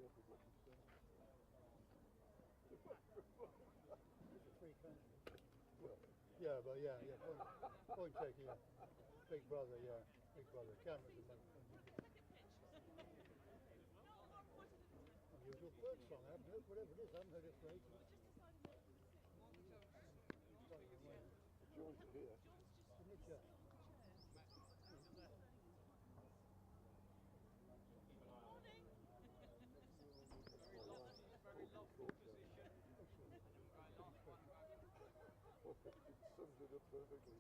careful what you say. It's a free country. Well, yeah, but yeah. Point taking, yeah. Big brother, yeah. Big brother. Cameras and unusual bird song, I haven't heard, whatever it is, I haven't heard it for ages. George is here. Morning. Very lofty position. It sums it up perfectly.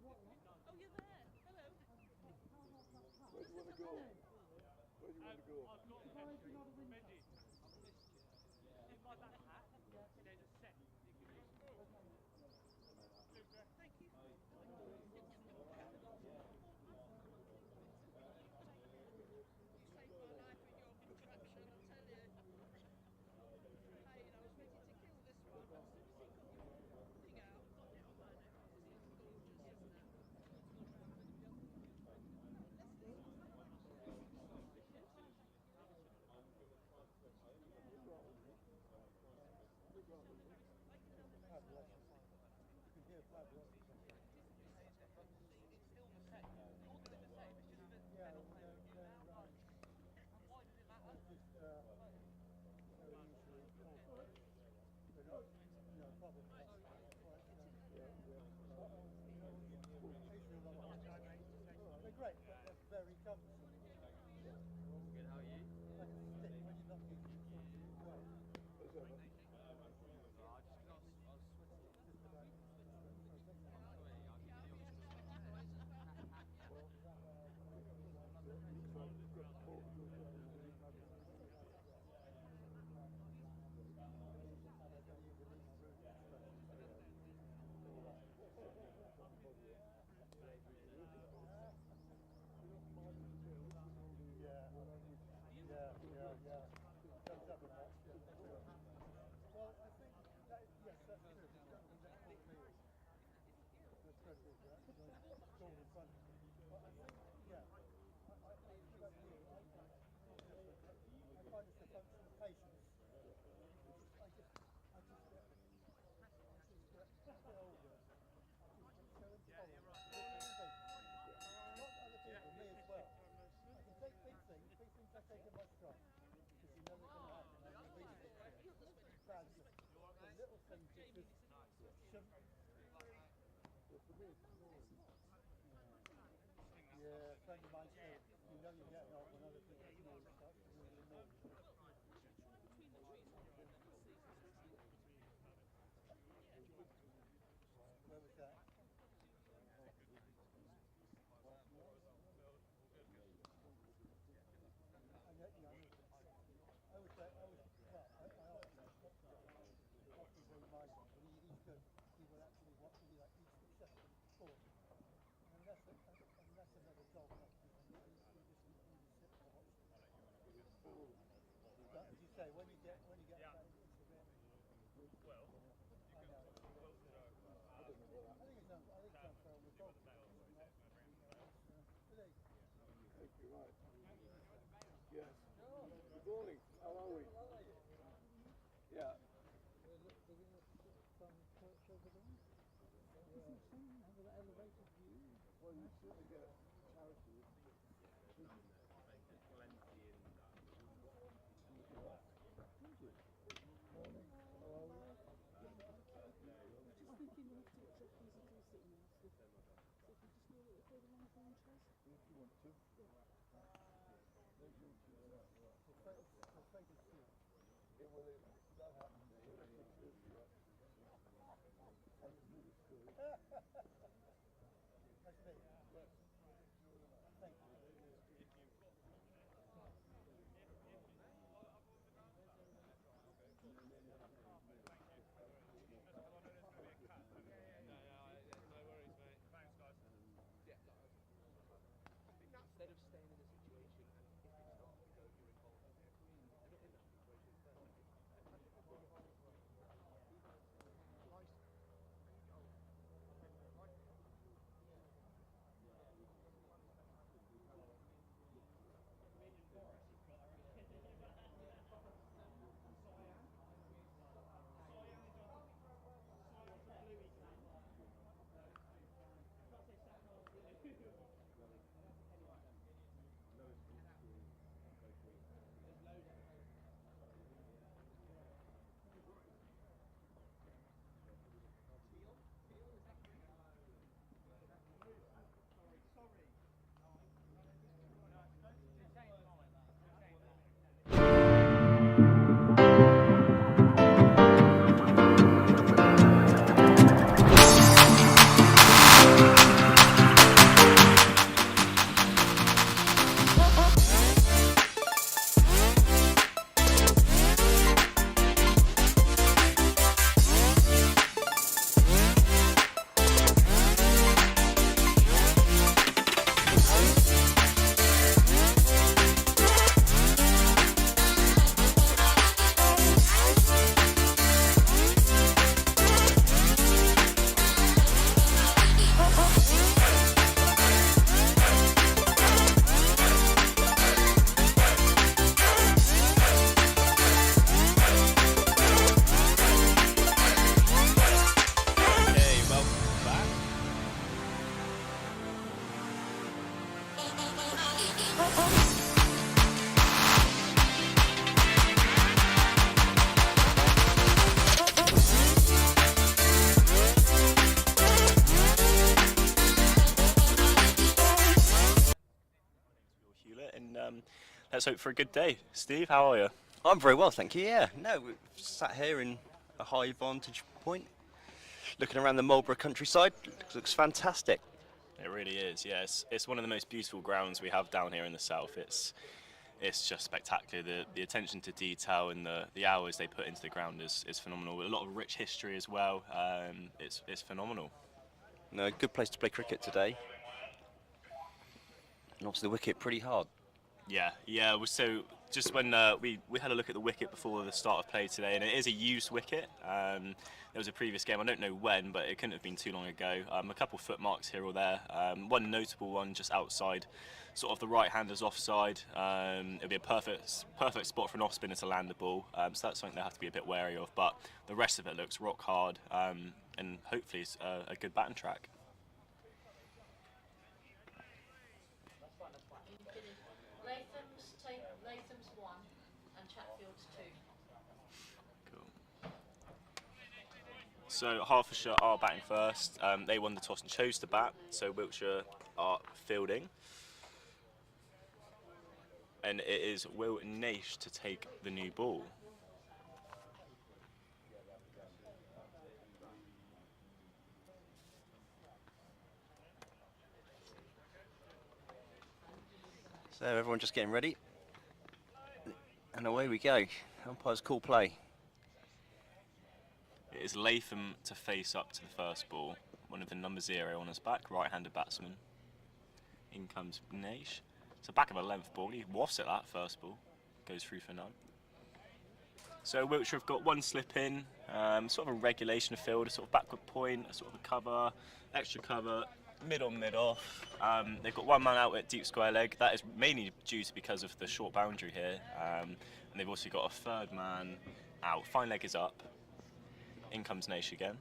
Oh, you're there. Hello. Where do you want to go? Where do you want to go? I've got Benji. I've missed you. In my backpack, there's a set you can use. Super. Thank you. You saved my life with your contraption, I'll tell you. Hey, I was ready to kill this one. As soon as he got your thing out, I've got it on my neck. It's gorgeous, isn't it? You can hear Fab Ross. It's still the same. All doing the same. It's just that they're not playing with you now. Right. Why does it matter? Just very easily called. They're not, problem. They're great, but they're very cumbersome. Good, how are you? Like a stick when you're not using it well. Just because I was sweating. Just about. Yeah. Comes up a lot. Well, I think that, yes, that's true. It's got to be next 4 meals. That's credible, right? It's all in front. But I think, yeah, I find it's a function of patience. I just get older. So intolerant. Not other people, me as well. I can take big things I take in my stride. Because you know they're going to happen. I can read it. Bad stuff. The little things that just shouldn't. Yeah, friend of mine said, you know you're getting old when other people know stuff, and you're annoyed. Where was that? I often remind him, when he's good, he will actually watch me like each successful sport. And that's another dog that you just sit and watch. But as you say, when you get back, it's a bit. Well, you can Wiltshire. I think it's unfair on the dog. Thank you, right. Yes. Good morning. How are we? Yeah. From perch over there? Isn't it something with that elevated view? Well, you certainly get charity. Plenty in that. Thank you. Morning. How are we? Just thinking we'll have to watch our CC.C sitting now. So if you just know what they're the long branches. If you want to. Yeah, well, that happens. That's me. Thank you. No worries, mate. Thanks, guys. I think that instead of staying in a situation and if it's not, you go, you're involved. You're not in that situation. I Hewlett, and let's hope for a good day. Steve, how are you? I'm very well, thank you. Yeah, no, we've sat here in a high vantage point, looking around the Marlborough countryside. Looks fantastic. It really is. Yes, it's one of the most beautiful grounds we have down here in the south. It's just spectacular. The attention to detail and the hours they put into the ground is phenomenal. A lot of rich history as well. It's phenomenal. No, good place to play cricket today. And obviously the wicket pretty hard. Yeah. So just when we had a look at the wicket before the start of play today, and it is a used wicket. There was a previous game, I don't know when, but it couldn't have been too long ago. A couple foot marks here or there. One notable one just outside, sort of the right-hander's offside. It'll be a perfect spot for an off-spinner to land the ball. So that's something they have to be a bit wary of. But the rest of it looks rock hard, and hopefully it's a good batting track. Latham's 1 and Chatfield's 2. Cool. So Hertfordshire are batting first. They won the toss and chose to bat. So Wiltshire are fielding. And it is Will Naish to take the new ball. So everyone just getting ready. And away we go. Umpire's call play. It is Latham to face up to the first ball. One of the number 0 on his back, right-handed batsman. In comes Naish. It's a back of a length ball. He wafts at that first ball. Goes through for none. So Wiltshire have got one slip in, sort of a regulation of field, a sort of backward point, a sort of a cover, extra cover, mid on, mid off. They've got one man out at deep square leg. That is mainly due to because of the short boundary here. And they've also got a third man out. Fine leg is up. In comes Naish again.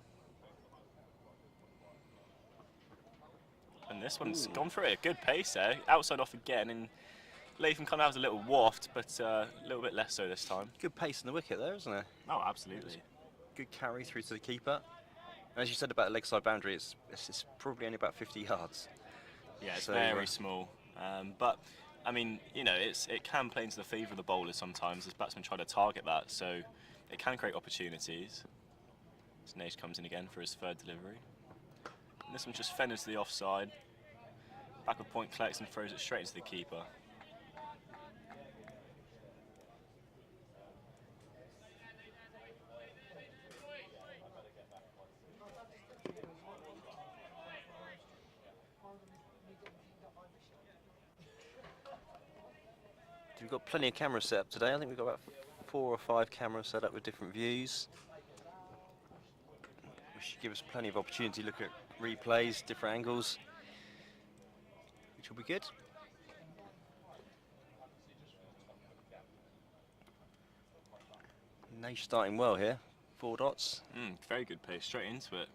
And this one's gone for it. A good pace there. Outside off again. And Latham kind of has a little waft, but a little bit less so this time. Good pace in the wicket there, isn't there? Oh, absolutely. Good carry through to the keeper. And as you said about the leg side boundary, it's probably only about 50 yards. Yeah, it's so, very small. But, I mean, you know, it can play into the favour of the bowlers sometimes as batsmen try to target that. So it can create opportunities. As Naish comes in again for his third delivery. And this one just fenders to the offside. Backward point collects and throws it straight into the keeper. We've got plenty of cameras set up today. I think we've got about 4 or 5 cameras set up with different views. Which should give us plenty of opportunity to look at replays, different angles, which will be good. Naish starting well here. 4 dots. Very good pace, straight into it.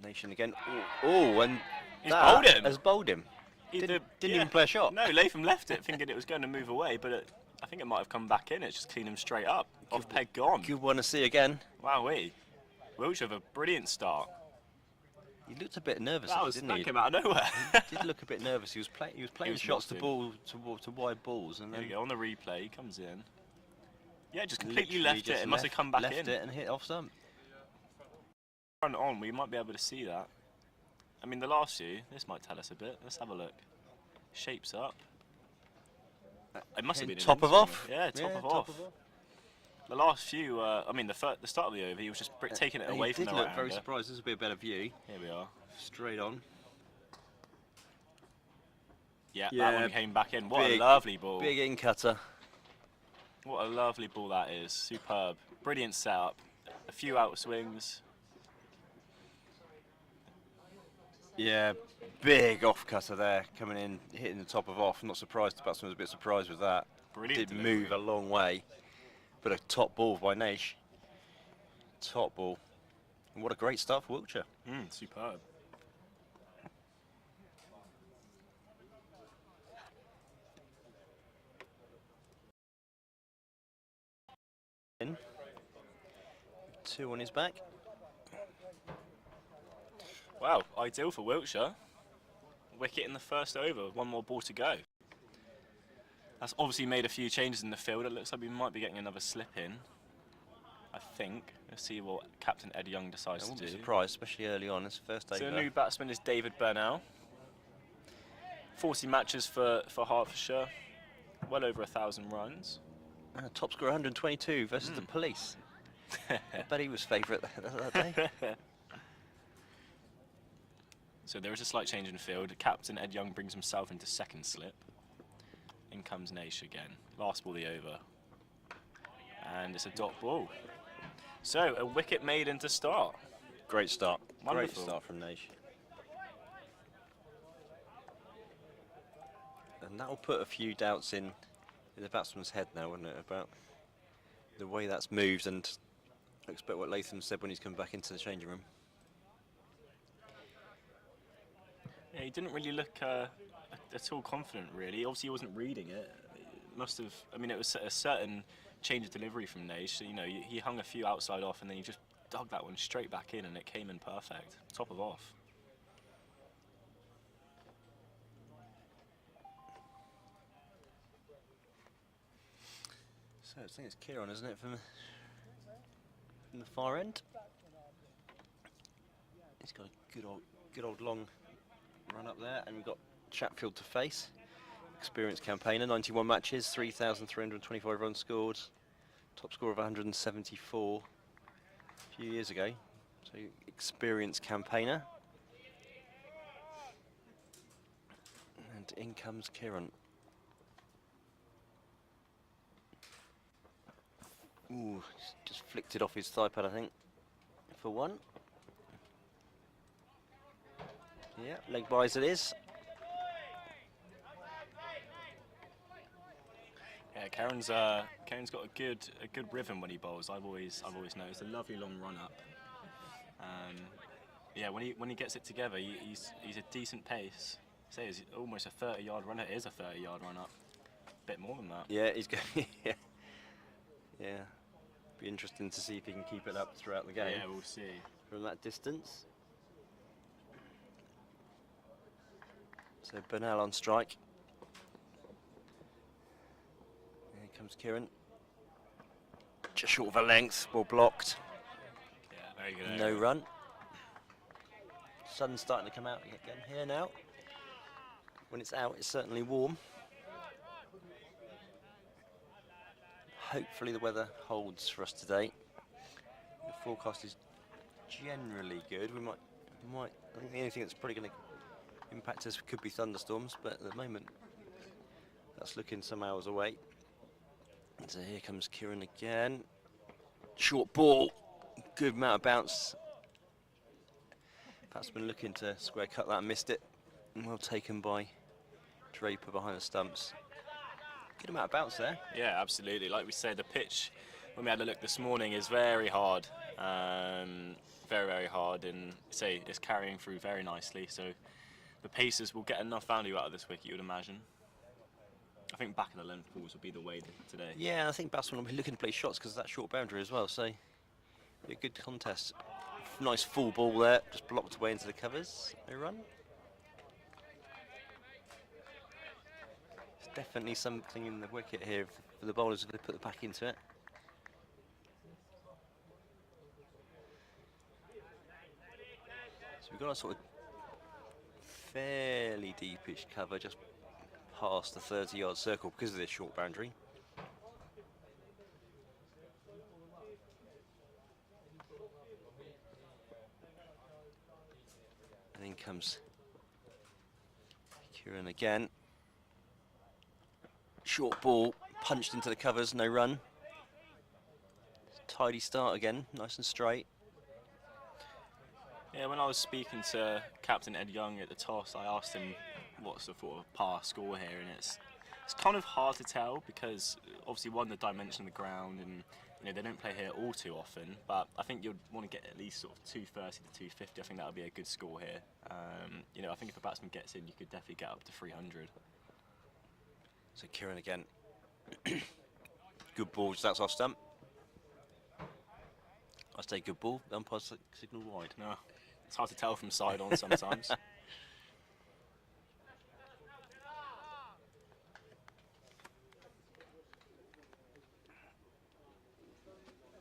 Nation again. Oh, and He's bowled him. has bowled him. Didn't even play a shot. No, Latham left it thinking it was going to move away, but I think it might have come back in. It's just cleaned him straight up. Off peg gone. Good one to see again. Wowee. Wiltshire have a brilliant start. He looked a bit nervous, didn't that he? came out of nowhere. He did look a bit nervous. He was playing shots to wide balls, and There then you go, on the replay, he comes in. Yeah, just completely literally left just it. It must have come back left in. it and hit off stump. Front on, we might be able to see that. I mean, the last few, this might tell us a bit. Let's have a look. Shapes up. It must have been top of off. Yeah, top of off. The last few, I mean, the start of the over, he was just taking it away from the He did look very right-hander. surprised. This will be a better view. Here we are. Straight on. Yeah, Yeah, that one came back in. What big- a lovely ball. Big in cutter. What a lovely ball that is. Superb. Brilliant setup. A few out swings. Yeah, big off cutter there, coming in, hitting the top of off. I'm not surprised. The batsman was a bit surprised with that. Brilliant Did delivery. move a long way. But a top ball by Naish. Top ball. And what a great start for Wiltshire. Superb. In. 2 on his back. Wow, ideal for Wiltshire. Wicket in the first over, 1 more ball to go. That's obviously made a few changes in the field. It looks like we might be getting another slip in, I think. Let's see what Captain Ed Young decides I to wouldn't do. be surprised, especially early on, his first over. So the new batsman is David Burnell. 40 matches for Hertfordshire, well over 1,000 runs. Top score 122 versus the Police. I bet he was favourite that day. So there is a slight change in field. Captain Ed Young brings himself into second slip. In comes Naish again. Last ball the over. And it's a dot ball. So a wicket maiden to start. Great start. Wonderful. Great start from Naish. And that'll put a few doubts in the batsman's head now, wouldn't it, about the way that's moved, and I expect what Latham said when he's come back into the changing room. Yeah, he didn't really look at all confident, really. Obviously, he wasn't reading it. It must have. I mean, it was a certain change of delivery from Naish. So, you know, he hung a few outside off, and then he just dug that one straight back in, and it came in perfect, top of off. So I think it's Kieran, isn't it, from the far end? He's got a good old long run up there, and we've got Chatfield to face. Experienced campaigner, 91 matches, 3,325 runs scored, top score of 174 a few years ago. So experienced campaigner. And in comes Kieran. Ooh, just flicked it off his thigh pad, I think, for 1. Yeah, leg buys it is. Yeah, Karen's got a good rhythm when he bowls. I've always noticed a lovely long run up. Yeah, when he gets it together, he's a decent pace. Say it's almost a 30-yard run. It is a 30-yard run up. A bit more than that. Yeah, he's going. Yeah. Be interesting to see if he can keep it up throughout the game. Yeah, we'll see. From that distance. So Burnell on strike. Here comes Kieran. Just short of a length, ball blocked. Yeah, very good. No run. Sun's starting to come out again here now. When it's out, it's certainly warm. Hopefully the weather holds for us today. The forecast is generally good. We might. I think the only thing that's probably going to impact us could be thunderstorms, but at the moment that's looking some hours away. So here comes Kieran again. Short ball, good amount of bounce. Batsman looking to square cut that and missed it. And well taken by Draper behind the stumps. Good amount of bounce there. Yeah, absolutely. Like we said, the pitch, when we had a look this morning, is very hard. Very, very hard. And say it's carrying through very nicely. So the pacers will get enough value out of this wicket, you would imagine. I think back of the length balls will be the way today. Yeah, I think batsmen will be looking to play shots because of that short boundary as well. So be a good contest. Nice full ball there, just blocked away into the covers. No run. Definitely something in the wicket here for the bowlers if they put the back into it. So we've got a sort of fairly deepish cover just past the 30-yard circle because of this short boundary. And in comes Kieran again. Short ball, punched into the covers, no run. Tidy start again, nice and straight. Yeah, when I was speaking to Captain Ed Young at the toss, I asked him what's the sort of par score here, and it's It's kind of hard to tell because obviously one, the dimension of the ground, and they don't play here all too often. But I think you'd want to get at least sort of 230 to 250. I think that would be a good score here. I think if a batsman gets in, you could definitely get up to 300. So Kieran again. Good ball just outside stump. I say good ball. Umpire signal wide. No, it's hard to tell from side on sometimes.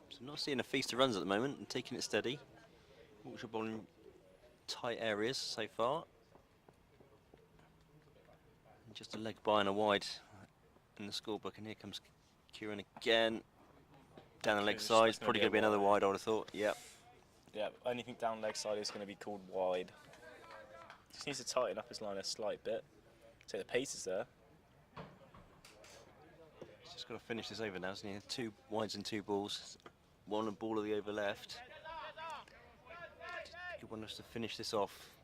So not seeing a feast of runs at the moment and taking it steady. Wiltshire bowling tight areas so far. And just a leg by and a wide in the scorebook, and here comes Kieran again. Down the leg side, it's probably going to be another wide, I would have thought. Yep. Yeah, anything down leg side is going to be called wide. Just needs to tighten up his line a slight bit. So the pace is there. He's just got to finish this over now, isn't he? 2 wides and 2 balls. 1 ball of the over left. He wants us to finish this off.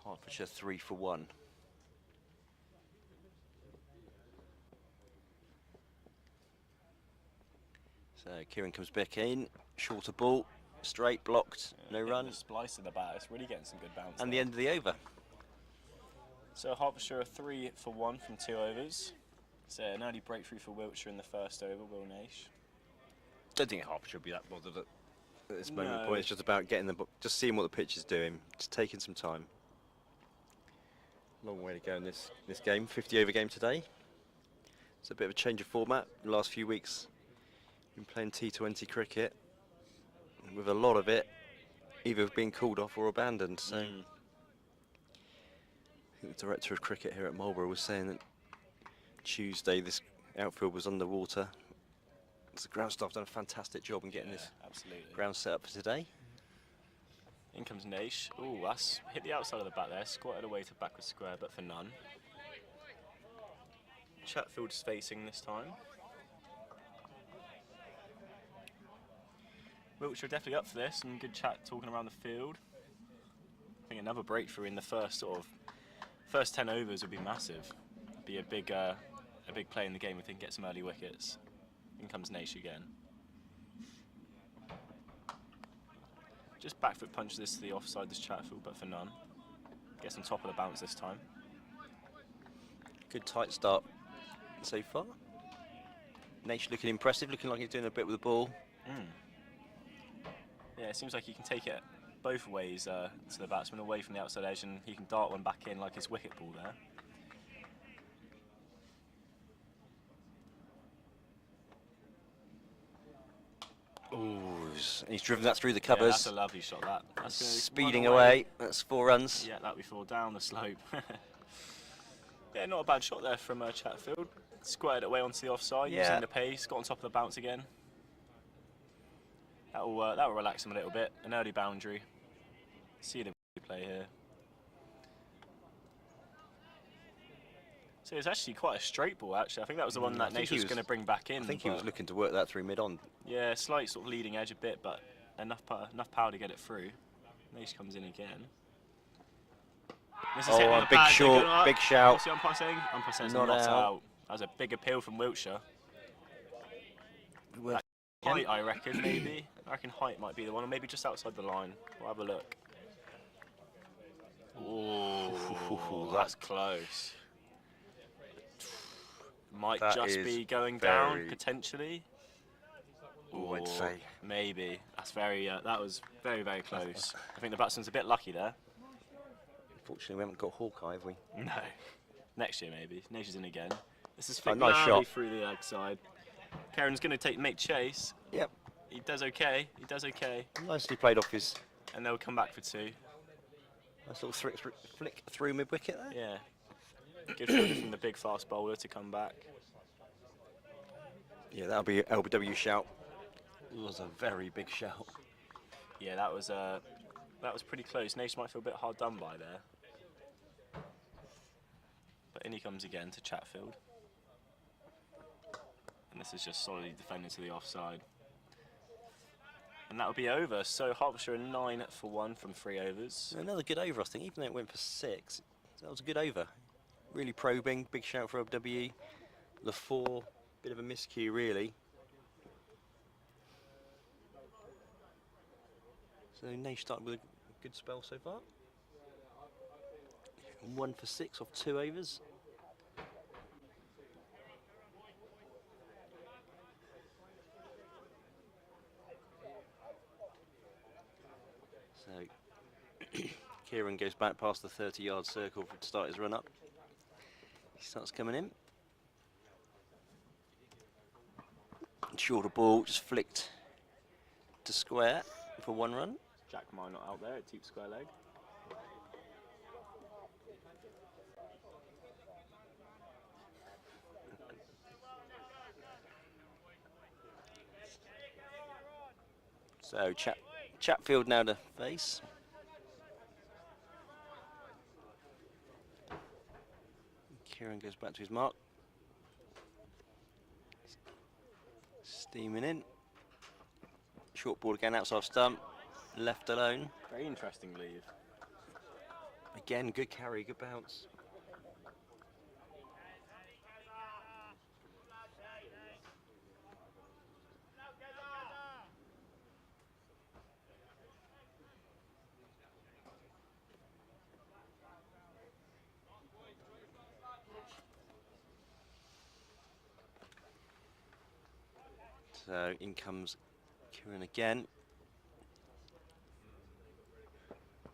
Hertfordshire 3 for 1. So Kieran comes back in, shorter ball, straight, blocked, no run. The splice in the bat, it's really getting some good bounce. And the end of the over. So Hertfordshire 3 for 1 from 2 overs. So an early breakthrough for Wiltshire in the first over, Will Naish. Don't think Hertfordshire will be that bothered at this moment. Point. It's just about getting just seeing what the pitch is doing, just taking some time. Long way to go in this game, 50 over game today. It's a bit of a change of format the last few weeks. Been playing T20 cricket, and with a lot of it either being called off or abandoned. So I think the director of cricket here at Marlborough was saying that Tuesday this outfield was underwater. So the ground staff done a fantastic job in getting this ground set up for today. In comes Naish. Oh, that's hit the outside of the bat there, squatted away to backward square, but for none. Chatfield's facing this time. Wiltshire definitely up for this, some good chat talking around the field. I think another breakthrough in the first 10 overs would be massive. Be a big play in the game if they can get some early wickets. In comes Naish again. Just back foot punch this to the offside, this Chatfield, but for none. Gets on top of the bounce this time. Good tight start so far. Naish looking impressive, looking like he's doing a bit with the ball. Yeah, it seems like he can take it both ways to the batsman, away from the outside edge, and he can dart one back in like his wicket ball there. Ooh, he's driven that through the covers. Yeah, that's a lovely shot, that. That's speeding away. That's 4 runs. Yeah, that'll be 4 down the slope. Yeah, not a bad shot there from Chatfield. Squared it away onto the offside, using the pace, got on top of the bounce again. That'll relax him a little bit. An early boundary. See the play here. So it's actually quite a straight ball, actually. I think that was the one that Naish was going to bring back in. I think he was looking to work that through mid-on. Yeah, slight sort of leading edge a bit, but enough power to get it through. Naish comes in again. This is a big short, big shout. What's the umpire saying? Umpire says not out. That was a big appeal from Wiltshire. Height, I reckon, maybe. I reckon height might be the one, or maybe just outside the line. We'll have a look. Oh, that's close. Might just be going down, potentially. Oh, I'd say. Maybe. That's very. That was very, very close. I think the batsman's a bit lucky there. Unfortunately, we haven't got Hawkeye, have we? No. Next year, maybe. Nation's in again. This is nice shot through the leg side. Karen's going to make chase. Yep. He does okay. He does okay. Nicely played off his. And they'll come back for 2. Nice little flick through mid-wicket there. Yeah. Good footer from the big fast bowler to come back. Yeah, that'll be an LBW shout. It was a very big shout. Yeah, that was pretty close. Nation might feel a bit hard done by there. But in he comes again to Chatfield. And this is just solidly defended to the offside. And that'll be over. So Hertfordshire 9 for 1 from 3 overs. Another good over, I think, even though it went for 6. That was a good over. really probing. Big shout for OWE. The 4, bit of a miscue really. So Naish started with a good spell so far. 1 for 6 off 2 overs. So Kieran goes back past the 30-yard circle to start his run up. He starts coming in. Shorter ball, just flicked to square for 1 run. Jack Mine not out there at deep square leg. So Chatfield now to face. Kieran goes back to his mark. Steaming in. Short ball again outside stump. Left alone. Very interesting leave. Again, good carry, good bounce. So in comes Kieran again.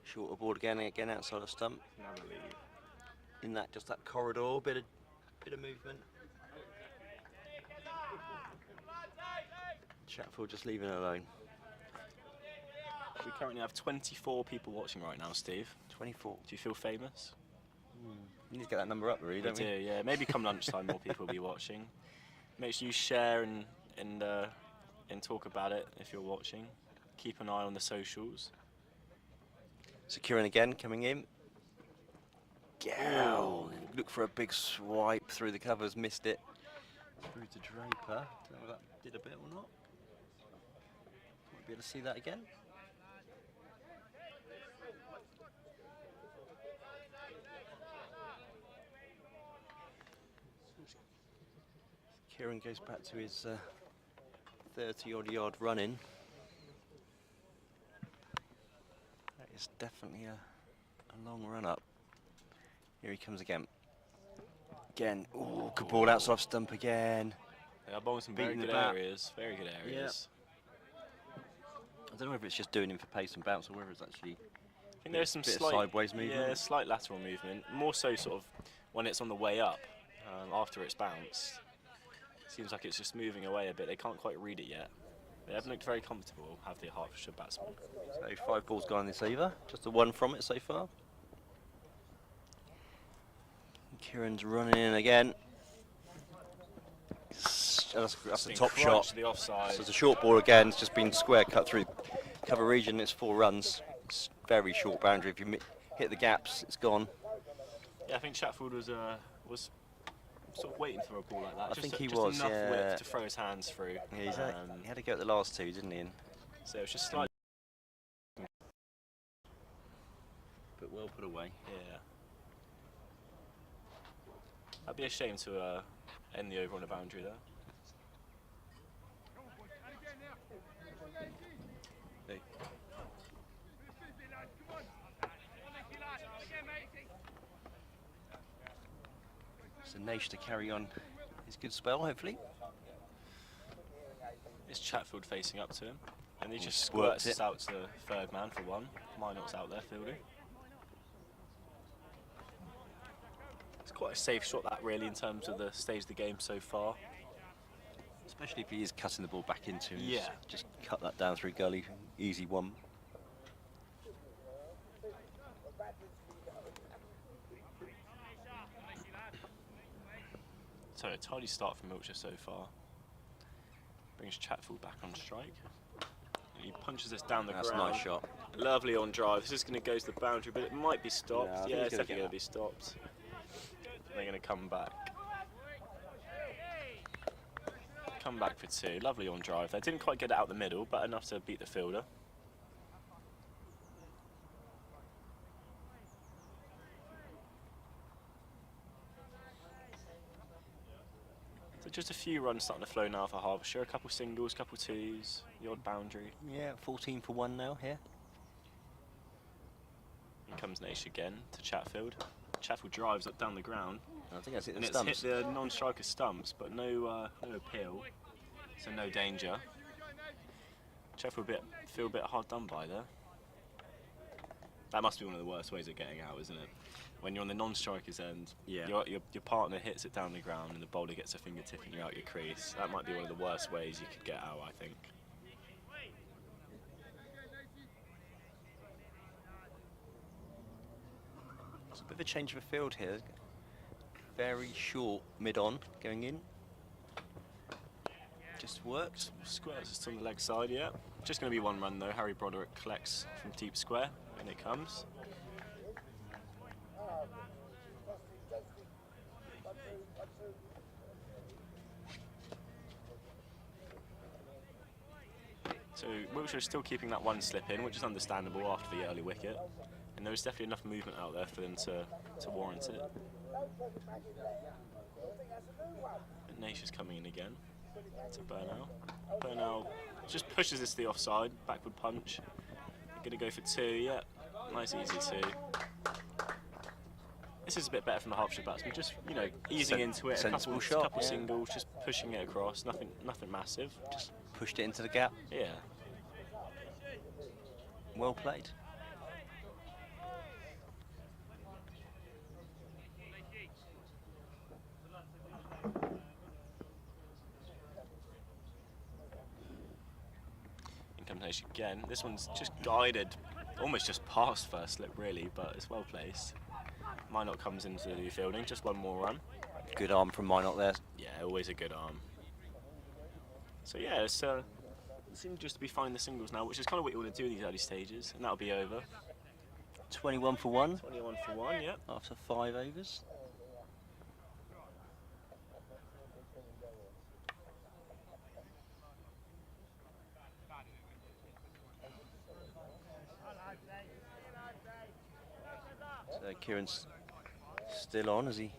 Shorter board again outside the stump. Another leave. In that, just that corridor, bit of movement. Chatfield just leaving it alone. We currently have 24 people watching right now, Steve. 24. Do you feel famous? You need to get that number up, really, don't we? We do, yeah. Maybe come lunchtime, more people will be watching. Make sure you share and talk about it if you're watching. Keep an eye on the socials. So Kieran again coming in. Gale. Look for a big swipe through the covers, missed it. Through to Draper. Don't know if that did a bit or not. Might be able to see that again. Kieran goes back to his 30-odd yard run-in. That is definitely a long run-up. Here he comes again. Again, ooh, good ball outside off stump again. They are bowling some Beating very the good bat. areas. Very good areas. I don't know whether it's just doing him for pace and bounce or whether it's actually I think there's some bit of slight sideways movement. Yeah, slight lateral movement. More so sort of when it's on the way up, after it's bounced. Seems like it's just moving away a bit. They can't quite read it yet. They haven't looked very comfortable, have the Hertfordshire batsmen. So 5 balls gone this over. Just a 1 from it so far. Kieran's running in again. That's a top shot. To the offside. So it's a short ball again. It's just been square cut through cover region. It's 4 runs. It's very short boundary. If you hit the gaps, it's gone. Yeah, I think Chatfield was sort of waiting for a ball like that. I think he just was, enough yeah. width to throw his hands through. Yeah, he had to go at the last 2, didn't he? So it was just slightly. But well put away. Yeah. That'd be a shame to end the over on a boundary there. Hey. So Naish to carry on his good spell, hopefully. It's Chatfield facing up to him, and he just squirts squirts it it out to third man for 1. Minot's out there fielding. It's quite a safe shot that really in terms of the stage of the game so far. Especially if he is cutting the ball back into him. Yeah. Just cut that down through gully, easy 1. So a tidy start from Wiltshire so far. Brings Chatfield back on strike. He punches this down the That's ground. a nice shot. Lovely on drive. This is going to go to the boundary, but it might be stopped. Yeah, I think Yeah, he's it's gonna definitely get going to be stopped. They're going to come back. Come back for 2. Lovely on drive. They didn't quite get it out the middle, but enough to beat the fielder. just a few runs starting to flow now for Hertfordshire. A couple singles, couple twos, the odd boundary. Yeah, 14 for 1 now here. In comes Naish again to Chatfield. Chatfield drives up down the ground. I think that's hit And the it's stumps. hit the non-striker stumps, but no appeal, so no danger. Chatfield feel a bit hard done by there. That must be one of the worst ways of getting out, isn't it? When you're on the non-striker's end, Yeah. your partner hits it down the ground and the bowler gets a fingertip and you're out your crease. That might be one of the worst ways you could get out, I think. It's a bit of a change of a field here. Very short mid-on going in. Just worked. Squares just on the leg side, yeah. Just going to be one run though. Harry Broderick collects from deep square when it comes. So Wiltshire is still keeping that one slip in, which is understandable after the early wicket. And there is definitely enough movement out there for them to warrant it. And Naish is coming in again to Burnell. Burnell just pushes this to the offside, backward punch. They're going to go for 2, yeah. Nice easy 2. This is a bit better from the Hertfordshire batsman, just, you know, easing into it, a couple singles, just pushing it across, nothing massive. Just pushed it into the gap. Yeah. Well played. In comes Naish again. This one's just guided, almost just past first slip really, but it's well placed. Minot comes into the fielding, just one more run. Good arm from Minot there. Yeah, always a good arm. So yeah, it's seems just to be finding the singles now, which is kind of what you want to do in these early stages, and that'll be over. 21 for 1. 21 for 1, yeah. After 5 overs. So Kieran's still on as he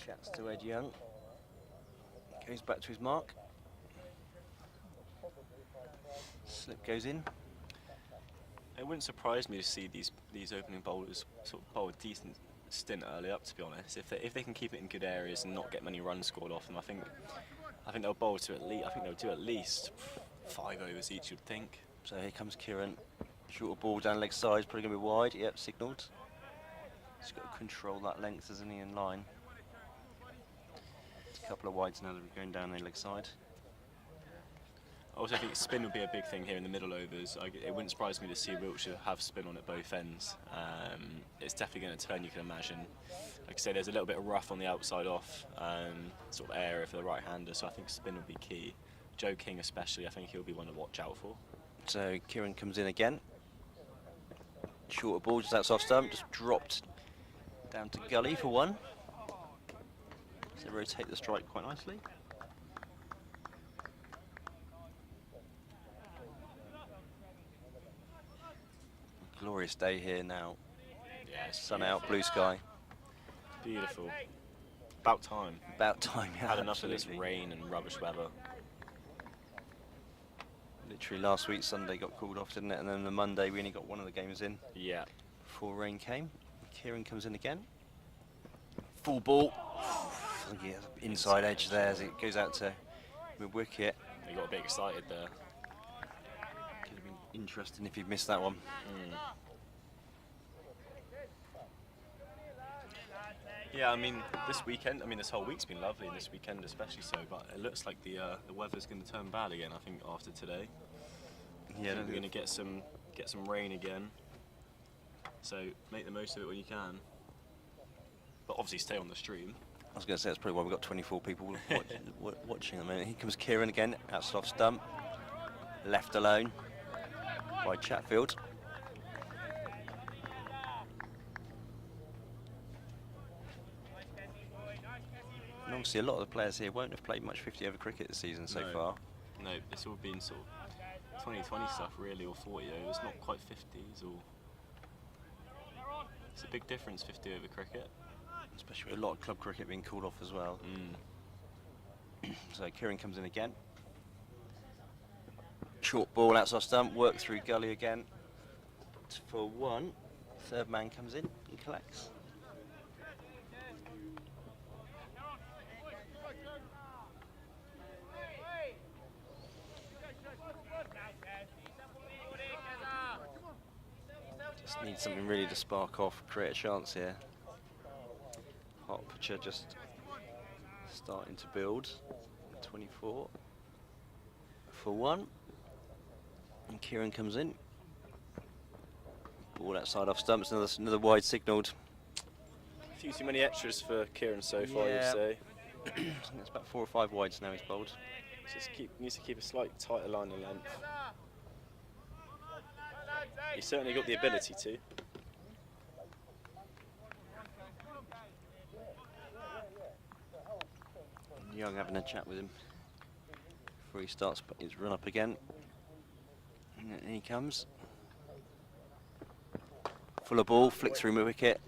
chats to Ed Young. Goes back to his mark. Slip goes in. It wouldn't surprise me to see these opening bowlers sort of bowl a decent stint early up, to be honest. If they can keep it in good areas and not get many runs scored off them, I think they'll bowl to they'll do at least 5 overs each, you'd think. So here comes Kieran. Shorter ball down leg side, probably going to be wide. Yep, signalled. He's got to control that length, isn't he, in line. A couple of wides now that are going down the leg side. I also think spin would be a big thing here in the middle overs. It wouldn't surprise me to see Wiltshire have spin on at both ends. It's definitely going to turn, you can imagine. Like I said, there's a little bit of rough on the outside off sort of area for the right-hander, so I think spin would be key. Joe King especially, I think he'll be one to watch out for. So Kieran comes in again. Shorter ball just outside stump, just dropped down to gully for 1. So rotate the strike quite nicely. Glorious day here now. Yeah, Sun out, blue sky. Beautiful. About time. About time, yeah. Had enough of this absolutely. rain and rubbish weather. Literally last week, Sunday got called off, didn't it? And then the Monday, we only got one of the games in Yeah. before rain came. Kieran comes in again. Full ball. I think he has inside edge there as it goes out to mid-wicket. He got a bit excited there. Could have been interesting if he'd missed that one. Yeah, I mean, this whole week's been lovely, and this weekend especially so, but it looks like the weather's going to turn bad again, I think, after today. Yeah, We're going to get some rain again. So make the most of it when you can. But obviously stay on the stream. I was going to say that's probably why we've got 24 people watching at the minute. Here comes Kieran again, outside off stump. Left alone by Chatfield. And obviously a lot of the players here won't have played much 50 over cricket this season so far. No, it's all been sort of 2020 stuff really, or 40 overs, not quite 50s. Or it's a big difference, 50 over cricket. Especially with a lot of club cricket being called off as well. So Kieran comes in again. Short ball outside stump, work through gully again. For 1, third man comes in and collects. Just need something really to spark off, create a chance here. Hertfordshire just starting to build. 24 for 1. And Kieran comes in. Ball outside off stumps, another wide signalled. A few too many extras for Kieran so far, you'd Yeah. say. I think it's about 4 or 5 wides now he's bowled. Needs to keep a slight tighter line of length. He's certainly got the ability to. Young having a chat with him before he starts his run up again. And he comes. Full of ball, flick through my wicket.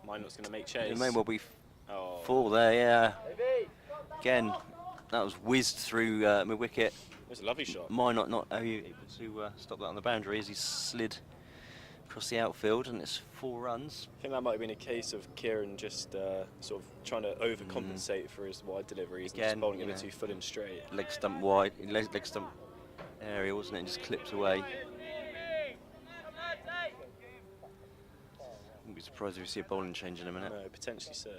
Minot's going to make chase. It may well be Oh. full there, yeah. Again, that was whizzed through my wicket. It was a lovely shot. Minot not able to stop that on the boundary as he slid across the outfield, and it's 4 runs. I think that might have been a case of Kieran just sort of trying to overcompensate for his wide deliveries and just Again, bowling a you bit know, too full and straight. Leg stump wide, leg stump area, wasn't it? And just clipped away. Wouldn't be surprised if you see a bowling change in a minute. No, potentially so.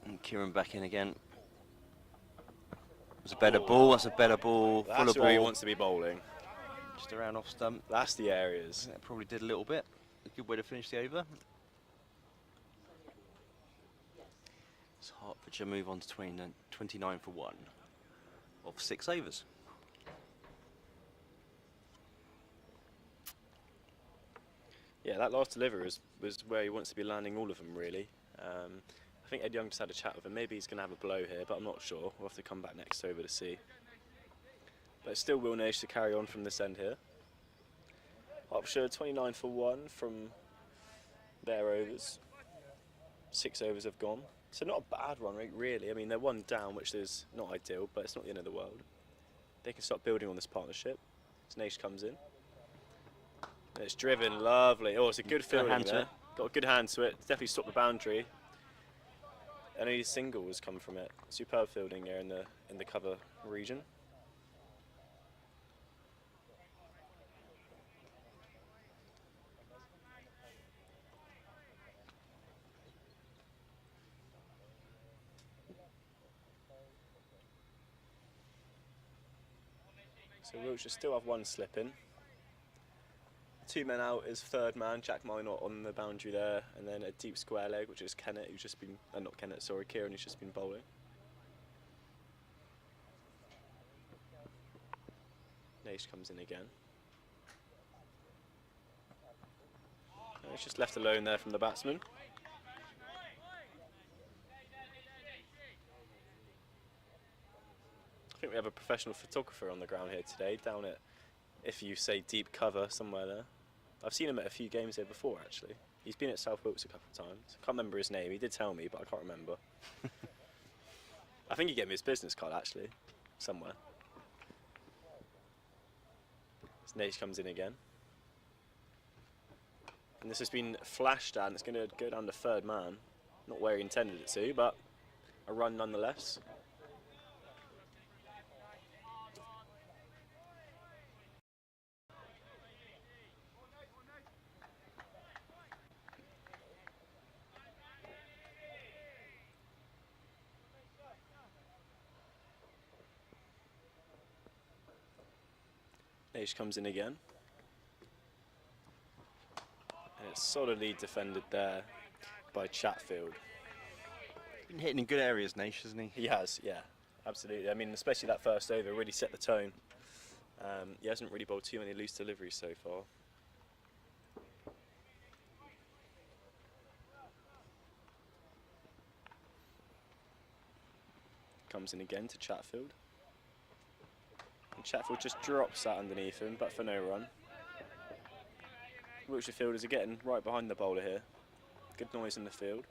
And Kieran back in again. It's a better ball. That's a better ball. Full That's of where he ball. wants to be bowling. Just around off stump. That's the areas. That probably did a little bit. A good way to finish the over. So Hertfordshire move on to 29 for 1 of 6 overs. Yeah, that last delivery was where he wants to be landing all of them, really. I think Ed Young just had a chat with him. Maybe he's going to have a blow here, but I'm not sure. We'll have to come back next over to see. But it's still Will Nash to carry on from this end here. Hertfordshire 29 for 1 from their overs. 6 overs have gone. So not a bad run rate, really. I mean, they're 1 down, which is not ideal, but it's not the end of the world. They can start building on this partnership. As Nash comes in. And it's driven, lovely. Oh, it's a good fielding there. Got a good hand to it. Definitely stopped the boundary. And a single has come from it. Superb fielding here in the cover region. So Wiltshire still have 1 slip in. 2 men out is third man, Jack Minot on the boundary there, and then a deep square leg, which is Kennett, who's just been, not Kennett, sorry, Kieran, who's just been bowling. Nash comes in again. And it's just left alone there from the batsman. I think we have a professional photographer on the ground here today, down at, if you say deep cover, somewhere there. I've seen him at a few games here before, actually. He's been at South Wilkes a couple of times. I can't remember his name. He did tell me, but I can't remember. I think he gave me his business card, actually, somewhere. Nash comes in again. And this has been flashed at, and it's going to go down to third man. Not where he intended it to, but a run nonetheless. Nash comes in again. And it's solidly defended there by Chatfield. Been hitting in good areas, Nash, hasn't he? He has, yeah, absolutely. I mean, especially that first over really set the tone. He hasn't really bowled too many loose deliveries so far. Comes in again to Chatfield. And Chatfield just drops that underneath him, but for no run. Wiltshire fielders are getting right behind the bowler here. Good noise in the field.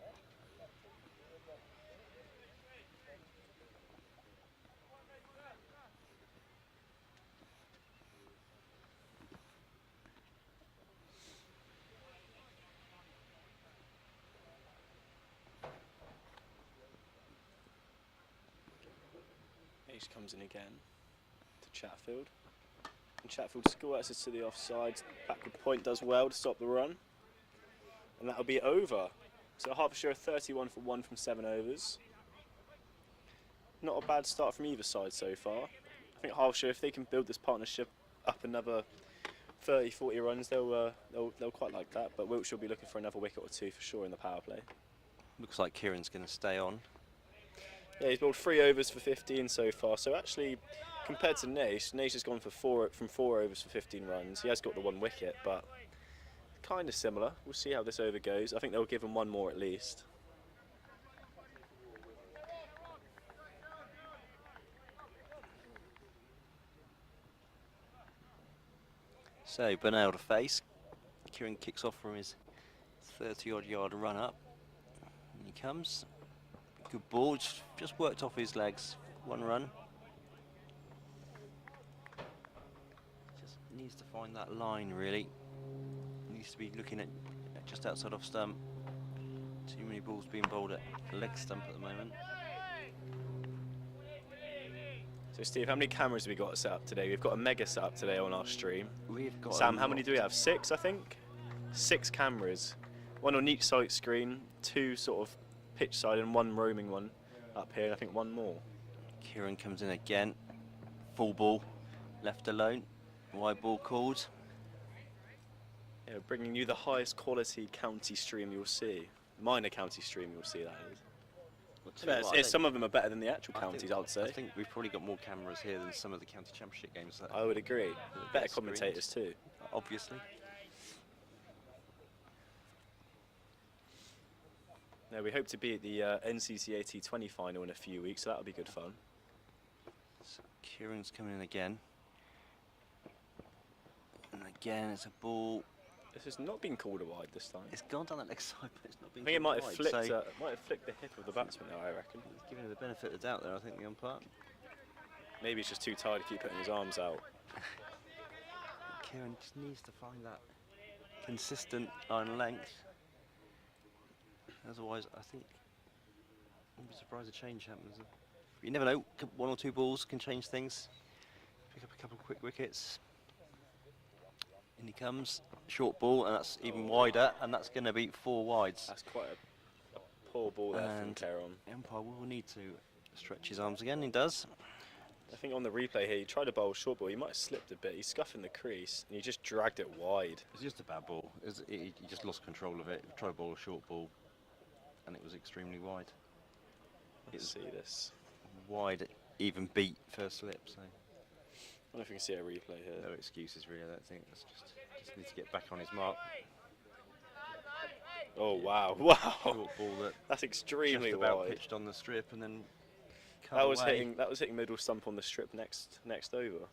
Nage comes in again to Chatfield. And Chatfield squirts us to the offside. Backward point does well to stop the run. And that'll be over. So Hertfordshire 31 for 1 from 7 overs. Not a bad start from either side so far. I think Hertfordshire, if they can build this partnership up another 30, 40 runs, they'll quite like that. But Wiltshire will be looking for another wicket or two for sure in the power play. Looks like Kieran's going to stay on. Yeah, he's bowled 3 overs for 15 so far. So actually, compared to Nash has gone for 4 overs for 15 runs. He has got the 1 wicket, but kind of similar. We'll see how this over goes. I think they'll give him 1 more at least. So Bernal to face. Kieran kicks off from his 30-odd yard run up. And he comes. Good ball, just worked off his legs. 1 run. Just needs to find that line really. Needs to be looking at just outside off stump. Too many balls being bowled at leg stump at the moment. So Steve, how many cameras have we got set up today? We've got a mega set up today on our stream. We've got Sam, how many do we have? 6, I think? 6 cameras. 1 on each side screen, 2 sort of pitch side and 1 roaming one up here, and I think 1 more. Kieran comes in again. Full ball, left alone. Wide ball called. Yeah, bringing you the highest quality county stream you'll see. Minor county stream you'll see, that is. Well, Some of them are better than the actual counties, I'd say. I think we've probably got more cameras here than some of the county championship games. I would agree. Better commentators too. Obviously. Now we hope to be at the NCCA T20 final in a few weeks, so that'll be good fun. So Kieran's coming in again. And again, it's a ball. This has not been called a wide this time. It's gone down that leg side, but it's not been. I think it might have wide, flicked. so Might have flicked the hip of the batsman now, I reckon. he's giving it the benefit of the doubt there, I think, the umpire. Maybe he's just too tired to keep putting his arms out. Kieran just needs to find that consistent line length. Otherwise, I think I'd be surprised a change happens. You never know. 1 or 2 balls can change things. Pick up a couple of quick wickets. In he comes, short ball, and that's even wider, and that's going to be 4 wides. That's quite a poor ball there from Caron. The umpire will need to stretch his arms again. He does. I think on the replay here, he tried to bowl short ball. He might have slipped a bit. He's scuffing the crease, and he just dragged it wide. It's just a bad ball. He just lost control of it. He tried to bowl a short ball, and it was extremely wide. Let's see this. Wide, even beat first slip. So. I don't know if you can see a replay here. No excuses really, I don't think. It's just needs to get back on his mark. Oh wow, wow! Short ball that that's extremely just about wide. pitched on the strip and then cut That was away. hitting middle stump on the strip next over.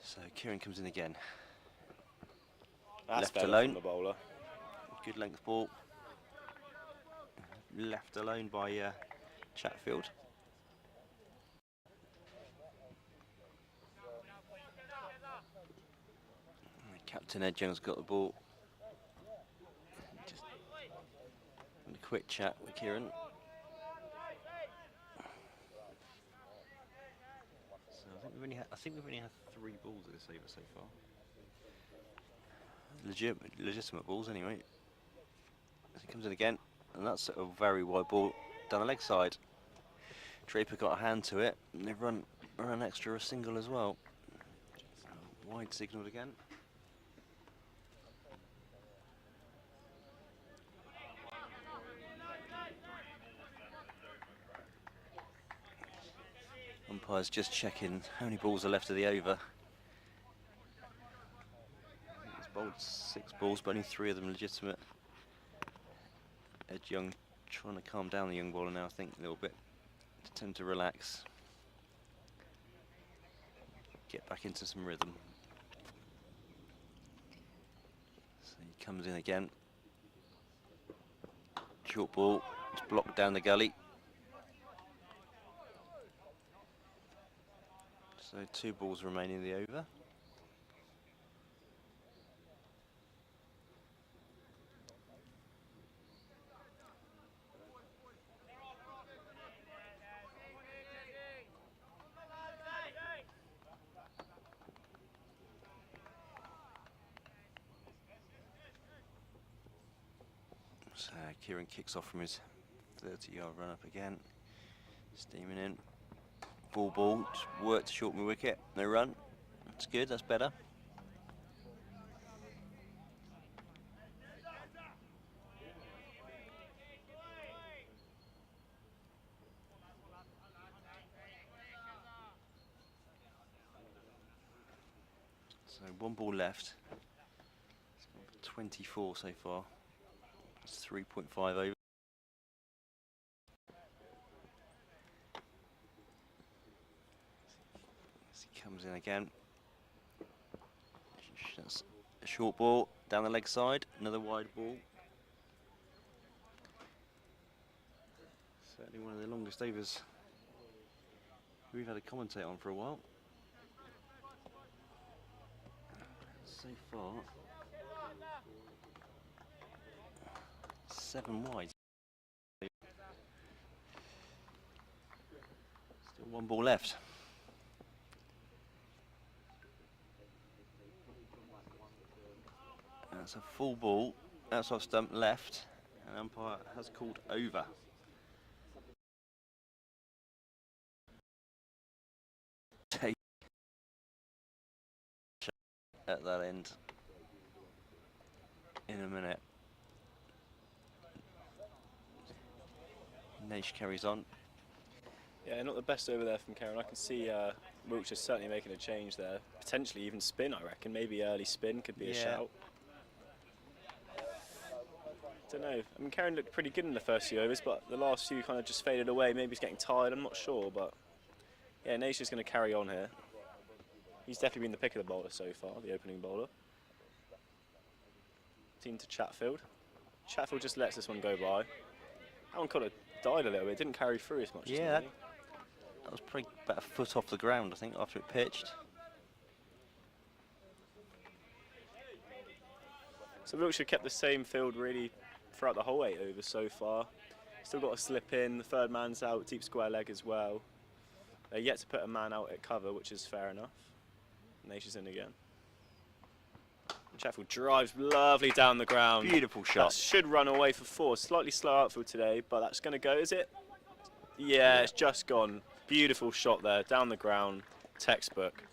So Kieran comes in again. That's Left better alone. from the bowler. Good length ball. Left alone by Chatfield. Captain Ed Jones got the ball. Just a quick chat with Kieran. So I think we've only had 3 balls of this over so far. Legitimate balls anyway. As he comes in again, and that's a very wide ball down the leg side. Draper got a hand to it, and they've run extra a single as well. Wide signalled again. Umpire's just checking how many balls are left of the over. He's bowled 6 balls, but only 3 of them legitimate. Ed Young trying to calm down the young bowler now, I think, a little bit. To tend to relax. Get back into some rhythm. So he comes in again. Short ball, it's blocked down the gully. So 2 balls remaining in the over. Kieran kicks off from his 30-yard run up again. Steaming in. Ball, just work to shorten the wicket. No run. That's good, that's better. So 1 ball left. It's gone for 24 so far. It's 3.5 over. As he comes in again. That's a short ball down the leg side. Another wide ball. Certainly one of the longest overs we've had a commentate on for a while. So far, 7 wide. Still 1 ball left. That's a full ball, outside stump left, and umpire has called over. Take at that end in a minute. Naish carries on. Yeah, not the best over there from Karen. I can see Wiltshire certainly making a change there. Potentially even spin, I reckon. Maybe early spin could be a shout. Don't know. I mean, Karen looked pretty good in the first few overs, but the last few kind of just faded away. Maybe he's getting tired, I'm not sure, but yeah, Naish is going to carry on here. He's definitely been the pick of the bowler so far, the opening bowler. Team to Chatfield. Chatfield just lets this one go by. That one kind of died a little bit, didn't carry through as much. Yeah, that was probably about a foot off the ground, I think, after it pitched. So Wiltshire kept the same field really throughout the whole 8 overs so far. Still got a slip in, the third man's out, deep square leg as well. They're yet to put a man out at cover, which is fair enough. Naish is in again. Chatfield drives lovely down the ground. Beautiful shot. That should run away for 4. Slightly slow outfield today, but that's going to go, is it? Yeah, it's just gone. Beautiful shot there, down the ground. Textbook.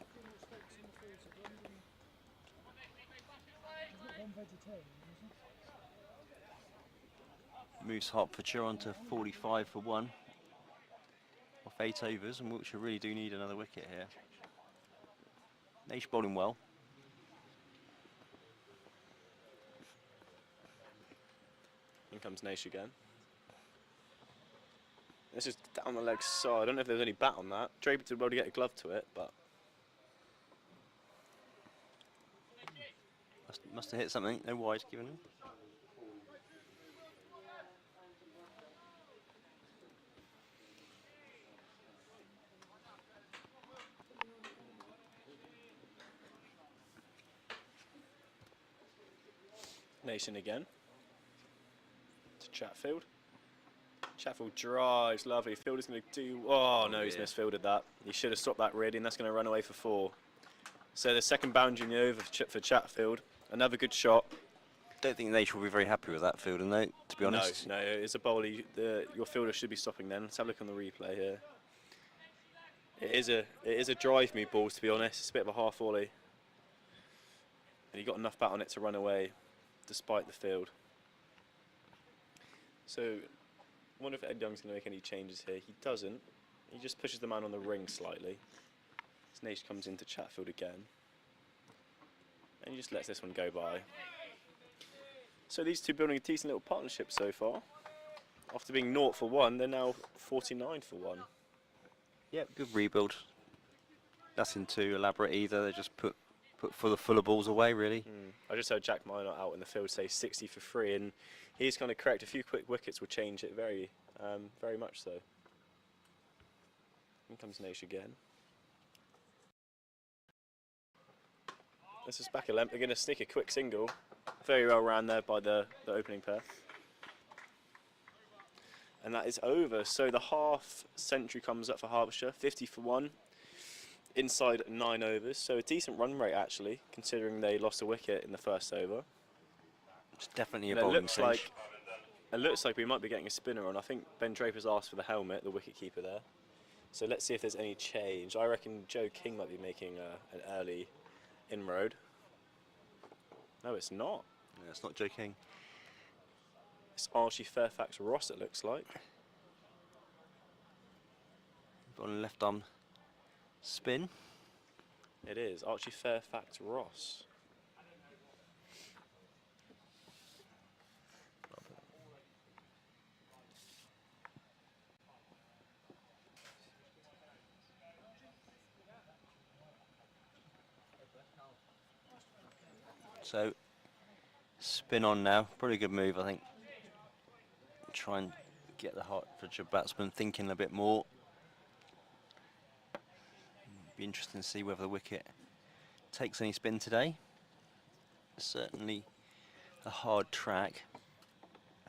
Moves Hertfordshire on to 45 for 1. Off 8 overs, and Wiltshire really do need another wicket here. Naish bowling well. In comes Naish again. This is down the leg side. I don't know if there's any bat on that. Draper did well to get a glove to it, but Must have hit something. No wide given him. Nation again. To Chatfield. Chatfield drives, lovely. Fielder's going to do. Oh no, he's misfielded that. He should have stopped that really, and that's going to run away for 4. So the second boundary in the over for Chatfield. Another good shot. Don't think Naish will be very happy with that fielding though, to be honest. No, it's a bowler. Your fielder should be stopping then. Let's have a look on the replay here. It is a drive me ball, to be honest. It's a bit of a half volley. And he got enough bat on it to run away, despite the field. So, I wonder if Ed Young's going to make any changes here. He doesn't. He just pushes the man on the ring slightly. Naish comes into Chatfield again. And he just lets this one go by. So these two building a decent little partnership so far. After being 0 for 1, they're now 49 for 1. Yeah, good rebuild. Nothing too elaborate either. They just put for the fuller balls away, really. I just heard Jack Minor out in the field say 60 for 3, and he's kind of correct. A few quick wickets will change it very much so. In comes Naish again. This is back a length. They're going to sneak a quick single. Very well ran there by the opening pair. And that is over. So the half century comes up for Hertfordshire, 50 for 1. Inside 9 overs, so a decent run rate actually, considering they lost a wicket in the first over. It's definitely a bowling cinch. It looks like we might be getting a spinner on. I think Ben Draper's asked for the helmet, the wicket-keeper there. So let's see if there's any change. I reckon Joe King might be making an early inroad. No, it's not. No, it's not Joe King. It's Archie Fairfax Ross, it looks like. On left arm spin. It is Archie Fairfax Ross. So, spin on now. Pretty good move, I think. Try and get the Hertfordshire batsman thinking a bit more. Be interesting to see whether the wicket takes any spin today. Certainly a hard track.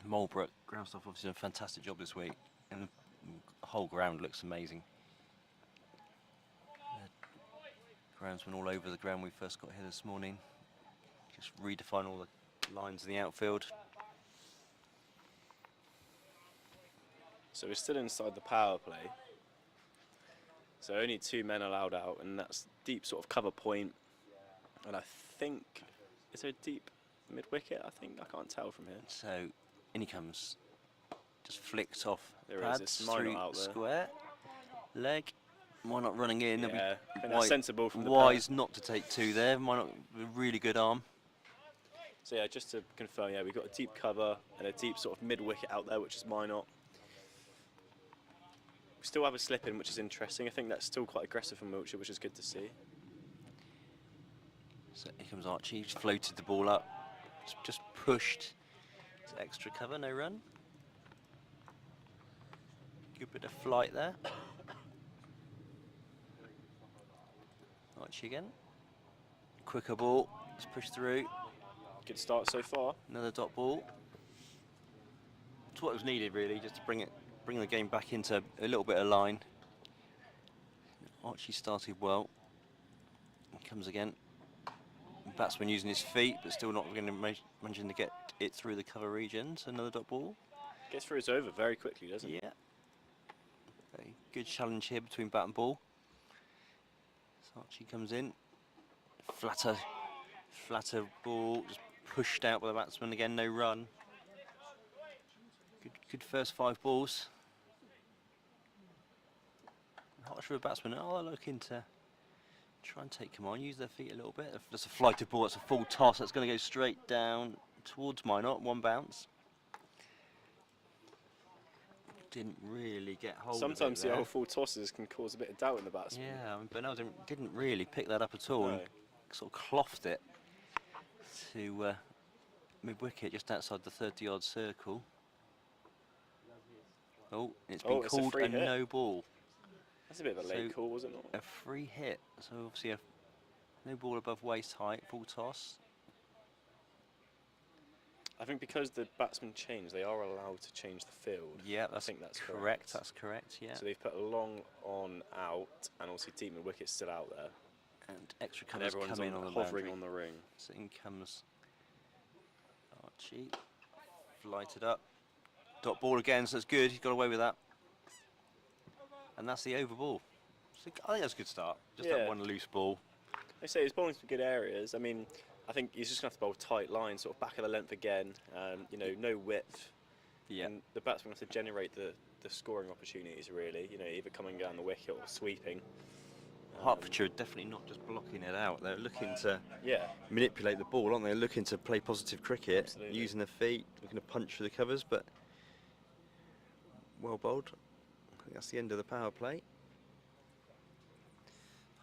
Marlborough ground staff obviously done a fantastic job this week, and the whole ground looks amazing. Groundsman all over the ground. We first got here this morning. Just redefine all the lines in the outfield. So we're still inside the power play. So only 2 men allowed out, and that's deep sort of cover point. And I think, is there a deep mid-wicket? I can't tell from here. So in he comes. Just flicked off There is, pads it's minor through out there. square. Leg. Why not running in? That'd be Yeah, I think that's sensible from the wise not to take 2 there. Why not a really good arm? So yeah, just to confirm, yeah, we've got a deep cover and a deep sort of mid-wicket out there, which is my not. We still have a slip in, which is interesting. I think that's still quite aggressive from Wiltshire, which is good to see. So here comes Archie. He's floated the ball up. Just pushed to extra cover, no run. Good bit of flight there. Archie again. Quicker ball. Just push through. Good start so far. Another dot ball. It's what was needed really, just to bring the game back into a little bit of line. Archie started well. He comes again. Batsman using his feet, but still not going to managing to get it through the cover regions. Another dot ball. Gets through his over very quickly, doesn't he? Yeah. Very good challenge here between bat and ball. So Archie comes in. Flatter ball, just pushed out by the batsman again, no run. Good first 5 balls. Hertfordshire batsmen are looking to try and take him on, use their feet a little bit. That's a flighted ball, that's a full toss, that's going to go straight down towards Minot, 1 bounce. Didn't really get hold Sometimes of it the there. old full tosses can cause a bit of doubt in the batsman. Yeah, I mean, Bernal didn't really pick that up at all. No. And sort of clothed it to mid-wicket, just outside the 30-yard circle. Oh, it's been It's a called free a hit. no ball. That's a bit of a late So, call, was it not? A free hit, so obviously a no ball above waist height, full toss. I think because the batsmen changed, they are allowed to change the field. Yeah, I think that's correct. correct. That's correct, yeah. So they've put a long on out, and obviously deep mid wicket's still out there. And extra And covers everyone's come in on the hovering boundary. on the ring. So in comes Archie, flighted up. Dot ball again, so it's good, he's got away with that. And that's the over ball. So I think that's a good start. Just that Yeah. one loose ball. They say he's bowling some good areas. I mean, I think he's just going to have to bowl tight lines, sort of back of the length again. You know, no width. Yeah. And the batsman have to generate the scoring opportunities, really. You know, either coming down the wicket or sweeping. Hertfordshire are definitely not just blocking it out. They're looking to Yeah. manipulate the ball, aren't they? They're looking to play positive cricket, Absolutely. using their feet, looking to punch through the covers, but well bowled. I think that's the end of the power play.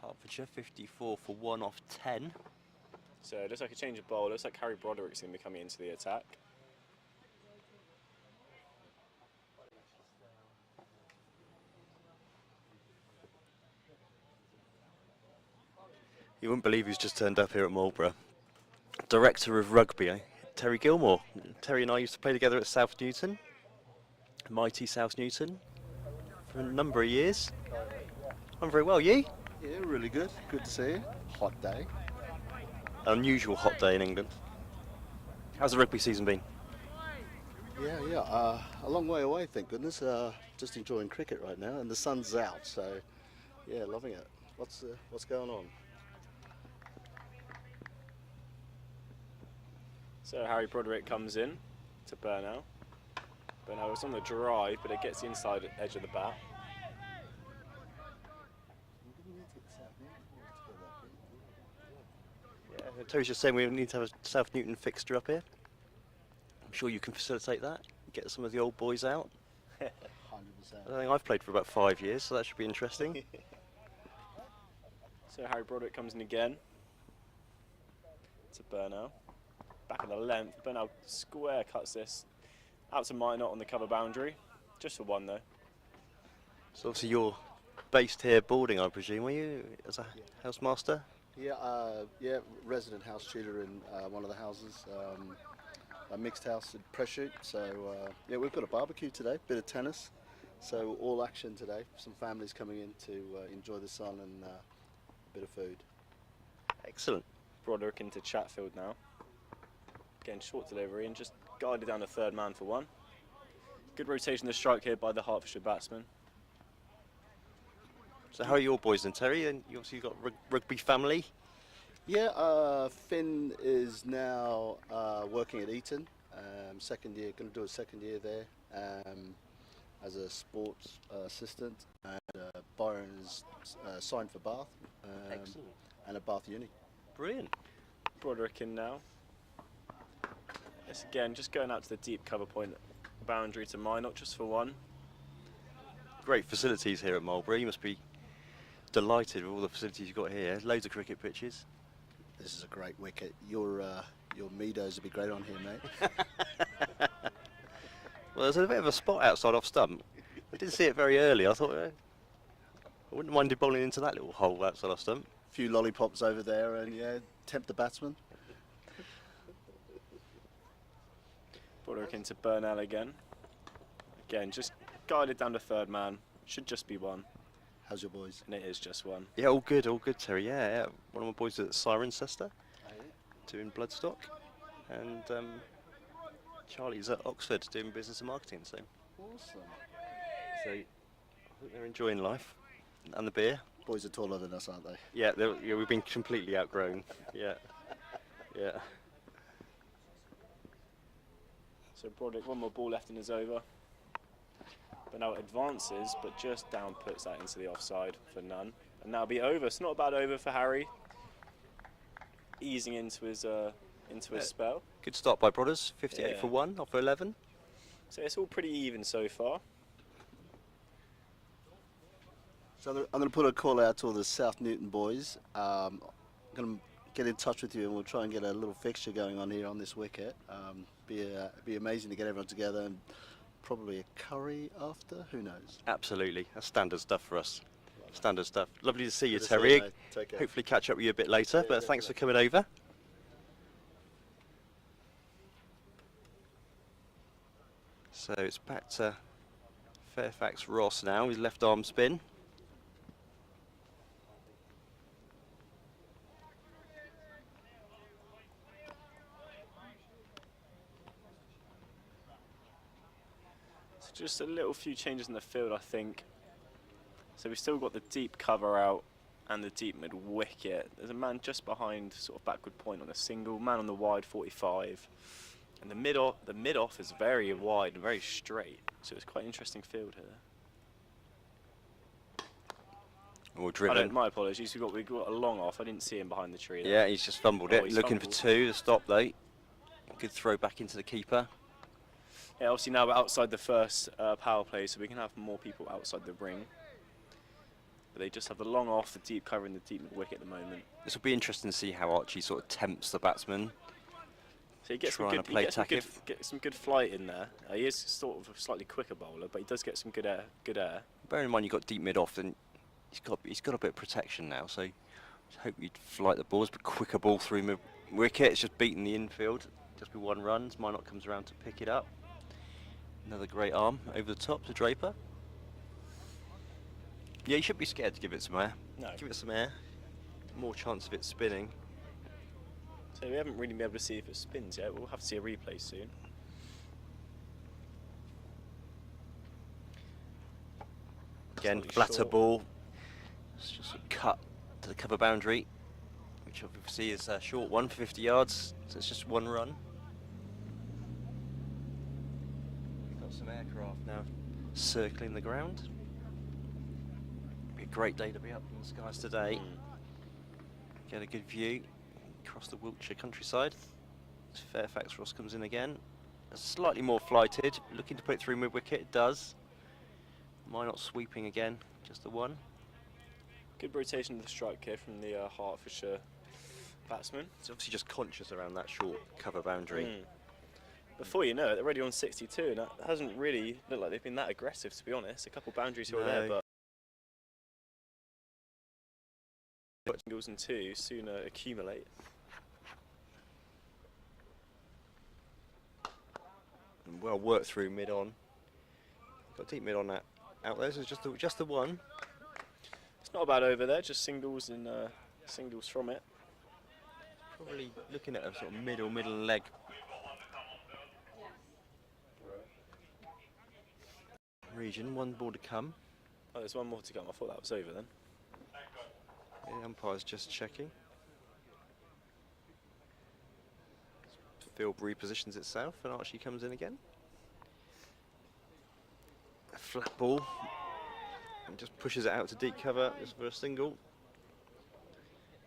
Hertfordshire 54 for 1 off 10. So it looks like a change of bowl. It looks like Harry Broderick's going to be coming into the attack. You wouldn't believe who's just turned up here at Marlborough. Director of rugby, Terry Gilmore. Terry and I used to play together at South Newton, mighty South Newton, for a number of years. I'm very well, you? Yeah, really good. Good to see you. Hot day. An unusual hot day in England. How's the rugby season been? Yeah. A long way away, thank goodness. Just enjoying cricket right now, and the sun's out, so yeah, loving it. What's going on? So Harry Broderick comes in to Burnell. Burnell was on the drive, but it gets the inside edge of the bat. Yeah, Terry's just saying we need to have a South Newton fixture up here. I'm sure you can facilitate that. Get some of the old boys out. 100%. I think I've played for about 5 years, so that should be interesting. So Harry Broderick comes in again to Burnell. Back of the length. Burnell square cuts this out to Minot on the cover boundary. Just for one though. So obviously you're based here boarding, I presume, were you, as a housemaster? Yeah, resident house tutor in one of the houses. A mixed house at Pressure. So yeah, we've got a barbecue today, bit of tennis. So all action today. Some families coming in to enjoy the sun and a bit of food. Excellent. Broderick into Chatfield now. Again, short delivery and just guided down the third man for one. Good rotation of the strike here by the Hertfordshire batsman. So how are your boys then, Terry? And you obviously got rugby family. Yeah, Finn is now working at Eton. Second year, going to do a second year there as a sports assistant. And Byron is signed for Bath. Excellent. And at Bath Uni. Brilliant. Broderick in now. This again, just going out to the deep cover point boundary to Minot just for one. Great facilities here at Marlborough. You must be delighted with all the facilities you've got here. Loads of cricket pitches. This is a great wicket. Your Meadows would be great on here, mate. Well, there's a bit of a spot outside off stump. I didn't see it very early. I thought I wouldn't mind bowling into that little hole outside off stump. A few lollipops over there, and yeah, tempt the batsman. Broderick into Burnell again. Again, just guided down to third man. Should just be one. How's your boys? And it is just one. Yeah, all good, Terry. Yeah. One of my boys at Cirencester, doing Bloodstock, and Charlie's at Oxford doing business and marketing. So, Awesome. so I think they're enjoying life and the beer. Boys are taller than us, aren't they? Yeah, we've been completely outgrown. Yeah. So Broderick, one more ball left in his over. But now it advances, but just down puts that into the offside for none. And that'll be over. It's not a bad over for Harry. Easing into his spell. Good start by Brothers. 58 Yeah. for 1 off 11. So it's all pretty even so far. So I'm going to put a call out to all the South Newton boys. I'm going to get in touch with you, and we'll try and get a little fixture going on here on this wicket. Be amazing to get everyone together, and probably a curry after. Who knows? Absolutely. That's standard stuff for us. Standard stuff. Lovely to see you, Good to see Terry. you, mate. Take care. Hopefully catch up with you a bit later, Yeah, but thanks for coming over. So it's back to Fairfax Ross now, his left arm spin. So just a little few changes in the field, I think. So we've still got the deep cover out and the deep mid wicket. There's a man just behind sort of backward point on a single, man on the wide 45. And the mid off is very wide and very straight. So it's quite an interesting field here. Or driven. My apologies, we've got a long off. I didn't see him behind the tree there. Yeah, he's just fumbled it. He's Looking fumbled. for 2, the stop though. Good throw back into the keeper. Yeah, obviously now we're outside the first power play, so we can have more people outside the ring. But they just have the long off, the deep cover and the deep mid wicket at the moment. This will be interesting to see how Archie sort of tempts the batsman. So he gets Trying to play get some good flight in there. He is sort of a slightly quicker bowler, but he does get some good air. Bearing in mind you've got deep mid off, then he's got a bit of protection now, so just hope you'd flight the balls, but quicker ball through mid wicket. It's just beating the infield. Just be 1 run. Minot comes around to pick it up. Another great arm over the top to Draper. Yeah, you shouldn't be scared to give it some air. No. Give it some air. More chance of it spinning. So we haven't really been able to see if it spins yet. We'll have to see a replay soon. Again, Slightly flatter short. ball. It's just a cut to the cover boundary, which obviously is a short one for 50 yards, so it's just one run. We've got some aircraft now circling the ground. Be a great day to be up in the skies today. Get a good view across the Wiltshire countryside. As Fairfax Ross comes in again. Slightly more flighted, looking to put it through mid-wicket, it does. Why not sweeping again, just the one. Good rotation of the strike here from the Hertfordshire batsman. He's obviously just conscious around that short cover boundary. Before you know it, they're already on 62, and that hasn't really looked like they've been that aggressive, to be honest. A couple boundaries here or there, No. but singles and two sooner accumulate. And well worked through mid-on. Got deep mid-on out there, so it's just the one. It's not a bad over there, just singles and singles from it. Probably looking at a sort of middle leg. Region, one ball to come. Oh, there's one more to come. I thought that was over then. The umpire's just checking. Field repositions itself and Archie comes in again. A flat ball and just pushes it out to deep cover just for a single.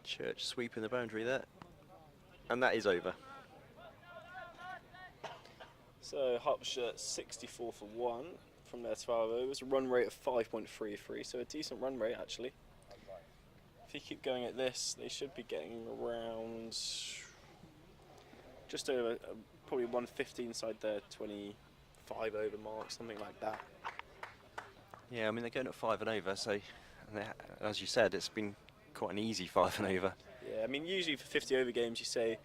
Church sweeping the boundary there. And that is over. So Hertfordshire 64 for 1 from their 12 overs, a run rate of 5.33, so a decent run rate actually. If you keep going at this, they should be getting around just over probably 115 inside their 25 over mark, something like that. Yeah, I mean they're going at 5 and over, so and as you said, it's been quite an easy 5 and over. Yeah, I mean usually for 50 over games you say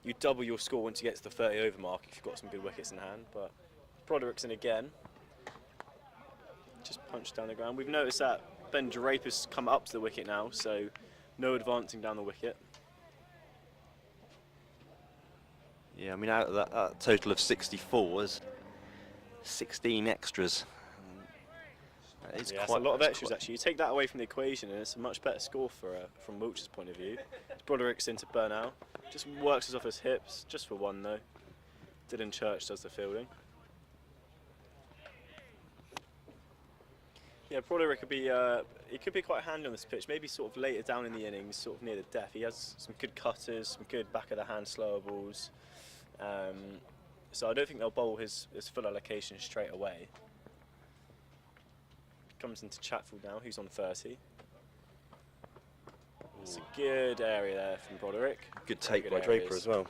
you double your score once you get to the 30 over mark if you've got some good wickets in hand, but Broderick's in again. Just punched down the ground. We've noticed that Ben Draper's come up to the wicket now, so no advancing down the wicket. Yeah, I mean out of that total of 64, there's 16 extras. It's Yeah, quite it's a lot of extras actually. You take that away from the equation and it's a much better score for from Wiltshire's point of view. Broderick's into burnout, just works us off his hips, just for one though. Dylan Church does the fielding. Yeah, Broderick could be he could be quite handy on this pitch. Maybe sort of later down in the innings, sort of near the death. He has some good cutters, some good back of the hand slower balls. So I don't think they'll bowl his full allocation straight away. Comes into Chatfield now, who's on 30. It's a good area there from Broderick. good Very take good by Draper areas. as well.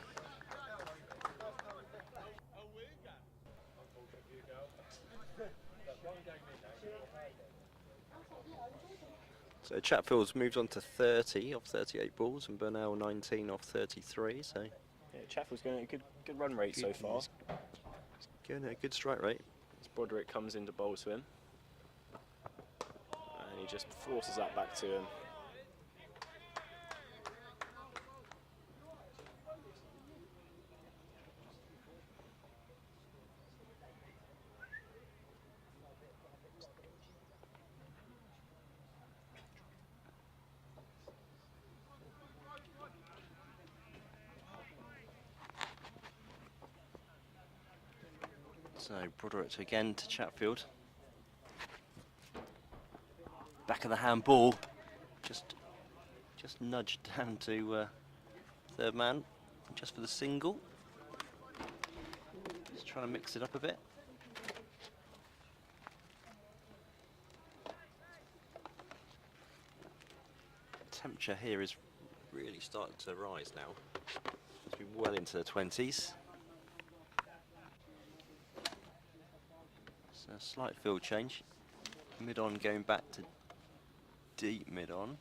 So Chatfield's moved on to 30 off 38 balls and Burnell 19 off 33, so Yeah, Chatfield's going at a good run rate so far. He's going at a good strike rate. As Broderick comes in to bowl to him. And he just forces that back to him. So Broderick again to Chatfield. Back of the hand ball, just nudged down to third man, just for the single. Just trying to mix it up a bit. Temperature here is really starting to rise now. It's been well into the 20s. So a slight field change. Mid-on going back to deep mid-on.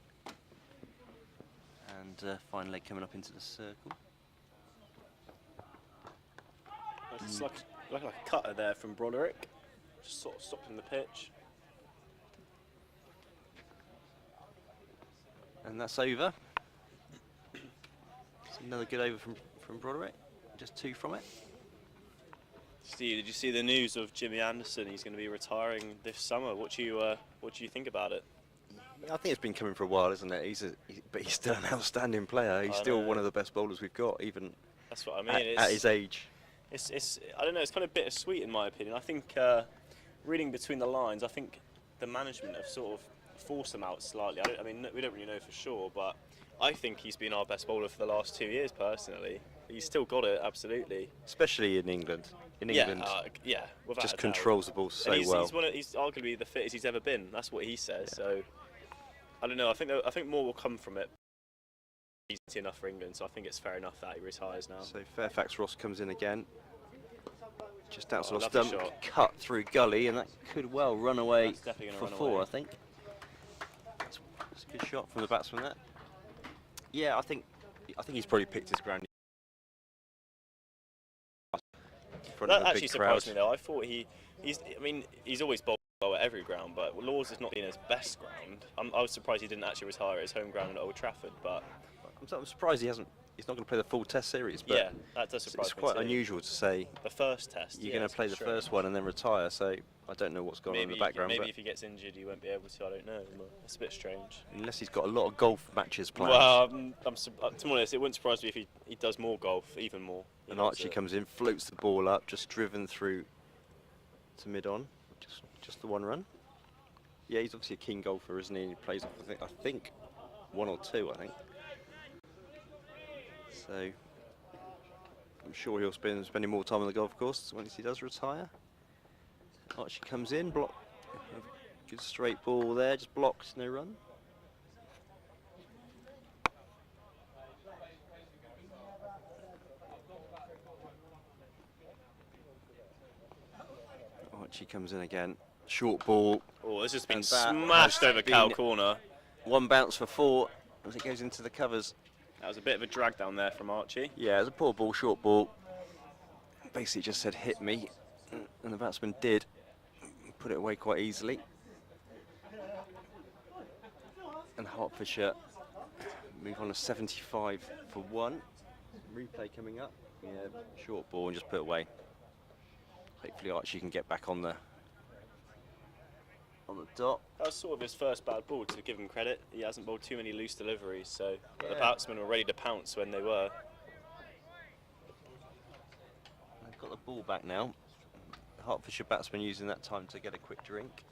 And fine leg coming up into the circle. It's like a cutter there from Broderick. Just sort of stopping the pitch. And that's over. It's another good over from Broderick. Just 2 from it. Steve, did you see the news of Jimmy Anderson? He's going to be retiring this summer. What do you think about it? I think it's been coming for a while, isn't it? But he's still an outstanding player. He's still one of the best bowlers we've got, even that's what I mean. At his age. It's I don't know. It's kind of bittersweet in my opinion. I think reading between the lines, I think the management have sort of forced him out slightly. I mean, we don't really know for sure, but I think he's been our best bowler for the last 2 years personally. He's still got it, absolutely. Especially in England. In England, without just a doubt. controls the ball so and well. He's arguably the fittest he's ever been. That's what he says. So I don't know. I think more will come from it. He's enough for England, so I think it's fair enough that he retires now. So Fairfax Ross comes in again. Just outside lovely stump, shot. cut through gully, and that could well run away That's definitely gonna for run 4, away. I think. That's a good shot from the batsman there. Yeah, I think he's probably picked his ground. That actually surprised me though. I thought he's always bowled well at every ground, but Lord's has not been his best ground. I was surprised he didn't actually retire at his home ground at Old Trafford, but I'm surprised he's not going to play the full Test series. But yeah, that does surprise me. it's quite too. unusual to say The first Test. you're going to play the first one and then retire. So I don't know what's going on in the background. Maybe but if he gets injured, he won't be able to. I don't know. It's a bit strange. unless he's got a lot of golf matches planned. Well, to be honest, it wouldn't surprise me if he does more golf, even more. And Archie comes in, floats the ball up, just driven through to mid-on. Just the one run. Yeah, he's obviously a keen golfer, isn't he? He plays off, I think 1 or 2, I think. So I'm sure he'll spending more time on the golf course once he does retire. Archie comes in, good straight ball there, just blocked, no run. Archie comes in again, short ball. Oh, this has been And that smashed has over cow been- corner. One bounce for 4 as it goes into the covers. That was a bit of a drag down there from Archie. Yeah, it was a poor ball, short ball. Basically just said hit me, and the batsman did. Put it away quite easily. And Hertfordshire move on to 75 for 1. Replay coming up. Yeah, short ball and just put it away. Hopefully Archie can get back on the dot. That was sort of his first bad ball, to give him credit. He hasn't bowled too many loose deliveries, so the batsmen were ready to pounce when they were. They've got the ball back now. Hertfordshire batsman using that time to get a quick drink.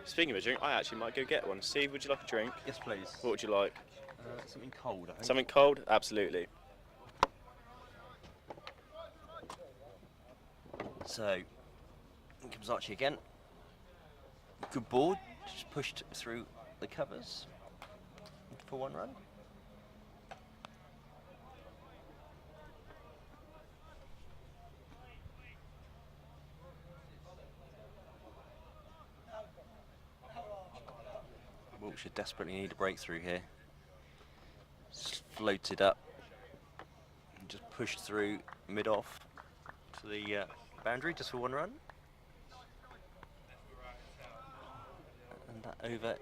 Speaking of a drink, I actually might go get one. Steve, would you like a drink? Yes, please. What would you like? Something cold, I think. Something cold? Absolutely. So, in comes Archie again. Good ball, just pushed through the covers for 1 run. Wiltshire desperately need a breakthrough here. Just floated up and just pushed through mid-off to the boundary just for 1 run. And that over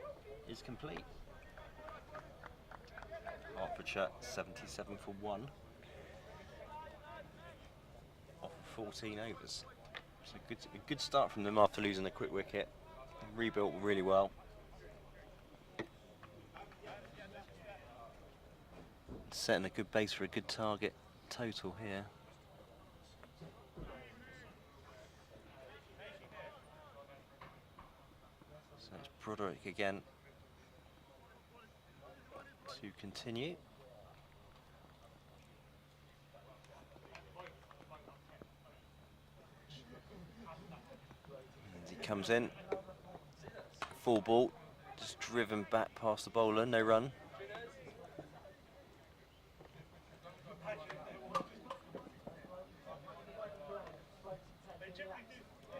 is complete. Hertfordshire 77 for 1 off 14 overs. So a good start from them after losing a quick wicket. Rebuilt really well. Setting a good base for a good target total here. So it's Broderick again to continue. And he comes in, full ball, just driven back past the bowler, no run.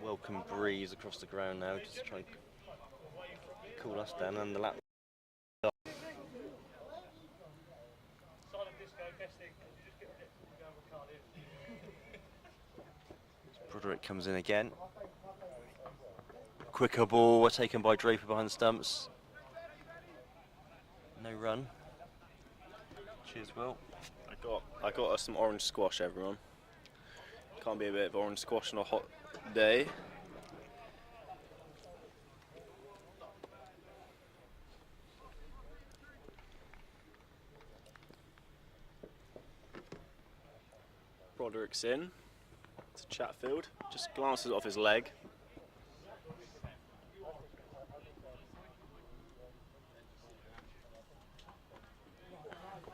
Welcome breeze across the ground now, just to try and cool us down, and the lap. Broderick comes in again. Quicker ball taken by Draper behind the stumps. No run. Cheers, Will. I got us some orange squash, everyone. Can't be a bit of orange squash on a hot day. Broderick's in to Chatfield, just glances off his leg.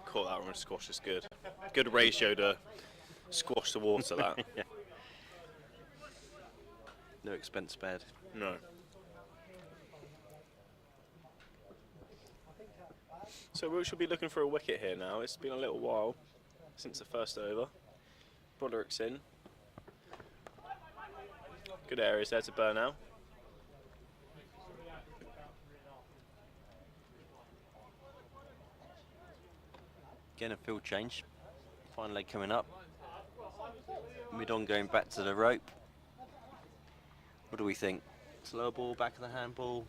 Caught that orange squash is good. Good ratio to squash to water, that. Yeah. No expense spared. No. So we should be looking for a wicket here now. It's been a little while since the first over. Broderick's in. Good areas there to burn out. Again, a field change. Fine leg coming up. Mid-on going back to the rope. What do we think? Slower ball, back of the handball.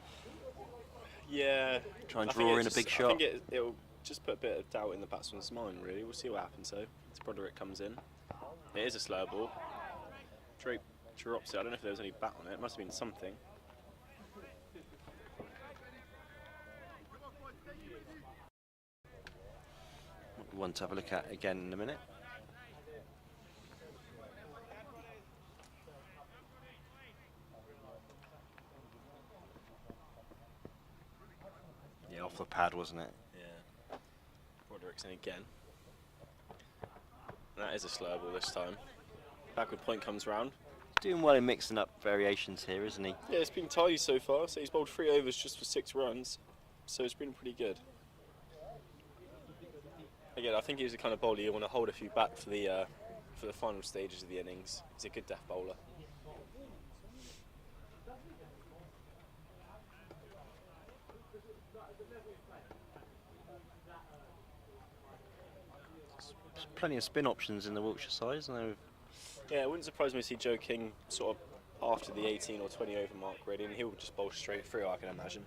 Yeah. Try and I think draw it in a just- big I shot. think it'll just put a bit of doubt in the batsman's mind, really. We'll see what happens, though. As Broderick comes in. It is a slow ball. Drake drops it. I don't know if there was any bat on it. It must have been something. One to have a look at again in a minute. Yeah, off the pad, wasn't it? Yeah. Broderick's in again. And that is a slow ball this time. Backward point comes round. Doing well in mixing up variations here, isn't he? Yeah, it's been tidy so far. So he's bowled 3 overs just for 6 runs. So it's been pretty good. Again, I think he's the kind of bowler you want to hold a few back for the final stages of the innings. He's a good death bowler. There's plenty of spin options in the Wiltshire side, isn't there? Yeah, it wouldn't surprise me to see Joe King sort of after the 18 or 20 over mark really, and he'll just bowl straight through, I can imagine.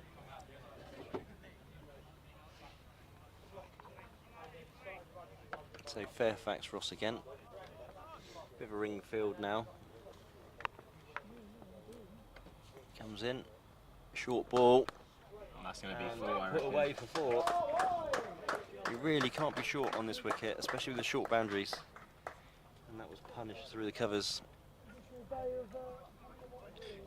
So Fairfax Ross again. Bit of a ring field now. Comes in. Short ball. And that's going to be And 4, I put reckon. away for 4. You really can't be short on this wicket, especially with the short boundaries. And that was punished through the covers.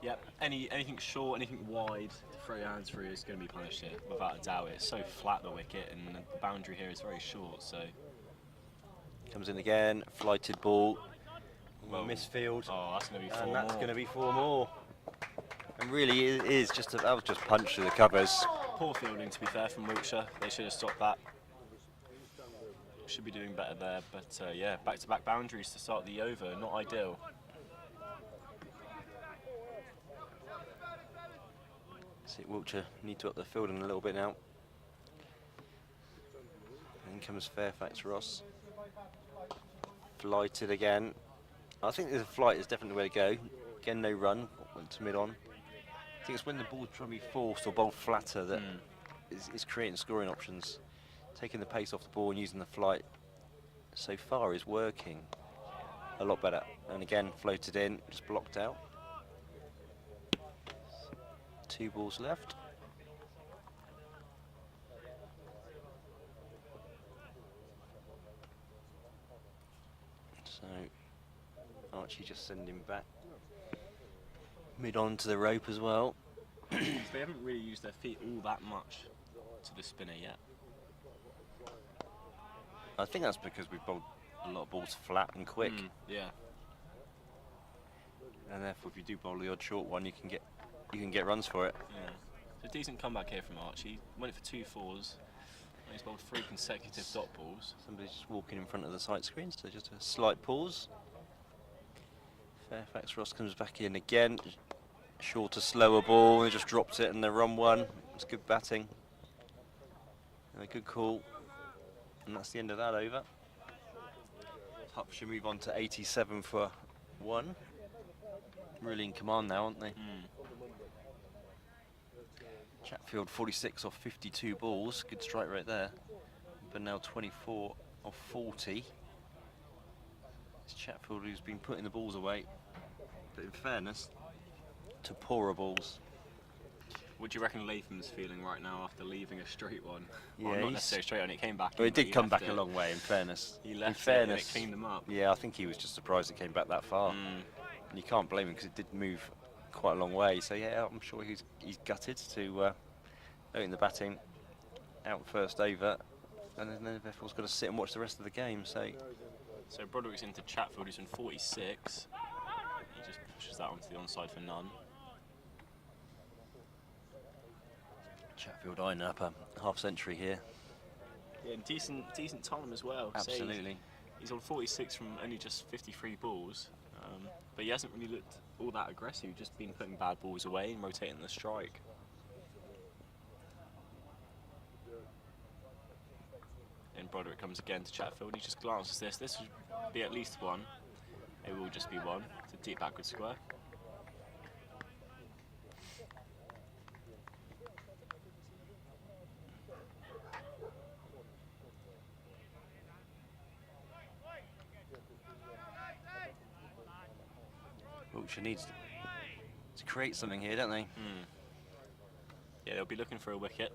Yep, anything short, anything wide to throw your hands through is going to be punished here, without a doubt. It's so flat, the wicket, and the boundary here is very short, so... Comes in again, flighted ball. Whoa. Misfield. Oh, that's going to be 4 And more. that's going to be 4 more. And really, it is just that was just punched through the covers. Poor fielding, to be fair, from Wiltshire. They should have stopped that. Should be doing better there, but yeah, back-to-back boundaries to start the over, not ideal. See, Wiltshire need to up the fielding a little bit now. In comes Fairfax Ross. Flighted again. I think the flight is definitely the way to go. Again, no run, went to mid-on. I think it's when the ball's trying to be forced or bowled flatter that is creating scoring options. Taking the pace off the ball and using the flight so far is working a lot better. And again, floated in, just blocked out. 2 balls left. So Archie just sending back mid on to the rope as well. They haven't really used their feet all that much to the spinner yet. I think that's because we've bowled a lot of balls flat and quick, Yeah. and therefore if you do bowl the odd short one, you can get runs for it. Yeah. So a decent comeback here from Archie. Went for 2 4s. And he's bowled 3 consecutive dot balls. Somebody's just walking in front of the sight screen, so just a slight pause. Fairfax Ross comes back in again. Shorter, slower ball, and just drops it and they run 1. It's good batting. And a good call. And that's the end of that over. Hertfordshire move on to 87 for 1. Really in command now, aren't they? Chatfield 46 off 52 balls. Good strike rate there. But now 24 off 40. It's Chatfield who's been putting the balls away. But in fairness, to poorer balls. What do you reckon Latham's feeling right now after leaving a straight one? Yeah, Well, not he's- necessarily straight one, it came back. Well, in, it but did he come left back a it. long way, in fairness. He In left it fairness, and it cleaned him up. Yeah, I think he was just surprised it came back that far. Mm. And you can't blame him because it did move quite a long way. So yeah, I'm sure he's gutted to open the batting out first over, and then therefore got to sit and watch the rest of the game. So So Broderick's into Chatfield, who's in 46. He just pushes that onto the onside for none. Chatfield eyeing up a half century here. Yeah, and decent time as well. So Absolutely. he's on 46 from only just 53 balls, but he hasn't really looked all that aggressive. He's just been putting bad balls away and rotating the strike. And Broderick comes again to Chatfield. He just glances this. This would be at least one. It will just be one. It's a deep backward square. Wiltshire needs to create something here, don't they? Yeah, they'll be looking for a wicket.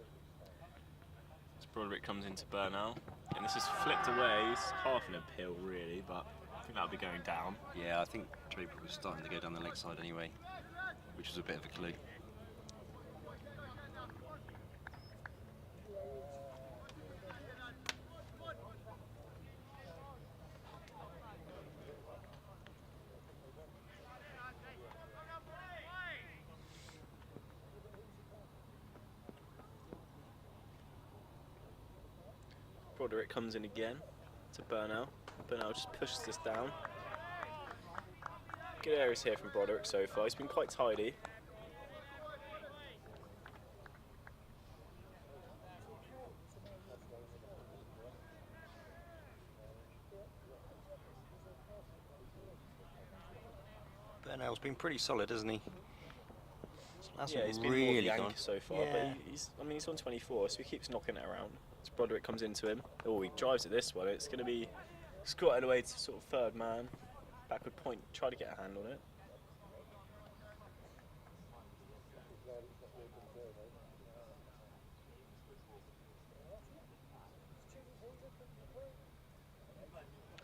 As Broderick comes into Burnell, and this is flicked away. It's half an appeal, really, but I think that'll be going down. Yeah, I think Draper was starting to go down the leg side anyway, which was a bit of a clue. Broderick comes in again to Burnell. Burnell just pushes this down. Good areas here from Broderick so far. He's been quite tidy. Burnell's been pretty solid, hasn't he? That's Yeah, he's been really more the gone. anchor so far, Yeah. but he's on 24, so he keeps knocking it around. As Broderick comes into him. Oh, he drives at this one. It's going to be squatted away to sort of third man. Backward point, try to get a hand on it.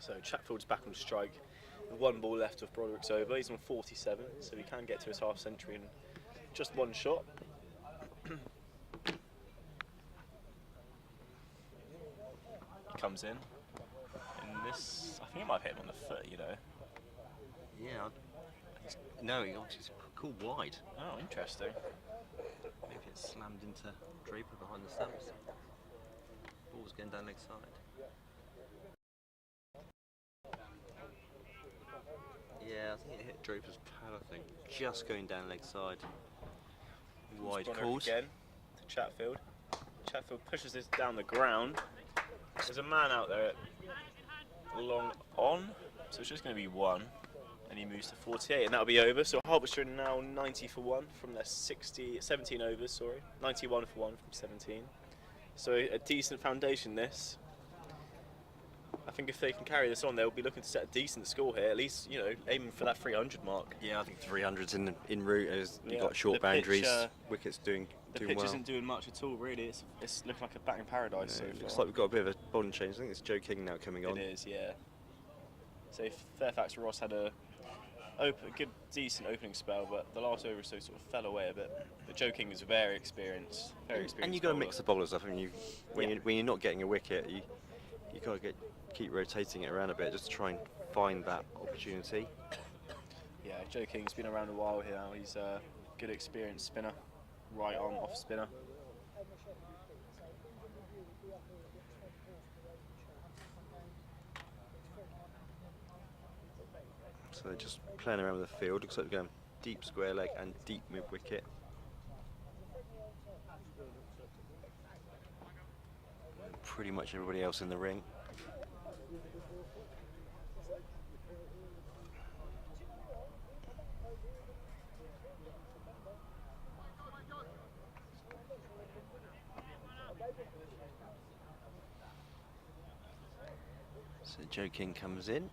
So Chatfield's back on strike. With one ball left of Broderick's over. He's on 47, so he can get to his half century in just one shot. He comes in. And this, I think it might have hit him on the foot, you know. Yeah. No, he's called wide. Oh, interesting. Maybe it slammed into Draper behind the stumps. Ball's going down leg side. Yeah, I think it hit Draper's pad, I think. Just going down leg side. Wide Broderick called. again to Chatfield. Chatfield pushes this down the ground. There's a man out there long on, so it's just going to be one. And he moves to 48, and that'll be over. So Hertfordshire now 90 for one from their 17 overs, sorry. 91 for one from 17. So a decent foundation, this. I think if they can carry this on, they'll be looking to set a decent score here, at least, you know, aiming for that 300 mark. Yeah, I think 300's in route as you've Yeah, got short the pitch, boundaries. Wickets doing The pitch well. isn't doing much at all, really. It's looking like a batting paradise so It far. looks like we've got a bit of a bowling change. I think it's Joe King now coming on. It is, yeah. So Fairfax Ross had a good, decent opening spell, but the last over or so sort of fell away a bit. But Joe King is very experienced. And you've got to mix the bowlers up. And when Yeah. you're not getting a wicket, you got to keep rotating it around a bit just to try and find that opportunity. Yeah, Joe King's been around a while here now. He's a good, experienced spinner, right arm off spinner. So they're just playing around with the field. Looks like they're going deep square leg and deep mid wicket. Pretty much everybody else in the ring. So Joe King comes in.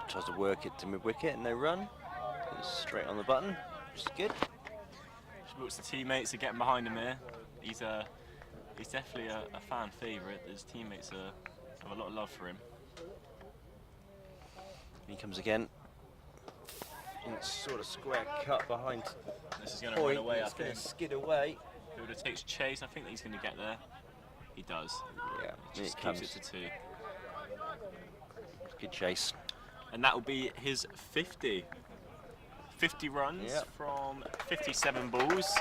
Tries to work it to mid-wicket and no run. Goes straight on the button, which is good. Looks the teammates are getting behind him here. He's definitely a fan favourite. His teammates have a lot of love for him. He comes again. And it's sort of square cut behind. This is going to run away, I It's going think. to skid away. Fielder takes chase. I think that he's going to get there. He does. Yeah, He and just it keeps comes. it to 2. Good chase. And that will be his 50. 50 runs Yep. from 57 balls.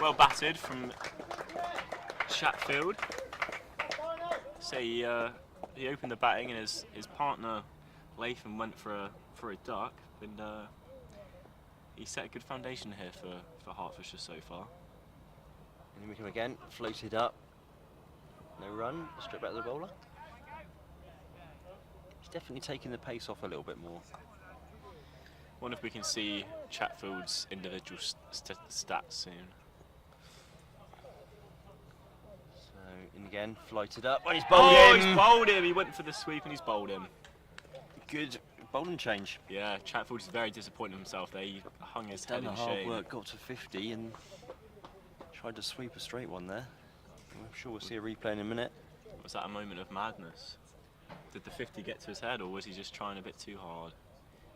Well batted from Chatfield. So he opened the batting and his partner Latham went for a duck, and he set a good foundation here for Hertfordshire so far. And then we come again, floated up. No run, straight back to the bowler. He's definitely taking the pace off a little bit more. Wonder if we can see Chatfield's individual stats soon. So, in again, floated up. Oh, he's bowled him! He's bowled him! He went for the sweep and he's bowled him. Good bowling change. Yeah, Chatfield's very disappointed in himself there. He hung his Done head the in hard shame. work, got to 50 and tried to sweep a straight one there. I'm sure we'll see a replay in a minute. Was that a moment of madness? Did the 50 get to his head, or was he just trying a bit too hard?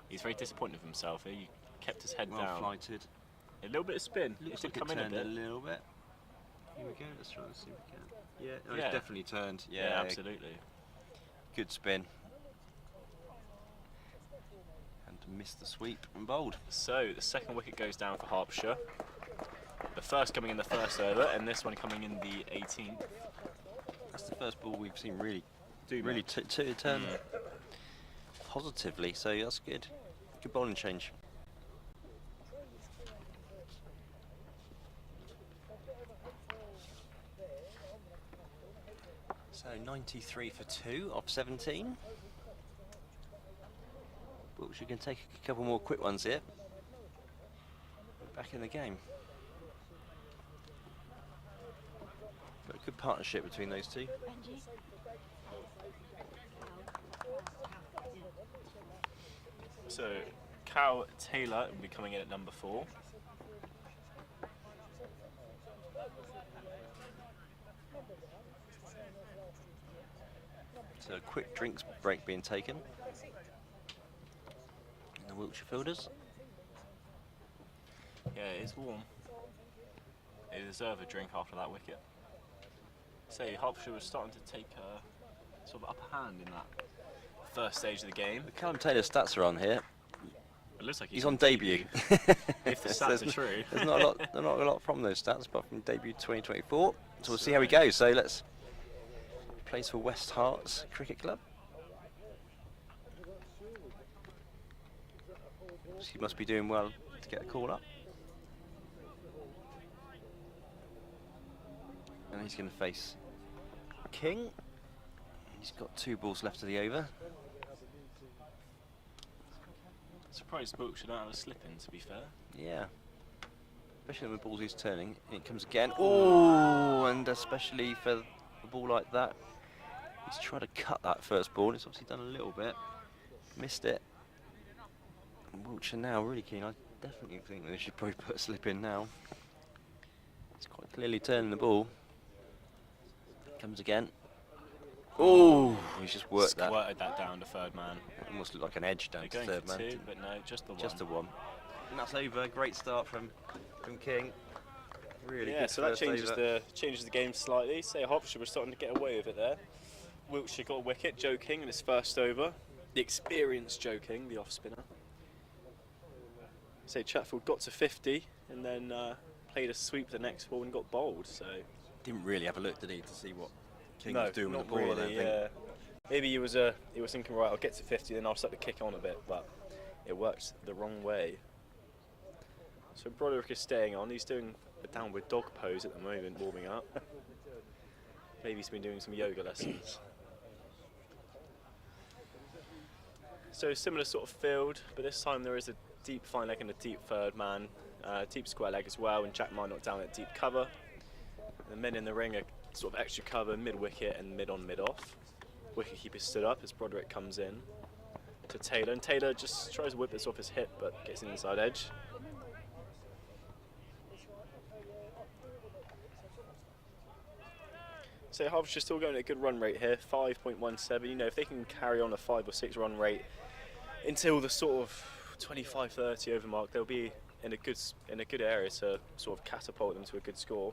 He's very disappointed with himself. He kept his head Well down. flighted. A little bit of spin. Looks it did like come it in a turned bit. a little bit. Here we go, let's try and see if we can. Yeah, no, Yeah. it's definitely turned. Yeah, absolutely. Good spin. And missed the sweep and bowled. So the second wicket goes down for Hertfordshire. The first coming in the first over, and this one coming in the 18th. That's the first ball we've seen really Really turn positively, so that's good. Good bowling change. So 93 for 2 off 17. Wiltshire can take a couple more quick ones here. Back in the game. But a good partnership between those two. So Cal Taylor will be coming in at number 4. So a quick drinks break being taken. The Wiltshire fielders. Yeah, it is warm. They deserve a drink after that wicket. Say Hertfordshire was starting to take a sort of upper hand in that first stage of the game. But Callum Taylor's stats are on here. It looks like He's on debut. If the stats are true. There's not a lot from those stats, apart from debut 2024. So we'll see how he goes. So let's plays for West Herts Cricket Club. So he must be doing well to get a call up. And he's going to face King. He's got 2 balls left of the over. Surprised Wiltshire don't have a slip-in, to be fair. Yeah. Especially when the balls he's turning. And it comes again. Oh, and especially for a ball like that. He's tried to cut that first ball. It's obviously done a little bit. Missed it. And Wiltshire now really keen. I definitely think they should probably put a slip in now. It's quite clearly turning the ball. Comes again. Oh, he's just worked that. Squirted that down to third man. Almost looked like an edge down They're to going third for man. 2, but no, just the one. Just the one. And that's over. Great start from King. Really Yeah, good so that first changes over. the game slightly. Say Hertfordshire was starting to get away with it there. Wiltshire got a wicket. Joe King in his first over. The experienced Joe King, the off spinner. Say Chatfield got to 50 and then played a sweep the next ball and got bowled. So Didn't really have a look, did he, to see what King no, was doing with not the ball? I don't really. think. Yeah. Maybe he was thinking, right, I'll get to 50, then I'll start to kick on a bit, but it worked the wrong way. So Broderick is staying on. He's doing a downward dog pose at the moment, warming up. Maybe he's been doing some yoga lessons. So similar sort of field, but this time there is a deep fine leg and a deep third man, deep square leg as well, and Jack Minot down at deep cover. The men in the ring are sort of extra cover, mid wicket and mid on, mid off. Wicket keeper stood up as Broderick comes in. to Taylor, and Taylor just tries to whip this off his hip, but gets an inside edge. So Hertfordshire still going at a good run rate here, 5.17. You know, if they can carry on a 5 or 6 run rate until the sort of 25-30 over mark, they'll be in a good area to sort of catapult them to a good score.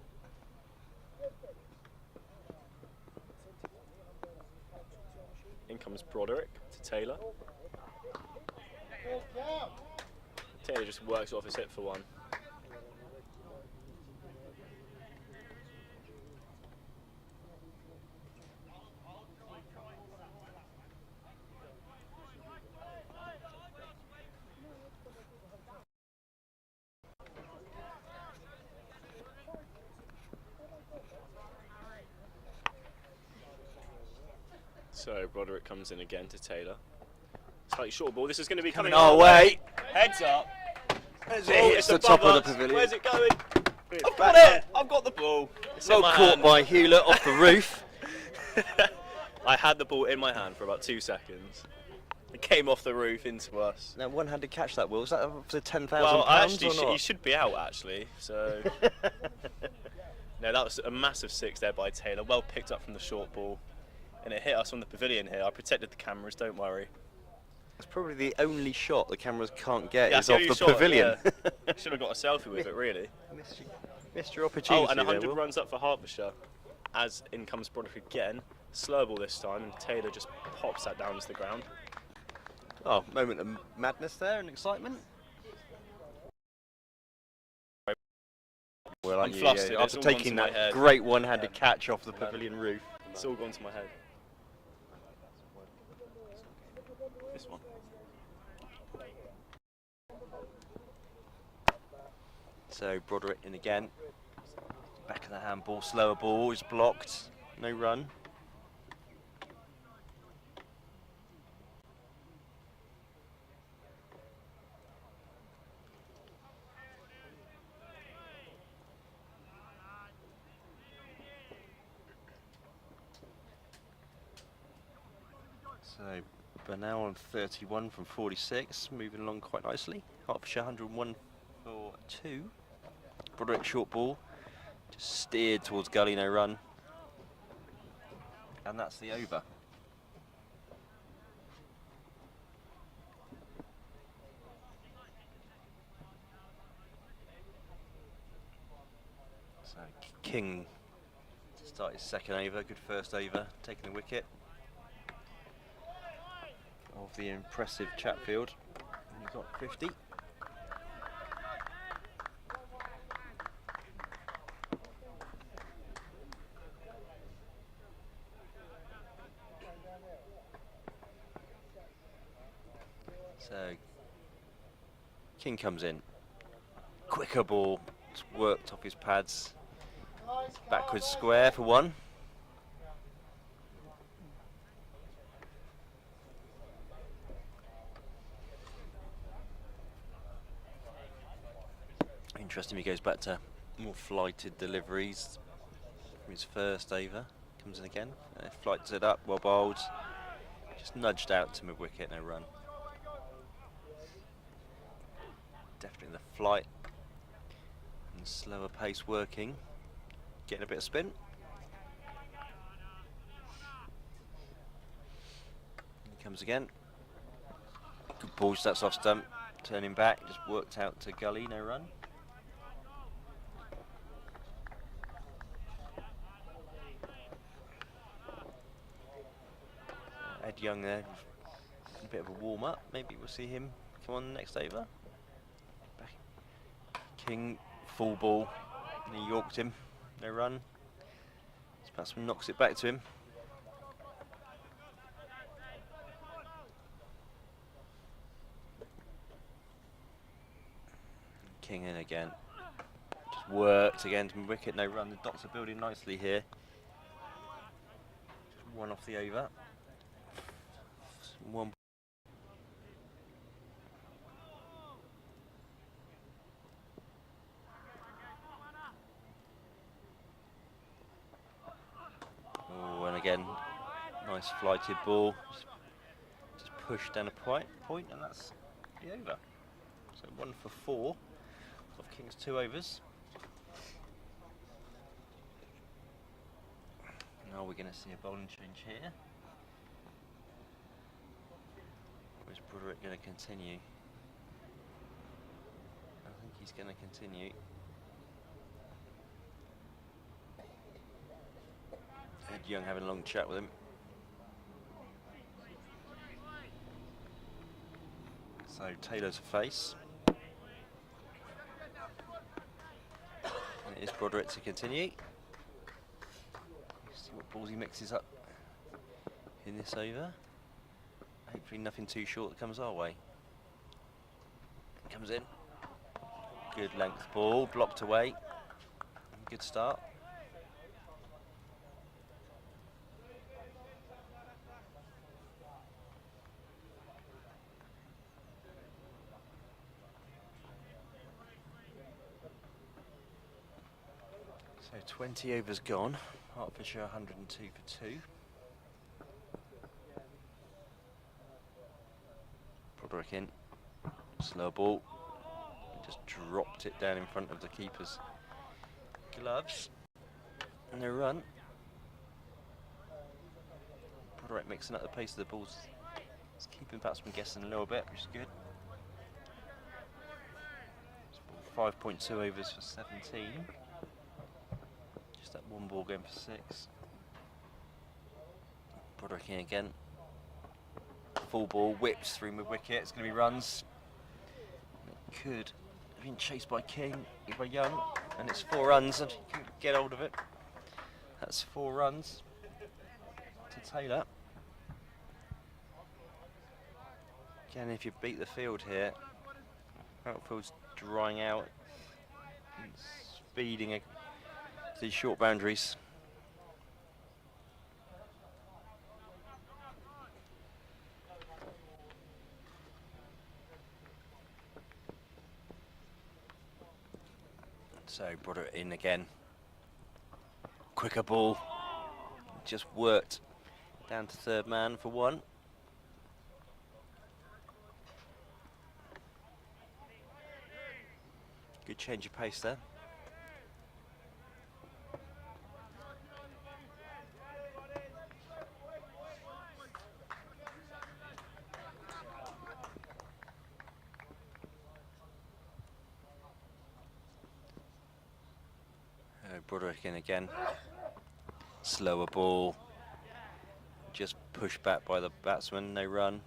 In comes Broderick to Taylor. Taylor just works off his hip for one. So Broderick comes in again to Taylor. Slightly short ball. This is going to be coming our way. Heads up. As it hits the top of the pavilion. Where's it going? I've got it. I've got the ball. It's Well in my caught hand. by Hewlett off the roof. I had the ball in my hand for about 2 seconds. It came off the roof into us. Now, one-handed catch that, Will. Is that for £10,000 Well, or actually, not? he should be out actually. So no, that was a massive 6 there by Taylor. Well picked up from the short ball, and it hit us on the pavilion here. I protected the cameras. Don't worry. It's probably the only shot the cameras can't get Yeah, is off the shot, pavilion. Yeah. Should have got a selfie with it, really. Missed your opportunity. Oh, and 100 there, Will. runs up for Hertfordshire. As in comes Broderick again. Slow ball this time, and Taylor just pops that down to the ground. Oh, moment of madness there and excitement. Well, I'm flustered, it's after all gone taking to my that head. great one-handed catch off the pavilion roof. It's all gone to my head. This one. So Broderick in again. Back of the handball, slower ball is blocked. No run. So Bernal on 31 from 46, moving along quite nicely. Hertfordshire 101 for 2. Broderick short ball, just steered towards gully, no run. And that's the over. So King to start his second over, good first over, taking the wicket of the impressive Chatfield. He got 50. So King comes in, quicker ball, it's worked off his pads, backwards square for one. Interesting, he goes back to more flighted deliveries from his first over. Comes in again, flights it up, well bowled, just nudged out to mid-wicket, no run. Definitely the flight and slower pace working, getting a bit of spin. He comes again. Good ball, that's off stump, turning back, just worked out to gully, no run. Ed Young there, a bit of a warm up. Maybe we'll see him come on next over. Back. King, full ball, and he yorked him, no run. This batsman knocks it back to him. King in again. Just worked again to wicket, no run. The dots are building nicely here. Just one off the over. One. Oh, and again, nice flighted ball. Just push down a point, and that's the over. So 1 for 4 of King's 2 overs. Now we're going to see a bowling change here. Or is Broderick going to continue? I think he's going to continue. Ed Young having a long chat with him. So Taylor's a face. And it is Broderick to continue. See what balls he mixes up in this over. Hopefully nothing too short that comes our way. Comes in. Good length ball, blocked away. Good start. So 20 overs gone. Hertfordshire 102 for 2. Broderick in. Slow ball. Just dropped it down in front of the keeper's gloves. And a run. Broderick mixing up the pace of the balls. It's keeping batsmen guessing a little bit, which is good. 5.2 overs for 17. Just that one ball going for 6. Broderick in again. Full ball, whips through mid-wicket. It's going to be runs. It could have been chased by King, by Young, and it's 4 runs, and he couldn't get hold of it. That's 4 runs to Taylor. Again, if you beat the field here, outfield's drying out, and speeding these short boundaries. So Broderick in again. Quicker ball. Just worked down to third man for 1. Good change of pace there. Broderick in again. Slower ball. Just pushed back by the batsman, no run.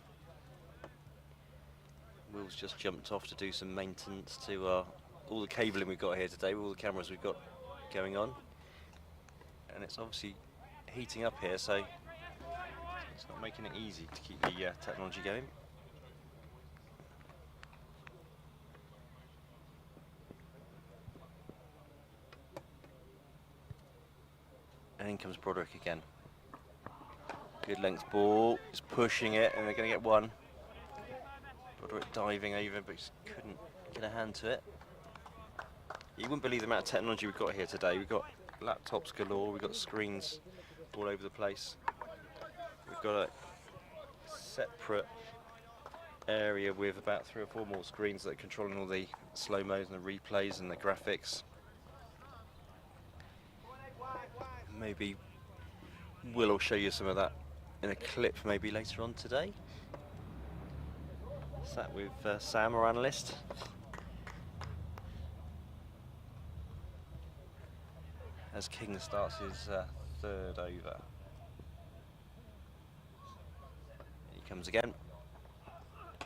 Will's just jumped off to do some maintenance to all the cabling we've got here today, with all the cameras we've got going on. And it's obviously heating up here, so it's not making it easy to keep the technology going. And in comes Broderick again. Good length ball, just pushing it, and they're going to get 1. Broderick diving over, but just couldn't get a hand to it. You wouldn't believe the amount of technology we've got here today. We've got laptops galore, we've got screens all over the place. We've got a separate area with about 3 or 4 more screens that are controlling all the slow-mos and the replays and the graphics. Maybe Will show you some of that in a clip maybe later on today. Sat with Sam, our analyst. As King starts his 3rd over. He comes again.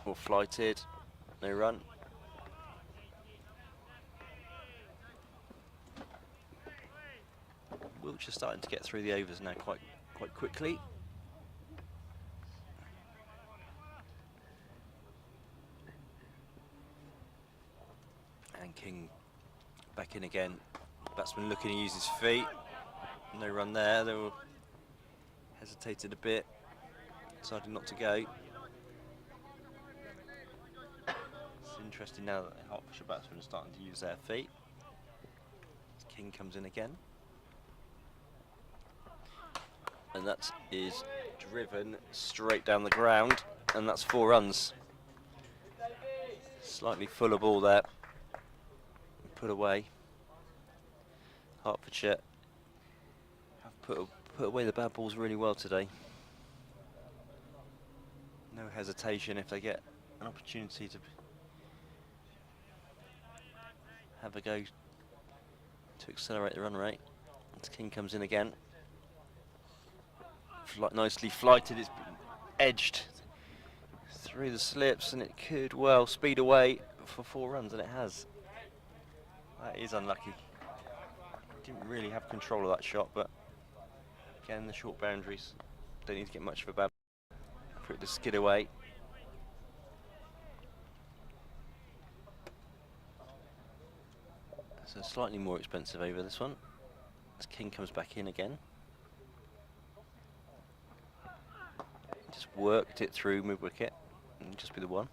All flighted, no run. Wiltshire starting to get through the overs now quite quickly. And King back in again. Batsman looking to use his feet. No run there. They were hesitated a bit, decided not to go. It's interesting now that the Hertfordshire batsmen are starting to use their feet. King comes in again. And that is driven straight down the ground. and that's 4 runs. Slightly fuller ball there. Put away. Hertfordshire have put away the bad balls really well today. No hesitation if they get an opportunity to have a go to accelerate the run rate. As King comes in again. Nicely flighted, it's been edged through the slips, and it could well speed away for 4 runs, and it has. That is unlucky. Didn't really have control of that shot, but again, the short boundaries don't need to get much of a bad for it to skid away. So slightly more expensive over this one, as King comes back in again. Just worked it through mid-wicket, and just be the one.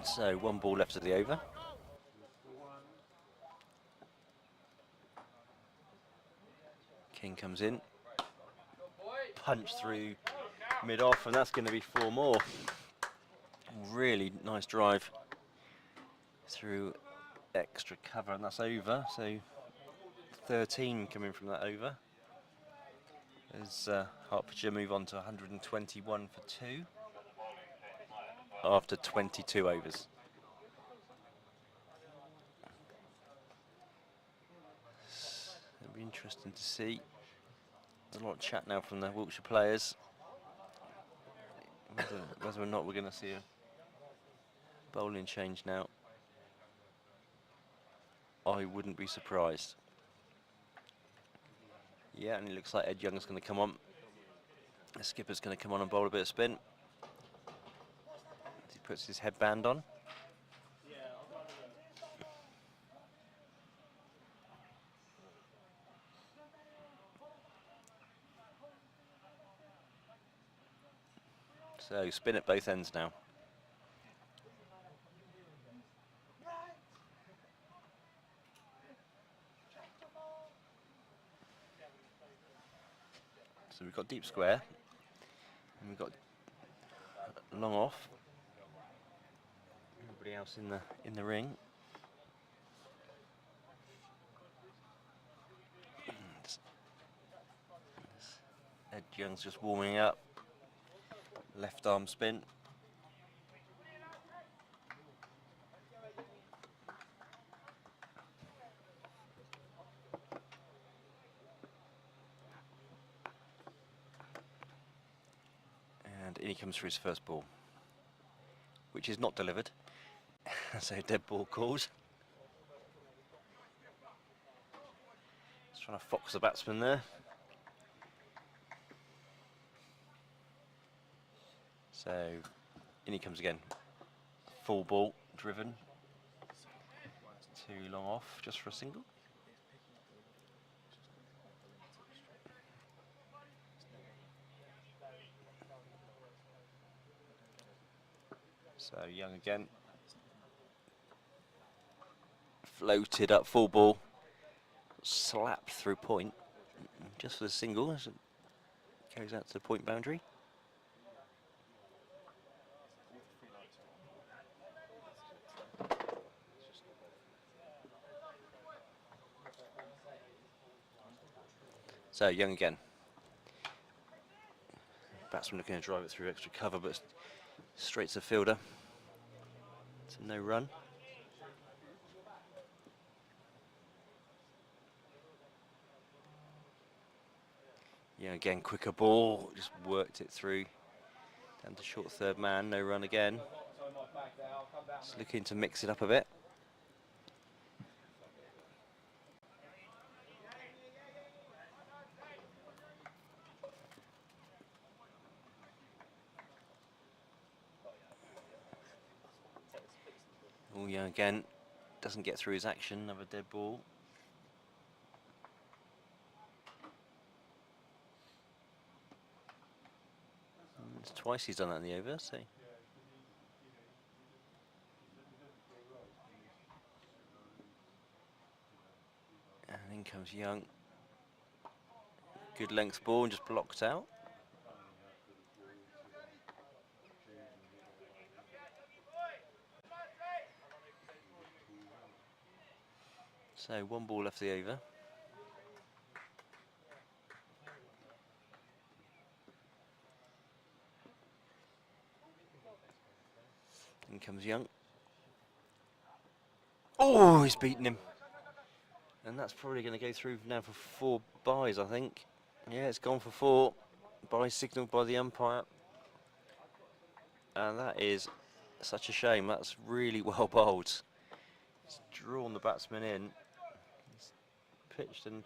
So 1 ball left of the over. King comes in, punch through mid-off, and that's going to be 4 more. Really nice drive through extra cover, and that's over. So 13 coming from that over. As Hertfordshire move on to 121 for 2 after 22 overs. It'll be interesting to see. There's a lot of chat now from the Wiltshire players whether or not we're going to see a bowling change now. I wouldn't be surprised. Yeah, and it looks like Ed Young's going to come on. The skipper's going to come on and bowl a bit of spin. He puts his headband on. So spin at both ends now. So we've got deep square, and we've got long off. Everybody else in the ring. Ed Young's just warming up. Left arm spin. And in he comes for his first ball, which is not delivered. So dead ball called. Just trying to fox the batsman there. So in he comes again. Full ball driven. Too long off just for a single. So Young again. Floated up full ball. Slapped through point. Just for the single as it goes out to the point boundary. So Young again. Batsman looking to drive it through extra cover, but straight to the fielder. So no run. Yeah, again, quicker ball, just worked it through. Down to short third man, no run again. Just looking to mix it up a bit. Oh yeah, again, doesn't get through his action, another dead ball. It's twice he's done that in the over, so. comes Young. Good length ball and just blocked out. So 1 ball left the over. In comes Young. Oh, he's beaten him. And that's probably going to go through now for 4 byes, I think. Yeah, it's gone for 4. Bye signalled by the umpire. And that is such a shame. That's really well bowled. It's drawn the batsman in. It's pitched and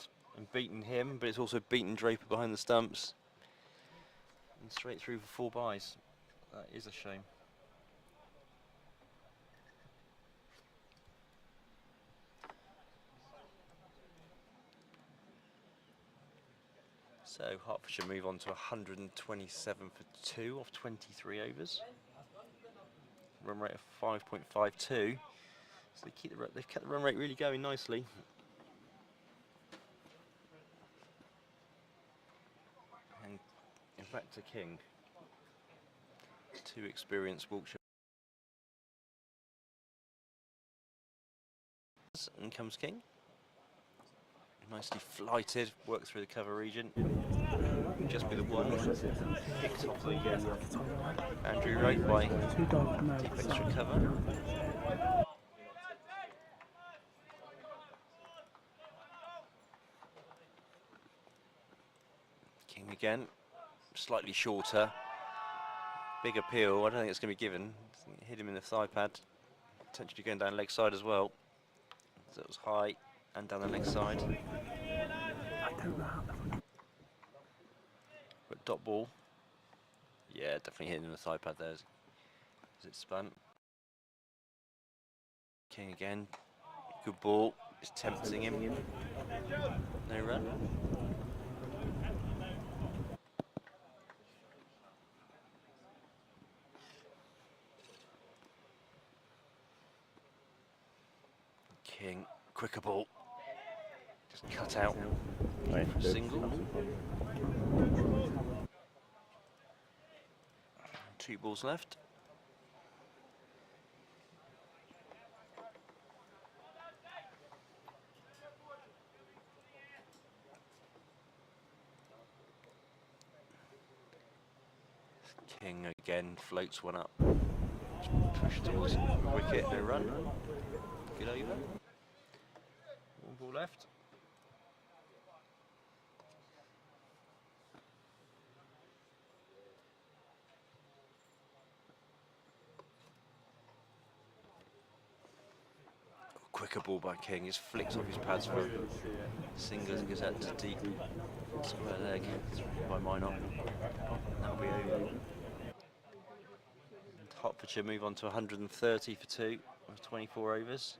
beaten him, but it's also beaten Draper behind the stumps. And straight through for 4 byes. That is a shame. So Hertfordshire move on to 127 for 2 off 23 overs. Run rate of 5.52. So they've kept the run rate really going nicely. And back to King. 2 experienced Wiltshire. And comes King. Nicely flighted, worked through the cover region. Just with a 1. Picked off the Andrew Wright by deep extra cover. King again, slightly shorter. Big appeal, I don't think it's going to be given. Hit him in the thigh pad, potentially going down leg side as well. So it was high and down the leg side. But dot ball. Yeah, definitely hitting the thigh pad there as it spun. King again. Good ball. Is tempting him. No run. King. Quicker ball. Just cut out. For a single. 2 balls left. King again floats one up. Push towards the wicket, no run. Good over. 1 ball left. Quicker ball by King, just flicks off his pads for a single as it goes out to deep square leg by Minot. That'll be over. And Hertfordshire move on to 130 for 2 of 24 overs.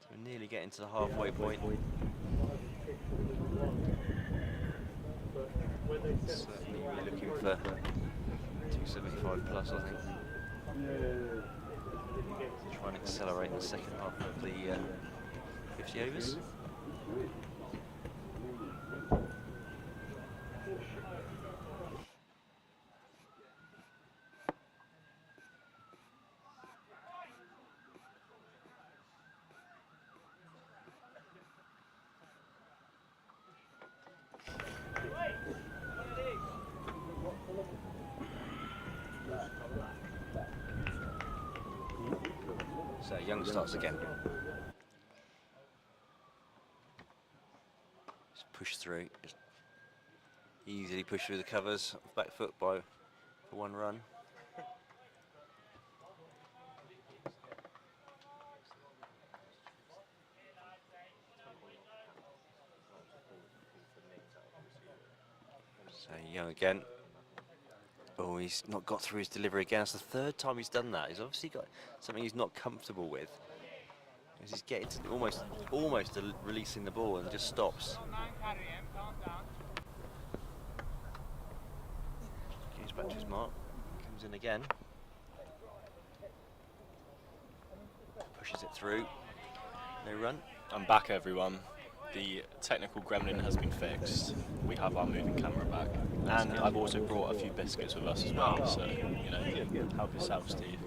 So we're nearly getting to the halfway point. Certainly we're looking for 275 plus, I think. Try and accelerate the second half of the 50 overs. So Young starts again. Just push through. Just easily push through the covers. Back foot for 1 run. So Young again. Oh, he's not got through his delivery again. It's the 3rd time he's done that. He's obviously got something he's not comfortable with. He's getting to almost releasing the ball and just stops. Goes back to his mark. Comes in again. Pushes it through. No run. I'm back, everyone. the technical gremlin has been fixed. We have our moving camera back. And I've also brought a few biscuits with us as well, so, you know, help yourself, Steve.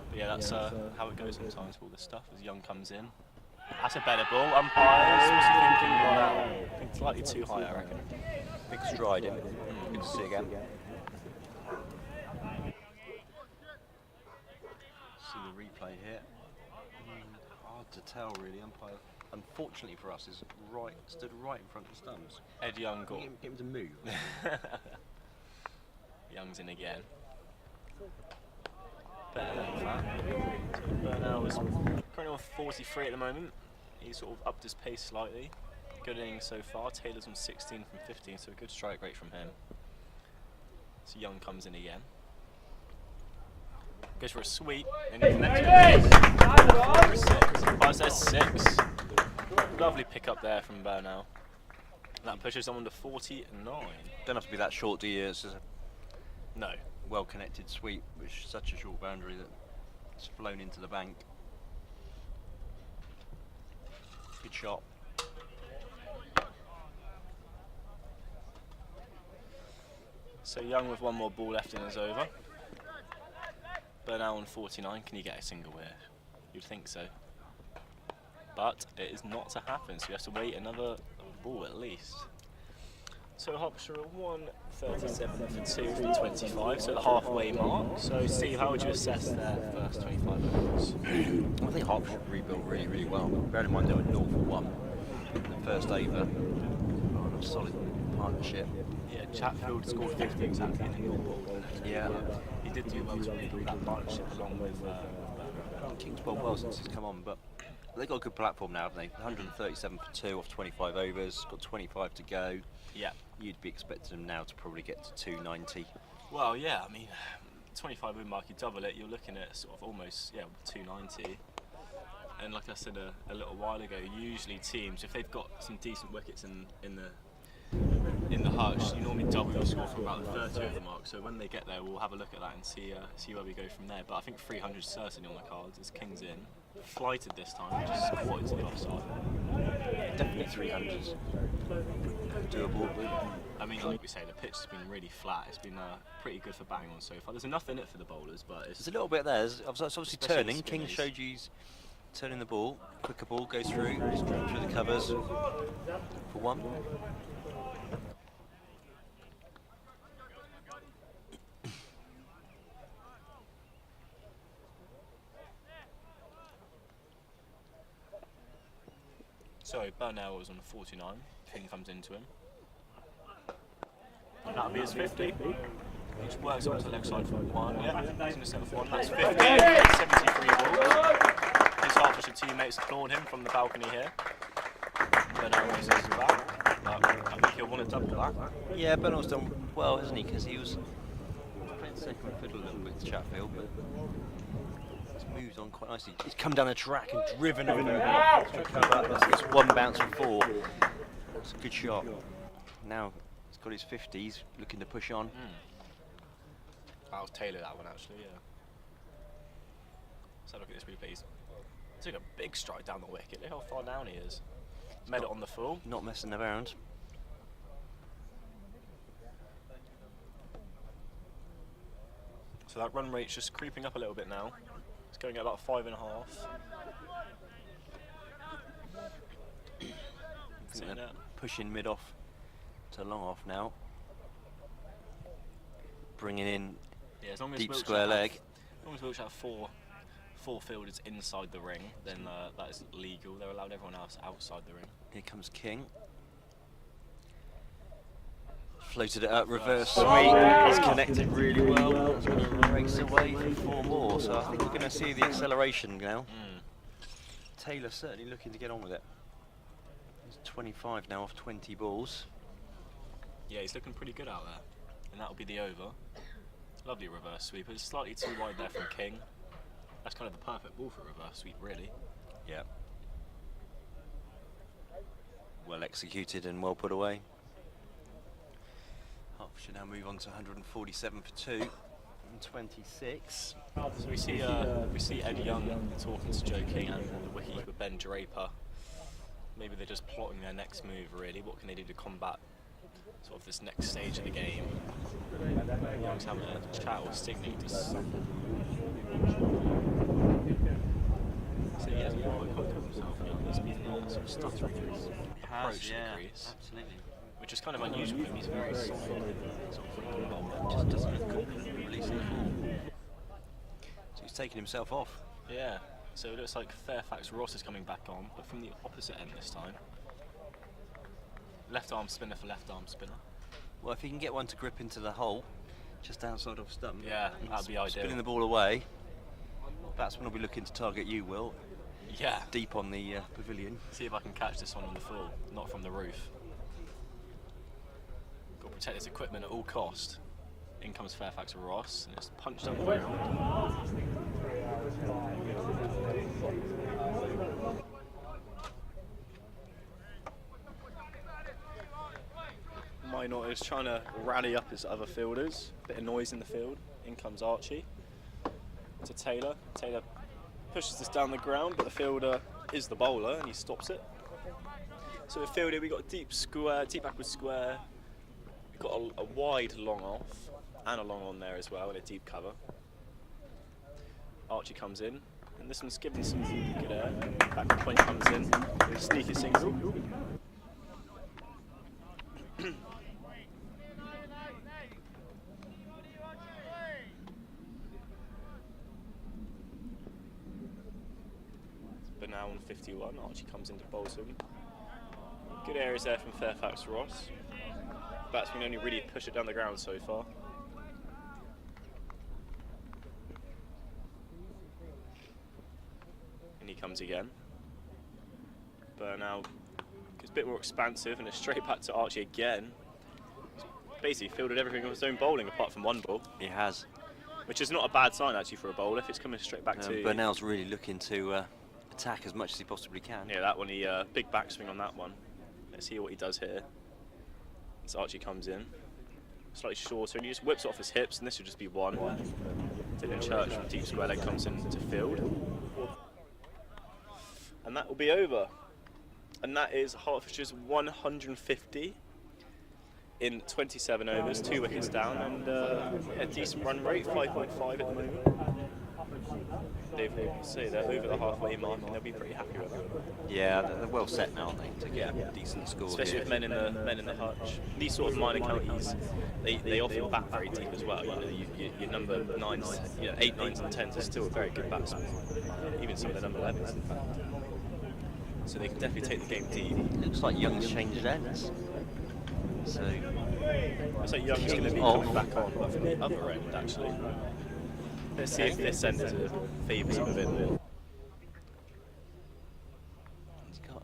But yeah, that's how it goes sometimes with all this stuff, as Young comes in. That's a better ball. Umpires, what's he thinking? Wow. I think slightly too high, I reckon. Big stride in. Good to see again. See the replay here. Hard to tell, really. Umpire, unfortunately for us, is stood right in front of the stumps. Ed Young got... Get him to move. Young's in again. Burnell is currently on 43 at the moment. He's sort of upped his pace slightly. Good innings so far. Taylor's on 16 from 15, so a good strike rate from him. So Young comes in again. Goes for a sweep, and he connects for a 6. Umpire says 6. Lovely pick up there from Burnell. That pushes on to 49. Don't have to be that short, do you? It's just a No. well-connected sweep, which is such a short boundary that it's flown into the bank. Good shot. So Young with one more ball left in his over. Burnell on 49, can he get a single here? You'd think so. But it is not to happen, so we have to wait another ball at least. So Hertfordshire are 137 for 2 from 25, so the halfway mark. So Steve, how would you assess their first 25 overs? I think Hertfordshire rebuilt really, really well. Bearing in mind they were 0 for 1 in the first over. A solid partnership. Yeah, Chatfield scored 50 exactly in the goal ball. Yeah. He did do well to rebuild that partnership along with King's bowled well since he's come on, but they've got a good platform now, haven't they? 137 for 2 off 25 overs, got 25 to go. Yeah. You'd be expecting them now to probably get to 290. Well, yeah, I mean, 25 win mark, you double it, you're looking at sort of almost, 290. And like I said a little while ago, usually teams, if they've got some decent wickets in the hutch, you normally double your score from about the 30 over mark. So when they get there, we'll have a look at that and see where we go from there. But I think 300 is certainly on the cards as King's in. Flighted this time, which is quite to the offside. Definitely 300s. Doable. I mean, like we say, the pitch has been really flat. It's been pretty good for bang on so far. There's enough in it for the bowlers, but it's There's a little bit there. It's obviously Especially turning. the King spinners. showed you he's turning the ball. Quicker ball goes through the covers for 1. So Burnell was on 49. King comes into him. And that'll be his 50. Which works up to the leg side for 1. Yeah, he's going to set for 1. That's 50. 73 balls. His Hertfordshire teammates applaud him from the balcony here. Burnell raises his back. But I think he'll want to double that. Yeah, Burnell's done well, hasn't he? Because he was playing second fiddle a little bit to Chatfield, but he's moved on quite nicely. He's come down the track and driven over. It's 1 bounce for 4. It's a good shot. Now he's got his 50s, looking to push on. That was Taylor, that one actually, yeah. So look at this replay. He took a big stride down the wicket. Look how far down he is. Made it on the full. Not messing around. So that run rate's just creeping up a little bit now. It's going at about 5.5. I think they're pushing mid off to long off now. Bringing in As long as deep Wiltshire square have- leg. As long as Wiltshire have four fielders inside the ring, then that is legal. They're allowed everyone else outside the ring. Here comes King. Floated it up, reverse sweep. It's connected really well. It's going to race away for 4 more. So I think we're going to see the acceleration now. Taylor certainly looking to get on with it. He's 25 now off 20 balls. Yeah, he's looking pretty good out there. And that'll be the over. Lovely reverse sweep. It's slightly too wide there from King. That's kind of the perfect ball for a reverse sweep, really. Yeah. Well executed and well put away. Hertfordshire now move on to 147 for 2 and 26. So we see Ed Young talking to Joe King and the wicketkeeper Ben Draper maybe they're just plotting their next move. Really, what can they do to combat sort of this next stage of the game? Young's having a chat or signaling to someone. So he hasn't quite got to himself. He's been sort of stuttering his approach to the crease, absolutely. which is kind of unusual for him. He's very solid, sort of thinking bowler. Just doesn't look good releasing the ball. So he's taking himself off. Yeah. So it looks like Fairfax Ross is coming back on, but from the opposite end this time. Left arm spinner for left arm spinner. Well, if he can get one to grip into the hole, just outside off stump. Yeah, that'd be ideal. Spinning the ball away. Batsman will be looking to target you, Will. Yeah. Deep on the pavilion. See if I can catch this one on the full, not from the roof. Got to protect this equipment at all cost. In comes Fairfax Ross, and it's punched up the ground. Minot is trying to rally up his other fielders. Bit of noise in the field. In comes Archie to Taylor. Taylor pushes this down the ground, but the fielder is the bowler and he stops it. So the fielder, we got a deep square, deep backward square. We've got a wide long off and a long on there as well, and a deep cover. Archie comes in, and this one's given some good air. Backward point comes in, sneaky single. But now on 51, Archie comes into Bolton. Good areas there from Fairfax Ross. Batsman only really push it down the ground so far. And he comes again. But now it's a bit more expansive and it's straight back to Archie again. He's basically fielded everything on his own bowling apart from one ball. He has. Which is not a bad sign actually for a bowler if it's coming straight back to you. Burnell's really looking to attack as much as he possibly can. Yeah, that one, he big backswing on that one. Let's see what he does here. As Archie comes in, slightly shorter, and he just whips it off his hips, and this would just be one. Dylan Church from deep square leg comes in to field. And that will be over. And that is Hertfordshire's 150 in 27 overs, 2 wickets down, and a decent run rate, 5.5 at the moment. They've say they're over the halfway mark, and they'll be pretty happy with that. Yeah, they're well set now, aren't they, to get decent scores. Especially with men in the hutch. These sort of minor counties, they often bat very deep as well. You know, your number 9s, 8, 9s, and 10s are still a very good batsman. Even some of the number 11s, in fact. So they can definitely take the game deep. It looks like Young's changed ends. So looks like Young's going to be coming back on, but from the other end actually. Let's see if this end favours him a bit more.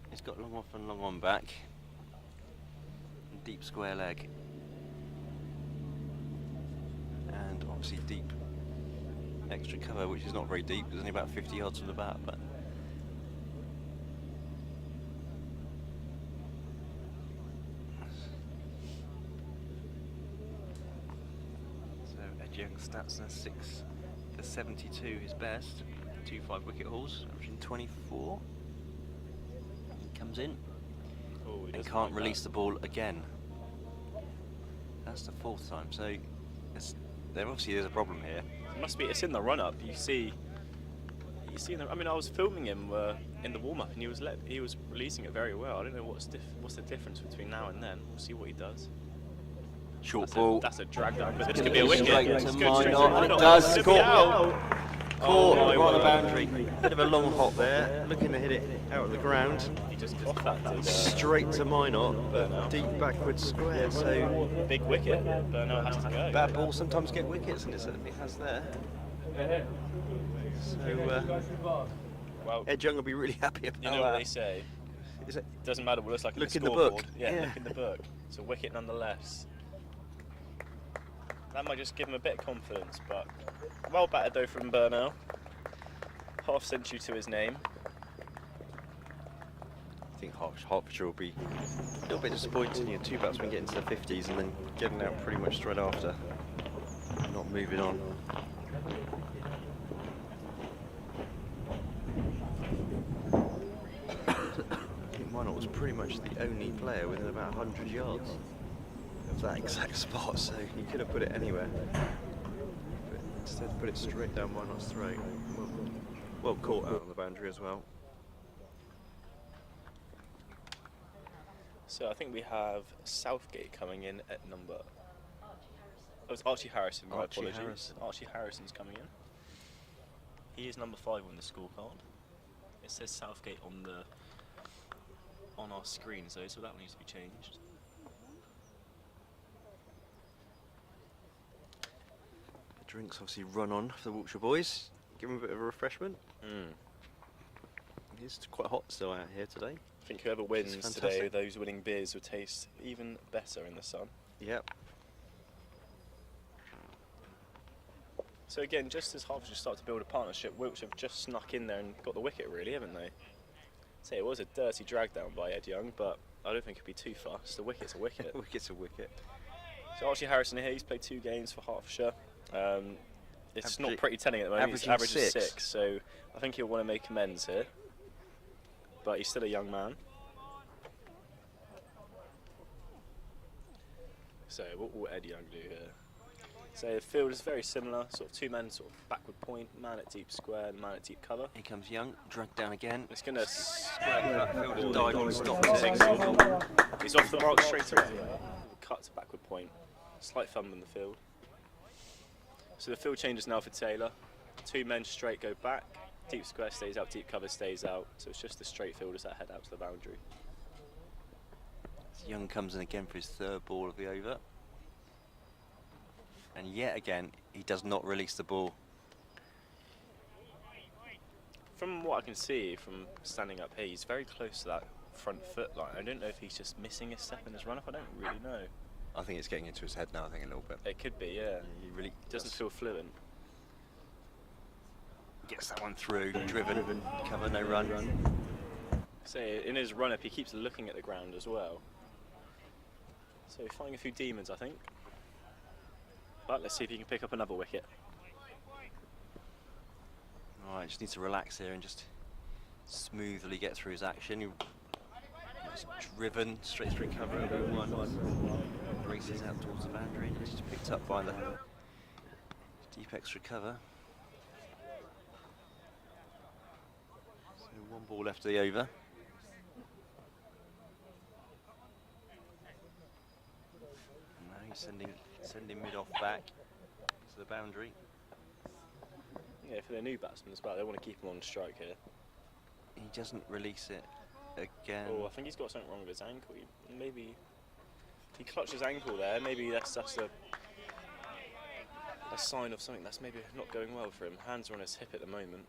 He's got long off and long on back. Deep square leg. And obviously deep extra cover, which is not very deep. It's only about 50 yards from the bat, but so Ed Young's stats are 6 for 72, his best. 2 5 wicket hauls, averaging 24. He comes in and can't release the ball again. That's the 4th time, so there obviously is a problem here. It must be. It's in the run-up. You see. I mean, I was filming him in the warm-up, and he was releasing it very well. I don't know what's the difference between now and then. We'll see what he does. Short ball. That's a drag down, but this could be a Straight wicket. to It's good straight to Minot, and it Minot. does. Could be out. Caught my right on the word. boundary. Bit of a long hop there, looking to hit it out of the ground. He just coughed that. Straight to Minot, deep backward square. So Big wicket. Burnell has to go. bad balls sometimes get wickets, and it certainly has there. So Well, Ed Young will be really happy about you know what they say. Is it? Doesn't matter what it looks like Look in in the the scoreboard. book. Yeah, Yeah. look in the book. It's a wicket nonetheless. That might just give him a bit of confidence, but well batted though from Burnell. Half century to his name. I think Hertfordshire will be a little bit disappointing. You know, 2 batsmen getting to the 50s and then getting out pretty much straight after, not moving on. Minot was pretty much the only player within about 100 yards of that exact spot, so he could have put it anywhere. But instead put it straight down Minot's throat. Well caught out on the boundary as well. So I think we have Southgate coming in at number... Oh, it's Archie Harrison, my Archie apologies. Harrison. Archie Harrison's coming in. He is number 5 on the scorecard. It says Southgate on our screen, so that needs to be changed. The drinks obviously run on for the Wiltshire boys. Give them a bit of a refreshment. It's quite hot still out here today. I think whoever wins today, fantastic. those winning beers will taste even better in the sun. Yep. So again, just as Hertfordshire start to build a partnership, Wiltshire have just snuck in there and got the wicket really, haven't they? Say it was a dirty drag down by Ed Young, but I don't think it'd be too fast. The wicket's a wicket. Wicket's a wicket. So Archie Harrison here, he's played 2 games for Hertfordshire. It's not Averaging- pretty telling at the moment. He's averaging averaging six. 6, so I think he'll want to make amends here. But he's still a young man. So what will Ed Young do here? So the field is very similar, sort of 2 men, sort of backward point, man at deep square, and man at deep cover. Here comes Young, dragged down again. It's going to Fielder's died on stop. He's off the mark straight away. Cut to backward point. Slight fumble in the field. So the field changes now for Taylor. 2 men straight go back. Deep square stays out, deep cover stays out. So it's just the straight fielders that head out to the boundary. Young comes in again for his 3rd ball of the over. And yet again, he does not release the ball. From what I can see from standing up here, he's very close to that front foot line. I don't know if he's just missing a step in his run-up. I don't really know. I think it's getting into his head now, I think, a little bit. It could be, yeah. He really Doesn't feel fluent. Gets that one through, driven, cover, no run. So in his run-up, he keeps looking at the ground as well. So finding a few demons, I think. But let's see if he can pick up another wicket. Alright, just needs to relax here and just smoothly get through his action. He's driven straight through cover and one. Races out towards the boundary and just picked up by the deep extra cover. So 1 ball left of the over. And now he's sending mid off back to the boundary. Yeah, for their new batsman as well, they want to keep him on strike here. He doesn't release it again. Oh, I think he's got something wrong with his ankle. Maybe if he clutched his ankle there, maybe that's just a sign of something that's maybe not going well for him. Hands are on his hip at the moment.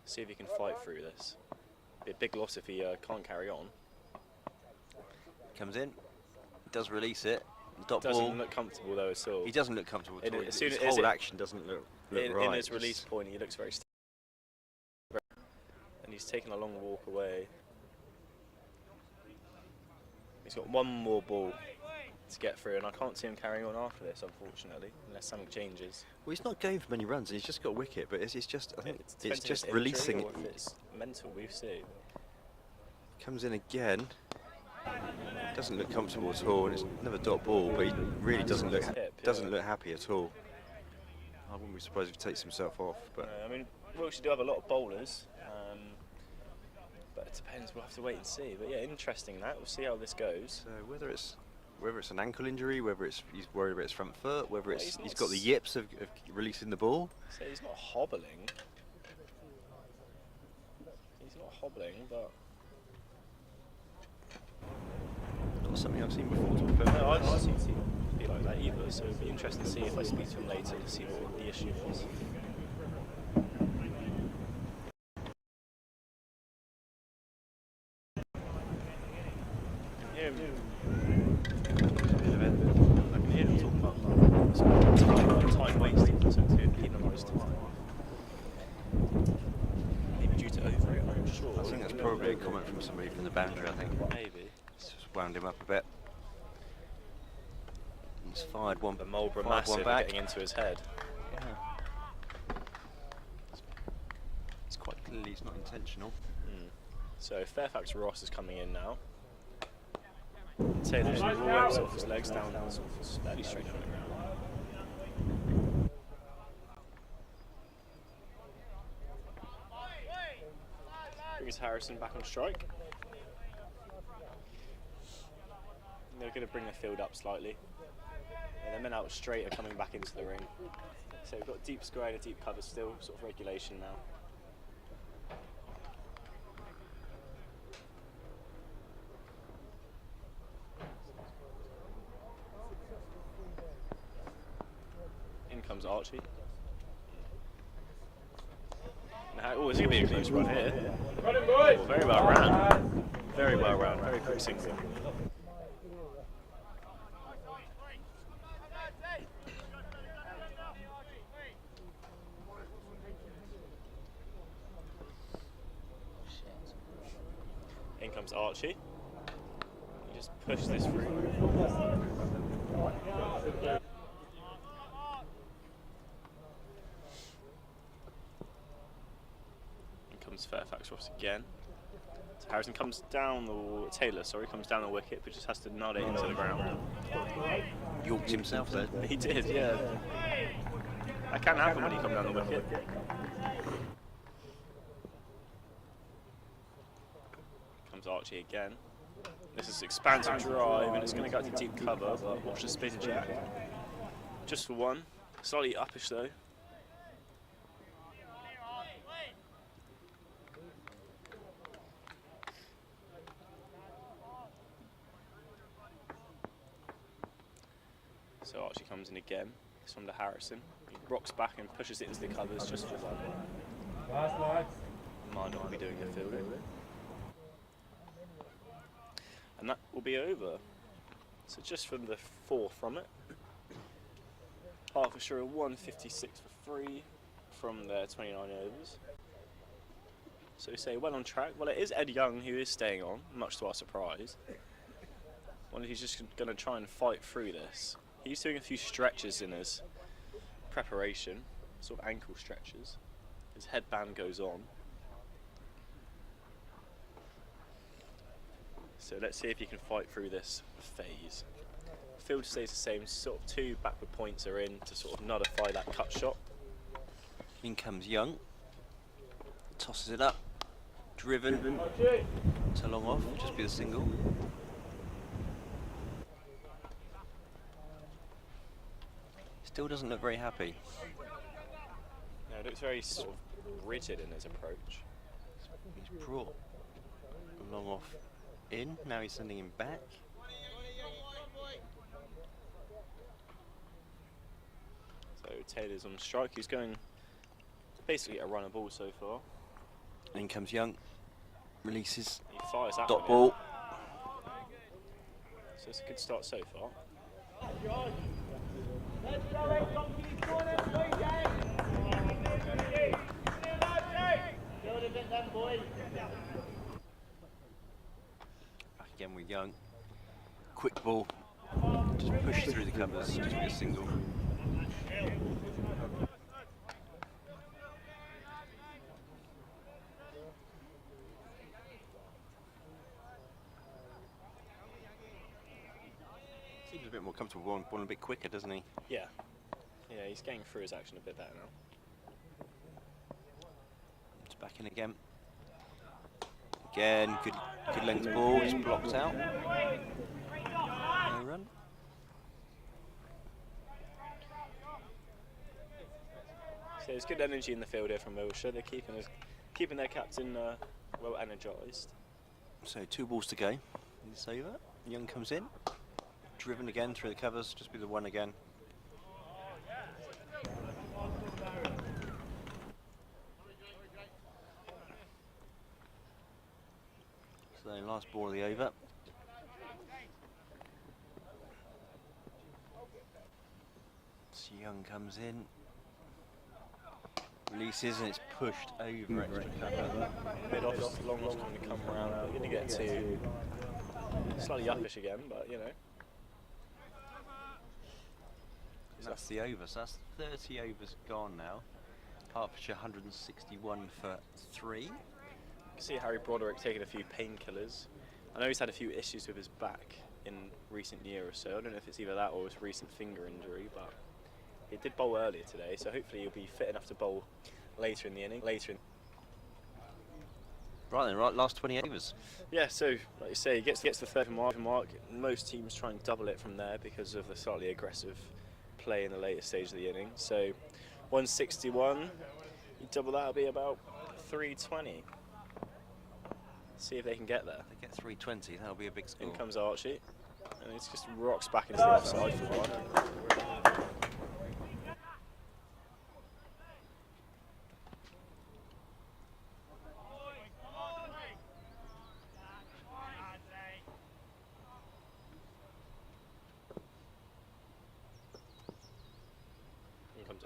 See if he can fight through this. Be a big loss if he can't carry on. Comes in, does release it. Dot Doesn't ball. look comfortable though at all. He doesn't look comfortable at all. As soon His as whole it- action doesn't look in right. his release point, he looks very stable. And he's taken a long walk away. He's got 1 more ball to get through, and I can't see him carrying on after this, unfortunately, unless something changes. Well, he's not going for many runs, and he's just got a wicket. But it's just, I think It depends it's if just injury releasing or it. if it's mental. We see. Comes in again. Doesn't look comfortable at all, and it's another dot ball. But he really doesn't look happy at all. I wouldn't be surprised if he takes himself off. But I mean, Wiltshire do have a lot of bowlers, but it depends. We'll have to wait and see. But yeah, interesting that. We'll see how this goes. so whether it's an ankle injury, whether he's worried about his front foot, whether Well, it's he's he's not got the yips of releasing the ball. So he's not hobbling. He's not hobbling, but Not something I've seen before. To be fair. no, I don't seem to be like that either. So it'll be interesting to see if I speak to him later to see what the issue is. I can hear him talk about time wasted, so to penalise time. Maybe due to over it, I'm not sure. I think that's probably a comment from somebody from the boundary. I think Maybe. it's just wound him up a bit. He's fired one. The Marlborough fired massive one back. getting into his head. Yeah. It's quite clearly it's not intentional. So Fairfax Ross is coming in now. Taylor just works off his legs down, sort of fairly straight on the ground. Brings Harrison back on strike. And they're going to bring the field up slightly. And the men out straight are coming back into the ring. So we've got deep square and a deep cover still, sort of regulation now. In comes Archie. Oh, it's going to be a close run here. Oh, very well ran. Very well ran. Very quick single. In comes Archie. He just pushed this through. Comes Fairfax Ross again. So Harrison comes down the Taylor, sorry, comes down the wicket, but just has to nod it into the ground. Yorked himself there. He did, yeah. That can happen when you come down the wicket. Comes Archie again. This is expansive drive, and it's going to go to deep cover, but watch the spin jack. Just for one. Slightly uppish though. So Archie comes in again. This one to Harrison. He rocks back and pushes it into the covers just for one. Might not be doing the fielding. And that will be over. So just from the 4 from it. Hertfordshire 156 for 3 from their 29 overs. So we say well on track. Well, it is Ed Young who is staying on, much to our surprise. Wonder if he's just going to try and fight through this. He's doing a few stretches in his preparation, sort of ankle stretches. His headband goes on. So let's see if he can fight through this phase. Field stays the same, sort of 2 backward points are in to sort of nullify that cut shot. In comes Young. Tosses it up. Driven. To long off, just be the single. Still doesn't look very happy. No, it looks very sort of rigid in his approach. He's brought long off in, now he's sending him back. So Taylor's on strike, he's going basically a runner ball so far. In comes Young, releases, He fires that dot one ball. in. So it's a good start so far. Back again with Young. Quick ball. Just push through the covers, just be a single. Seems a bit more comfortable, ball a bit quicker, doesn't he? Yeah. Yeah, he's getting through his action a bit better now. It's back in again. Again, good length ball, just blocked out. No run. So there's good energy in the field here from Wiltshire. They're keeping their captain well energised. So 2 balls to go in this over. Young comes in. Driven again through the covers, just be the one again. So last ball of the over. So Young comes in. Releases and it's pushed over extra cover. Mid off, long one's going to come around. We're going to get to slightly uppish again, but you know. That's the over, so that's 30 overs gone now. Hertfordshire 161 for 3. can see Harry Broderick taking a few painkillers. I know he's had a few issues with his back in recent year or so. I don't know if it's either that or his recent finger injury, but he did bowl earlier today, so hopefully he'll be fit enough to bowl later in the inning. Right then, right, last 20 overs. Yeah, so like you say, he gets the 30 mark. Most teams try and double it from there because of the slightly aggressive play in the later stage of the inning. So 161, you double that'll be about 320. See if they can get there. If they get 320, that'll be a big score. In comes Archie, and it just rocks back into the offside for one.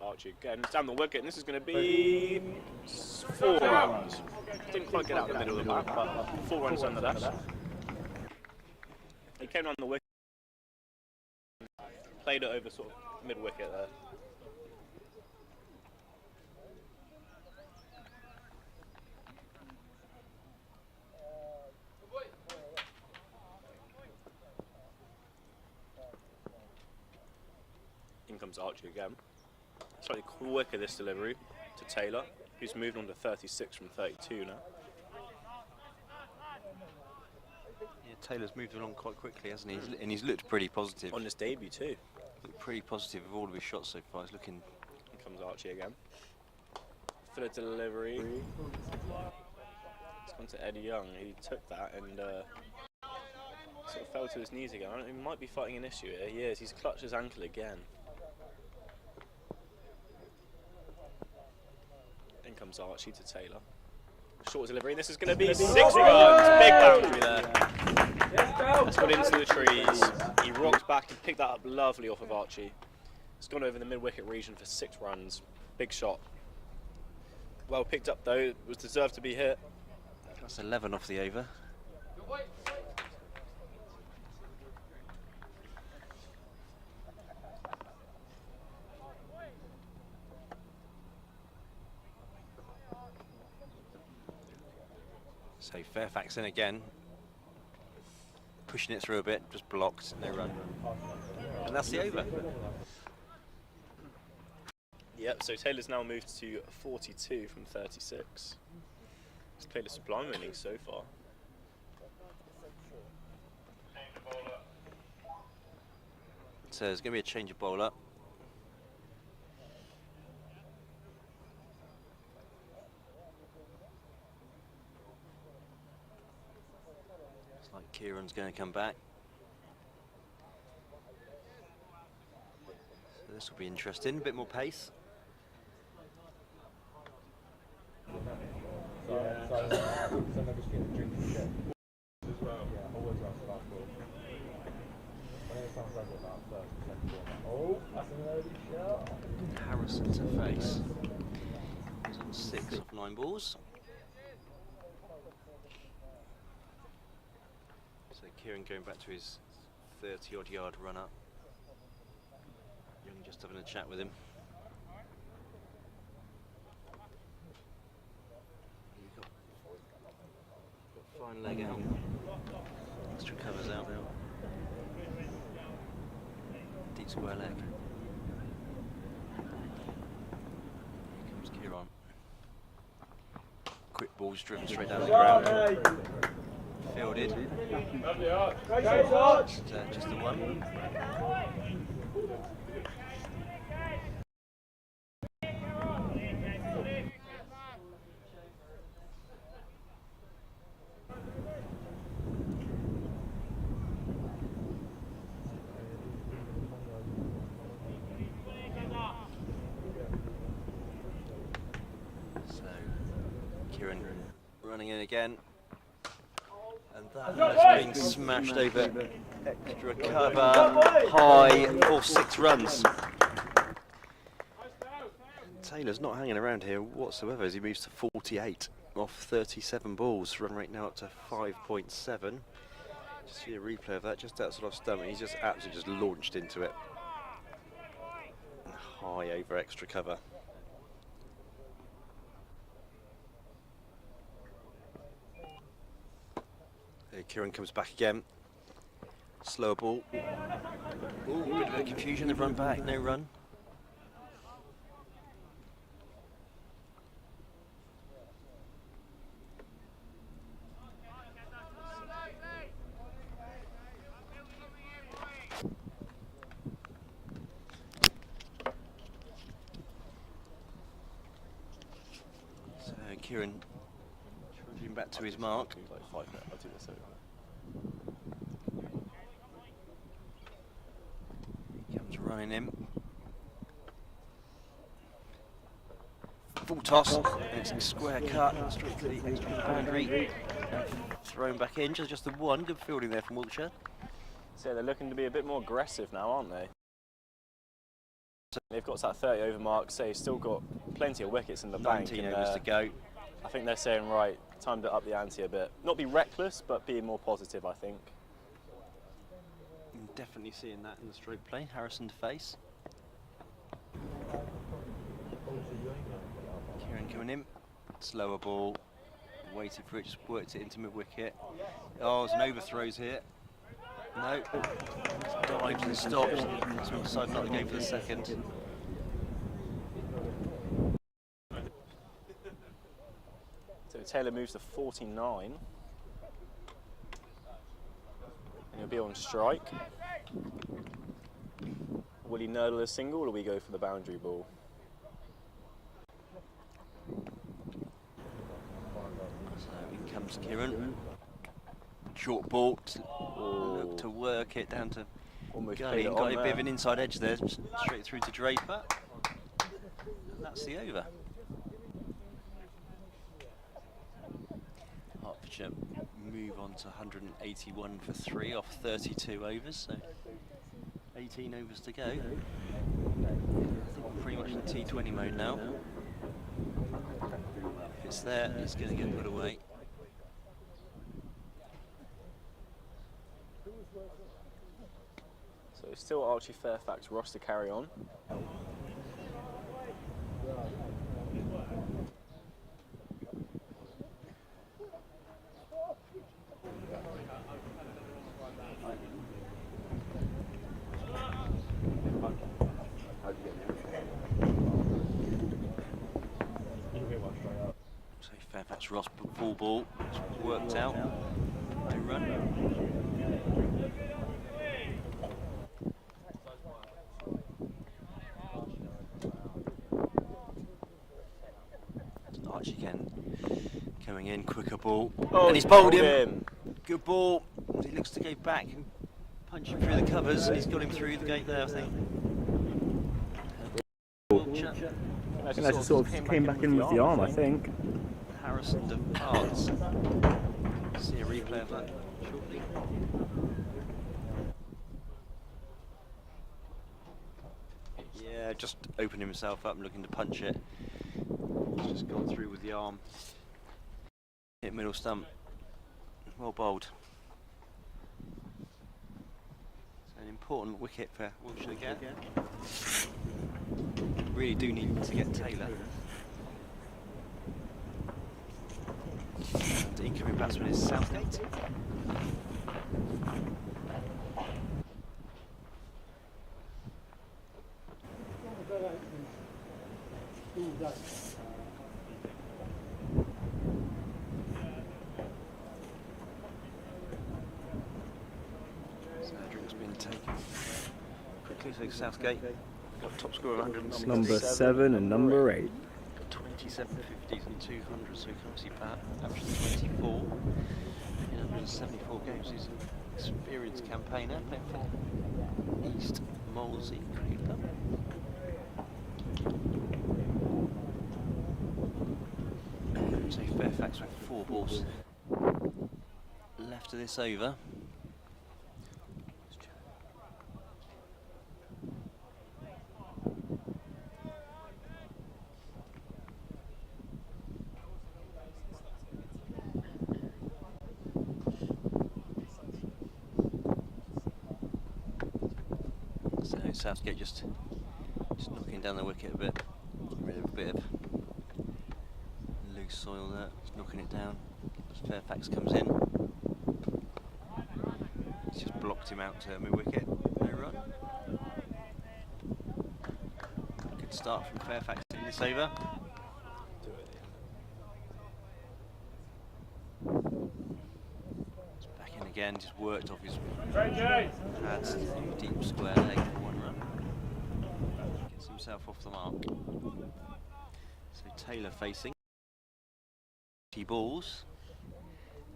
Archie again, it's down the wicket, and this is going to be 4 runs. Didn't quite get out of the middle of the back, but 4 runs nonetheless. He came down the wicket, played it over sort of mid wicket there. In comes Archie again. Slightly quicker this delivery to Taylor, who's moved on to 36 from 32 now. Yeah, Taylor's moved along quite quickly, hasn't he? And he's looked pretty positive. On his debut too. Looked pretty positive with all of his shots so far. He's looking. In comes Archie again. For the delivery. It's gone to Eddie Young. He took that and sort of fell to his knees again. I don't know, he might be fighting an issue here. He is. He's clutched his ankle again. In comes Archie to Taylor. Short delivery, and this is going to be 6 runs. Big boundary there. That's gone into the trees. He rocked back and picked that up lovely off of Archie. It's gone over the mid-wicket region for 6 runs. Big shot. Well picked up though. It was deserved to be hit. That's 11 off the over. So Fairfax in again, pushing it through a bit, just blocked, no run. And that's the over. Yep, so Taylor's now moved to 42 from 36. He's played a sublime innings so far. So there's going to be a change of bowler. Kieran's going to come back. So this will be interesting, a bit more pace. Harrison to face. He's on 6 off 9 balls. Kieran going back to his 30-odd yard run up. Young just having a chat with him. Got fine leg out. Extra covers out now. Deep square leg. Here comes Kieran. Quick ball's driven straight down the ground. Fielded. Just the one. So Kieran running in again. And that has been smashed over extra cover high for 6 runs. Taylor's not hanging around here whatsoever as he moves to 48 off 37 balls. Run rate now up to 5.7. Just see a replay of that just outside off stump. He's just absolutely just launched into it. And high over extra cover. Kieran comes back again. Slower ball. Ooh, bit of a confusion. They've run back. No run. So Kieran trudging back to his mark. Like 5 minutes. I'll do this over. He comes running in. Full toss, and it's a square cut, straight to the boundary, and thrown back in, just the one. Good fielding there from Wiltshire. So they're looking to be a bit more aggressive now, aren't they? They've got to that 30 over mark, so they've still got plenty of wickets in the bank. 19 overs to go. I think they're saying, right, time to up the ante a bit. Not be reckless, but be more positive, I think. Definitely seeing that in the stroke play. Harrison to face. Kieran coming in. Slower ball. Waited for it, just worked it into mid-wicket. Oh, there's an overthrows here. No. Dives and stops. Batsman decided not to go for the second. So Taylor moves to 49. And he'll be on strike. Will he nurdle a single, or will we go for the boundary ball? So in comes Kieran. Short ball, look to work it down to Almost Gale. played it Got on a bit there. of an inside edge there, straight through to Draper. And that's the over. Hertfordshire move on to 181 for 3 off 32 overs, so 18 overs to go. I think we're pretty much in T20 mode now. If it's there, it's going to get put away. So still Archie Fairfax, Ross to carry on. So Fairfax Ross full ball, it's worked out. No run. Archie again coming in, quicker ball. Oh, and he's bowled him. Good ball. He looks to go back and punch him through the covers, and he's got him through the gate there, I think. Wiltshire. Unless it sort of came back in with the arm, I think. Harrison departs. See a replay of that shortly. Yeah, just opening himself up and looking to punch it. He's just gone through with the arm. Hit middle stump. Well bowled. So an important wicket for Wiltshire again. Really do need to get Taylor. And the incoming batsman is Southgate. So drink's been taken quickly, so Southgate got top score of 160. Number 7 and number 8. 27 50s and 200, so he comes back, averaging 24 in 174 games. He's an experienced campaigner, playing for East Molesey Cricket Club. So Fairfax with 4 balls left of this over. So Southgate just knocking down the wicket a bit, rid of a bit of loose soil there, just knocking it down as Fairfax comes in. He's just blocked him out to mid-wicket. No run. Good start from Fairfax in this over. He's back in again, just worked off his pads to deep square leg for 1 run. Gets himself off the mark. So Taylor facing. 2 balls.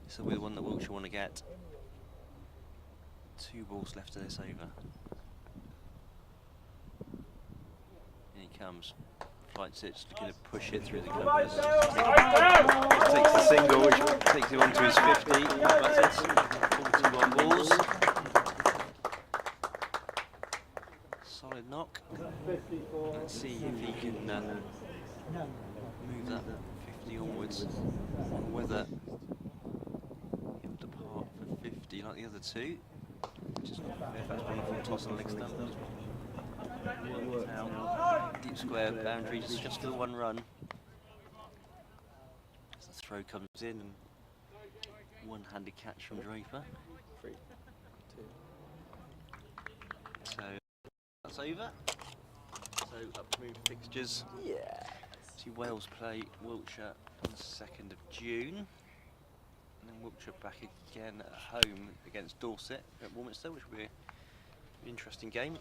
This will be the one that Wiltshire want to get. 2 balls left of this over. In he comes. Flights it, just looking to push it through the covers. Takes the single, which takes him on to his 50. Batted. 41 balls. Solid knock. Let's see if he can move that 50 onwards. And whether he'll depart for 50 like the other 2. Which is Fairfax wonderful toss and leg stump. Out. Deep square boundary, just the 1 run. As the throw comes in and one-handed catch from Draper. 3, 2. So that's over. So upcoming fixtures. Yeah. See Wales play Wiltshire on the 2nd of June. And then Wiltshire back again at home against Dorset at Warminster, which will be an interesting game.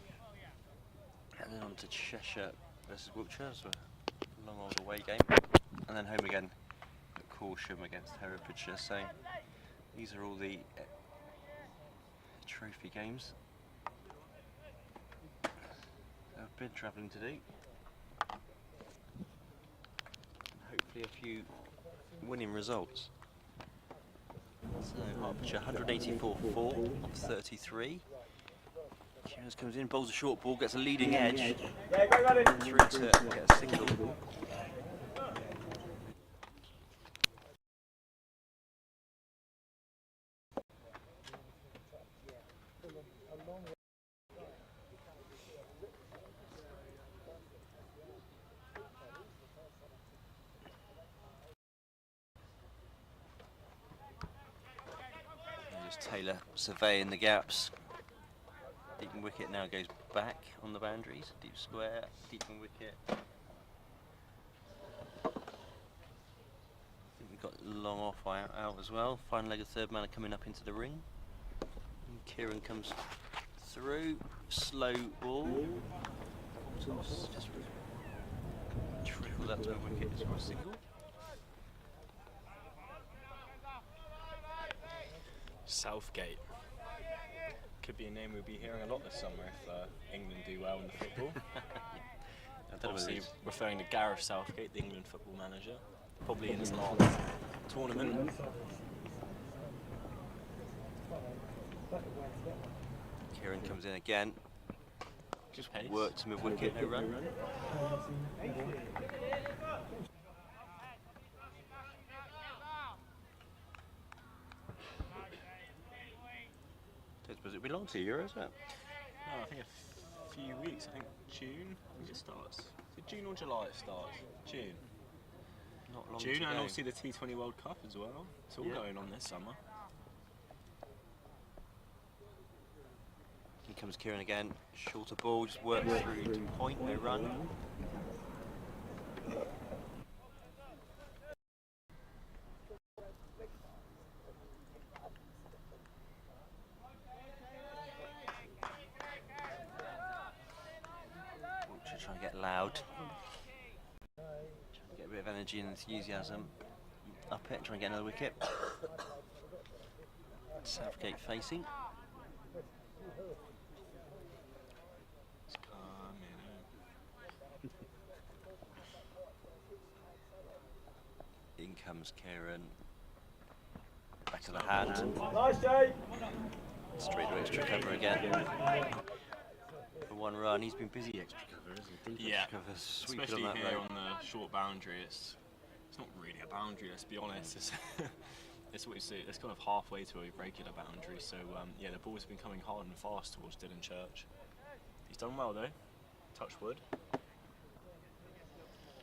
And then on to Cheshire versus Wiltshire, so a long old away game. And then home again at Corsham against Hertfordshire. So these are all the trophy games. I've been travelling to do. And hopefully a few winning results. So Hertfordshire 184 for 4 of 33. Jones comes in, bowls a short ball, gets a leading edge. Through to get a single. Just Taylor surveying the gaps. Deep and wicket now goes back on the boundaries. Deep square, deep and wicket. I think we've got long off out as well. Final leg of 3rd man coming up into the ring. And Kieran comes through. Slow ball. Just trickle that to a wicket just for a single. Southgate. Could be a name we'll be hearing a lot this summer if England do well in the football. Obviously referring to Gareth Southgate, the England football manager, probably in his last tournament. Kieran comes in again. Just pace. Worked him with wicket, no run. Does it belong to Euro as well? No, I think a few weeks. I think June. I think it starts. Is it June or July it starts? June. Not long June, to and go. also the T20 World Cup as well. It's all going on this summer. Here comes Kieran again. Shorter ball, just works through to point, no run. Wiltshire trying to get loud. Trying to get a bit of energy and enthusiasm. Up it, trying to get another wicket. Southgate facing. In comes Kieran. Back of the hand. Straight to extra cover again. For 1 run, he's been busy extra cover, isn't he? Deep Yeah, extra cover, sweeping especially on that here road. on the short boundary. It's not really a boundary, let's be honest. It's what you see. It's kind of halfway to a regular boundary. So yeah, the ball's been coming hard and fast towards Dylan Church. He's done well though. Touch wood.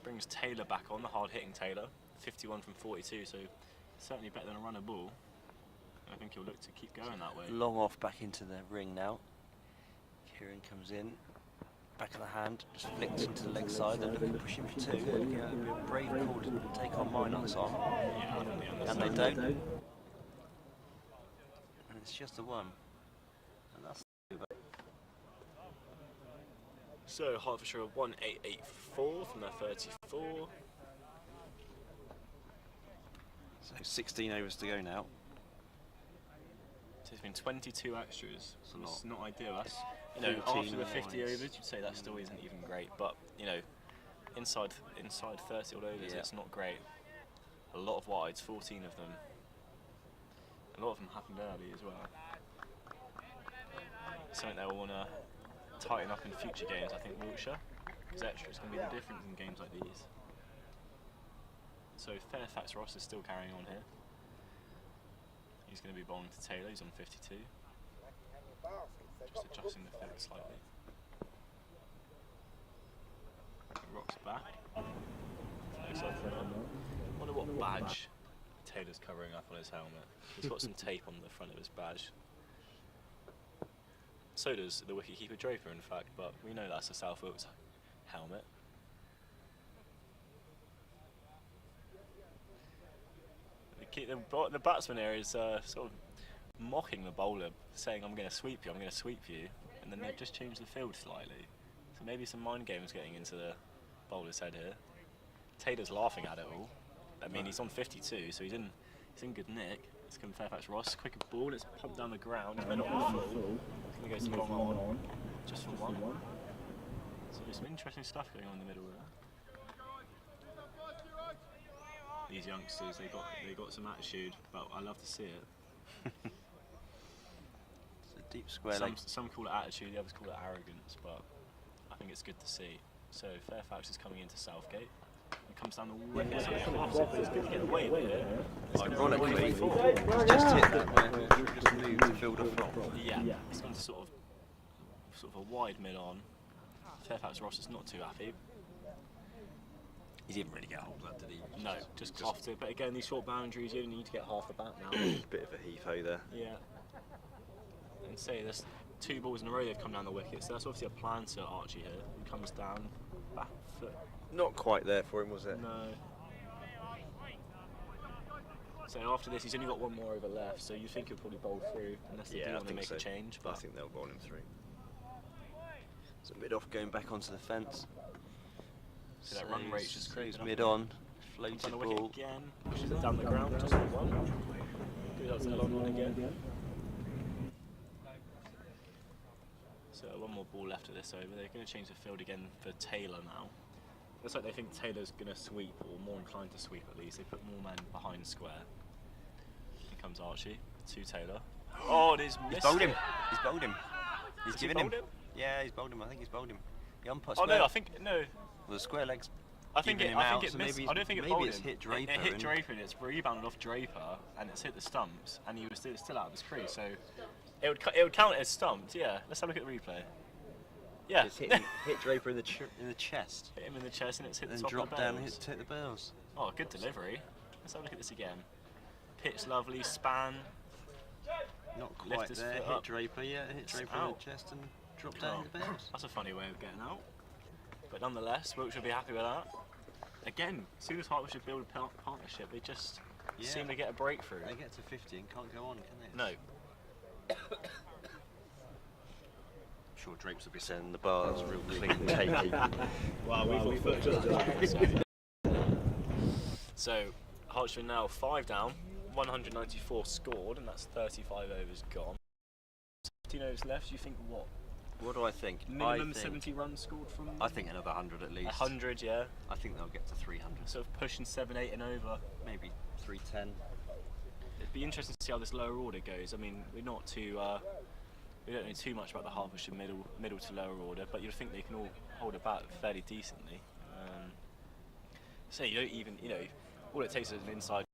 Brings Taylor back on, the hard-hitting Taylor. 51 from 42, so certainly better than a runner ball. I think he'll look to keep going that way. Long off back into the ring now. Kieran comes in, back of the hand, just flicked into the leg side. They're looking to push him for 2. It'd be a brave call to take on Minot's on. Yeah, I think they And they understand. don't. And it's just a 1. And that's So Hertfordshire 1884 from their 34. so 16 overs to go now. So there's been 22 extras. It's a It's lot. not ideal. That's, you know, 14 after the 50 wides. overs, you'd say that still isn't even great. But you know, inside 30 odd overs, Yeah. it's not great. A lot of wides, 14 of them. A lot of them happened early as well. Something they'll want to tighten up in future games, I think, Wiltshire. Because extra is going to be the difference in games like these. So Fairfax Ross is still carrying on here. He's going to be bowling to Taylor, he's on 52. Just adjusting the field slightly. Rock's back. Looks like I wonder what badge Taylor's covering up on his helmet. He's got some tape on the front of his badge. So does the wicketkeeper Draper, in fact, but we know that's a South Wilts helmet. The batsman here is sort of mocking the bowler, saying, "I'm going to sweep you, I'm going to sweep you," and then they've just changed the field slightly. So maybe some mind games getting into the bowler's head here. Taylor's laughing at it all. I mean, he's on 52, so he's in good nick. It's come Fairfax Ross, quicker ball, it's pumped down the ground, it's meant not to fall. It's going to go to long on, just for 1. So there's some interesting stuff going on in the middle there. These youngsters, they got some attitude, but I love to see it. It's a deep square leg. Some call it attitude, the others call it arrogance, but I think it's good to see. So Fairfax is coming into Southgate. It comes down the wicket, so it's going to get away with it. Ironically, he's just hit that where just moved the fielder from. Yeah, it's gone to sort of a wide mid on. Fairfax Ross is not too happy. He didn't really get hold of that, did he? No, just off to. But again, these short boundaries, you only need to get half the bat now. Bit of a heave-ho there. Yeah. And say there's 2 balls in a row they've come down the wicket, so that's obviously a plan to Archie here. He comes down, back foot. Not quite there for him, was it? No. So after this, he's only got 1 more over left, so you think he'll probably bowl through, unless they do want to make a change. But I think they'll bowl him through. So mid off going back onto the fence. So that run rate's just creeping Saves up. mid on, Comes floated on the wicket ball. again, pushes it down the ground, just for 1. Goes up to the long one again. So 1 more ball left of this over. They're going to change the field again for Taylor now. Looks like they think Taylor's going to sweep, or more inclined to sweep at least. They put more men behind square. Here comes Archie to Taylor. Oh, it is missed. He's bowled him. He's bowled him. He's Has he given him. bowled him? Yeah, he's bowled him. I think he's bowled him. The umpire. Oh no, I think no. Well, the square legs. I think giving it. him I out, think it so missed. maybe I don't think it maybe bowled it's him. hit Draper. It hit and- Draper and it's rebounded off Draper and it's hit the stumps and he was still out of his crease. So it would count as stumped. Yeah. Let's have a look at the replay. Yeah. It's hit Draper in the chest. Hit him in the chest and it's hit Then the top dropped of the down bells. and hit the bells. Oh, good delivery. Let's have a look at this again. Pitch lovely, span. Not Lift quite his there. foot hit up. Draper. Yeah, hit It's Draper in out. the chest and dropped down the bells. That's a funny way of getting out. But nonetheless, Wiltshire will be happy with that. Again, as soon as Hertfordshire build a partnership, they just seem to get a breakthrough. They get to 50 and can't go on, can they? No. I'm sure Drapes will be saying the bar's real clean and cakey. Well, we thought So, Hertfordshire now 5 down, 194 scored, and that's 35 overs gone. 15 overs left, you think what? What do I think? Minimum I think 70 runs scored from? I think another 100 at least. 100, yeah. I think they'll get to 300. Sort of pushing 7, 8 and over. Maybe 310. It'd be interesting to see how this lower order goes. I mean, we're not too, we don't know too much about the Hertfordshire middle to lower order, but you'd think they can all hold a bat fairly decently. So you don't even, all it takes is an inside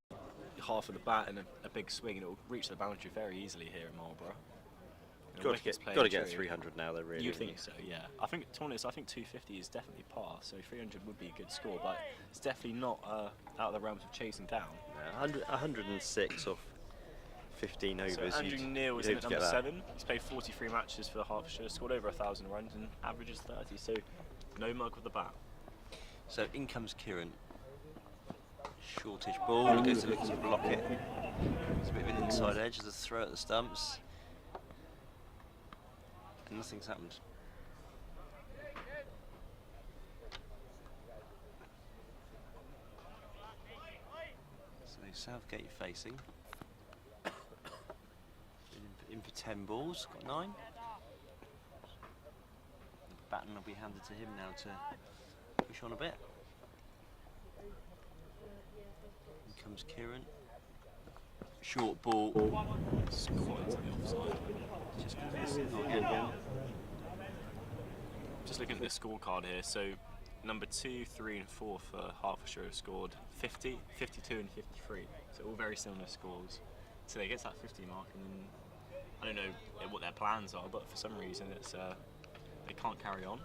half of the bat and a big swing, and it'll reach the boundary very easily here at Marlborough. Got to get 300 now, though. Really. You think so? Yeah. I think, to be honest, I think 250 is definitely par. So 300 would be a good score, but it's definitely not out of the realms of chasing down. 106 off 15 So overs. Andrew Neil is you'd in hope at to get number that. 7. He's played 43 matches for Hertfordshire, scored over 1,000 runs and averages 30. So no mug with the bat. So in comes Kieran. Shortish ball, goes to look to block it. It's a bit of an inside edge as a throw at the stumps. And nothing's happened. So Southgate facing. In for 10 balls, got 9. The baton will be handed to him now to push on a bit. In comes Kieran. Short ball. Squad to the offside. Just going to miss it again. Just looking at the scorecard here, so number 2, 3 and 4 for Hertfordshire have scored 50, 52 and 53. So all very similar scores. So they get to that 50 mark and then I don't know what their plans are, but for some reason it's they can't carry on.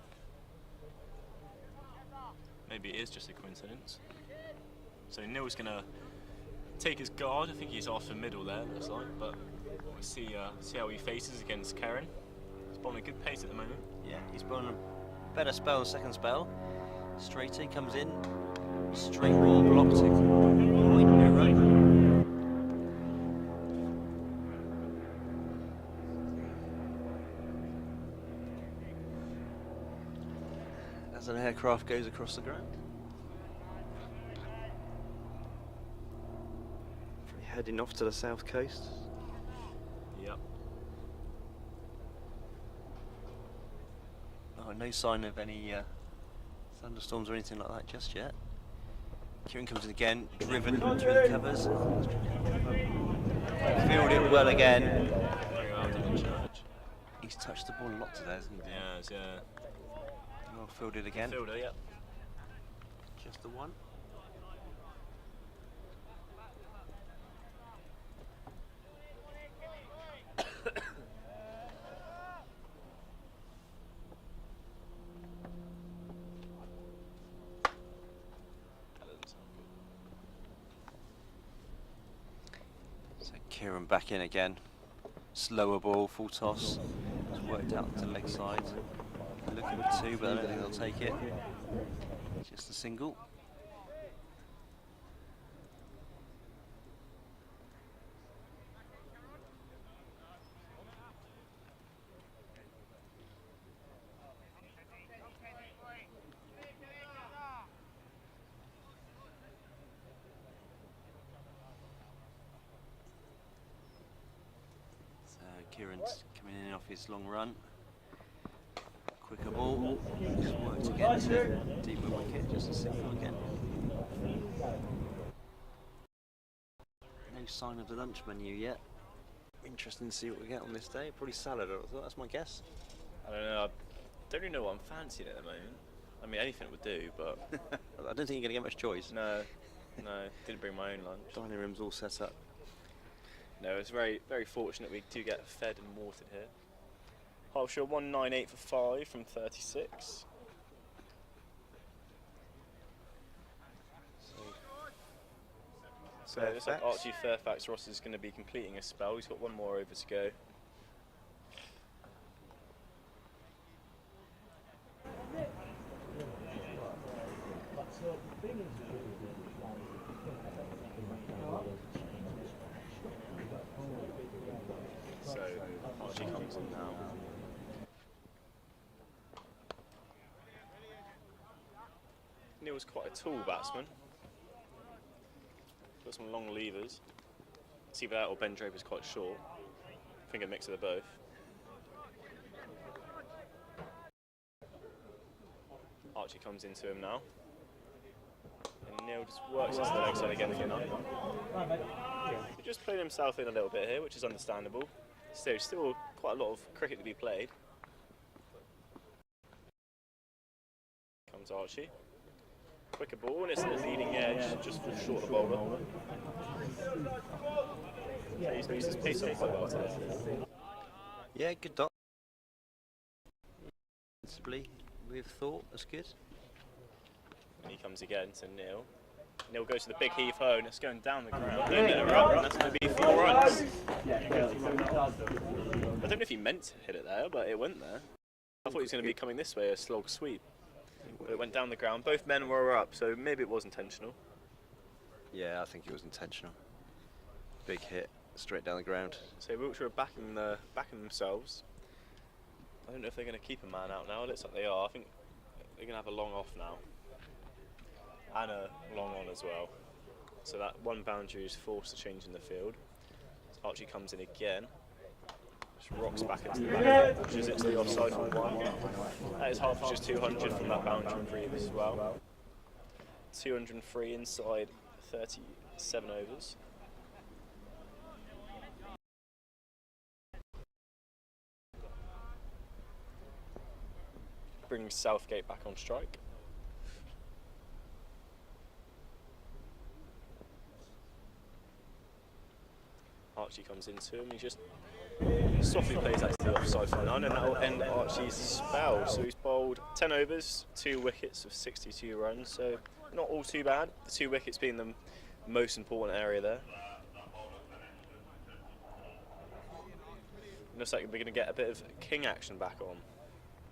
Maybe it is just a coincidence. So Neil's going to take his guard. I think he's after middle there, looks like, but we'll see how he faces against Karen. He's bowling a good pace at the moment. Yeah, he's bowling a better spell, second spell. Straighter, he comes in. Straight ball blocked. Point near right. As an aircraft goes across the ground. Heading off to the south coast. Yep. Oh, no sign of any thunderstorms or anything like that just yet. Kieran comes in again, driven through the covers. Fielded well again. Very well done in charge. He's touched the ball a lot today, hasn't he? Yeah. Well fielded again. Fielder, yep. Just the one. So Kieran back in again. Slower ball, full toss. It's worked out to leg side. Looking for 2, but I don't think they'll take it. Just a single. Kieran's coming in off his long run. Quicker ball. Just worked again to deeper wicket, just a single again. No sign of the lunch menu yet. Interesting to see what we get on this day. Probably salad, I thought. That's my guess. I don't know. I don't really know what I'm fancying at the moment. I mean, anything would do, but I don't think you're going to get much choice. no, didn't bring my own lunch. Dining room's all set up. No, it's very, very fortunate we do get fed and watered here. Hertfordshire 198 for 5 from 36. So it looks like Archie Fairfax Ross is going to be completing a spell. He's got one more over to go. So Archie comes in now. Neil's quite a tall batsman. Got some long levers. It's either that or Ben Draper's quite short. I think a mix of the both. Archie comes into him now. And Neil just works into the leg side again for a nine. He just played himself in a little bit here, which is understandable. Still quite a lot of cricket to be played. Comes Archie. Quicker ball, and it's at the leading edge, just for short of the bowler. He's used his pace up quite well today. Yeah, good dot. Sensibly, with thought, that's good. And he comes again to Neil. And he'll go to the big heave ho, and it's going down the ground. Don't let it run, and that's going to be 4 runs. I don't know if he meant to hit it there, but it went there. I thought he was going to be coming this way, a slog sweep. But it went down the ground. Both men were up, so maybe it was intentional. Yeah, I think it was intentional. Big hit, straight down the ground. So Wiltshire are backing themselves. I don't know if they're going to keep a man out now. It looks like they are. I think they're going to have a long off now. And a long on as well. So that one boundary is forced to change in the field. So Archie comes in again. Just rocks back into the back, pushes it to the offside for 1. That is Hertfordshire's 200 from that boundary previous as well. 203 inside 37 overs. Brings Southgate back on strike. Archie comes into him, he just softly plays that to the offside for 9, and that will end Archie's spell. So he's bowled 10 overs, 2 wickets of 62 runs, so not all too bad. The 2 wickets being the most important area there. Looks like we're going to get a bit of king action back on.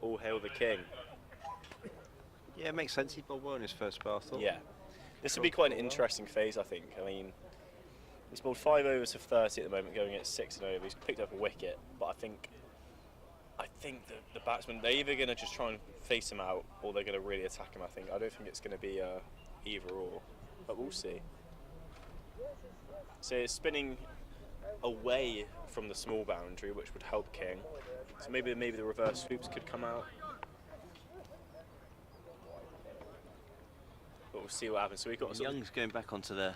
All hail the king. Yeah, it makes sense. He bowled well in his first spell, I thought. Yeah. This will be quite an interesting phase, I think. I mean, he's bowled 5 overs of 30 at the moment, going at 6 and over. He's picked up a wicket, but I think the batsmen, they're either going to just try and face him out, or they're going to really attack him, I think. I don't think it's going to be either or, but we'll see. So it's spinning away from the small boundary, which would help King. So maybe the reverse swoops could come out. But we'll see what happens. So we've got Young's going back onto the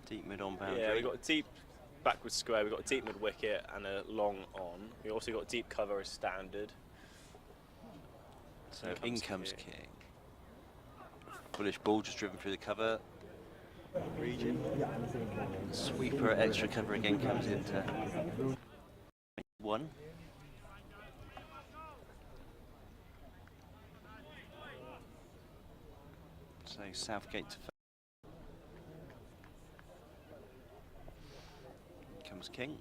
deep mid on boundary. Yeah, we've got a deep backwards square, we've got a deep mid wicket and a long on. We've also got deep cover as standard. So in comes King. Bullish ball just driven through the cover region. Sweeper at extra cover again comes into 1. So Southgate to comes King.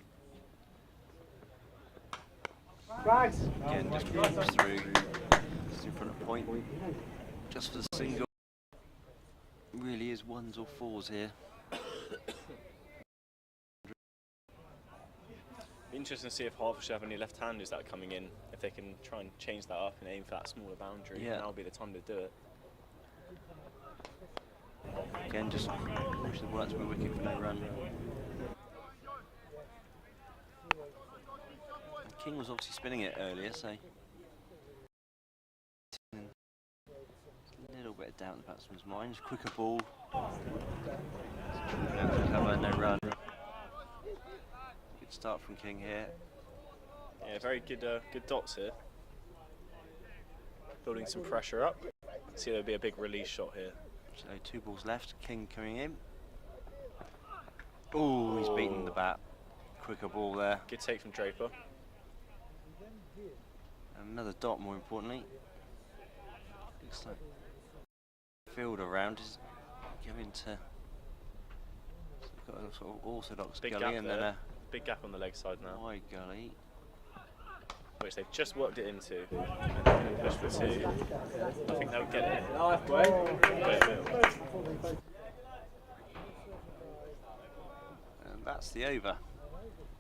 Again, just moves through, just in front of point. Just for the single. Really is 1s or 4s here. Interesting to see if Hertfordshire have any left-handers that are coming in, if they can try and change that up and aim for that smaller boundary. Yeah. That'll be the time to do it. Again, just push the ball out to a wicket for no run. And King was obviously spinning it earlier, so a little bit of doubt in the batsman's mind. Quicker ball. Cover, no run. Good start from King here. Yeah, very good good dots here. Building some pressure up. See, there'll be a big release shot here. So 2 balls left, King coming in. Oh, he's beaten the bat. Quicker ball there. Good take from Draper. Another dot, more importantly. Looks like field around is going to. Got a sort of orthodox Big gully gap and there. then a Big gap on the leg side now, wide gully. which they've just worked it into. And they're going to push for 2. I think they'll get it. And that's the over.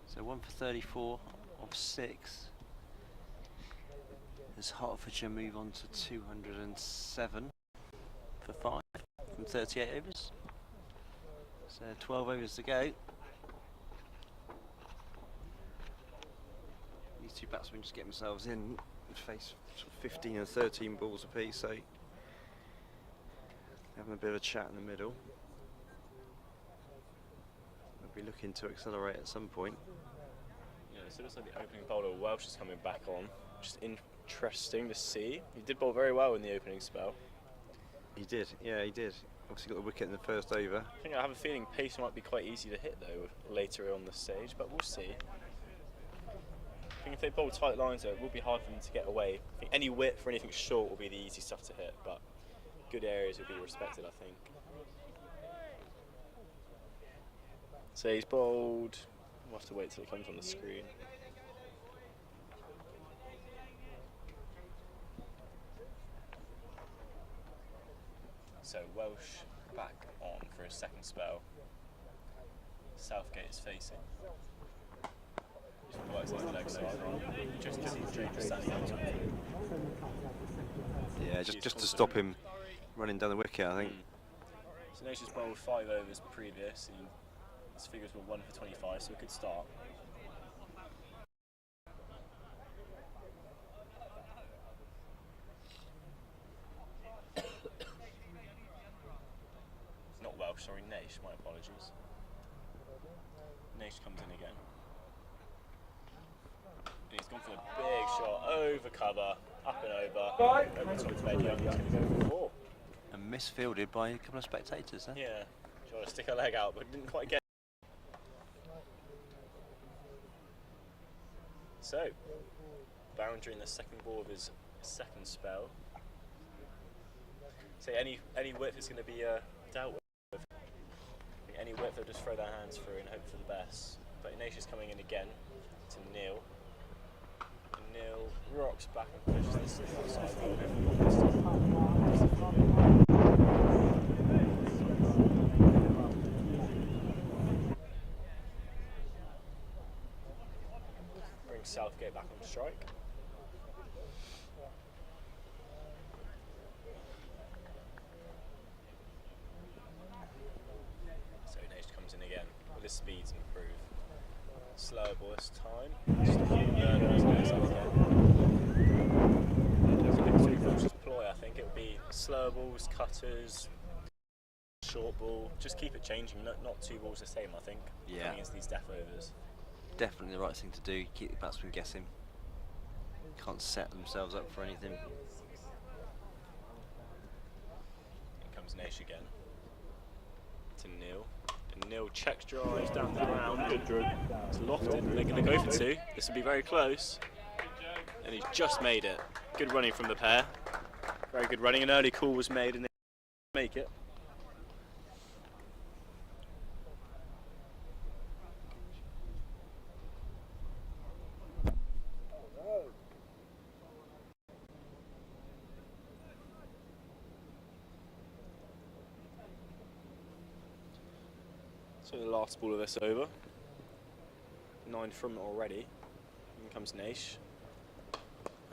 So 1 for 34 of 6. As Hertfordshire move on to 207 for 5 from 38 overs. So 12 overs to go. These 2 batsmen just get themselves in and face sort of 15 and 13 balls apiece, so having a bit of a chat in the middle. We'll be looking to accelerate at some point. Yeah, so it looks like the opening bowler Welsh is coming back on. Just interesting to see. He did bowl very well in the opening spell. He did, yeah, he did. Obviously got the wicket in the first over. I have a feeling pace might be quite easy to hit though later on the stage, but we'll see. I think if they bowl tight lines though, it will be hard for them to get away. I think any width or anything short will be the easy stuff to hit, but good areas will be respected, I think. So he's bowled. We'll have to wait till it comes on the screen. So Welsh back on for his second spell. Southgate is facing. Just works his leg side. Just as he's standing out. Yeah, just to stop him running down the wicket, I think. So Nation's bowled 5 overs previous. His figures were 1 for 25, so a good start. Not Welsh, sorry, Naish, my apologies. Naish comes in again. And he's gone for a big shot, over cover, up and over the top of Medium. He's going to go for 4. And misfielded by a couple of spectators, huh? Yeah, trying to stick her leg out, but didn't quite get it. So, boundary in the second ball of his second spell. So any width is going to be dealt with. Any width, they'll just throw their hands through and hope for the best. But Ignatius coming in again to Neil. And Neil rocks back and pushes this to the side. Brings Southgate back on strike. So Nage comes in again. Will his speeds improve? Slower ball this time. Just a few deploy, I think it would be slower balls, cutters, short ball. Just keep it changing, not 2 balls the same, I think. Yeah. Coming into these death overs. Definitely the right thing to do. Keep the batsman guessing. Can't set themselves up for anything. Here comes Naish again. To Neil. And Neil checks drives down the ground. It's lofted. They're going to go for 2. This will be very close. And he's just made it. Good running from the pair. Very good running. An early call was made and they make it. So the last ball of this over. 9 from it already. In comes Naish.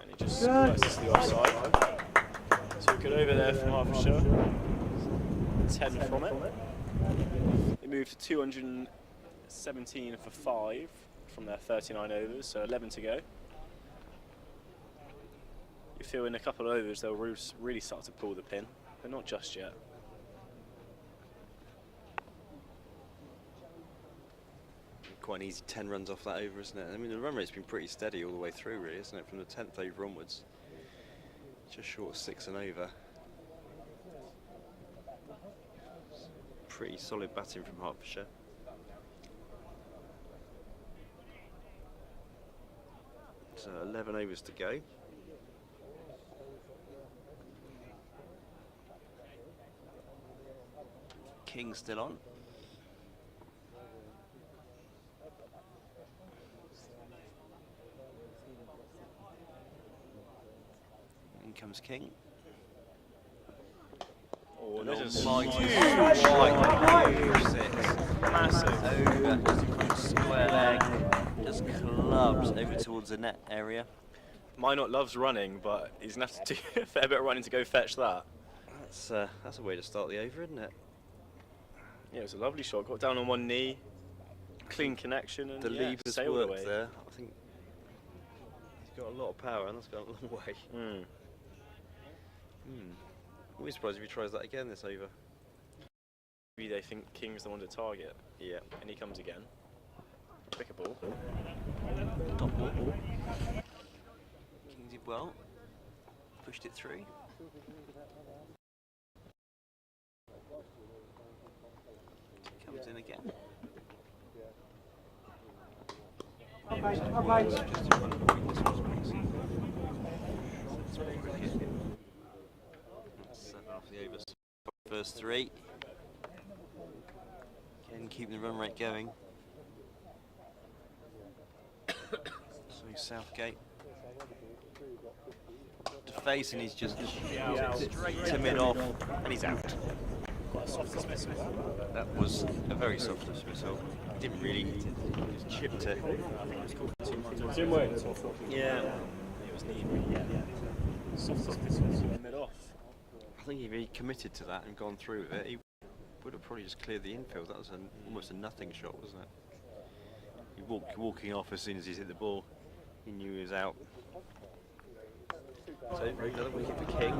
And he just squirts to the offside. So good over there from Hertfordshire. 10 from it. They moved to 217 for 5 from their 39 overs, so 11 to go. You feel in a couple of overs they'll really start to pull the pin, but not just yet. Quite an easy 10 runs off that over, isn't it? I mean, the run rate's been pretty steady all the way through, really, isn't it? From the 10th over onwards. Just short of 6 and over. Pretty solid batting from Hertfordshire. So 11 overs to go. King still on. In comes King. Oh, this is huge six. Massive. Over, square leg, just clubs over towards the net area. Minot loves running, but he's going to have to do a fair bit of running to go fetch that. That's a way to start the over, isn't it? Yeah, it was a lovely shot. Got down on one knee, clean connection, and The levers sailed worked away. there. I think he's got a lot of power, and that's gone a long way. I'll be surprised if he tries that again this over. Maybe they think King's the one to target. Yeah. And he comes again. Pick a ball. Top ball. King did well. Pushed it through. Comes in again. Just in front of the wicket. That's 7 off the overs. First 3. and keeping the run rate going. So Southgate to face, and he's just straight to mid off, and he's out. Quite a soft dismissal. That was a very soft dismissal. Didn't really, just chipped it. Yeah. It was neat. Soft dismissal mid off. I think if he committed to that and gone through with it, he would have probably just cleared the infield. That was almost a nothing shot, wasn't it? He walking off as soon as he's hit the ball. He knew he was out. So another wicket for King.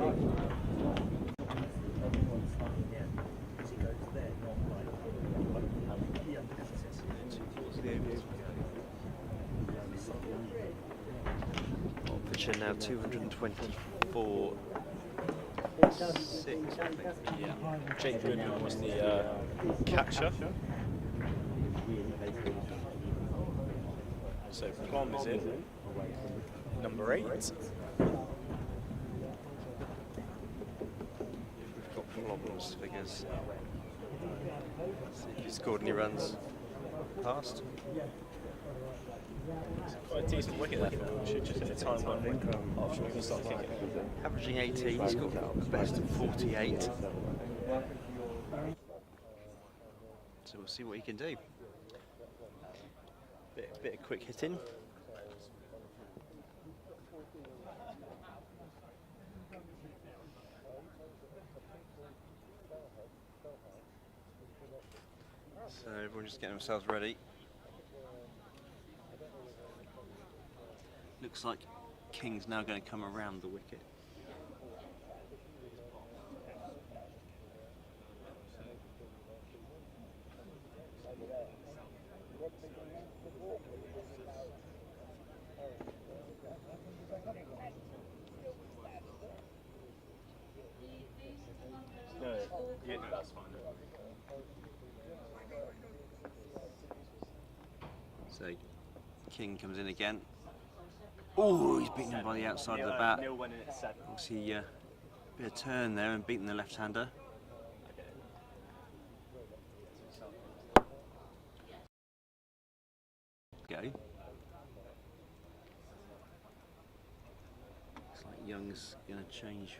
Hertfordshire now 224. 6, I think. Yeah. Jake Goodman was the catcher. So Plum is in. Number 8. We've got Plum's figures. See if he scored any runs past. Quite a decent wicket there for Wiltshire, just at the time when Armstrong started kicking. Averaging 18, he's got a best of 48. So we'll see what he can do. Bit of quick hitting. So everyone just getting themselves ready. Looks like King's now going to come around the wicket. Yeah, no, that's fine. So King comes in again. Oh, he's beaten him by the outside of the bat. Neil went in at 7. Obviously, bit of turn there and beaten the left-hander. Go. Looks like Young's going to change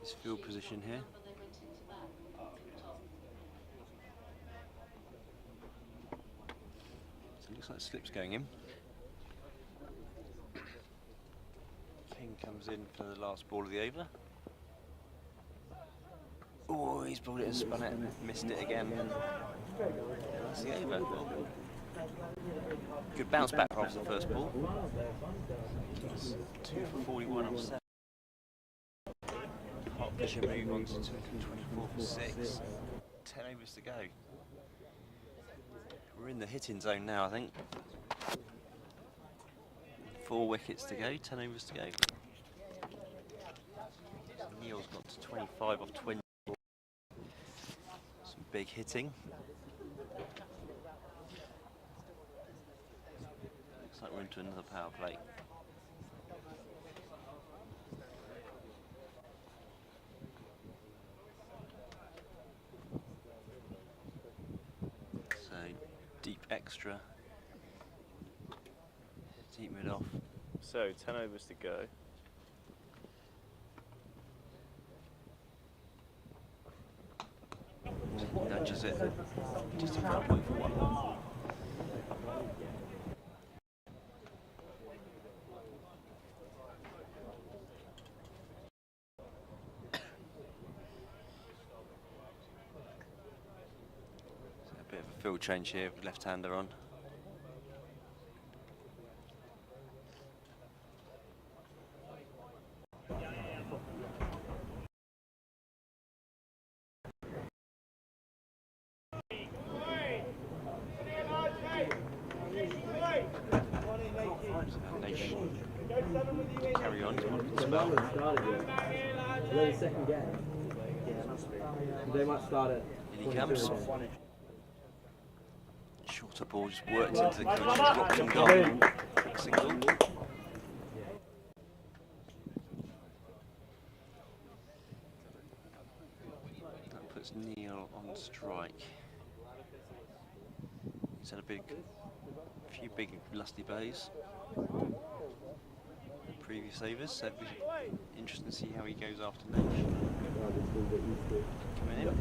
his field position here. So it looks like slip's going in. King comes in for the last ball of the over. Oh, he's bowled it and spun it, missed it again. That's the over. Good bounce back after the first ball. It's 2 for 41 off 7. Hertfordshire move on to 224 for 6. 10 overs to go. We're in the hitting zone now, I think. 4 wickets to go, 10 overs to go. Neil's got to 25 off 20. Some big hitting. Looks like we're into another power play. So deep extra. Deep mid off. So 10 overs to go. Nudges it just in front point for 1. So a bit of a field change here with left-hander on. Carry on, spell. The second game. They might start it. In he comes. Shorter ball just worked into the coach, dropped him gone. Quick single. That puts Neil Gale on strike. He's had a few big lusty bays in previous overs, so it'll be interesting to see how he goes after Nate. Coming in.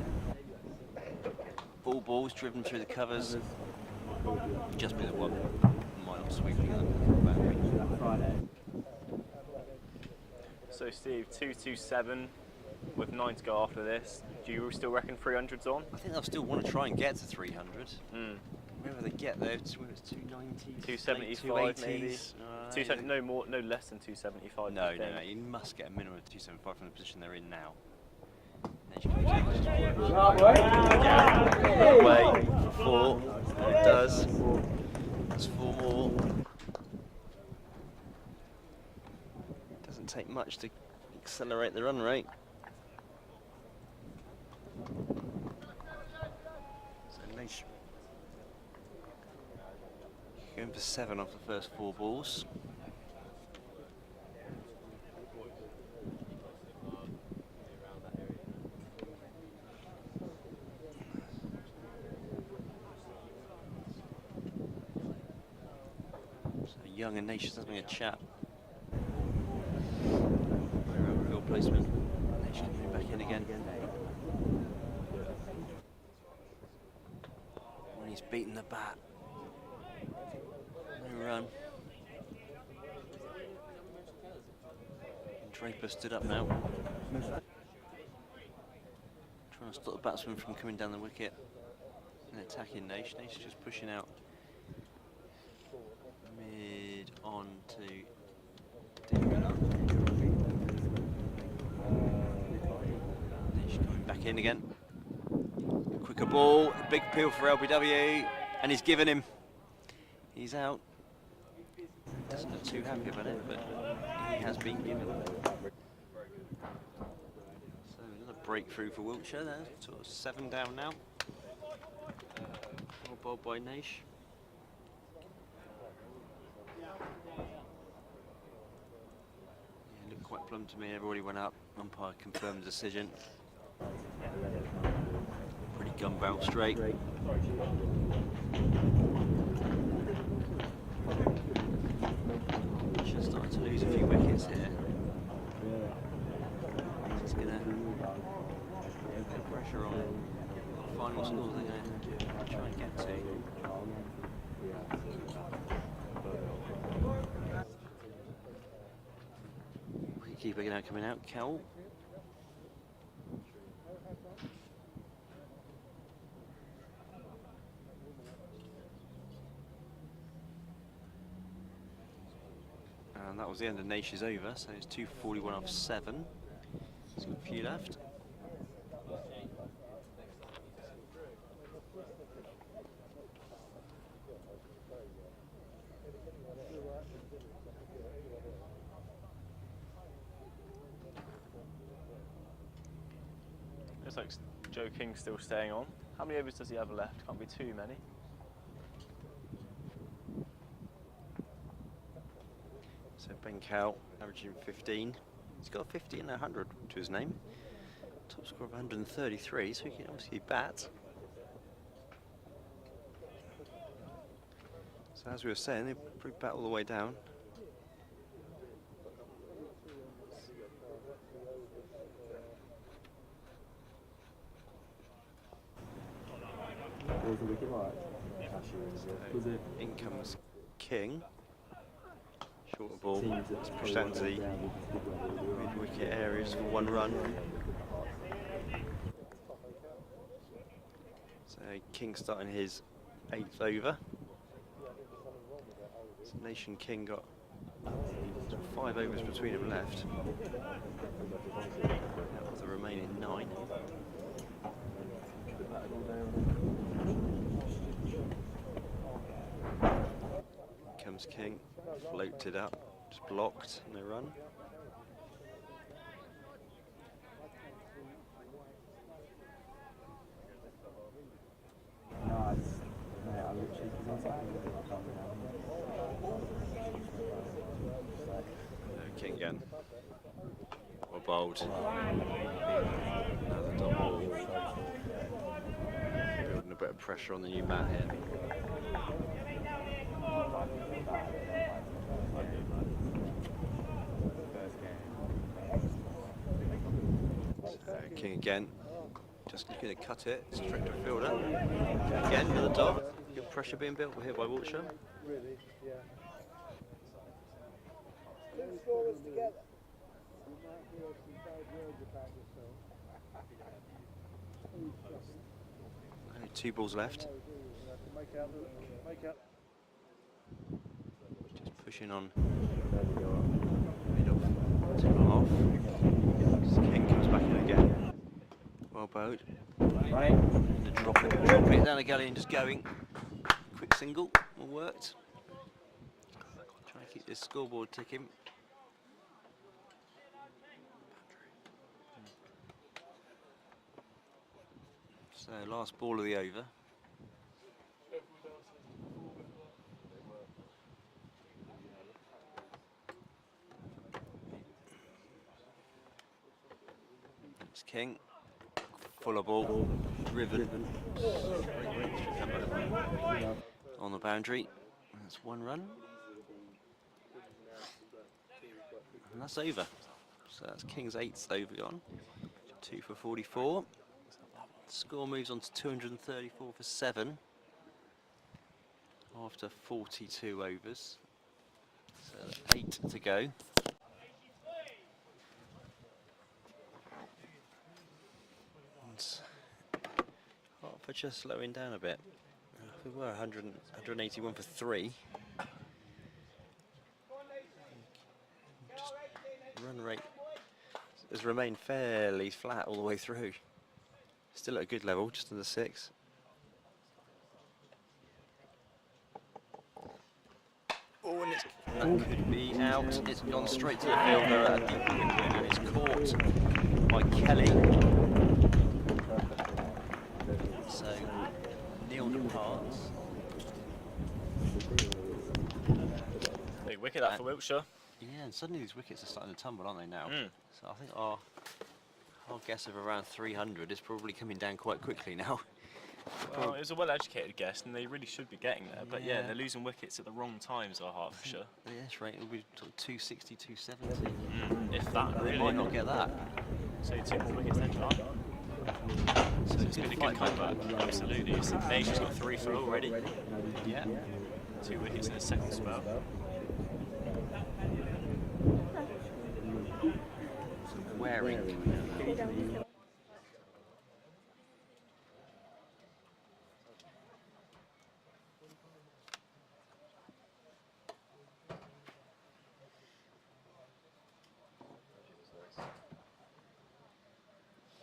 Balls driven through the covers. Just been a 1 mile sweeping up. So Steve, 227 with 9 to go after this. Do you still reckon 300's on? I think they'll still want to try and get to 300. Whether they get there, it's 290s, 275 maybe. 270, yeah. no less than 275. No, you must get a minimum of 275 from the position they're in now. Away for 4. It does. That's 4 more. Doesn't take much to accelerate the run rate. So Nation going for 7 off the first 4 balls. Young and Nation's having a chat. Around field placement. Nation can move back in again. When he's beaten the bat. No run. And Draper stood up now. Trying to stop the batsman from coming down the wicket and attacking Nation. Nation's just pushing out. Mid on to She's coming back in again. Quicker ball, a big appeal for LBW, and he's given him. He's out. Doesn't look too happy about it, but he has been given. So another breakthrough for Wiltshire there, sort of 7 down now. Well bowled by Naish. Looked quite plumb to me. Everybody went up. Umpire confirmed the decision. Pretty gun barrel straight. Just starting to lose a few wickets here. Just gonna put pressure on the final score they're gonna try and get to. Keeper now coming out, Gale. And that was the end of Naish's over, so it's 241 off 7. He's got a few left. Looks like Joe King's still staying on. How many overs does he have left? Can't be too many. So Ben Gale averaging 15. He's got 50 and 100 to his name. Top score of 133, so he can obviously bat. So as we were saying, they probably bat all the way down. In comes King. Shorter ball. It's pushed out into the mid-wicket areas for 1 run. So King starting his 8th over. So Nation King got 5 overs between him left. That was the remaining 9. Comes King, floated up, just blocked, no run. King again. Well bowled. Another double. bit of pressure on the new mat here. King again, just looking to cut it straight to fielder. Again with the dot. Good pressure being built here by Wiltshire. Really, yeah. Two scorers together. You might hear some bad words about yourself. Only 2 balls left. Make out. Just pushing on. Middle. 2.5. King comes back in again. Well bowed. Right. Drop it down the galley and just going. Quick single. All worked. Trying to keep this scoreboard ticking. So last ball of the over. It's King. Fuller ball. Driven. On the boundary. That's 1 run. And that's over. So that's King's 8th over gone. 2 for 44. Score moves on to 234 for 7 after 42 overs. So 8 to go. And Hertfordshire slowing down a bit. We were 181 for 3. Just run rate has remained fairly flat all the way through. Still at a good level, just under 6. Oh, and that could be out. It's gone straight to the fielder at a deep wicket, and it's caught by Kelly. So, nil departs. Big wicket that for Wiltshire. Yeah, and suddenly these wickets are starting to tumble, aren't they now? So I think our guess of around 300 is probably coming down quite quickly now. Well, it was a well-educated guess, and they really should be getting there. But yeah, they're losing wickets at the wrong times, our Hertfordshire. The S rate will be sort of 260, 270. If that, They might not get that. So 2 more wickets then, John. So it's been a good comeback. Absolutely. Nation's got 3 for already. Yeah. 2 wickets in the second spell. Wearing.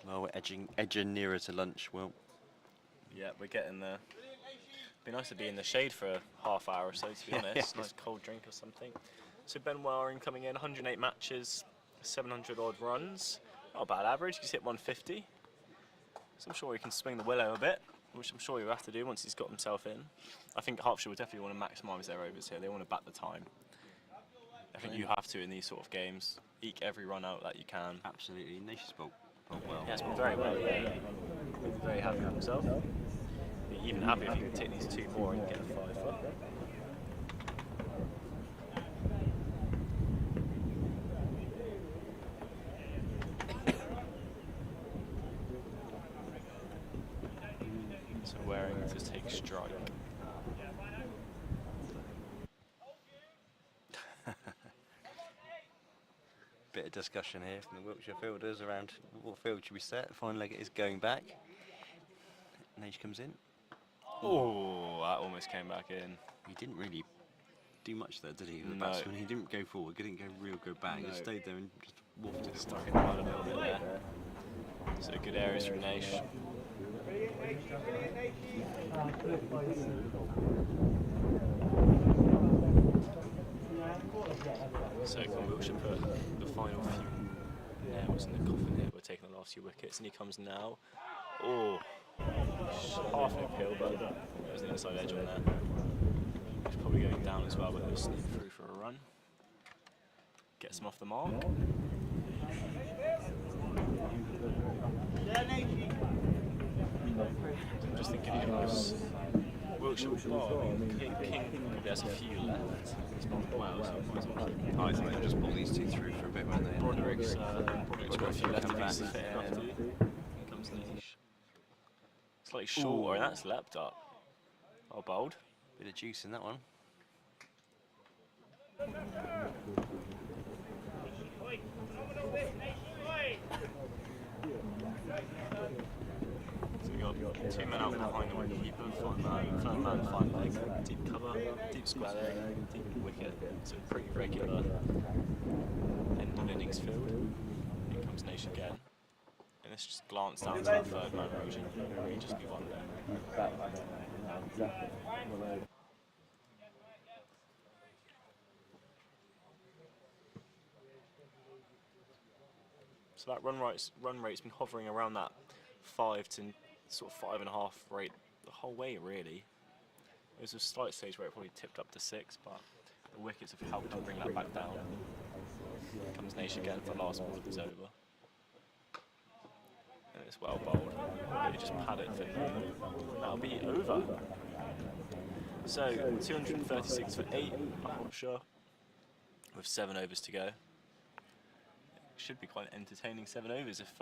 Well, we're edging nearer to lunch. Well, Yeah, we're getting there. Be nice to be in the shade for a half hour or so, to be honest. Nice cold drink or something. So Ben Waring coming in, 108 matches, 700 odd runs. Not a bad average. He's hit 150. So I'm sure he can swing the willow a bit, which I'm sure he'll have to do once he's got himself in. I think Hertfordshire would definitely want to maximise their overs here. They want to bat the time. I think you have to in these sort of games. Eke every run out that you can. absolutely. Nation's bowled well. Yeah, it's been very well. Yeah. He's very happy with himself. Be even happier if he can take these 2 more and get a 5 foot. So Waring to take strike. Bit of discussion here from the Wiltshire fielders around what field should we set. Fine leg is going back. Nage comes in. Oh, that almost came back in. He didn't really do much there, did he? The No. batsman. He didn't go forward. He didn't go back. He just stayed there and just wafted it. Stuck in the mud a little bit there. So good areas from Naish. So can Wiltshire put the final few nails in the coffin here? We're taking the last few wickets, and he comes now. Oh, half an uphill, but there's an inside edge on there. He's probably going down as well, but he'll sneak through for a run. Gets him off the mark. I'm just thinking it was Wiltshire ball. I mean, King, there's a few left. He's bowled well, so he might as well. I think they'll just pull these two through for a bit, won't they? Broderick's got a few left Come back. to fit in after. Here comes Niche. Slightly shorter, and that's leapt up. Oh, bold. Bit of juice in that one. So we got 2 men out behind the wicketkeeper, 5 man, third man, 5 leg, deep cover, deep square leg, deep wicket. So pretty regular end of innings field. Here comes Niche again. And let's just glance down to that third man region. May just be one there. So that run rate's been hovering around that 5 to sort of 5.5 rate the whole way, really. There was a slight stage where it probably tipped up to 6, but the wickets have helped to bring that back down. Here comes Niche again for the last ball of his over. And it's well bowled. Really just pad it for him. That'll be over. So 236 for 8, Hertfordshire, with 7 overs to go. Should be quite entertaining 7 overs if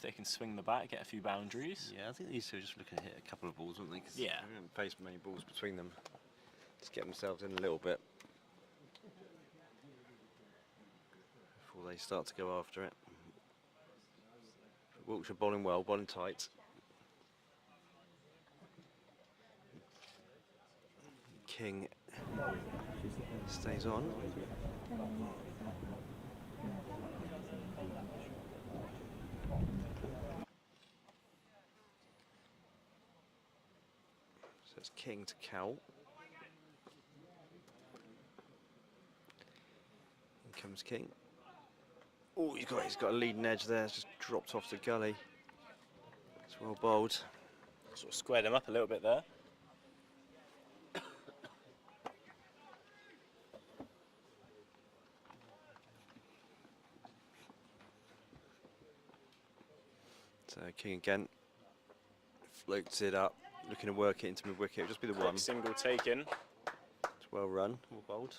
they can swing the bat, get a few boundaries. Yeah, I think these two are just looking to hit a couple of balls, aren't they? 'Cause Yeah. they haven't faced many balls between them. Just get themselves in a little bit before they start to go after it. Wiltshire bowling well, bowling tight. King stays on. So it's King to Cow. In comes King. Oh, he's got a leading edge there. It's just dropped off the gully. It's well bowled. Sort of squared him up a little bit there. So King again floats it up, looking to work it into mid wicket. It'll just be the one. Quick single taken. It's well run, well bowled.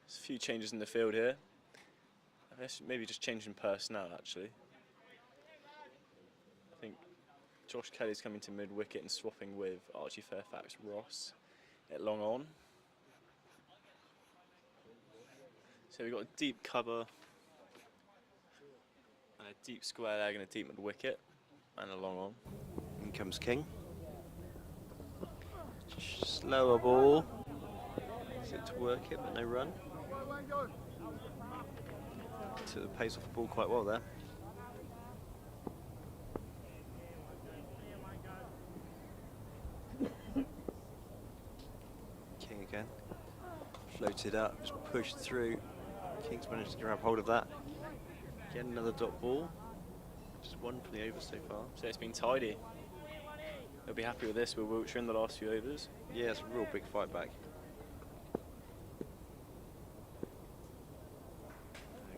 There's a few changes in the field here. I guess maybe just changing personnel actually. I think Josh Kelly's coming to mid wicket and swapping with Archie Fairfax Ross at long on. So we've got a deep cover and a deep square leg and a deep mid wicket and a long on. In comes King. Slower ball. Set to work it, but no run. Took the pace off the ball quite well there. King again. Floated up, just pushed through. King's managed to grab hold of that. Again, another dot ball. Just one from the over so far. So it's been tidy. They'll be happy with this with Wiltshire in the last few overs. Yeah, it's a real big fight back.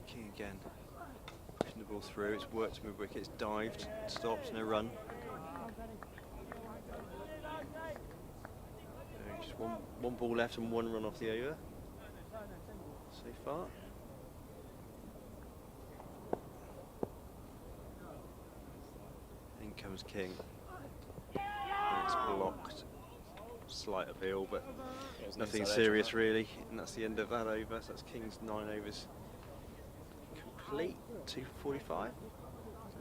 King again. Pushing the ball through. It's worked to move wicket. It's dived, stopped, no run. Just one ball left and one run off the over so far. In comes King. And it's blocked. Slight appeal, but nothing serious really. And that's the end of that over. So that's King's 9 overs complete. 2:45.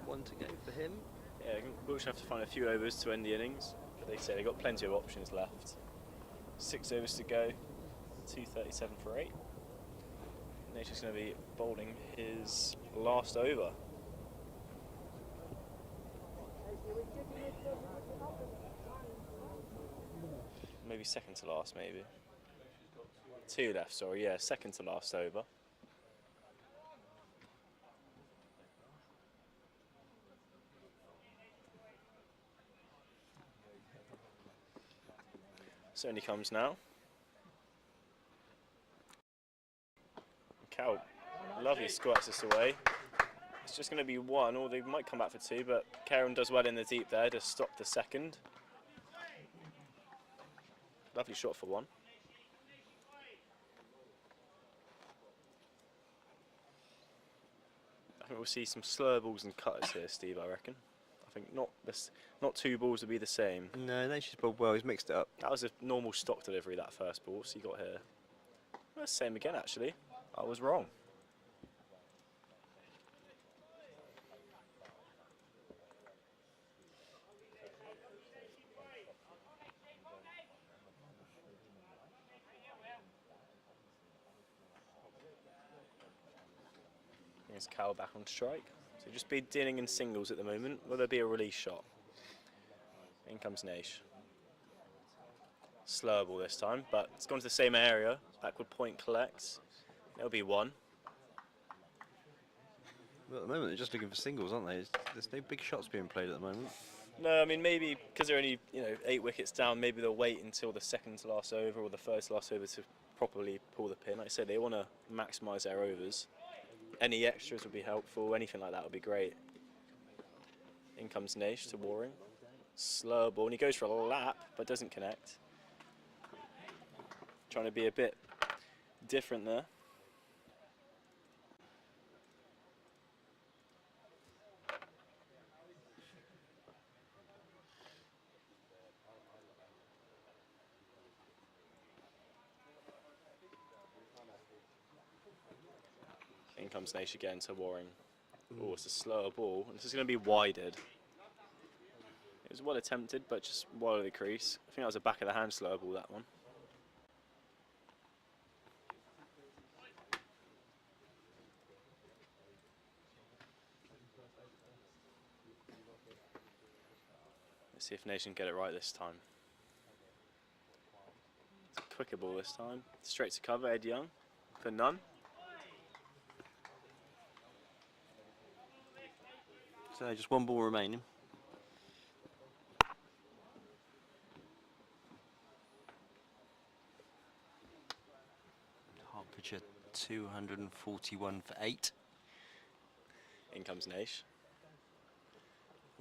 1 to go for him. Yeah, Wiltshire have to find a few overs to end the innings, but they say they've got plenty of options left. 6 overs to go, 237 for 8. Nature's going to be bowling his last over. Maybe second to last, maybe. 2 left, sorry, yeah, second to last over. Certainly comes now. Cal, lovely squats this away. It's just going to be one, or they might come back for two, but Karen does well in the deep there to stop the second. Lovely shot for one. I think we'll see some slower balls and cutters here, Steve, I reckon. I think not two balls will be the same. No, Nature's bowled well. He's mixed it up. That was a normal stock delivery, that first ball, so you got here. Well, same again, actually. I was wrong. Here's Cal back on strike. So just be dealing in singles at the moment. Will there be a release shot? In comes Naish. Slower ball this time, but it's gone to the same area. Backward point collects. There'll be one. Well, at the moment, they're just looking for singles, aren't they? There's no big shots being played at the moment. No, I mean maybe because they're only 8 wickets down. Maybe they'll wait until the second to last over or the first to last over to properly pull the pin. Like I said, they want to maximise their overs. Any extras would be helpful. Anything like that would be great. In comes Naish to Waring. Slow ball, and he goes for a lap, but doesn't connect. Trying to be a bit different there. In comes Naish again to Waring. Oh, it's a slower ball. This is going to be wided. It was well attempted, but just wide of the crease. I think that was a back of the hand slower ball, that one. Let's see if Naish can get it right this time. It's a quicker ball this time. Straight to cover, Ed Young for none. So just one ball remaining. Hertfordshire 241 for 8. In comes Naish.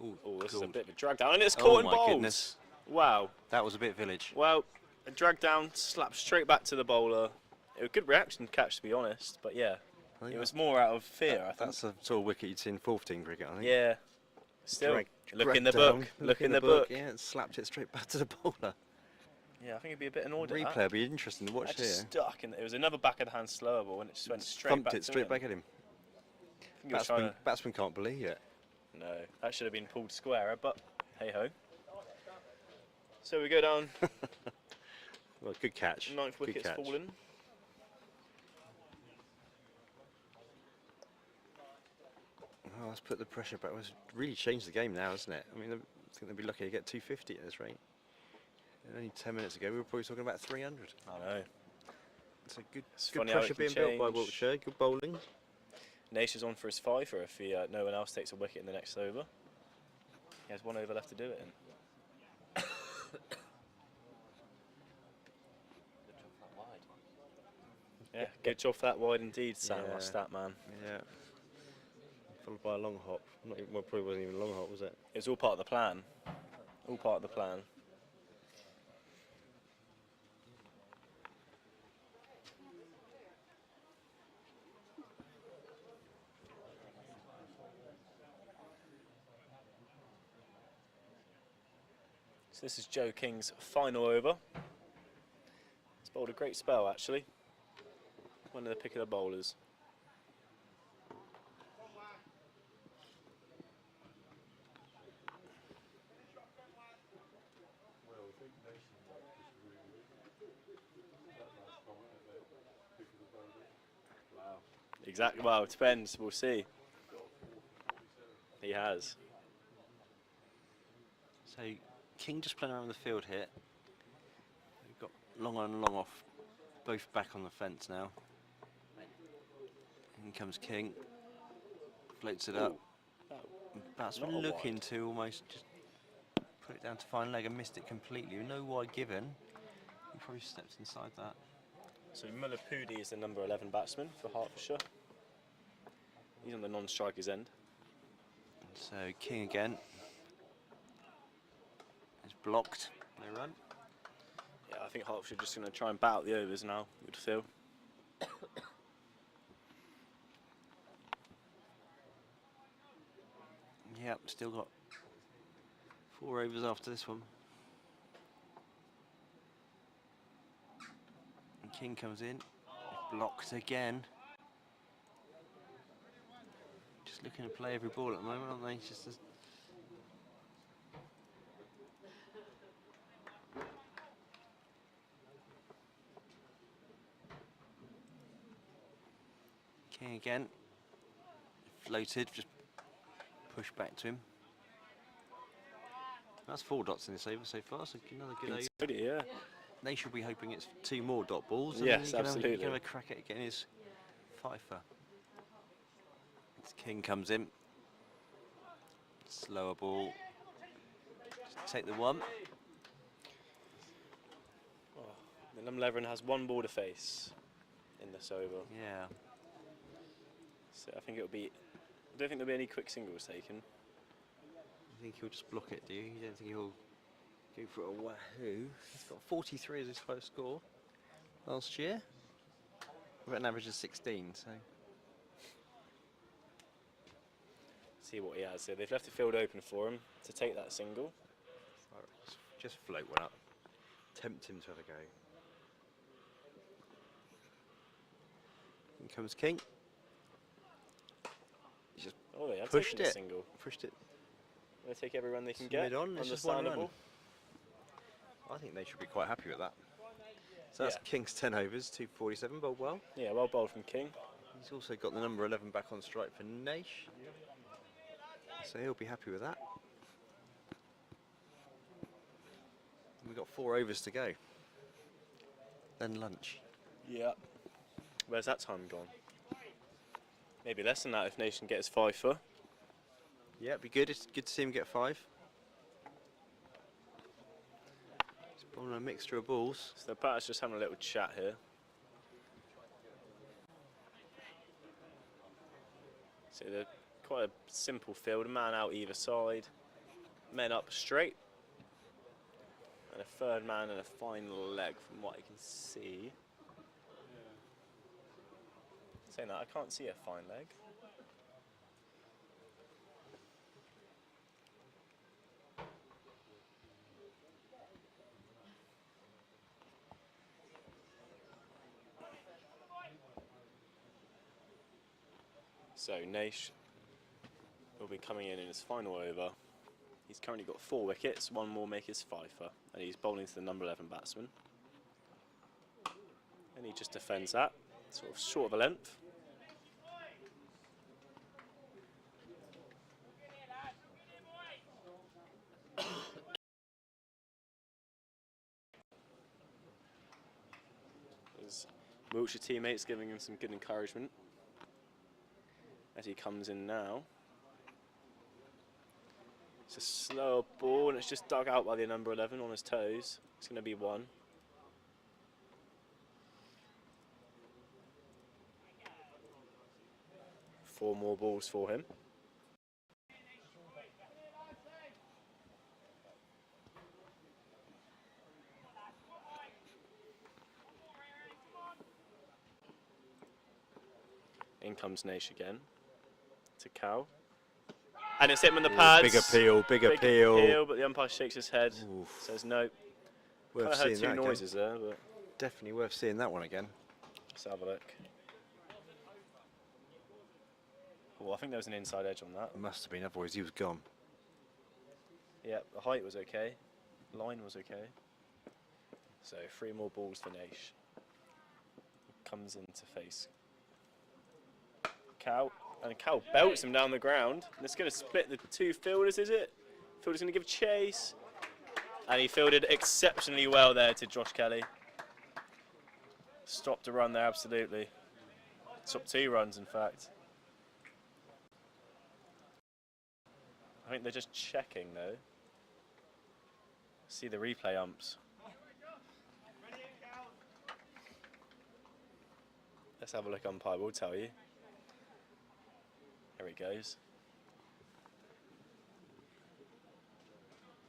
Oh, this is a bit of a drag down, and it's caught and bowled. Goodness. Wow. That was a bit village. Well, a drag down, slap straight back to the bowler. It was a good reaction catch, to be honest, but yeah, it was more out of fear, I think. That's a sort of wicket you'd see in 14 cricket, I think. Yeah. Still, look Drag in the down, book. Look in the book. Yeah, it slapped it straight back to the bowler. Yeah, I think it'd be a bit annoyed at Replay that. would be interesting to watch That here. just stuck, and it was another back of the hand slower ball, and it just went straight Thumped back it straight back at him. I think he was trying to... Batsman can't believe it. No, that should have been pulled squarer, but hey ho. So we go down. Well, good catch. Ninth Good wicket's catch. fallen. Oh, let's put the pressure back. It's really changed the game now, hasn't it? I mean, I think they'll be lucky to get 250 at this rate. And only 10 minutes ago, we were probably talking about 300. I know. It's a good funny how pressure it can being built by change. Wiltshire. Good bowling. Naish is on for his 5 if no one else takes a wicket in the next over. He has 1 over left to do it in. Yeah, good job for that wide indeed, Sam, Yeah. our stat man. Yeah. Followed by a long hop. Not even, well, probably wasn't even a long hop, was it? It was all part of the plan. All part of the plan. So this is Joe King's final over. He's bowled a great spell, actually. One of the pick of the bowlers. Exactly. Well, it depends. We'll see. He has. So King just playing around the field here. We've got long on and long off, both back on the fence now. In comes King. Floats it up. Batsman Not a looking wide. to almost just put it down to fine leg and missed it completely. No wide given. probably stepped inside that. So Muller Pudi is the number 11 batsman for Hertfordshire. He's on the non-striker's end. So King again. It's blocked. No run. Yeah, I think Hertfordshire are just going to try and bat out the overs now, you'd feel. Yep, still got 4 overs after this one. And King comes in. Blocked again. Just looking to play every ball at the moment, aren't they? Just as King again. Floated, just pushed back to him. That's 4 dots in this over so far, so another good over. Yeah. They should be hoping it's 2 more dot balls. And Yes, then absolutely. You can have a crack at getting his fifer. As King comes in. Slower ball. Just take the 1. Oh, the number 11 has 1 ball to face in this over. Yeah. So I think it'll be. I don't think there'll be any quick singles taken. You think he'll just block it, do you? You don't think he'll go for a wahoo? He's got 43 as his highest score last year. We've got an average of 16, so. See what he has. So they've left the field open for him to take that single. Just float one up. Tempt him to have a go. In comes King. He's just Oh, they have pushed taken it. a single. pushed it They take every run they can get. mid-on. It's just 1 run. Understandable. I think they should be quite happy with that. So that's Yeah. King's 10 overs, 247, bowled well. Yeah, well bowled from King. He's also got the number 11 back on strike for Naish. So he'll be happy with that. And we've got 4 overs to go. Then lunch. Yeah. Where's that time gone? Maybe less than that if Nation gets 5 for. Yeah, it'd be good. It's good to see him get 5. He's bowling a mixture of balls. So the batter's just having a little chat here. So they're quite a simple field, a man out either side, men up straight, and a third man and a final leg from what I can see. Saying that, I can't see a fine leg. So Naish will be coming in his final over. He's currently got 4 wickets, 1 more make his fifer, and he's bowling to the number 11 batsman. And he just defends that, sort of short of a length. His Wiltshire teammates giving him some good encouragement as he comes in now. It's a slow ball and it's just dug out by the number 11 on his toes. It's going to be 1. Four more balls for him. In comes Naish again to Cal. And it's hit him in the pads. Big appeal, big appeal. But the umpire shakes his head, Oof. says no. Worth Kind of seeing heard 2 that noises there, but again. Definitely worth seeing that one again. let's have a look. Oh, I think there was an inside edge on that. Must have been, otherwise he was gone. Yeah, the height was okay. Line was okay. So 3 more balls for Naish. Comes in to face Cal. And Cal belts him down the ground. And it's going to split the 2 fielders, is it? Fielder's going to give chase. And he fielded exceptionally well there to Josh Kelly. Stopped a run there, absolutely. Stopped 2 runs, in fact. I think they're just checking, though. See the replay umps. Let's have a look. Umpire will tell you. There it goes.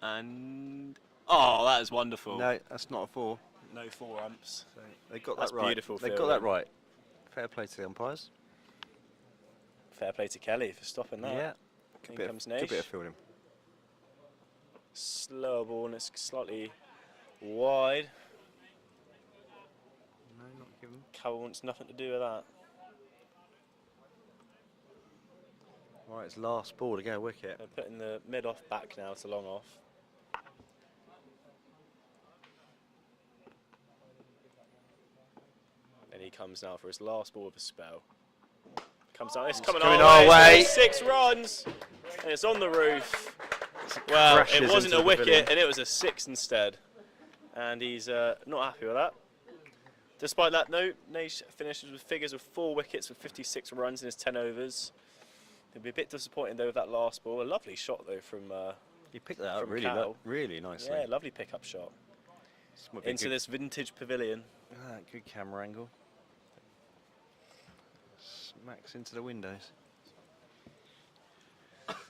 And oh, that is wonderful. No, that's not a 4. No 4 umps. So they got That's that right. beautiful They got fielding. that right. Fair play to the umpires. Fair play to Kelly for stopping that. Yeah. In Good comes bit Naish. of fielding. Slower ball and it's slightly wide. No, not given. Cowell wants nothing to do with that. Right, it's last ball to go wicket. They're putting the mid off back now to long off. And he comes now for his last ball of a spell. Comes out. It's coming our way. 6 runs. And it's on the roof. Well, it Crashes wasn't into a the wicket pavilion. and it was a 6 instead. And he's not happy with that. Despite that note, Naish finishes with figures of 4 wickets with 56 runs in his 10 overs. He'll be a bit disappointed though with that last ball. A lovely shot though from You picked that up from really, Cal. really nicely. Yeah, lovely pickup shot. This might be Into good. this vintage pavilion. Good camera angle. Smacks into the windows.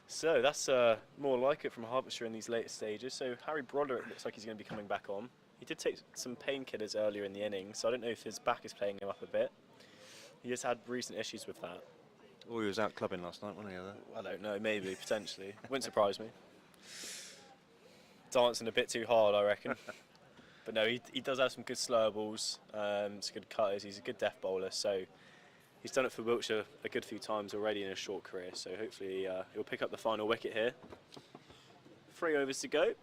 So that's more like it from Hertfordshire in these later stages. So Harry Broderick looks like he's going to be coming back on. He did take some painkillers earlier in the innings, so I don't know if his back is playing him up a bit. He has had recent issues with that. Oh, he was out clubbing last night, wasn't he? I don't know, maybe, potentially. Wouldn't surprise me. Dancing a bit too hard, I reckon. But no, he does have some good slower balls, some good cutters. He's a good death bowler, so he's done it for Wiltshire a good few times already in his short career. So hopefully he'll pick up the final wicket here. 3 overs to go.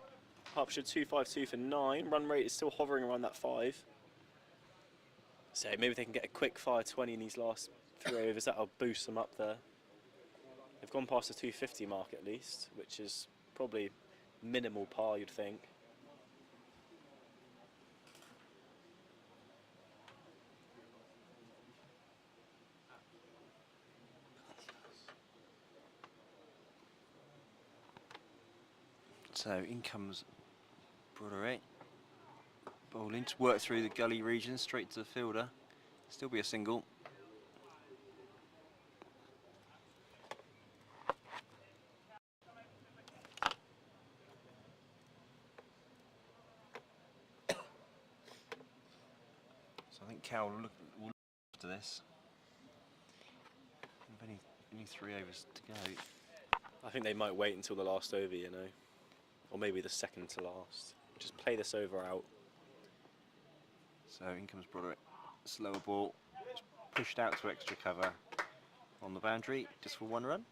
Hertfordshire 252 for 9. Run rate is still hovering around that 5. So maybe they can get a quick fire 20 in these last 3 overs. That'll boost them up there. They've gone past the 250 mark at least, which is probably minimal par, you'd think. So in comes Broderick. Bowling to work through the gully region, straight to the fielder. Still be a single. So I think Cal will look after this. Only 3 overs to go. I think they might wait until the last over, you know, or maybe the second to last. Just play this over out. So in comes Broderick. Slower ball, just pushed out to extra cover on the boundary, just for 1 run.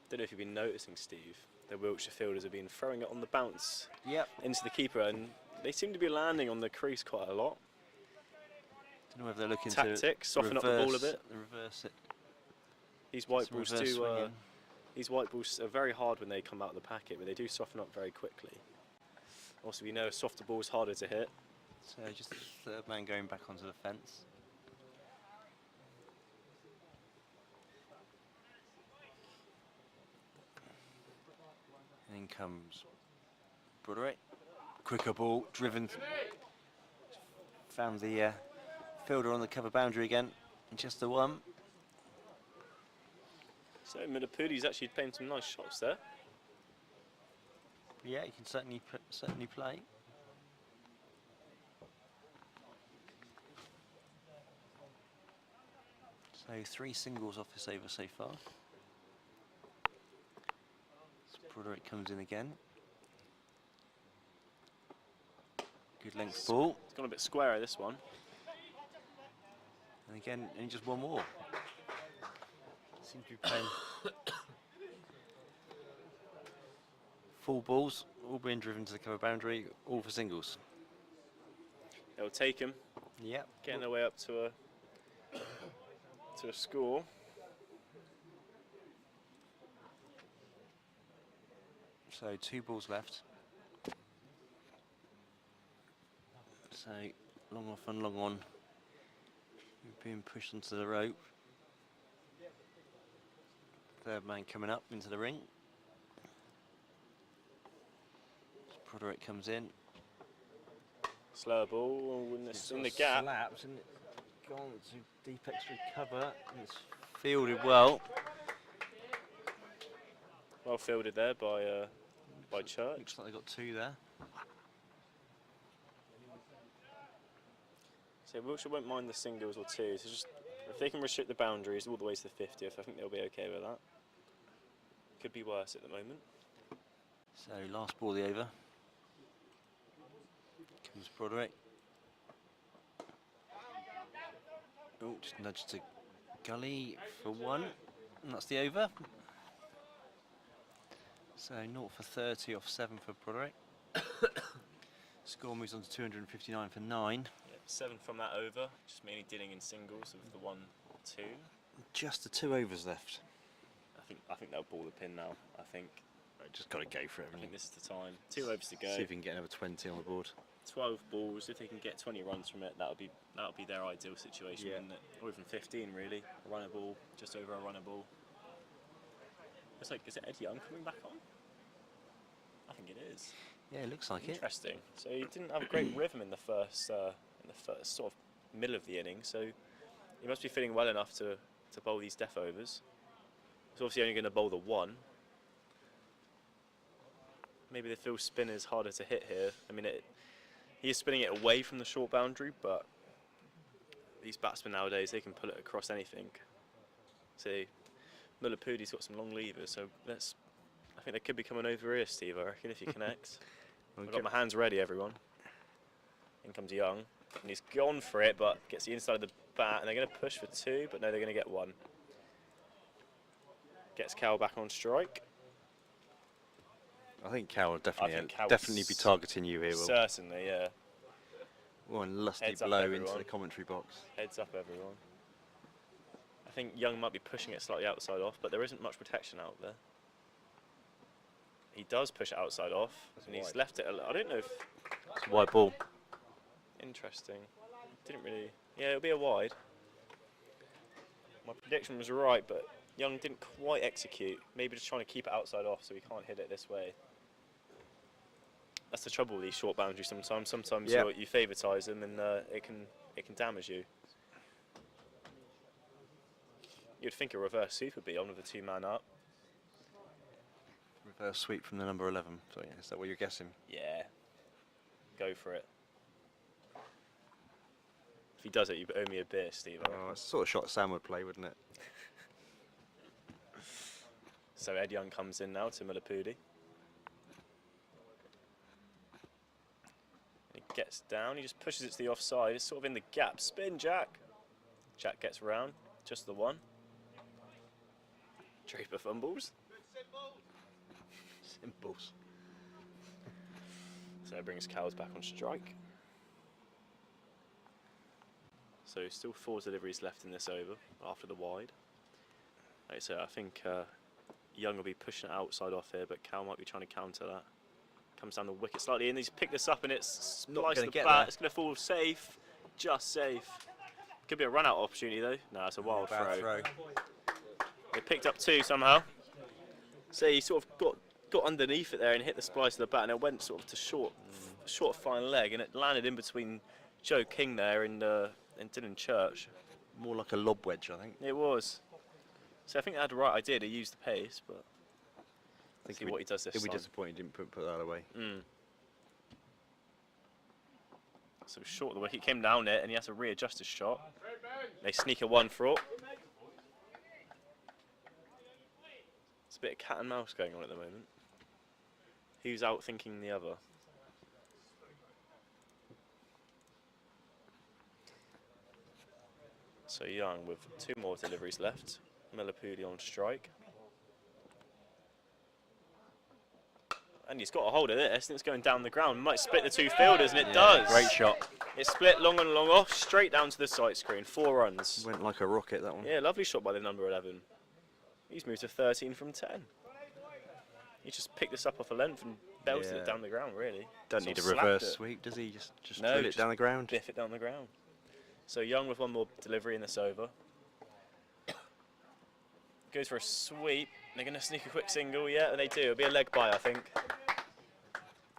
Don't know if you've been noticing, Steve, the Wiltshire fielders have been throwing it on the bounce Yep. into the keeper, and they seem to be landing on the crease quite a lot. Don't know whether they're looking Tactic, to soften up the ball a bit. Reverse it. These white Some balls reverse do. swinging. These white balls are very hard when they come out of the packet, but they do soften up very quickly. Also, we know a softer ball is harder to hit. So just the 3rd man going back onto the fence. And in comes Broderick. Quicker ball, driven. Found the fielder on the cover boundary again. And just the 1. So Midapudi's actually playing some nice shots there. Yeah, you can certainly play. So 3 singles off this over so far. So Broderick comes in again. Good length ball. It's gone a bit squarer, this one. And again, and just 1 more. Seems to be playing full balls, all being driven to the cover boundary, all for singles. They'll take him, Yep. getting their way up to a score. So 2 balls left. So long off and long on. We're being pushed onto the rope. 3rd man coming up into the ring. Broderick comes in. Slower ball in the Sort in the of gap. Slapped and it's gone to deep extra cover. And it's fielded well. Well fielded there by Church. Looks like they got 2 there. So Wiltshire won't mind the singles or twos. So just if they can restrict the boundaries all the way to the 50th, I think they'll be okay with that. Could be worse at the moment. So last ball of the over. Comes Broderick. Oh, just nudge to Gully for 1. And that's the over. So 0 for 30 off 7 for Broderick. Score moves on to 259 for 9. Yeah, 7 from that over, just mainly dealing in singles of the 1-2. Just the 2 overs left. I think they'll ball the pin now. I think Just got to go for it. I think this is the time. 2 overs to go. See if we can get another 20 on the board. 12 balls. If they can get 20 runs from it, that'll be their ideal situation, Yeah. wouldn't it? Or even 15 really. A runner ball, just over a runner ball. It's like, is it Ed Young coming back on? I think it is. Yeah, it looks like it. Interesting. So he didn't have a great rhythm in the first sort of middle of the inning. So he must be feeling well enough to bowl these death overs. He's obviously only going to bowl the 1. Maybe they feel spin is harder to hit here. I mean, he is spinning it away from the short boundary, but these batsmen nowadays, they can pull it across anything. See, Mullapoodi's got some long levers, so I think they could be coming over here, Steve, I reckon, if you connect. I've got my hands ready, everyone. In comes Young, and he's gone for it, but gets the inside of the bat, and they're going to push for 2, but no, they're going to get 1. Gets Cal back on strike. I think Cal will definitely Cal's definitely be targeting you here. Will. Certainly, yeah. One lusty Heads up, blow into everyone. the commentary box. Heads up, everyone. I think Young might be pushing it slightly outside off, but there isn't much protection out there. He does push it outside off, and he's left it. I don't know if. It's a wide ball. Interesting. Didn't really. Yeah, it'll be a wide. My prediction was right, but Young didn't quite execute. Maybe just trying to keep it outside off so he can't hit it this way. That's the trouble with these short boundaries sometimes. Sometimes you favourtise them and it can damage you. You'd think a reverse sweep would be on with a 2-man up. Reverse sweep from the number 11. So yeah, is that what you're guessing? Yeah. Go for it. If he does it, you owe me a beer, Steve. Oh, it's the sort of shot Sam would play, wouldn't it? So Ed Young comes in now to Mullapoodi. He gets down, he just pushes it to the offside. It's sort of in the gap. Spin, Jack. Jack gets round, just the 1. Draper fumbles. Simples. So it brings Cowles back on strike. So still 4 deliveries left in this over after the wide. Like I say, I think Young will be pushing it outside off here, but Cal might be trying to counter that. Comes down the wicket slightly in, he's picked this up and it's spliced the bat. It's going to fall safe, just safe. Could be a run out opportunity though. No, it's a wild throw. They picked up 2 somehow. So he sort of got underneath it there and hit the splice of the bat, and it went sort of to short fine leg, and it landed in between Joe King there and Dylan Church. More like a lob wedge, I think. It was. So I think they had the right idea to use the pace, but I think see what he does this He'll be time. disappointed he didn't put that away. So short of the wicket, came down it, and he had to readjust his shot. They sneak a 1 for all. It's a bit of cat and mouse going on at the moment. Who's outthinking the other? So Young with 2 more deliveries left. Mullapoodi on strike. And he's got a hold of this, and it's going down the ground. Might split the 2 fielders, and it does. Great shot. It split long and long off, straight down to the sight screen. 4 runs. Went like a rocket, that one. Yeah, lovely shot by the number 11. He's moved to 13 from 10. He just picked this up off a length and belted it down the ground, really. Don't need a reverse sweep, does he? Just drill it down the ground. Biff it down the ground. So Young with 1 more delivery in this over. Goes for a sweep. They're going to sneak a quick single. Yeah, they do. It'll be a leg bye, I think.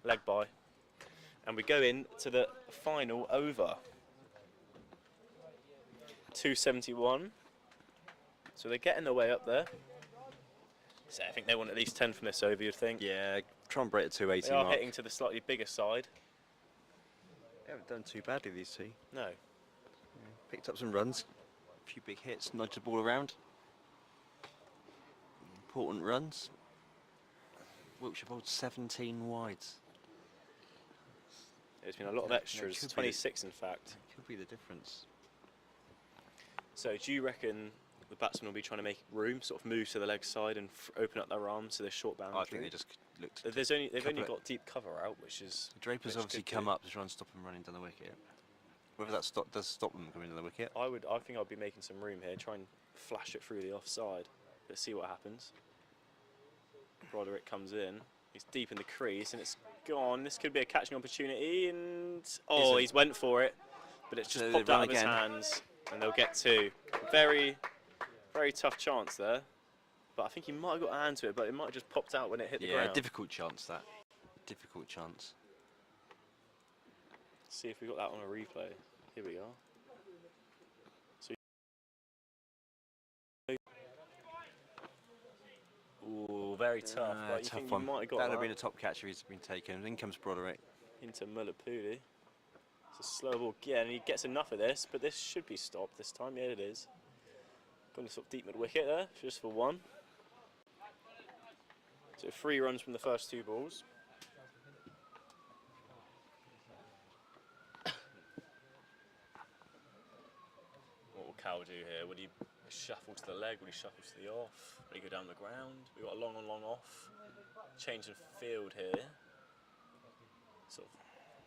Leg bye. And we go in to the final over. 271. So they're getting their way up there. So I think they want at least 10 from this over, you'd think. Yeah, try and break the 280 They are mark. hitting to the slightly bigger side. They haven't done too badly, these two. No. Picked up some runs, a few big hits, nudged the ball around. Important runs. Wiltshire bowled 17 wides. There's been a lot of That extras, could be 26 in fact. Could be the difference. So do you reckon the batsmen will be trying to make room, sort of move to the leg side and open up their arms to their short boundary? I think they just looked. They've only couple got deep cover out, which is... Draper's which obviously could come do. up to try and stop them running down the wicket. Whether that does stop them coming to the wicket. I think I'd be making some room here, try and flash it through the offside. Let's see what happens. Broderick comes in. He's deep in the crease and it's gone. This could be a catching opportunity and... Oh, he's went for it. But it's just So popped they run out of his again. hands and they'll get two. Very, very tough chance there. But I think he might have got a hand to it, but it might have just popped out when it hit the Yeah, ground. difficult chance that. Difficult chance. See if we got that on a replay. Here we are. So, ooh, very tough. But you tough think one. you might have got That would have that been a top catch if he's been taken. In comes Broderick. into Mullapudi. It's a slow ball again, and he gets enough of this, but this should be stopped this time. Yeah, it is. Got a sort of deep mid wicket there, just for one. So 3 runs from the first 2 balls. What will Cal do here? Would he shuffle to the leg? Would he shuffle to the off? Would he go down the ground? We've got a long on, long off. Change of field here. Sort of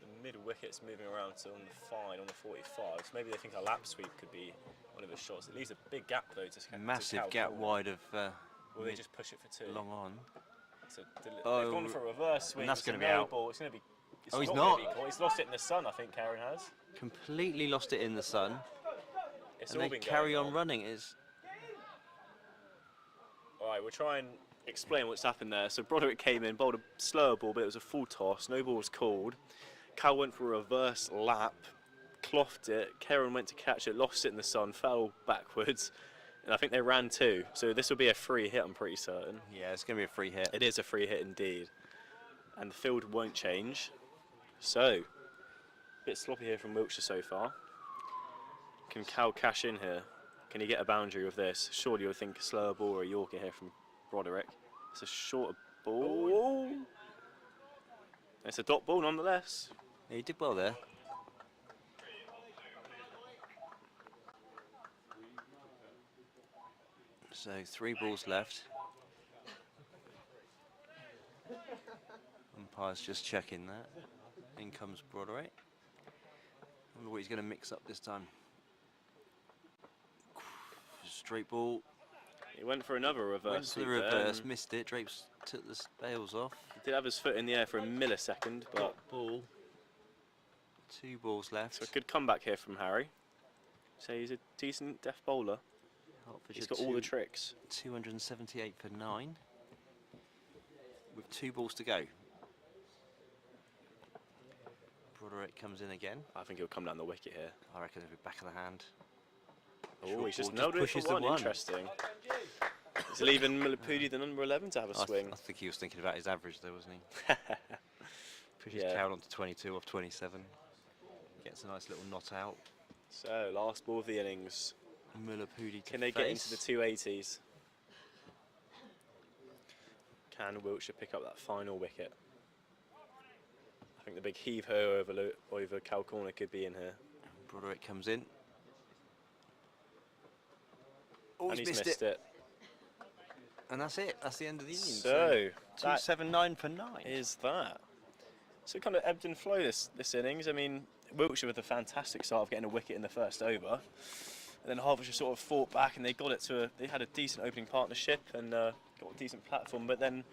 the mid wicket's moving around to on the fine, on the 45. So maybe they think a lap sweep could be one of his shots. It leaves a big gap though to Massive Cal gap Corner. wide of. Will they just push it for 2? long on. So Oh, they've gone for a reverse swing. and that's It's a gonna be no out. Ball. It's going to be. It's Oh, he's gonna not. be caught. He's lost it in the sun. I think Karen has. Completely lost it in the sun. It's And all they been carry going on running. It's All right, we'll try and explain what's happened there. So Broderick came in, bowled a slower ball, but it was a full toss. No ball was called. Cal went for a reverse lap, clothed it. Karen went to catch it, lost it in the sun, fell backwards, and I think they ran 2. So this will be a free hit, I'm pretty certain. yeah, it's going to be a free hit. It is a free hit indeed. And the field won't change. So, a bit sloppy here from Wiltshire so far. Can Cal cash in here? Can he get a boundary with this? Surely you'll think a slower ball or a Yorker here from Broderick. It's a shorter ball. It's a dot ball nonetheless. Yeah, he did well there. So 3 balls left. Umpire's just checking that. In comes Broderick. I wonder what he's going to mix up this time. Straight ball. He went for another reverse Went for sweep the there, reverse, and missed it. Drapes took the bails off. He did have his foot in the air for a millisecond, but Ball. 2 balls left. so a good comeback here from Harry. So he's a decent deaf bowler. Hertfordshire He's got all the tricks. 278 for 9. With 2 balls to go. Broderick comes in again. I think he'll come down the wicket here. I reckon it'll be back of the hand. Oh, Short he's just ball nailed it pushes for the one. one. Interesting. He's leaving Mullapudi, the number 11, to have a I swing. think he was thinking about his average though, wasn't he? Pushes Yeah. Cal onto 22 off 27. Gets a nice little knot out. So, last ball of the innings. Mullapudi to Can they get into the face. 280s? Can Wiltshire pick up that final wicket? I think the big heave-ho over Cal Corner could be in here. Broderick comes in. Oh, And he's missed it. And that's it. That's the end of the innings. So, that 279 for 9. is that. So it kind of ebbed and flowed this innings. I mean, Wiltshire with a fantastic start of getting a wicket in the first over. And then Hertfordshire sort of fought back and they got it to they had a decent opening partnership and got a decent platform. But then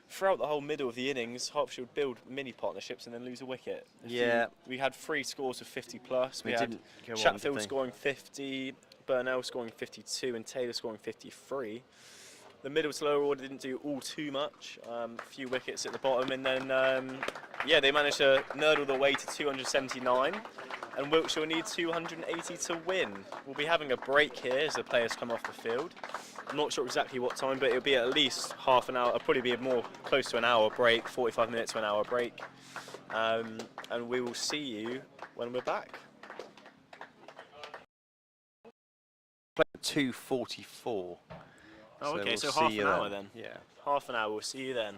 throughout the whole middle of the innings, Hertfordshire would build mini partnerships and then lose a wicket. Yeah. We had 3 scores of 50 plus. They We had didn't go on, did Chatfield they? scoring 50, Burnell scoring 52 and Taylor scoring 53. The middle to lower order didn't do all too much. A few wickets at the bottom, and then yeah, they managed to nurdle their way to 279, and Wiltshire will need 280 to win. We'll be having a break here as the players come off the field. I'm not sure exactly what time, but it'll be at least half an hour. It'll probably be a more close to an hour break, 45 minutes to an hour break, and we will see you when we're back. 2:44. Oh, okay, so we'll half see an you hour then. Yeah. Half an hour. We'll see you then.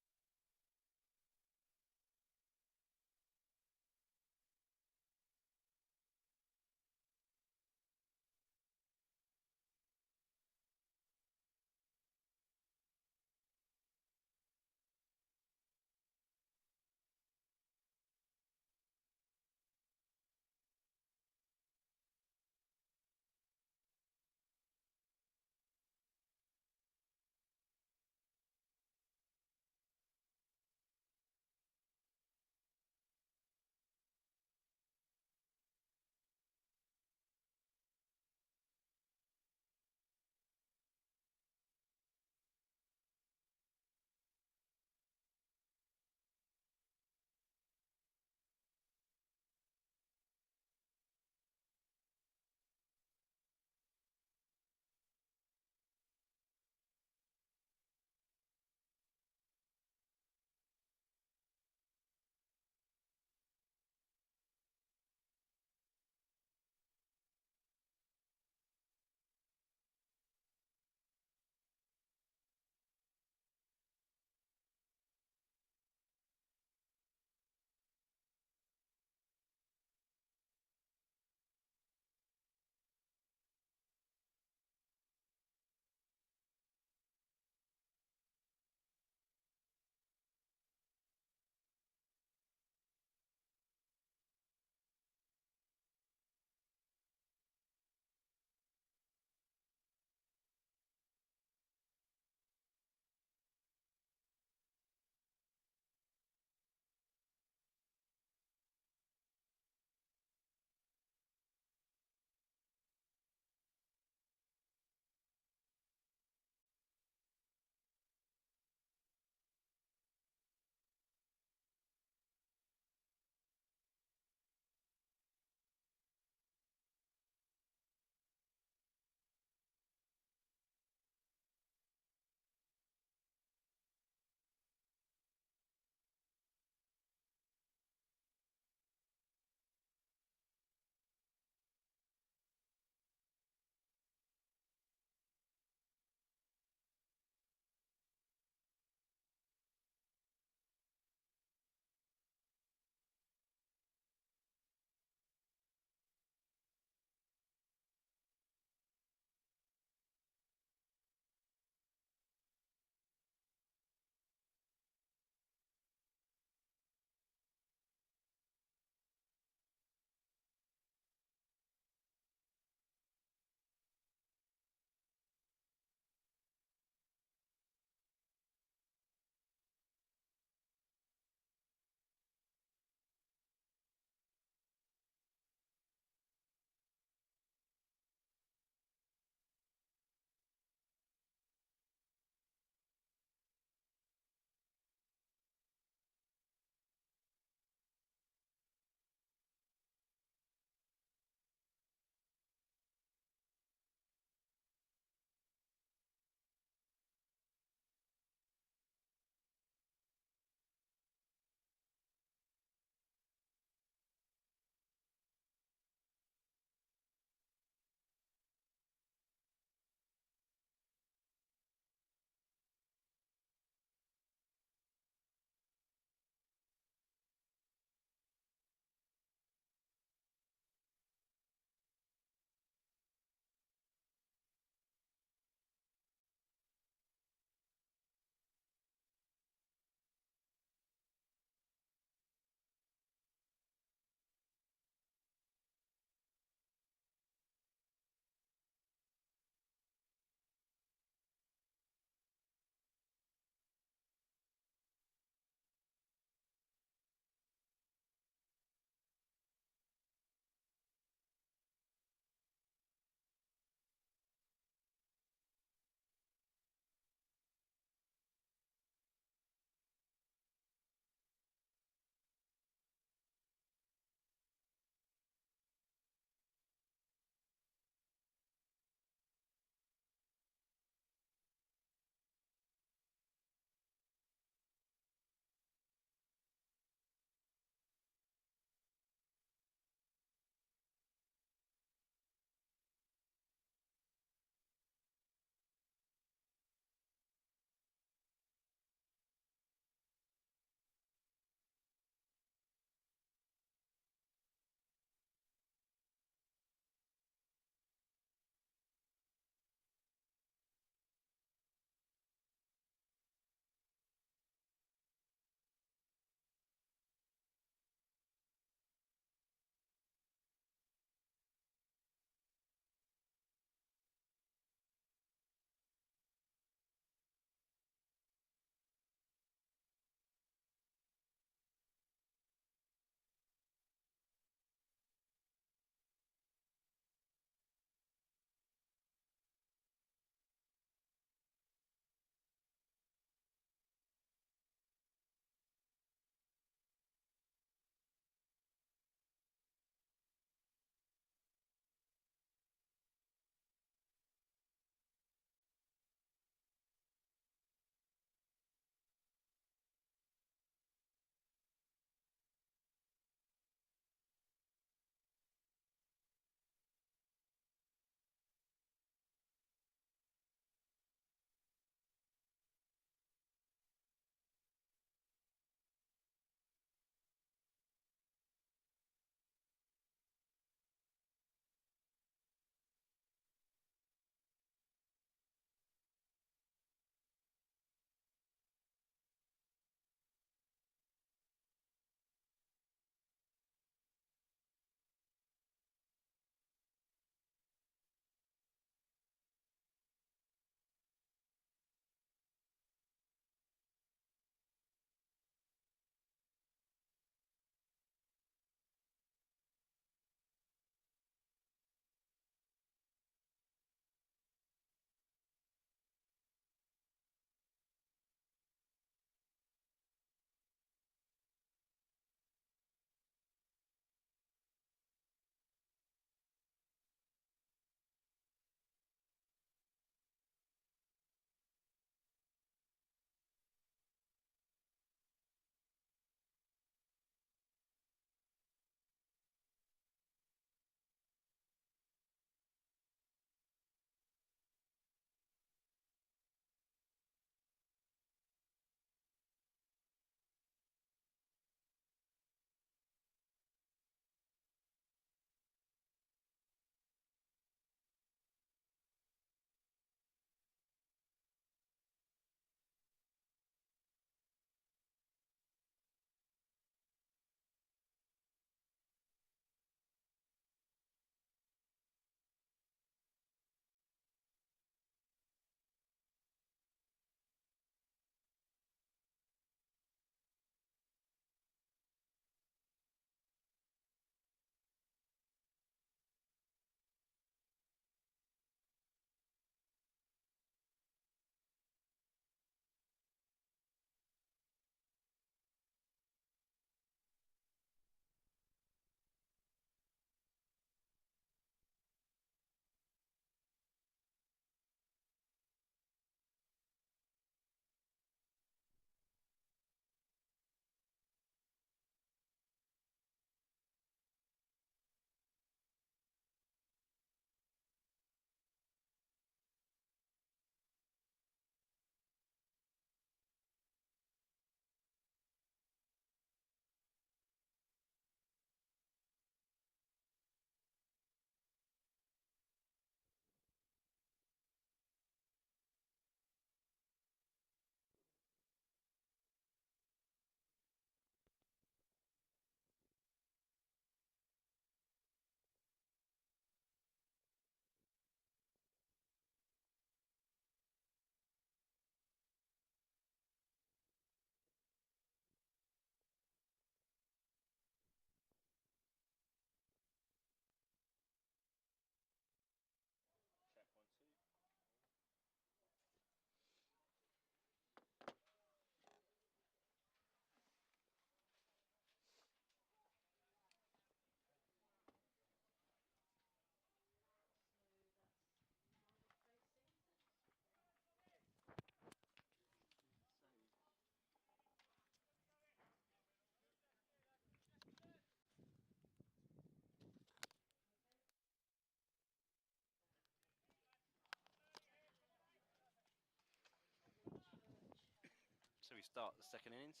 start the second innings.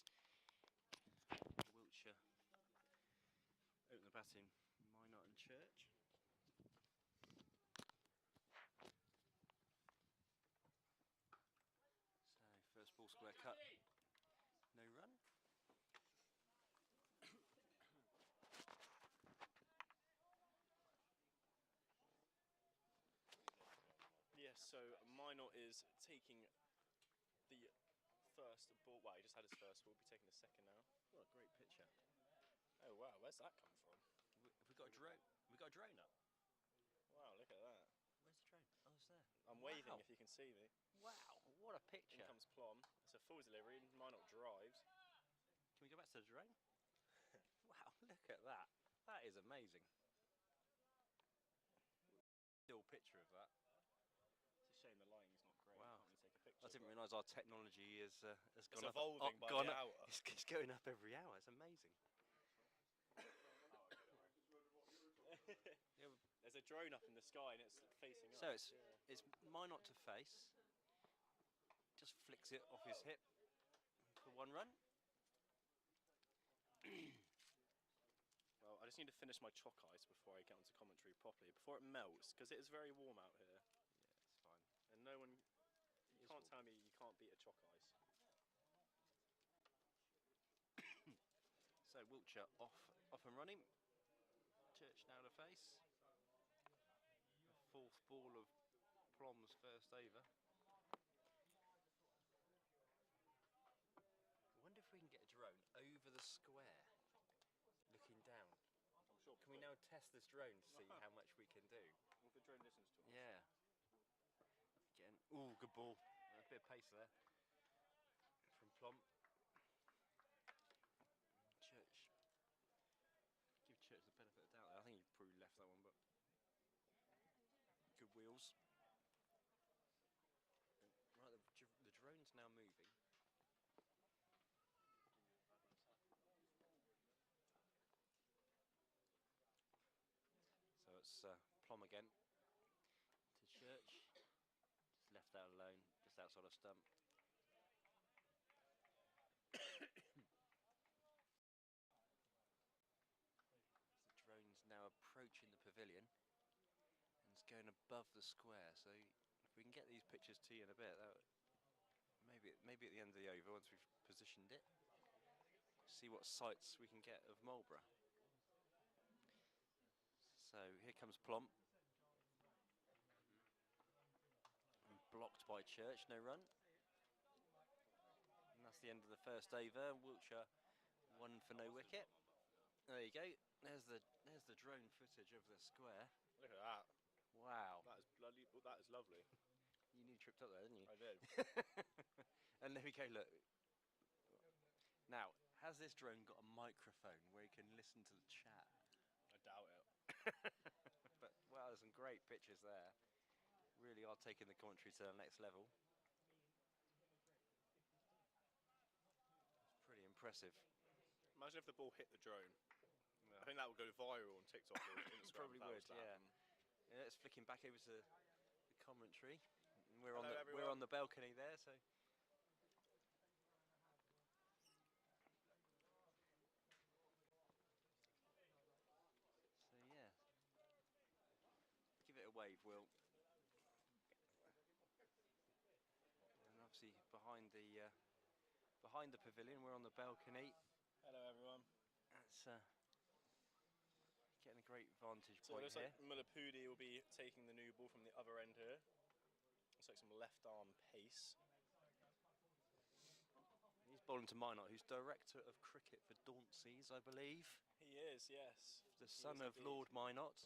Wiltshire open the batting, Minot and Church. So first ball square cut, no run. Yes, so Minot is taking the first ball. Well, he just had his first ball. He'll be taking the second now. What a great picture. Oh wow, where's that come from? Have we got a drone? We got a drone up. Wow, look at that. Where's the drone? Oh, it's there. I'm waving Wow. if you can see me. Wow, what a picture. In comes Plum. It's a full delivery. Minot drives. Can we go back to the drone? Wow, look at that. That is amazing. Still picture of that. It's a shame the lighting's not great. Wow. Can't really take a picture. I didn't realise our technology has gone It's up. evolving by gone the up. hour. It's going up every hour. It's amazing. Yeah, There's a drone up in the sky and it's facing so us. it's Minot to face. Just flicks it off his hip for one run. Well, I just need to finish my chalk ice before I get onto commentary properly, before it melts, because it is very warm out here. Yeah, it's fine. And no one, you is can't warm. tell me you can't beat a chalk ice. So Wiltshire off and running. Church now to face. The fourth ball of Plum's first over. I wonder if we can get a drone over the square, looking down. I'm sure. Can we now test this drone to see how much we can do? Well, the drone listens to us. Yeah. Again. Ooh, good ball. A bit of pace there from Plum. Church. Give Church the benefit of the doubt there. I think he probably left that one, but good wheels. Right, the drone's now moving. So it's Plum again to Church. Just left out alone, just outside of stump. The drone's now approaching the pavilion and it's going above the square. So if we can get these pictures to you in a bit, maybe at the end of the over, once we've positioned it, see what sights we can get of Marlborough. So here comes Plum. And blocked by Church, no run. And that's the end of the first over. Wiltshire 1 for no wicket. There you go. There's the drone footage of the square. Look at that. Wow. That is bloody. That is lovely. You nearly tripped up there, didn't you? I did. And there we go, look. Now, has this drone got a microphone where you can listen to the chat? I doubt it. But, wow, there's some great pictures there. Really are taking the commentary to the next level. It's pretty impressive. Imagine if the ball hit the drone. Yeah. I think that would go viral on TikTok or Instagram. Probably if that would, was to yeah. happen. Yeah. Let's flicking back over to the commentary. And we're Hello, on everyone. we're on the balcony there, so. So yeah. Give it a wave, Will. And obviously behind the pavilion, we're on the balcony. Hello, everyone. That's getting a great vantage So it point looks here. like Mullapudi will be taking the new ball from the other end here. Looks like some left arm pace. He's bowling to Minot, who's director of cricket for Dauntsies, I believe. He is, yes. The He son is of indeed. Lord Minot.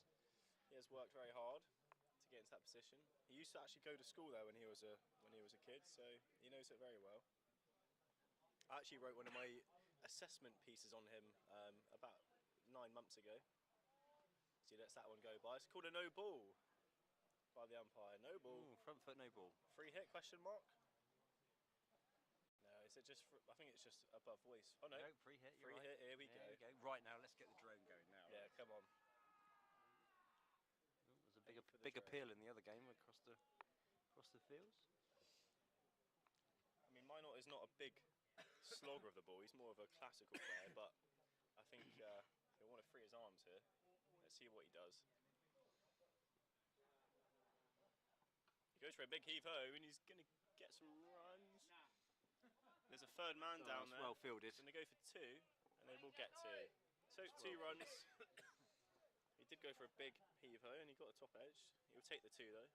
He has worked very hard to get into that position. He used to actually go to school there when he was a kid, so he knows it very well. I actually wrote one of my assessment pieces on him about 9 months ago. So he lets that one go by. It's called a no ball by the umpire. No ball. Ooh, front foot, no ball. Free hit? Question mark. No, is it just? I think it's just above voice. Oh no. No, free hit. You're Free right. hit. Here we There go. you go. Right now, let's get the drone going now. Yeah, right? come on. Ooh, there's a Aim for the big drone. appeal in the other game across the fields. I mean, Minot is not a big slogger of the ball. He's more of a classical player, but I think he'll want to free his arms here. Let's see what he does. He goes for a big heave-ho, and he's going to get some runs. There's a third man down there. Well fielded. So they go for 2, and they will get 2. So 2 runs. He did go for a big heave-ho, and he got a top edge. He'll take the 2 though.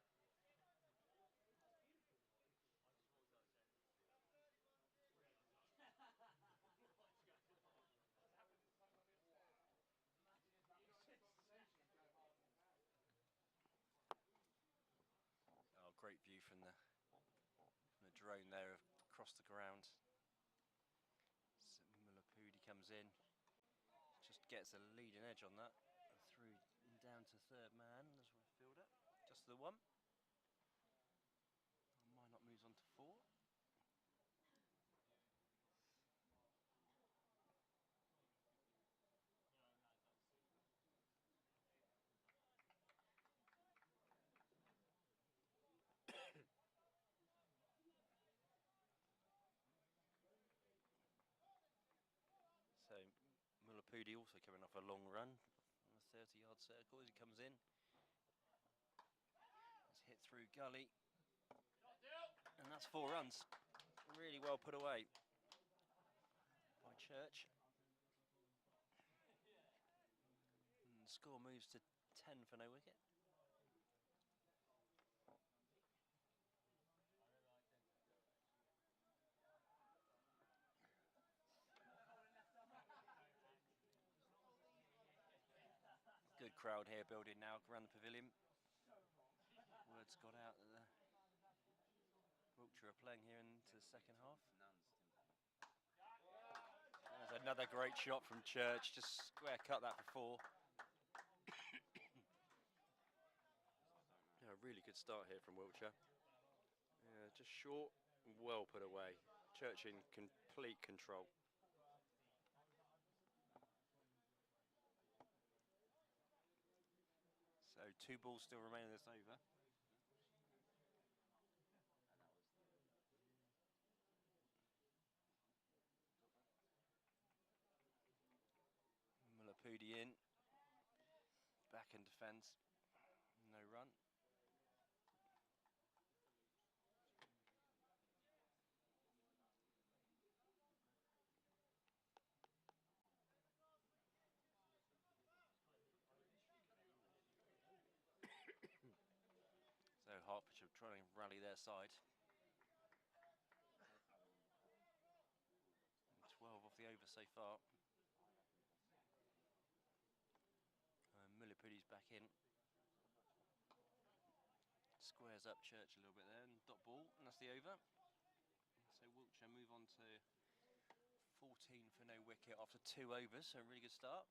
Oh, great view from the drone there across the ground. So Mulapudi comes in, just gets a leading edge on that, through down to third man as a fielder, just the 1. Might not moves on to 4. So Mulapudi also coming off a long run, on a 30-yard circle as he comes in. It's hit through gully, and that's 4 runs. Really well put away by Church. And the score moves to 10 for no wicket. Good crowd here building now around the pavilion. Word's got out that the Wiltshire are playing here into the second half. There's another great shot from Church, just square cut that for 4. Yeah, a really good start here from Wiltshire. Yeah, just short, well put away. Church in complete control. So 2 balls still remain in this over. Mulapudi in, back in defence, no run. So Hertfordshire trying to rally their side. 12 off the over so far. Mullapudi's back in. Squares up Church a little bit there, and dot ball, and that's the over. So Wiltshire move on to 14 for no wicket after 2 overs, so a really good start.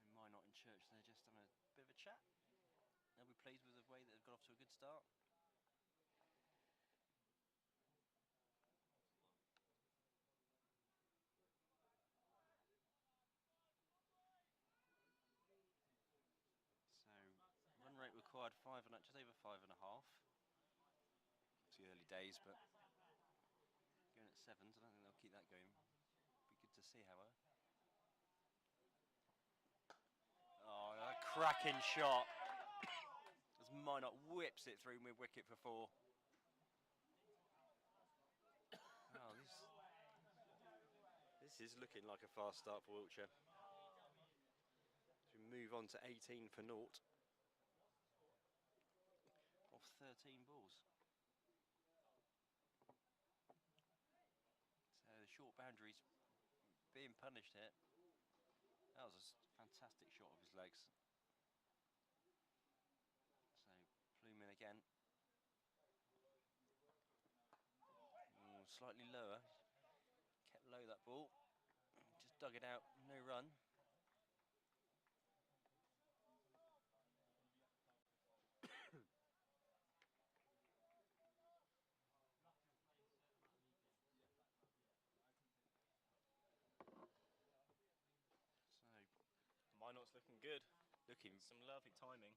And Minot and Church, they're just having a bit of a chat. They'll be pleased with the way that they've got off to a good start. So run rate required just over 5.5. It's the early days, but going at 7s, I don't think they'll keep that going. Be good to see, however. Oh, a cracking shot. As Minot whips it through mid wicket for 4. Oh, This is looking like a fast start for Wiltshire. We move on to 18 for naught. off 13 balls. So the short boundaries being punished here. That was a fantastic shot of his legs. So Plume in again. Slightly lower. Kept low that ball. Just dug it out, no run. So Minot's looking good. Looking Some lovely timing.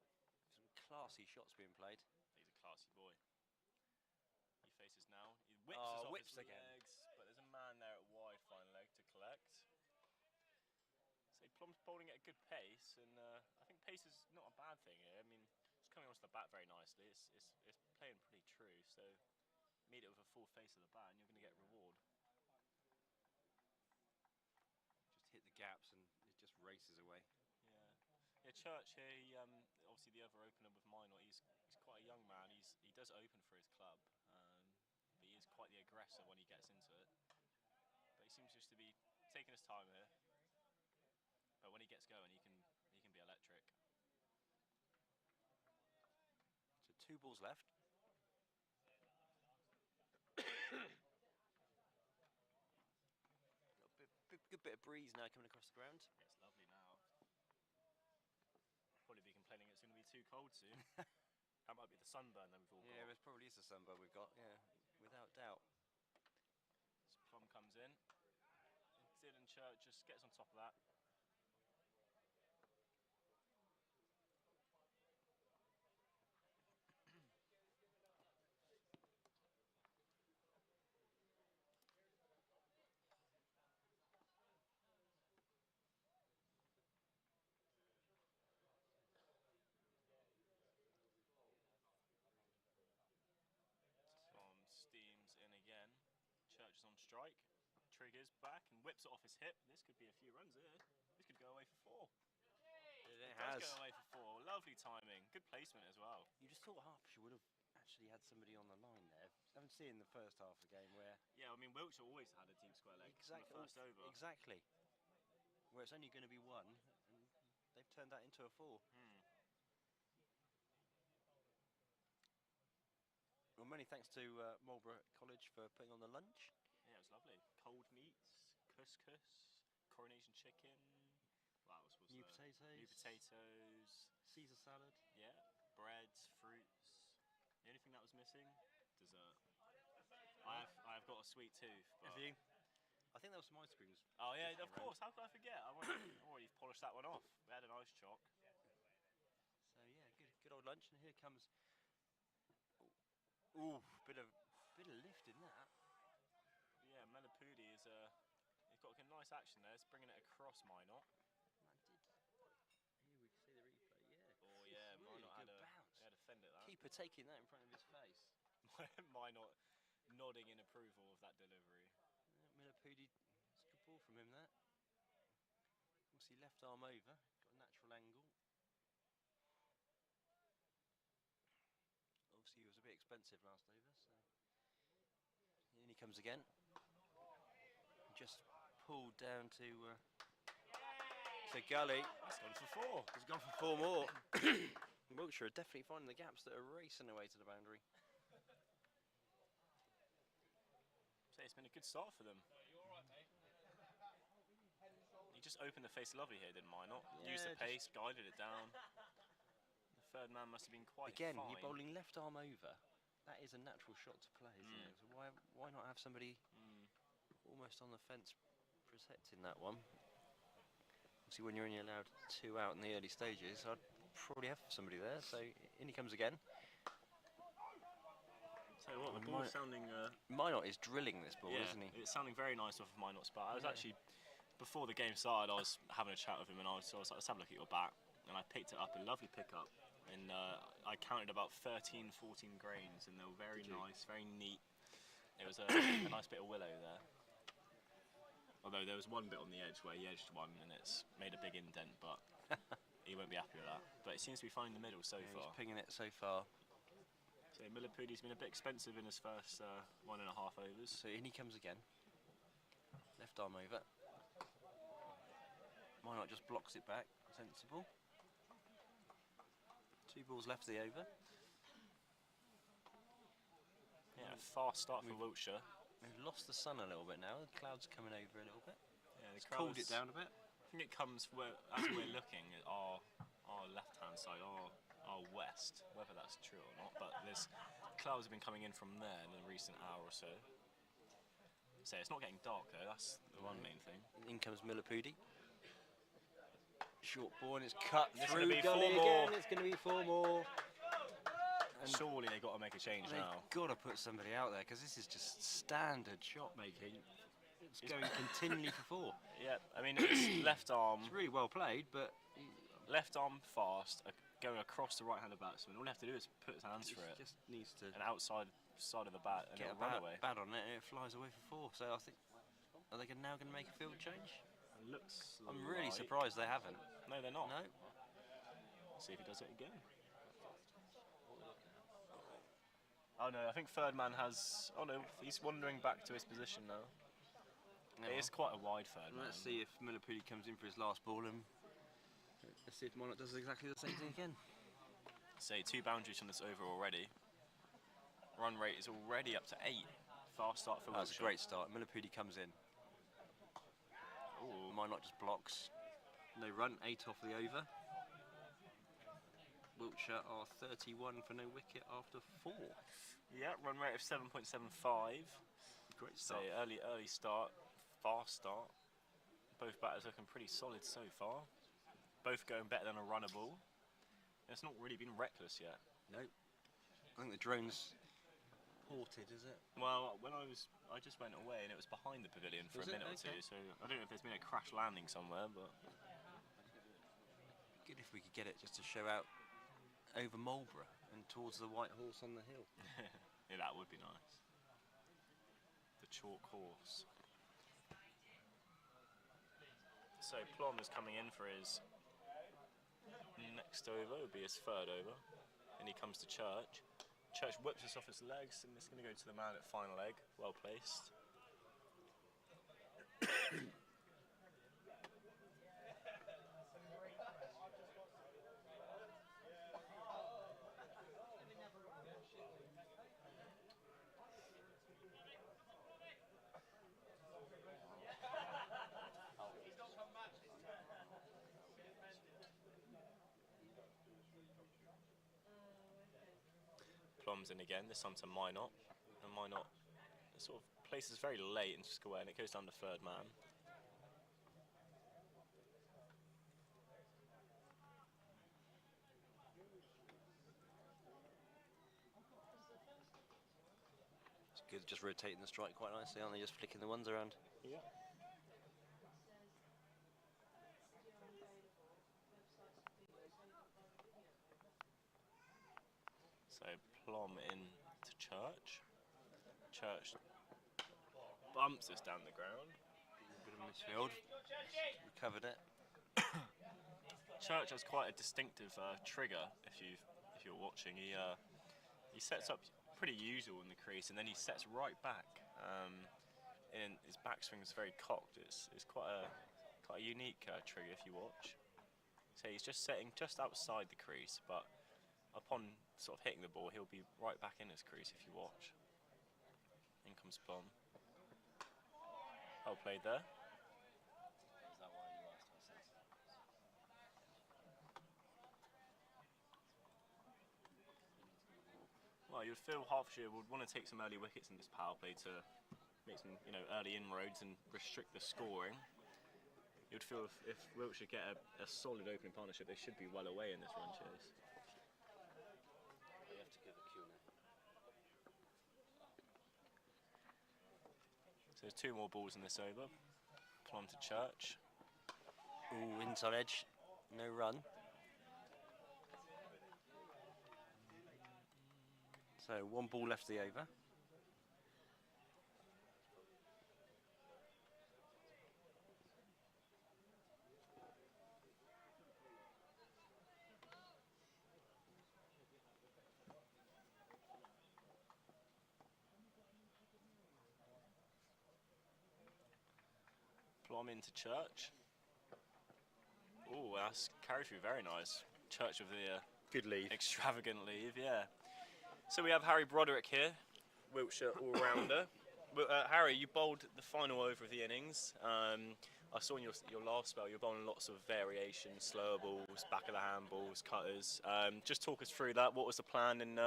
some classy shots being played. He's a classy boy. He faces now. He whips Oh, us off whips his again. legs, but there's a man there at wide fine leg to collect. So Plum's bowling at a good pace, and I think pace is not a bad thing here. I mean, it's coming onto the bat very nicely. It's playing pretty true, so meet it with a full face of the bat, and you're going to get reward. Just hit the gaps and it just races away. Yeah, Church here. He, obviously, the other opener with Minor. He's quite a young man. He does open for his club, but he is quite the aggressor when he gets into it. But he seems just to be taking his time here. But when he gets going, he can be electric. So 2 balls left. Good bit of breeze now coming across the ground. Yeah, it's lovely now. Probably be complaining it's going to be too cold soon. That might be the sunburn that we've all Yeah, got. it probably is the sunburn we've got, yeah, without doubt. So Plum comes in. Dylan Church just gets on top of that. Tom steams in again. Church is on strike. Triggers back and whips it off his hip. This could be a few runs here. This could go away for 4. It Does go away for 4. Lovely timing. Good placement as well. You just thought Hertfordshire would have actually had somebody on the line there. I haven't seen the first half of the game where... Yeah, I mean, Wiltshire always had a deep square leg from the first over. Exactly. Where it's only going to be 1, and they've turned that into a 4. Well, many thanks to Marlborough College for putting on the lunch. Yeah, it was lovely. Cold meats, couscous, coronation chicken. What else was New there? potatoes. New potatoes. Caesar salad. Yeah, breads, fruits. The only thing that was missing, dessert. I've got a sweet tooth. But Have you? I think there were some ice creams. Oh yeah, drifting of course. How could I forget? I already polished that one off. We had an ice choc. So yeah, good old lunch, and here comes. Ooh, bit of lift in that. Yeah, Melapudi is he's got a nice action there. It's bringing it across Minot. That did. Here we can see the replay. Yeah. Oh yeah, really Minot good had bounce. a fend at that. Keeper taking that in front of his face. Minot nodding in approval of that delivery. Yeah, Melapudi, it's a good ball from him there. Obviously left arm over, got a natural angle. Obviously he was a bit expensive last over, so in he comes again. Just pulled down to Gully. That's gone for 4. He's gone for 4 more. Wiltshire are definitely finding the gaps that are racing away to the boundary. So it's been a good start for them. He just opened the face lovely here, didn't Minot? Yeah, Used the pace, guided it down. The third man must have been quite Again, fine. you're bowling left arm over. That is a natural shot to play, isn't it? So why not have somebody almost on the fence protecting that one? Obviously, when you're only allowed 2 out in the early stages, I'd probably have somebody there. So in he comes again. Tell you what, the ball's sounding... Minot is drilling this ball, yeah, isn't he? it's sounding very nice off of Minot's bat. I was actually, before the game started, I was having a chat with him and I was like, let's have a look at your bat. And I picked it up, a lovely pickup. And I counted about 13, 14 grains, and they were very nice, very neat. There was a nice bit of willow there. Although there was one bit on the edge where he edged one and it's made a big indent, but he won't be happy with that. But it seems to be finding the middle so far. He's pinging it so far. So Milapudi's been a bit expensive in his first 1.5 overs. So in he comes again. Left arm over. Minot just blocks it back. Sensible. 2 balls left of the over. Yeah, a fast start for Wiltshire. We've lost the sun a little bit now. The clouds are coming over a little bit. Yeah, It's cooled it down a bit. I think it comes as we're looking at our left-hand side, our west, whether that's true or not. But there's clouds have been coming in from there in the recent hour or so. So it's not getting dark though. That's the one main thing. In comes Milapudi. Short ball and it's cut This is through gonna be gully 4 more. again. It's going to be 4 more. And Surely they've got to make a change they've now. got to put somebody out there because this is just standard shot making. It's going continually for 4. Yeah, I mean, it's left arm. It's really well played, but Left arm fast, going across the right-handed batsman. All you have to do is put his hands for it. just needs to And outside side of the bat, and get a it'll run away. bat on it and it flies away for 4. So I think, are they now going to make a field change? It looks I'm really like- surprised they haven't. No, they're not. No? See if he does it again. Oh no, I think third man has. Oh no, he's wandering back to his position now. No. It is quite a wide third man. Let's see if Millipudi comes in for his last ball and let's see if Monarch does exactly the same thing again. Say 2 boundaries from this over already. Run rate is already up to 8. Fast start for That's a Wiltshire. great start. Millipudi comes in. Ooh. Monarch just blocks. No run, 8 off the over. Wiltshire are 31 for no wicket after 4. Yeah, run rate of 7.75. Great So start. early start, fast start. Both batters looking pretty solid so far. Both going better than a runner ball. It's not really been reckless yet. No. I think the drone's ported, is it? Well, I just went away and it was behind the pavilion for Was a it? minute or Okay. two. So I don't know if there's been a crash landing somewhere, but Good if we could get it just to show out over Marlborough and towards the white horse on the hill. yeah, that would be nice. The chalk horse. So Plum is coming in for his next over, would be his third over. And he comes to Church. Church whips this off his legs and it's going to go to the man at final leg. Well placed. Plum's in again, this time to Minot. And Minot sort of places very late into square and it goes down to third man. It's good, just rotating the strike quite nicely, aren't they? Just flicking the ones around. Yeah. So Plum in to Church. Church bumps this down the ground. A bit of misfield. Recovered it. Church has quite a distinctive trigger. If you're watching, he sets up pretty usual in the crease, and then he sets right back. And his backswing is very cocked. It's quite a unique trigger if you watch. So he's just setting just outside the crease, but upon sort of hitting the ball, he'll be right back in his crease if you watch. In comes Plum. Well played there. Well, you'd feel Hertfordshire would want to take some early wickets in this power play to make some, early inroads and restrict the scoring. You'd feel if Wiltshire get a solid opening partnership, they should be well away in this run chase. You have to give a cue now. So there's 2 more balls in this over. Plum to Church. Ooh, inside edge. No run. So 1 ball left the over. Plum into Church. Oh, that's carried through very nice. Church with the Good lead. extravagant leave, yeah. So we have Harry Broderick here, Wiltshire all-rounder. Harry, you bowled the final over of the innings. I saw in your last spell you were bowling lots of variations, slower balls, back of the hand balls, cutters. Just talk us through that. What was the plan and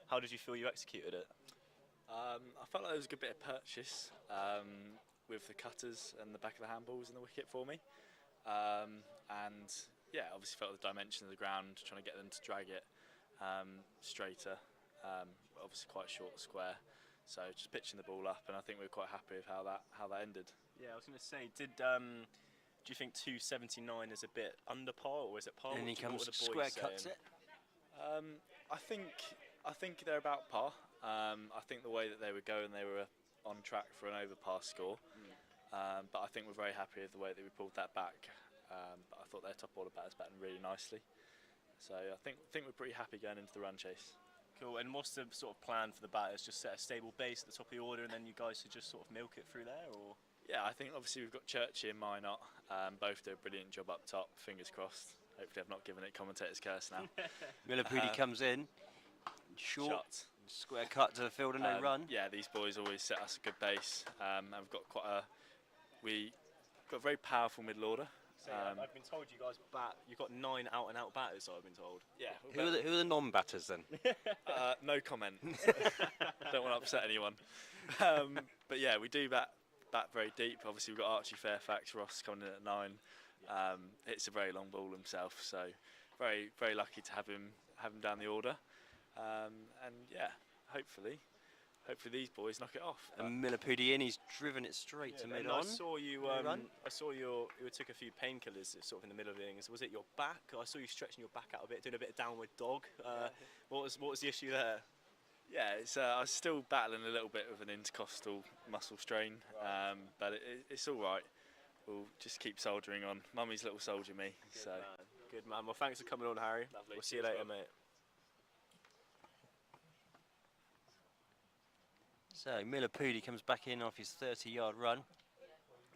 how did you feel you executed it? I felt like there was a good bit of purchase with the cutters and the back of the handballs in the wicket for me. And yeah, obviously felt the dimension of the ground, trying to get them to drag it straighter. Obviously quite a short square, so just pitching the ball up, and I think we were quite happy with how that ended. Yeah, I was going to say, do you think 279 is a bit under par, or is it par? And he comes, square cuts it. I think they're about par. I think the way that they were going, they were on track for an over par score. But I think we're very happy with the way that we pulled that back. But I thought their top order batters batted really nicely. So I think we're pretty happy going into the run chase. Cool. And what's the sort of plan for the batters? Just set a stable base at the top of the order, and then you guys should just sort of milk it through there, or? Yeah, I think obviously we've got Churchy and Minot. Both do a brilliant job up top. Fingers crossed. Hopefully I've not given it commentator's curse now. Millipede comes in, short, Shot. square cut to the field and no run. Yeah, these boys always set us a good base. And we've got we got a very powerful middle order. So I've been told you guys you've got 9 out-and-out batters, I've been told. Yeah. Who are the non-batters then? No comment. Don't want to upset anyone. But yeah, we do bat very deep. Obviously we've got Archie Fairfax, Ross coming in at 9. Hits a very long ball himself, so very, very lucky to have him down the order. And yeah, hopefully these boys knock it off. And Millipede in, he's driven it straight to mid on. I saw you. I saw you took a few painkillers sort of in the middle of the innings. Was it your back? I saw you stretching your back out a bit, doing a bit of downward dog. What was the issue there? Yeah, I was still battling a little bit with an intercostal muscle strain, but it's all right. We'll just keep soldiering on. Mummy's little soldier me. Good man. Well, thanks for coming on, Harry. Lovely. We'll see you later, mate. So Millipede comes back in off his 30-yard run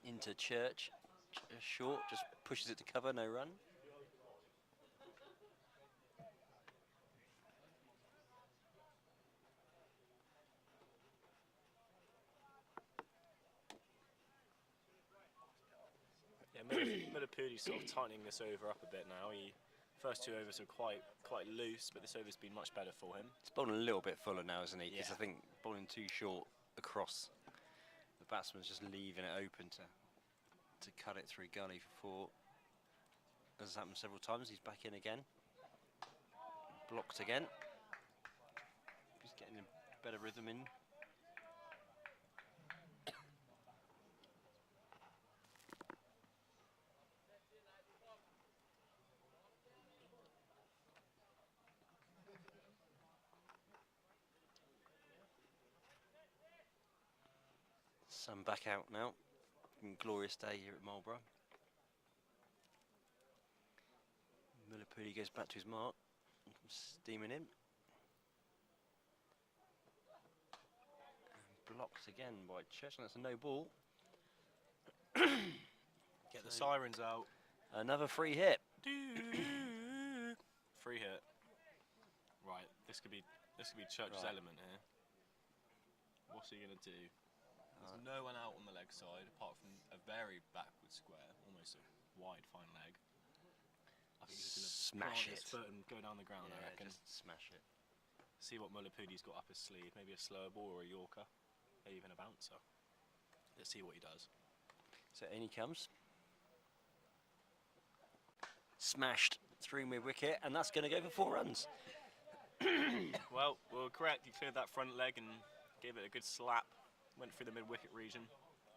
into Church, short, just pushes it to cover, no run. Yeah, Millipede's sort of tightening this over up a bit now. First 2 overs are quite loose, but this over's been much better for him. He's bowling a little bit fuller now, isn't he? Because Yeah. I think bowling too short across, the batsman's just leaving it open to cut it through gully for 4. As has happened several times, he's back in again. Blocked again. He's getting a better rhythm in. Sun back out now. Glorious day here at Marlborough. Millipede goes back to his mark. Steaming in. And blocked again by Church, and that's a no ball. Get the sirens out. Another free hit. Free hit. Right, this could be Church's element here. What's he gonna do? There's no one out on the leg side apart from a very backward square, almost a wide fine leg. I think he's just gonna Smash plant his it. foot and go down the ground. I reckon. Just smash it. See what Millipede's got up his sleeve. Maybe a slower ball or a Yorker, maybe even a bouncer. Let's see what he does. So in he comes. Smashed through mid wicket, and that's going to go for 4 runs. Well, correct. He cleared that front leg and gave it a good slap. Went through the mid wicket region.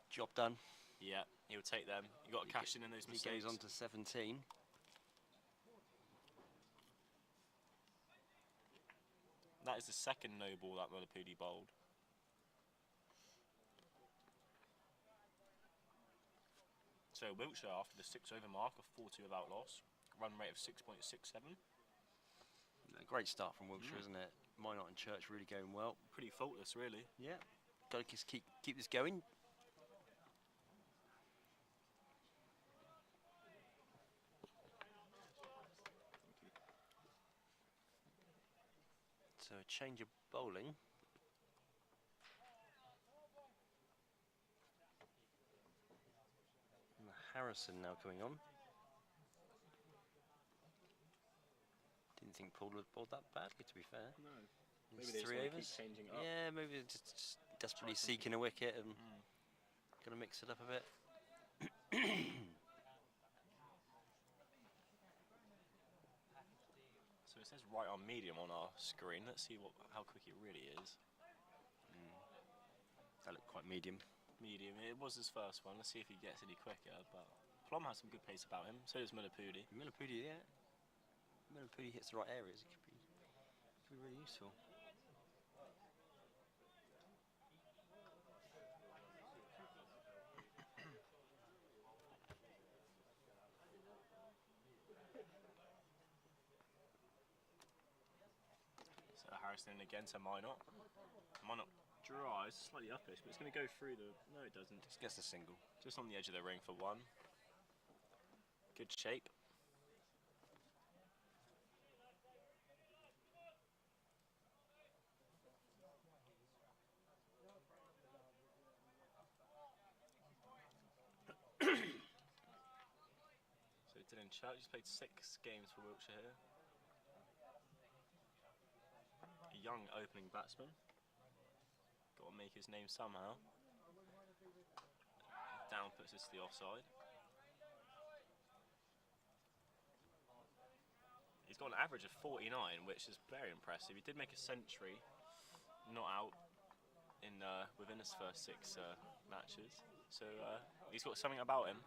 Job done. Yeah, he'll take them. You got to cash in those He mistakes. goes on to 17. That is the second no ball that Millipede bowled. So Wiltshire, after the 6 over mark of 4-2 without loss, run rate of 6.67. A great start from Wiltshire, isn't it? Minot and Church really going well. Pretty faultless, really. Yeah. Got to just keep this going. So a change of bowling. And Harrison now coming on. Didn't think Paul had bowled that badly, to be fair. No. It's Maybe they just 3 wanna keep overs. changing it up. Yeah, maybe they're just desperately seeking a wicket and going to mix it up a bit. right arm medium on our screen. Let's see how quick it really is. That looked quite medium. Medium. It was his first one. Let's see if he gets any quicker. But Plum has some good pace about him. So does Millipudi. Millipudi, yeah. Millipudi hits the right areas. It could be really useful. So Harrison again to Minot. Minot drives slightly uppish, but it's going to go through the. No, it doesn't. Just gets a single. Just on the edge of the ring for one. Good shape. So Dylan Church has played 6 games for Wiltshire here. A young opening batsman. Got to make his name somehow. Down puts us to the offside. He's got an average of 49, which is very impressive. He did make a century, not out in within his first 6 matches. So he's got something about him.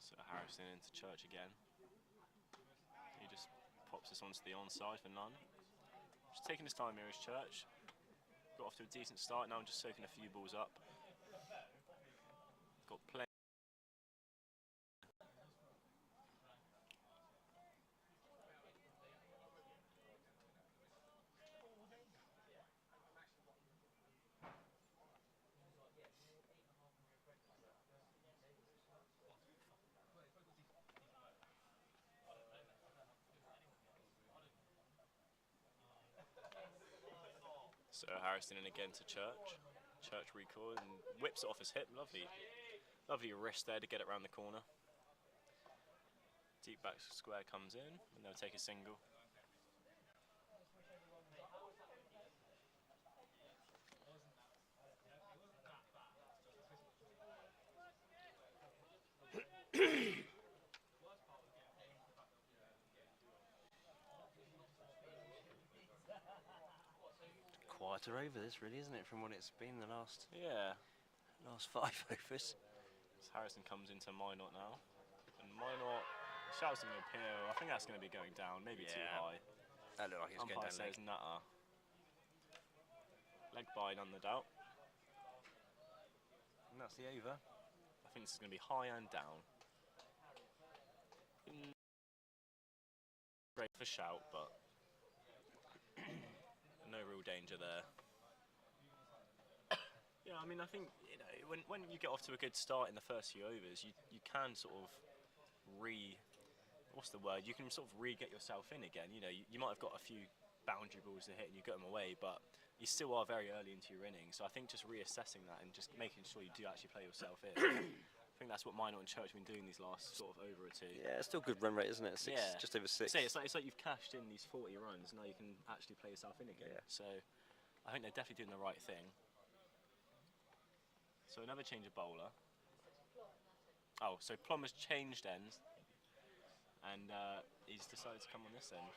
So Harrison into Church again. He just pops us onto the onside for none. Just taking his time here is Church. Got off to a decent start, now I'm just soaking a few balls up. Got plenty. So Harrison in again to Church. Church recoil and whips it off his hip. Lovely wrist there to get it round the corner. Deep back square comes in and they'll take a single. Quieter over this, really, isn't it, from what it's been the last 5 overs. So Harrison comes into Minot now, and Minot shouts him an appeal. I think that's going to be going down, maybe too high. That looked like it was going Umpire down. says nutter. Leg by, none the doubt. And that's the over. I think this is going to be high and down. Great for shout, but no real danger there. Yeah, I mean, I think when you get off to a good start in the first few overs, you can sort of what's the word? You can sort of re-get yourself in again. You might have got a few boundary balls to hit and you get them away, but you still are very early into your innings. So I think just reassessing that and just making sure you do actually play yourself in. I think that's what Minot and Church have been doing these last sort of over or two. Yeah, it's still good run rate, isn't it? Just over 6. It's like you've cashed in these 40 runs. Now you can actually play yourself in again. Yeah. So I think they're definitely doing the right thing. So another change of bowler. Oh, so Plum has changed ends, and he's decided to come on this end.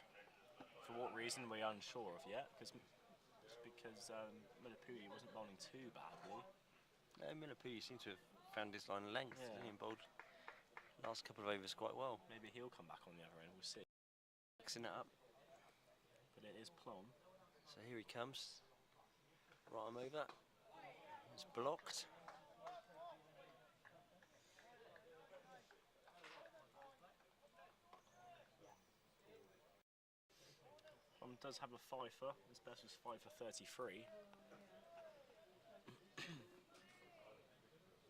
For what reason we're unsure of yet, because Millipudi wasn't bowling too badly. No, Millipudi seemed to have found his line of length, didn't he, and bowled last couple of overs quite well. Maybe he'll come back on the other end, we'll see. Mixing it up. But it is Plum. So here he comes. Right arm over. It's blocked. Plum does have a fifer. His best was 5 for 33.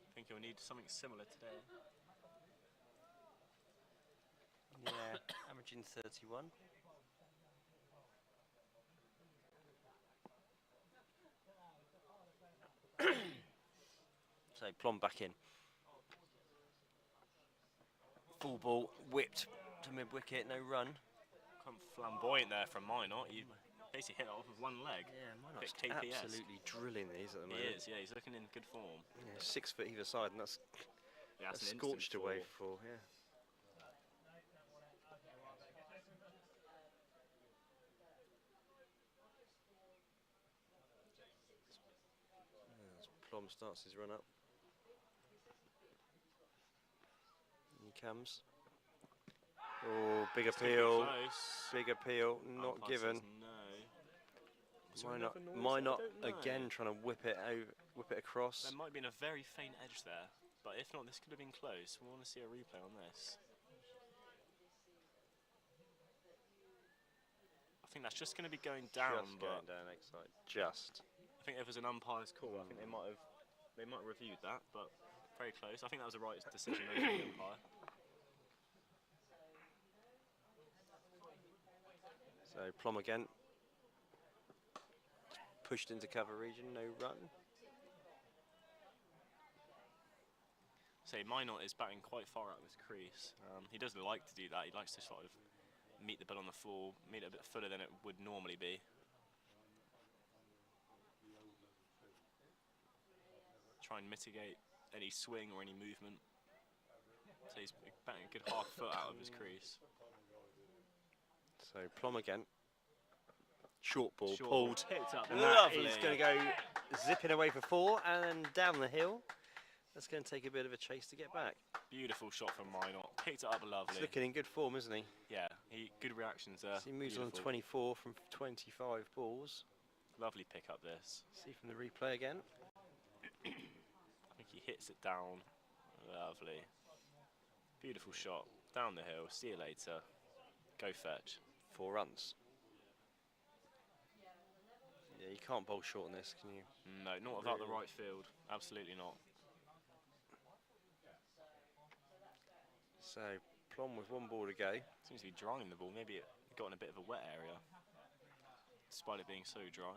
I think he'll need something similar today. Yeah, averaging 31. So Plum back in. Full ball, whipped to mid-wicket, no run. Quite flamboyant there from Minot. He Basically hit it off with one leg. Yeah, Bit Minot's KPS. absolutely drilling these at the He moment. is, yeah, he's looking in good form. Yeah, 6 foot either side, and that's Yeah, that's an instant scorched away four. for, yeah. As Plum starts his run up. And he comes. Oh, big It's gonna be appeal. close. Big appeal, not Umpire given. says no. So Why another not? noise? Why I not don't know. again trying to whip it across? There might have been a very faint edge there, but if not, this could have been close. We want to see a replay on this. I think that's just going to be going down, Just but going down egg side. Just. I think if it was an umpire's call, I think they might have reviewed that, but very close. I think that was the right decision over the umpire. So Plum again. Pushed into cover region, no run. So Minot is batting quite far out of his crease. He doesn't like to do that. He likes to sort of meet the ball on the floor, meet it a bit fuller than it would normally be. Try and mitigate any swing or any movement. So he's batting a good half foot out of his crease. So Plum again. Short ball Short pulled. ball picked up. And that Lovely. is going to go zipping away for 4 and down the hill. That's going to take a bit of a chase to get back. Beautiful shot from Minot. Picked it up lovely. He's looking in good form, isn't he? Yeah, good reactions there. So he moves Beautiful. on 24 from 25 balls. Lovely pick up this. See from the replay again. I think he hits it down. Lovely. Beautiful shot. Down the hill. See you later. Go fetch. 4 runs. Yeah, you can't bowl short on this, can you? No, not without the right field. Absolutely not. So Plum with 1 ball to go. Seems to be drying the ball. Maybe it got in a bit of a wet area, despite it being so dry.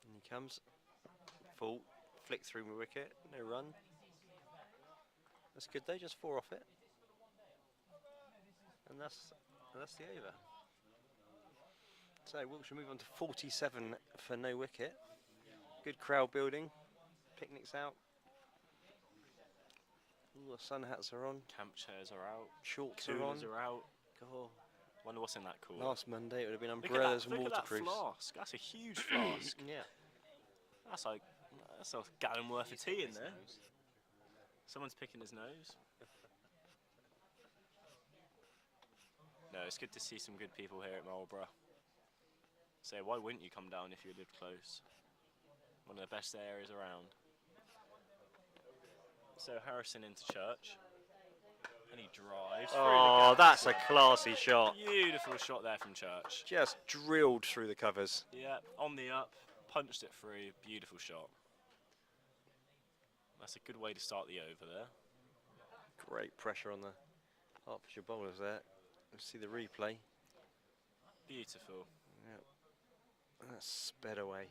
And he comes. Full. Flick through my wicket. No run. That's good though, just 4 off it. And that's the over. So Wiltshire move on to 47 for no wicket. Good crowd building. Picnics out. All the sun hats are on. Camp chairs are out. Shorts are on. Coolers are out. God. Wonder what's in that cooler. Last Monday it would have been Look at umbrellas that, and look at that waterproofs. flask. That's a huge flask. Yeah. That's a gallon worth of tea in there. Someone's picking his nose. No, it's good to see some good people here at Marlborough. So why wouldn't you come down if you lived close? One of the best areas around. So Harrison into church. And he drives. Oh, that's a classy shot. Beautiful shot there from Church. Just drilled through the covers. Yeah, on the up, punched it through. Beautiful shot. That's a good way to start the over there. Great pressure on the Hertfordshire bowlers there. Let's see the replay. Beautiful. Yep. That's sped away.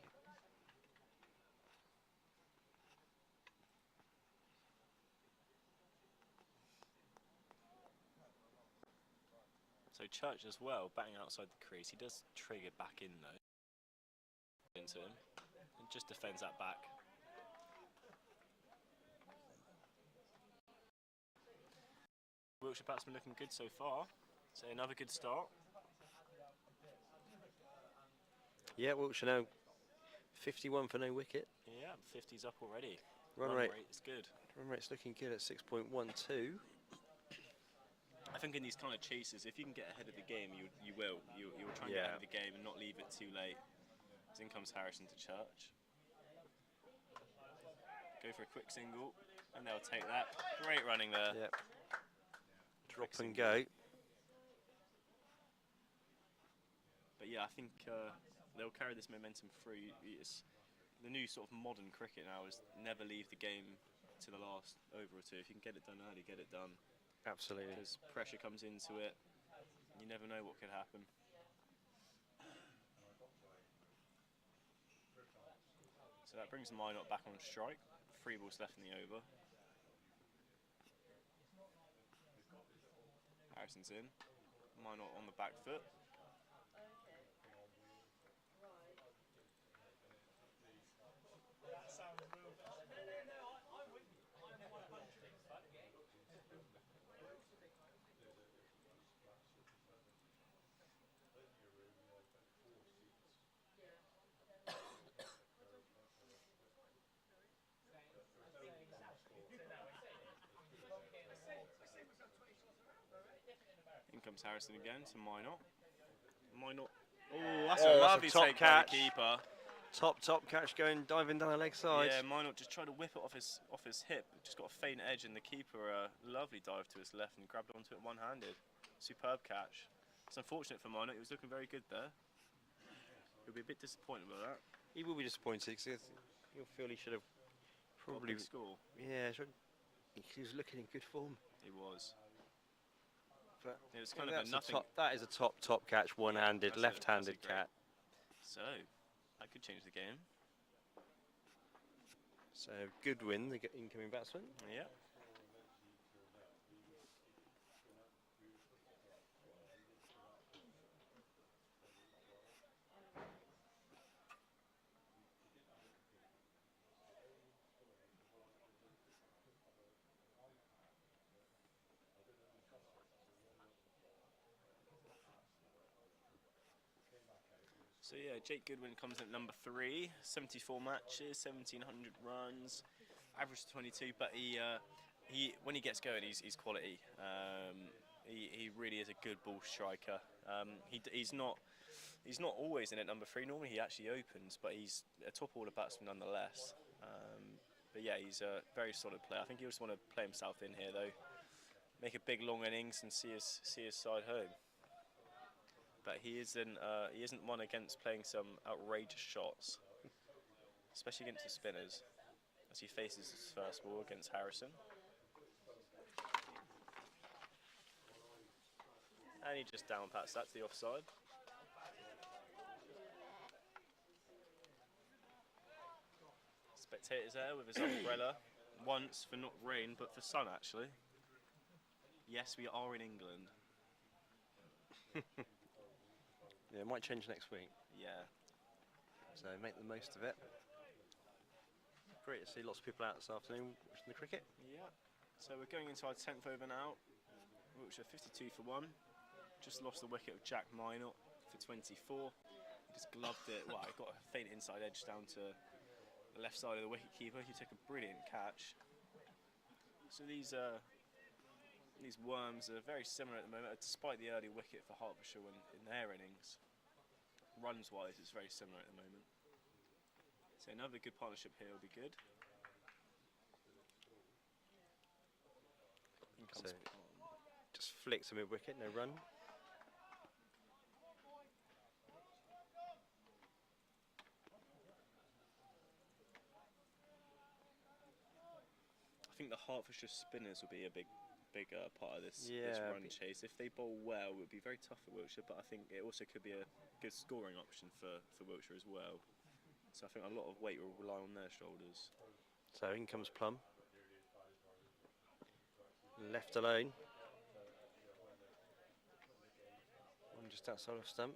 So Church as well, batting outside the crease. He does trigger back in though. Into him. And just defends that back. Wiltshire batsman looking good so far. So another good start. Yeah, Wiltshire now 51 for no wicket. Yeah, 50's up already. Run rate is good. Run rate's looking good at 6.12. I think in these kind of chases, if you can get ahead of the game, you will. You'll try and get ahead of the game and not leave it too late. So in comes Harrison to Church. Go for a quick single, and they'll take that. Great running there. Yep. Drop and go. But yeah, I think they'll carry this momentum through. It's the new sort of modern cricket now is never leave the game to the last over or two. If you can get it done early, get it done. Absolutely. Because pressure comes into it. You never know what could happen. So that brings Minot back on strike. 3 balls left in the over. Harrison's in. Minot on the back foot. comes Harrison again to Minot. Minot. Oh, that's a lovely top take catch. by the keeper. Top catch going diving down the leg side. Yeah, Minot just tried to whip it off his hip. Just got a faint edge, and the keeper lovely dive to his left and grabbed onto it one-handed. Superb catch. It's unfortunate for Minot. He was looking very good there. He'll be a bit disappointed about that. He will be disappointed because he'll feel he should have probably. Got a big score. Yeah, he was looking in good form. He was. But it was kind of a nothing. That is a top catch, one-handed, left-handed catch. So that could change the game. So Goodwin, the incoming batsman. Yeah. So yeah, Jake Goodwin comes in at number 3, 74 matches, 1,700 runs, average 22. But he when he gets going, he's quality. He really is a good ball striker. He's not always in at number 3. Normally he actually opens, but he's a top order batsman nonetheless. But yeah, he's a very solid player. I think he just want to play himself in here though, make a big long innings and see his side home. But he isn't one against playing some outrageous shots, especially against the spinners, as he faces his first ball against Harrison. And he just down pats that to the offside. Spectators there with his umbrella, once for not rain, but for sun actually. Yes, we are in England. Yeah, it might change next week. Yeah. So make the most of it. Great to see lots of people out this afternoon watching the cricket. Yeah. So we're going into our 10th over now. Wiltshire 52 for 1. Just lost the wicket of Jack Minot for 24. He just gloved it. Well, he got a faint inside edge down to the left side of the wicket keeper. He took a brilliant catch. So these worms are very similar at the moment, despite the early wicket for Hertfordshire in their innings. Runs-wise, it's very similar at the moment. So another good partnership here will be good. So just flicks a mid-wicket, no run. I think the Hertfordshire spinners will be a big part of this run chase. If they bowl well, it would be very tough for Wiltshire, but I think it also could be a good scoring option for Wiltshire as well. So I think a lot of weight will rely on their shoulders. So in comes Plum. Left alone. One just outside of stump.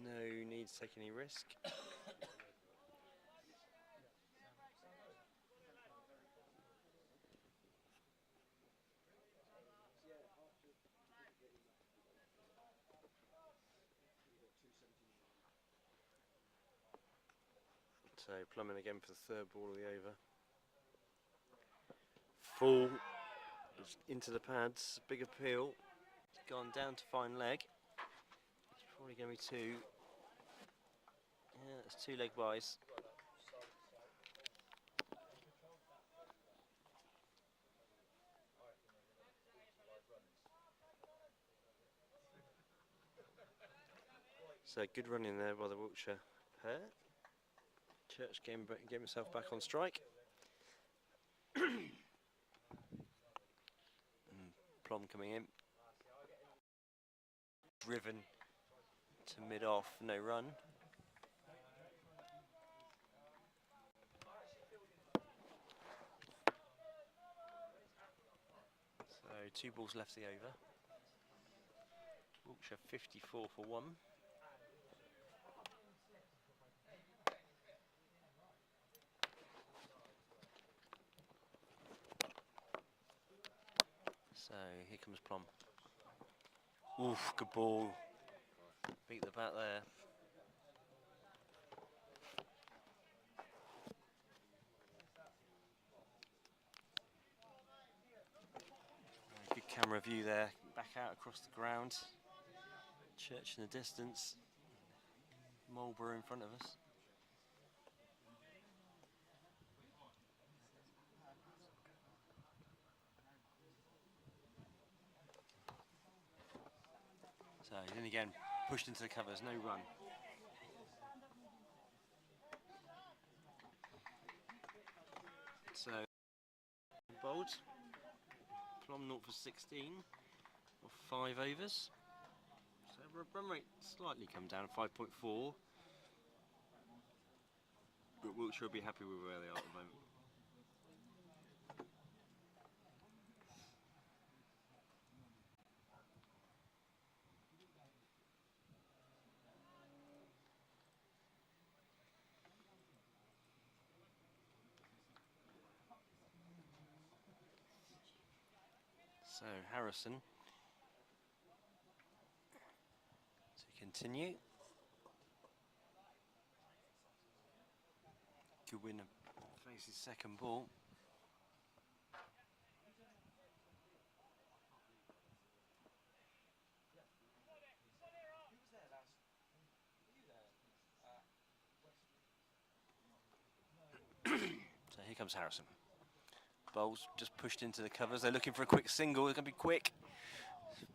No need to take any risk. So Plummin again for the third ball of the over. Full into the pads, big appeal. It's gone down to fine leg. It's probably going to be 2. Yeah, it's 2 leg buys. So good run in there by the Wiltshire pair. Church getting himself back on strike. Plum coming in. Driven to mid-off, no run. So 2 balls left the over. Wiltshire 54 for 1. So here comes Plum. Oof, good ball. Beat the bat there. Good camera view there. back out across the ground. Church in the distance. Marlborough in front of us. So then again, pushed into the covers, no run. So bowled. Plum 0 for 16, or 5 overs. So run rate slightly come down, 5.4. But Wiltshire will be happy with where they are at the moment. So Harrison to continue. Good win faces second ball. So here comes Harrison. Bowls just pushed into the covers. They're looking for a quick single. It's going to be quick.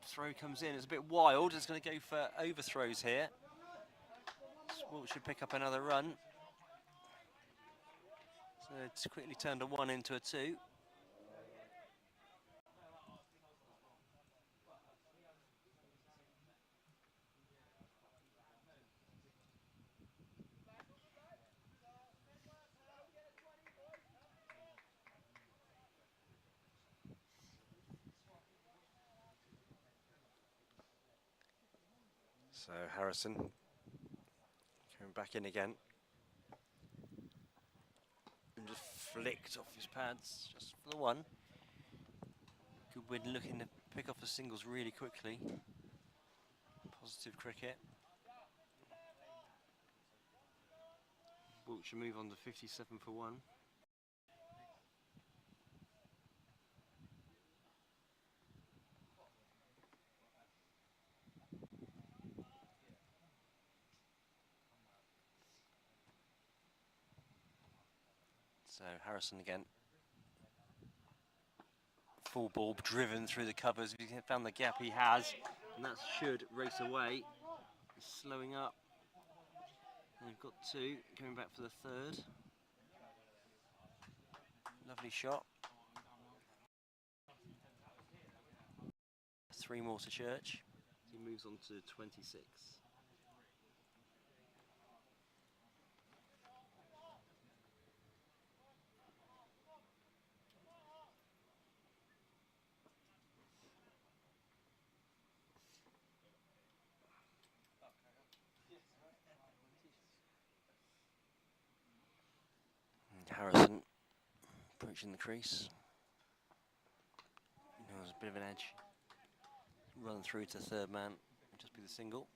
Throw comes in. It's a bit wild. It's going to go for overthrows here. Wiltshire should pick up another run. So it's quickly turned a 1 into a 2. So Harrison coming back in again. And just flicked off his pads just for the 1. Goodwin looking to pick off the singles really quickly. Positive cricket. Wiltshire move on to 57 for 1. So Harrison again. Full ball driven through the covers. If he found the gap, he has, and that should race away. He's slowing up. And they've got 2 coming back for the 3rd. Lovely shot. 3 more to Church. He moves on to 26. Harrison approaching the crease. There's a bit of an edge. Run through to 3rd man, just be the single.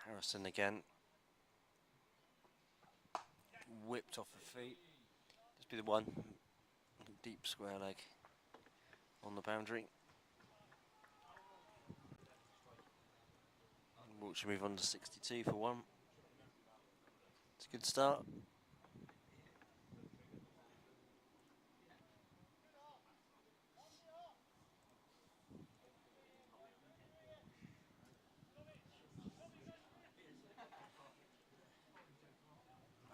Harrison again. Whipped off the feet. Just be the 1. Deep square leg on the boundary. Wiltshire move on to 62 for 1. It's a good start.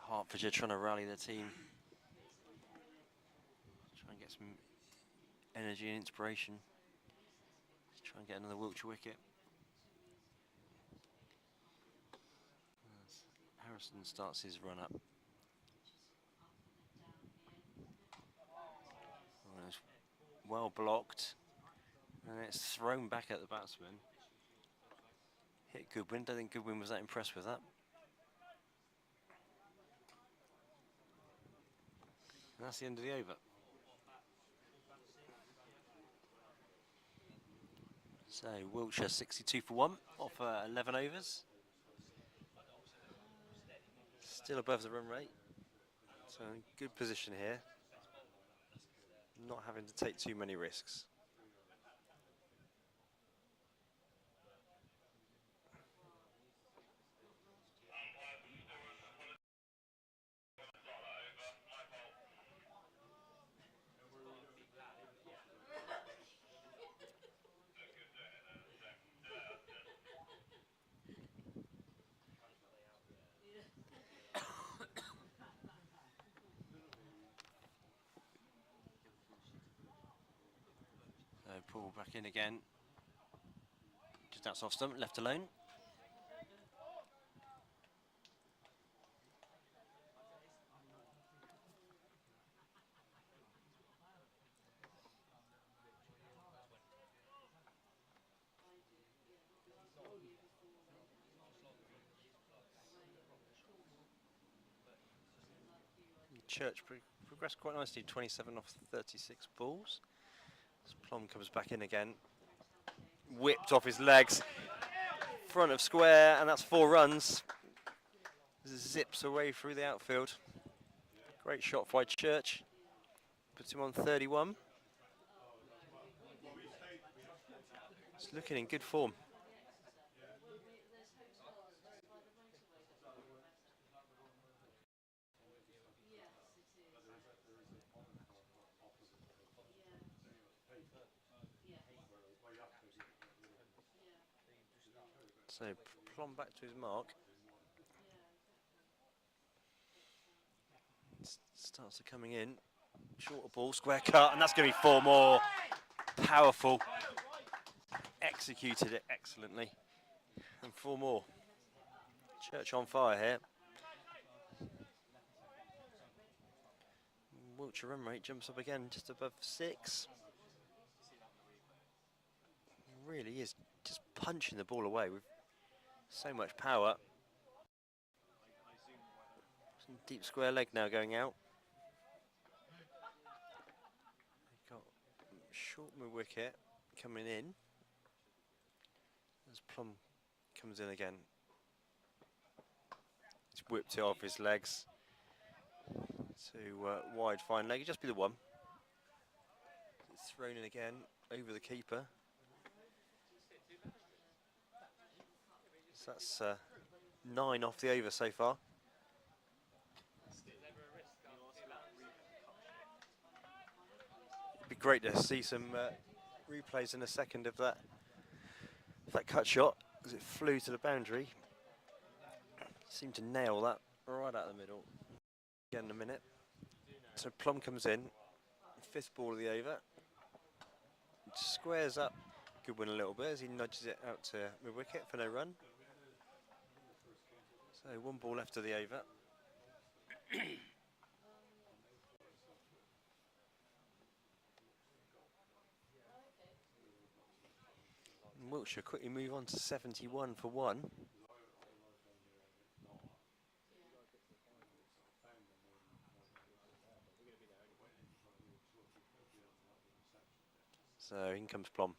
Hertfordshire trying to rally the team. Try and get some energy and inspiration. Let's try and get another Wiltshire wicket. As Harrison starts his run up. Well, it's well blocked. And it's thrown back at the batsman. Hit Goodwin. Don't think Goodwin was that impressed with that. And that's the end of the over. So Wiltshire 62 for 1 off 11 overs. Still above the run rate. So in good position here. Not having to take too many risks. So Paul back in again. Just outside off stump, left alone. Church progressed quite nicely, 27 off 36 balls. As Plum comes back in again. Whipped off his legs. Front of square, and that's 4 runs. Zips away through the outfield. Great shot by Church. Puts him on 31. It's looking in good form. So Plum back to his mark. Starts to coming in. Shorter ball, square cut, and that's going to be 4 more. Powerful. Executed it excellently. And 4 more. Church on fire here. Wiltshire run rate jumps up again just above 6. Really is just punching the ball away with so much power. Some deep square leg now going out. Got short mid wicket coming in. As Plum comes in again. He's whipped it off his legs. To wide fine leg, just be the one. It's thrown in again over the keeper. So that's 9 off the over so far. It'd be great to see some replays in a second of that cut shot as it flew to the boundary. Seemed to nail that right out the middle. Again in a minute. So Plum comes in, 5th ball of the over. Squares up, good win a little bit as he nudges it out to mid wicket for no run. So 1 ball left of the over. And Wiltshire quickly move on to 71 for 1. So in comes Plum.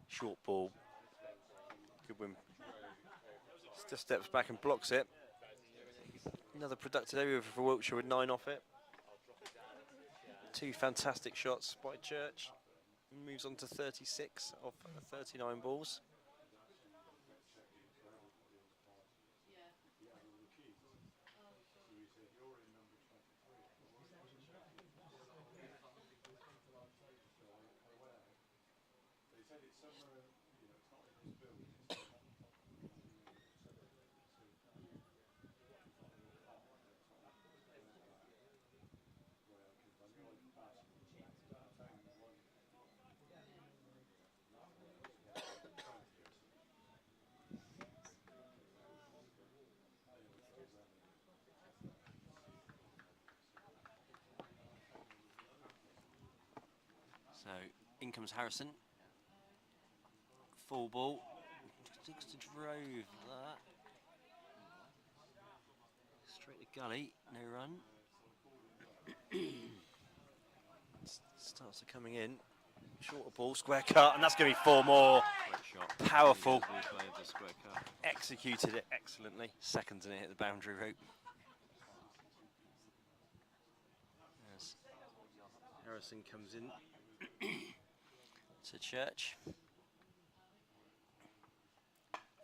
Short ball. Good win. Just steps back and blocks it. Another productive over for Wiltshire with 9 off it. 2 fantastic shots by Church. Moves on to 36 off 39 balls. So in comes Harrison. Full ball. Sticks to drove that. Straight to gully, no run. Starts to coming in. Shorter ball, square cut, and that's going to be 4 more. Great shot. Powerful. Replay of the square cut. Executed it excellently. Seconds and it hit the boundary rope. As Harrison comes in to Church.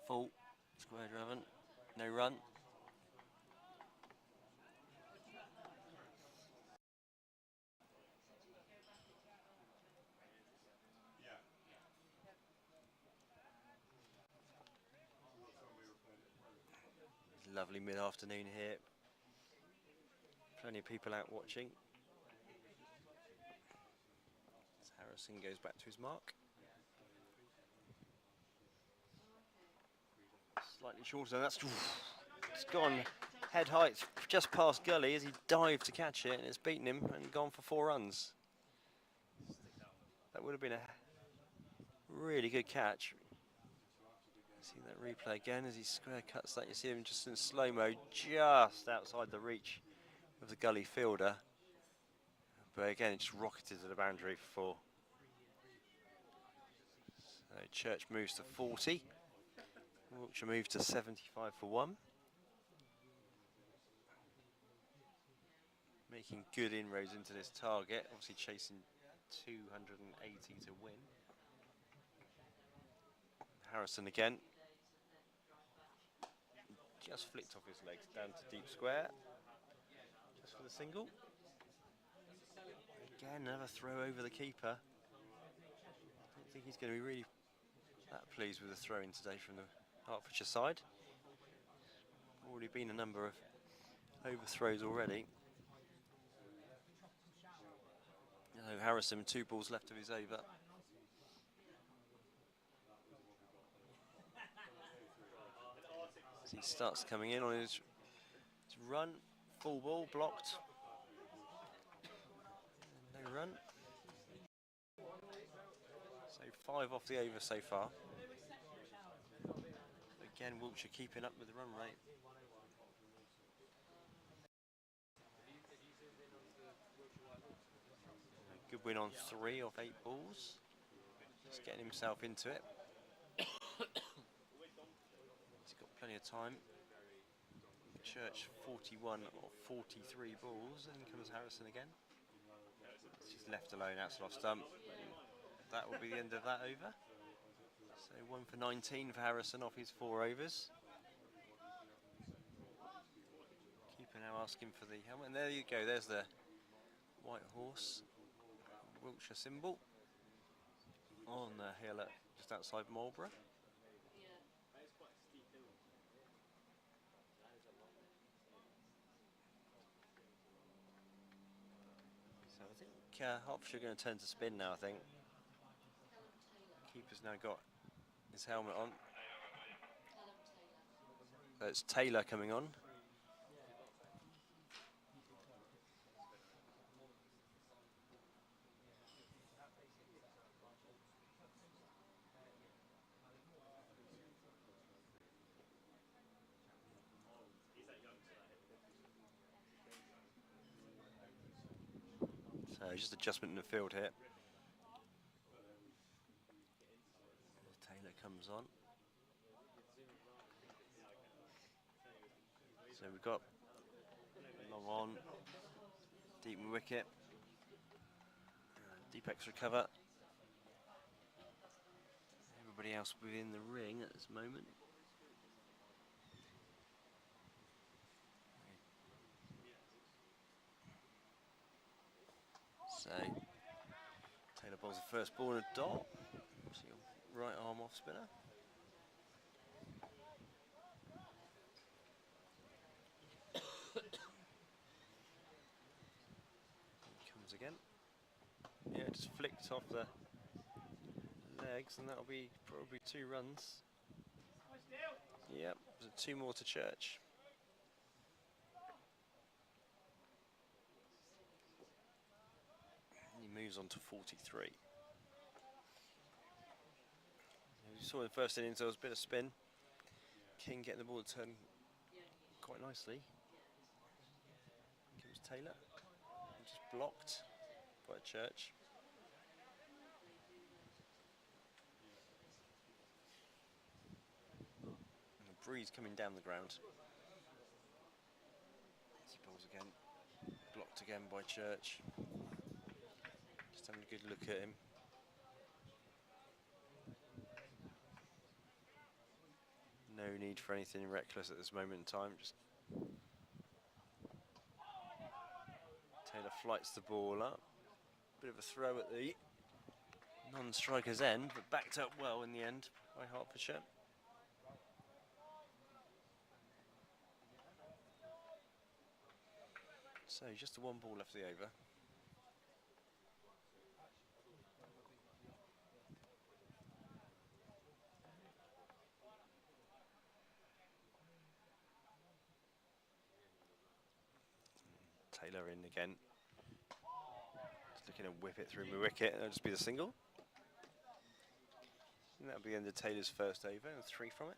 Full, square driven, no run. Lovely mid-afternoon here. Plenty of people out watching. As Harrison goes back to his mark. Slightly shorter than that's it's gone head height just past Gully as he dived to catch it, and it's beaten him and gone for 4 runs. That would have been a really good catch. See that replay again as he square cuts that. You see him just in slow-mo, just outside the reach of the Gully fielder. But again, it just rocketed to the boundary for 4. So Church moves to 40. Wiltshire moves to 75 for 1. Making good inroads into this target, obviously chasing 280 to win. Harrison again. Just flicked off his legs down to deep square. Just for the single. Again, another throw over the keeper. I don't think he's going to be really that pleased with the throw in today from the Hertfordshire side. Already been a number of overthrows already. So Harrison, 2 balls left of his over. As he starts coming in on his run, full ball blocked. No run. So 5 off the over so far. Again, Wiltshire keeping up with the run rate. A good win on 3 off 8 balls. Just getting himself into it. He's got plenty of time. Church 41 or 43 balls, and in comes Harrison again. He's left alone outside off stump. That will be the end of that over. So 1 for 19 for Harrison off his 4 overs. Keeper now asking for the helmet, and there you go, there's the white horse, Wiltshire symbol, on the hill just outside Marlborough. So I think Hertfordshire are going to turn to spin now, I think. Keeper's now got his helmet on. So it's Taylor coming on. So just adjustment in the field here. Taylor comes on. So we've got long on, deep wicket, deep extra cover. Everybody else within the ring at this moment. So Taylor bowls the first ball and a dot. So your right arm off spinner. Comes again. Yeah, just flicked off the legs, and that'll be probably 2 runs. Yep, so 2 more to Church. He moves on to 43. You saw in the first innings there was a bit of spin. King getting the ball to turn quite nicely. Comes Taylor. just blocked by Church. And the breeze coming down the ground. As he bowls again, blocked again by Church. Just having a good look at him. No need for anything reckless at this moment in time. Just Taylor flights the ball up. Bit of a throw at the non-striker's end, but backed up well in the end by Hertfordshire. So just the one ball left of the over. Taylor in again. Just looking to whip it through my wicket. That'll just be the single. And that'll be the end of Taylor's first over and 3 from it.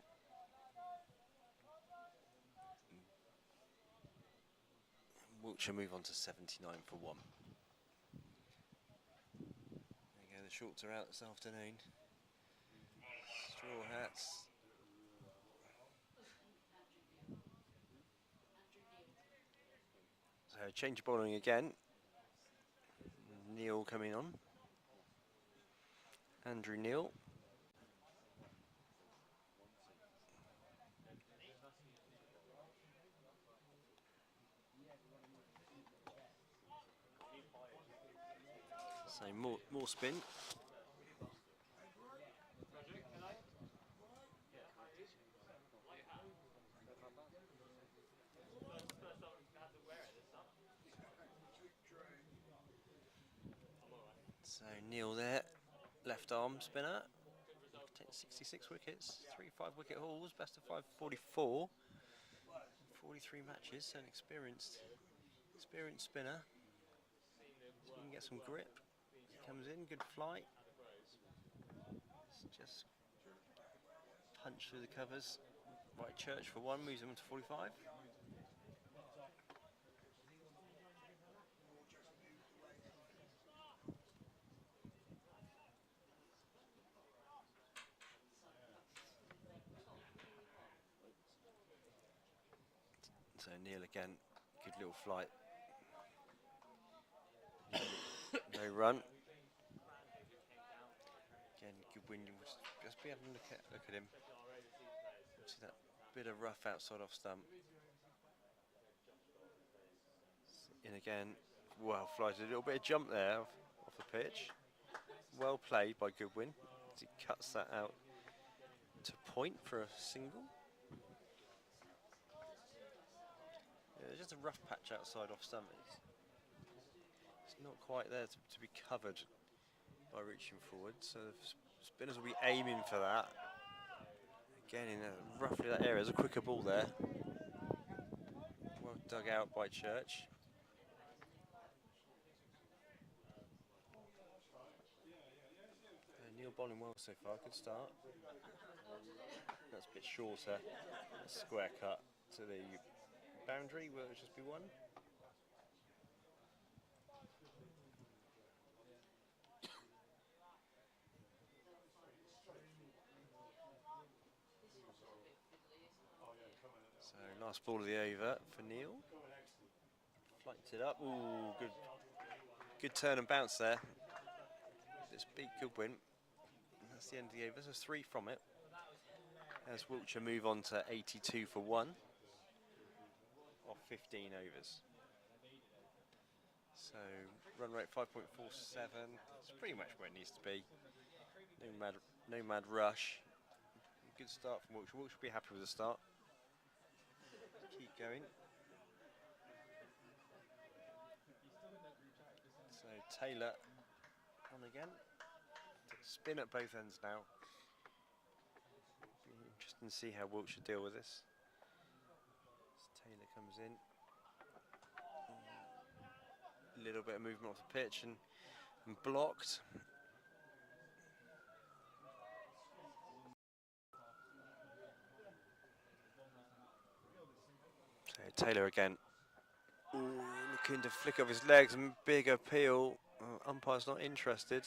Wiltshire move on to 79 for 1. There you go, the shorts are out this afternoon. Straw hats. So change of bowling again. Neil coming on. Andrew Neil. So more spin. So Neil there, left arm spinner. Takes 66 wickets, 3 5-wicket hauls, best of 5, 44. 43 matches, so an experienced spinner. So you can get some grip. Comes in, good flight. Just punch through the covers. Right, Church for 1, moves him to 45. So Neil again, good little flight. No run. Again, good wind. Just be having a look at him. See that bit of rough outside off stump. In again. Well, flies a little bit of jump there off the pitch. Well played by Goodwin as he cuts that out to point for a single. Yeah, there's just a rough patch outside off stump. It's not quite there to be covered by reaching forward, so the spinners will be aiming for that. Again, in roughly that area, there's a quicker ball there. Well dug out by Church. Neil bowling well so far, good start. That's a bit shorter, a square cut to the boundary, will it just be 1? So last ball of the over for Neil. Flights it up, ooh, good turn and bounce there. This big Goodwin. That's the end of the over, there's 3 from it. As Wiltshire move on to 82 for 1 off 15 overs. So run rate 5.47, it's pretty much where it needs to be. No mad rush. Good start from Wiltshire. Wiltshire will be happy with the start. Keep going. So Taylor on again. Spin at both ends now. Be interesting to see how Wiltshire deal with this. As Taylor comes in. A little bit of movement off the pitch and blocked. So Taylor again. Ooh, Looking to flick off his legs and big appeal. Umpire's not interested.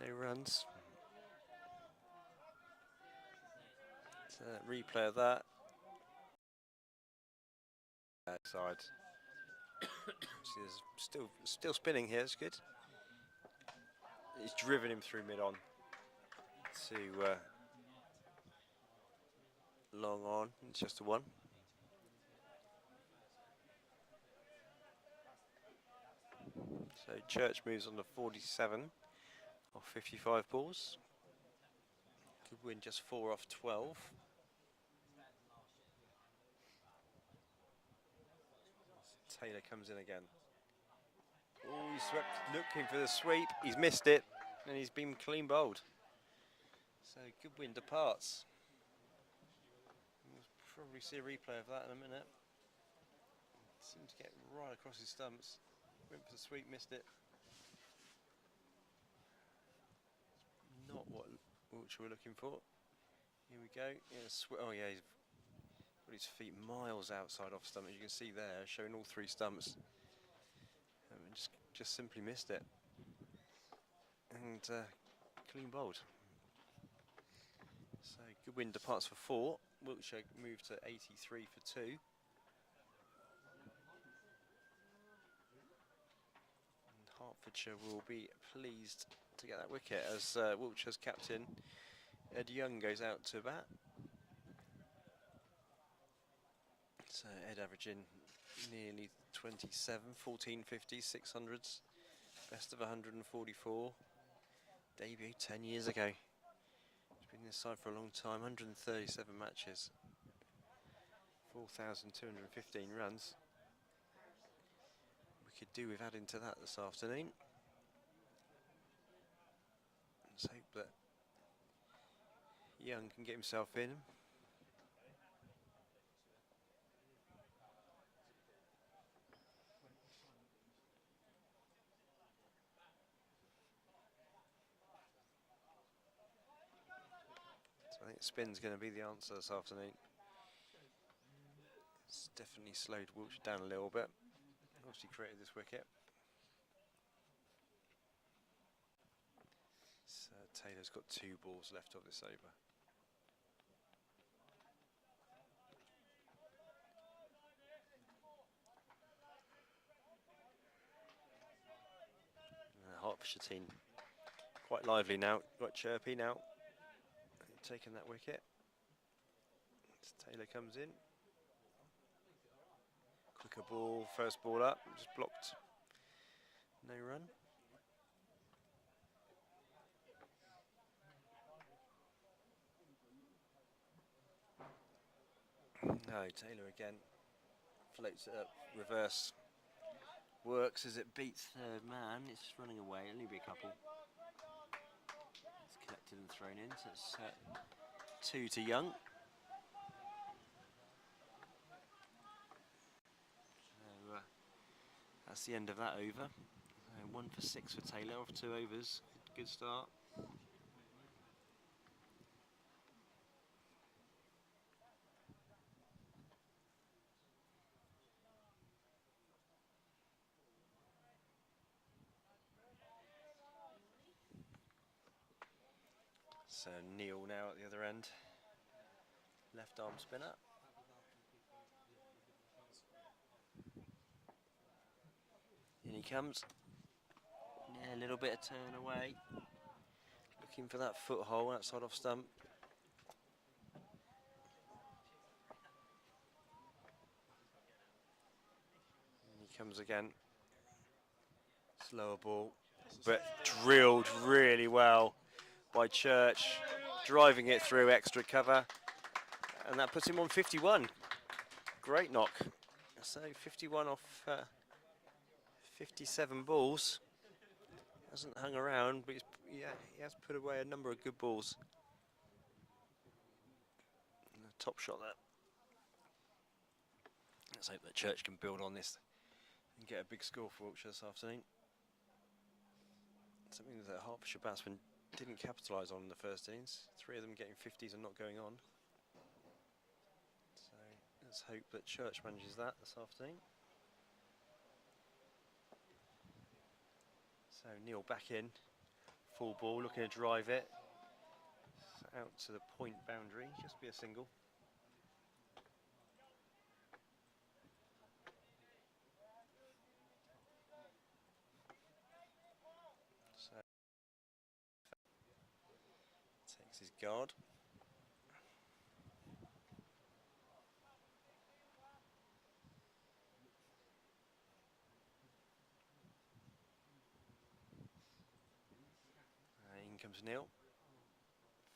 No runs. So replay of that. Side. Still spinning here. It's good. He's driven him through mid on to long on. It's just a one. So Church moves on to 47 off 55 balls. Could win just 4 off 12. Taylor comes in again. Oh, he swept, looking for the sweep. He's missed it, and he's been clean bowled. So Goodwin departs. We'll probably see a replay of that in a minute. Seemed to get right across his stumps. Went for the sweep, missed it. Not what Wiltshire were looking for. Here we go. Yeah, oh yeah, he's got his feet miles outside off stump. As you can see there, showing all 3 stumps. And just simply missed it. And clean bowled. So Goodwin departs for 4. Wiltshire moved to 83 for 2. And Hertfordshire will be pleased to get that wicket as Wiltshire's captain Ed Young goes out to bat. So Ed averaging nearly 27, 1450s, 600s, best of 144. Debut 10 years ago. He's been in this side for a long time, 137 matches, 4,215 runs. We could do with adding to that this afternoon. Let's hope that Young can get himself in. I think spin's going to be the answer this afternoon. It's definitely slowed Wiltshire down a little bit. Obviously created this wicket. So Taylor's got 2 balls left of this over. The Hertfordshire team quite lively now, quite chirpy now. Taking that wicket. As Taylor comes in. Quicker ball, first ball up, just blocked. No run. No, Taylor again. Floats it up, reverse. Works as it beats third man. It's just running away, only be a couple. It's collected and thrown in, so it's 2 to Young. So that's the end of that over. 1 for 6 for Taylor off 2 overs. Good start. So Neil now at the other end. Left arm spinner. In he comes. Yeah, a little bit of turn away. Looking for that foothold outside off stump. And he comes again. Slower ball, but drilled really well by Church, driving it through extra cover, and that puts him on 51. Great knock. So 51 off 57 balls. Hasn't hung around, but he has put away a number of good balls. And a top shot there. Let's hope that Church can build on this and get a big score for Wiltshire this afternoon. Something that Hertfordshire batsmen didn't capitalise on in the first innings. 3 of them getting 50s and not going on. So let's hope that Church manages that this afternoon. Neil back in, full ball, looking to drive it. It's out to the point boundary, just be a single. So takes his guard. In comes Neil.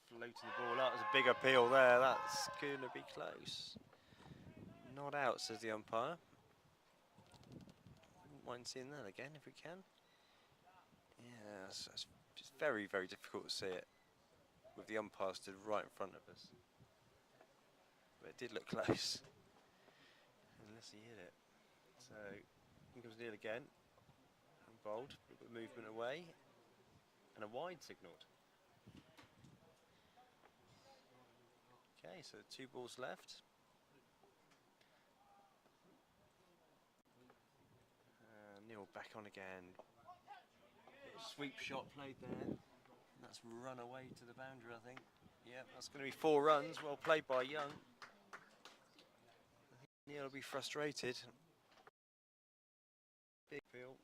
Floating the ball out. There's a big appeal there. That's going to be close. Not out, says the umpire. Wouldn't mind seeing that again if we can. Yeah, it's very, very difficult to see it with the umpire stood right in front of us. But it did look close. Unless he hit it. So, in comes Neil again. Bowled, a little bit of movement away. And a wide signalled. Okay, so 2 balls left. Neil back on again. Sweep shot played there. That's run away to the boundary, I think. Yeah, that's going to be 4 runs. Well played by Young. I think Neil will be frustrated. Big field.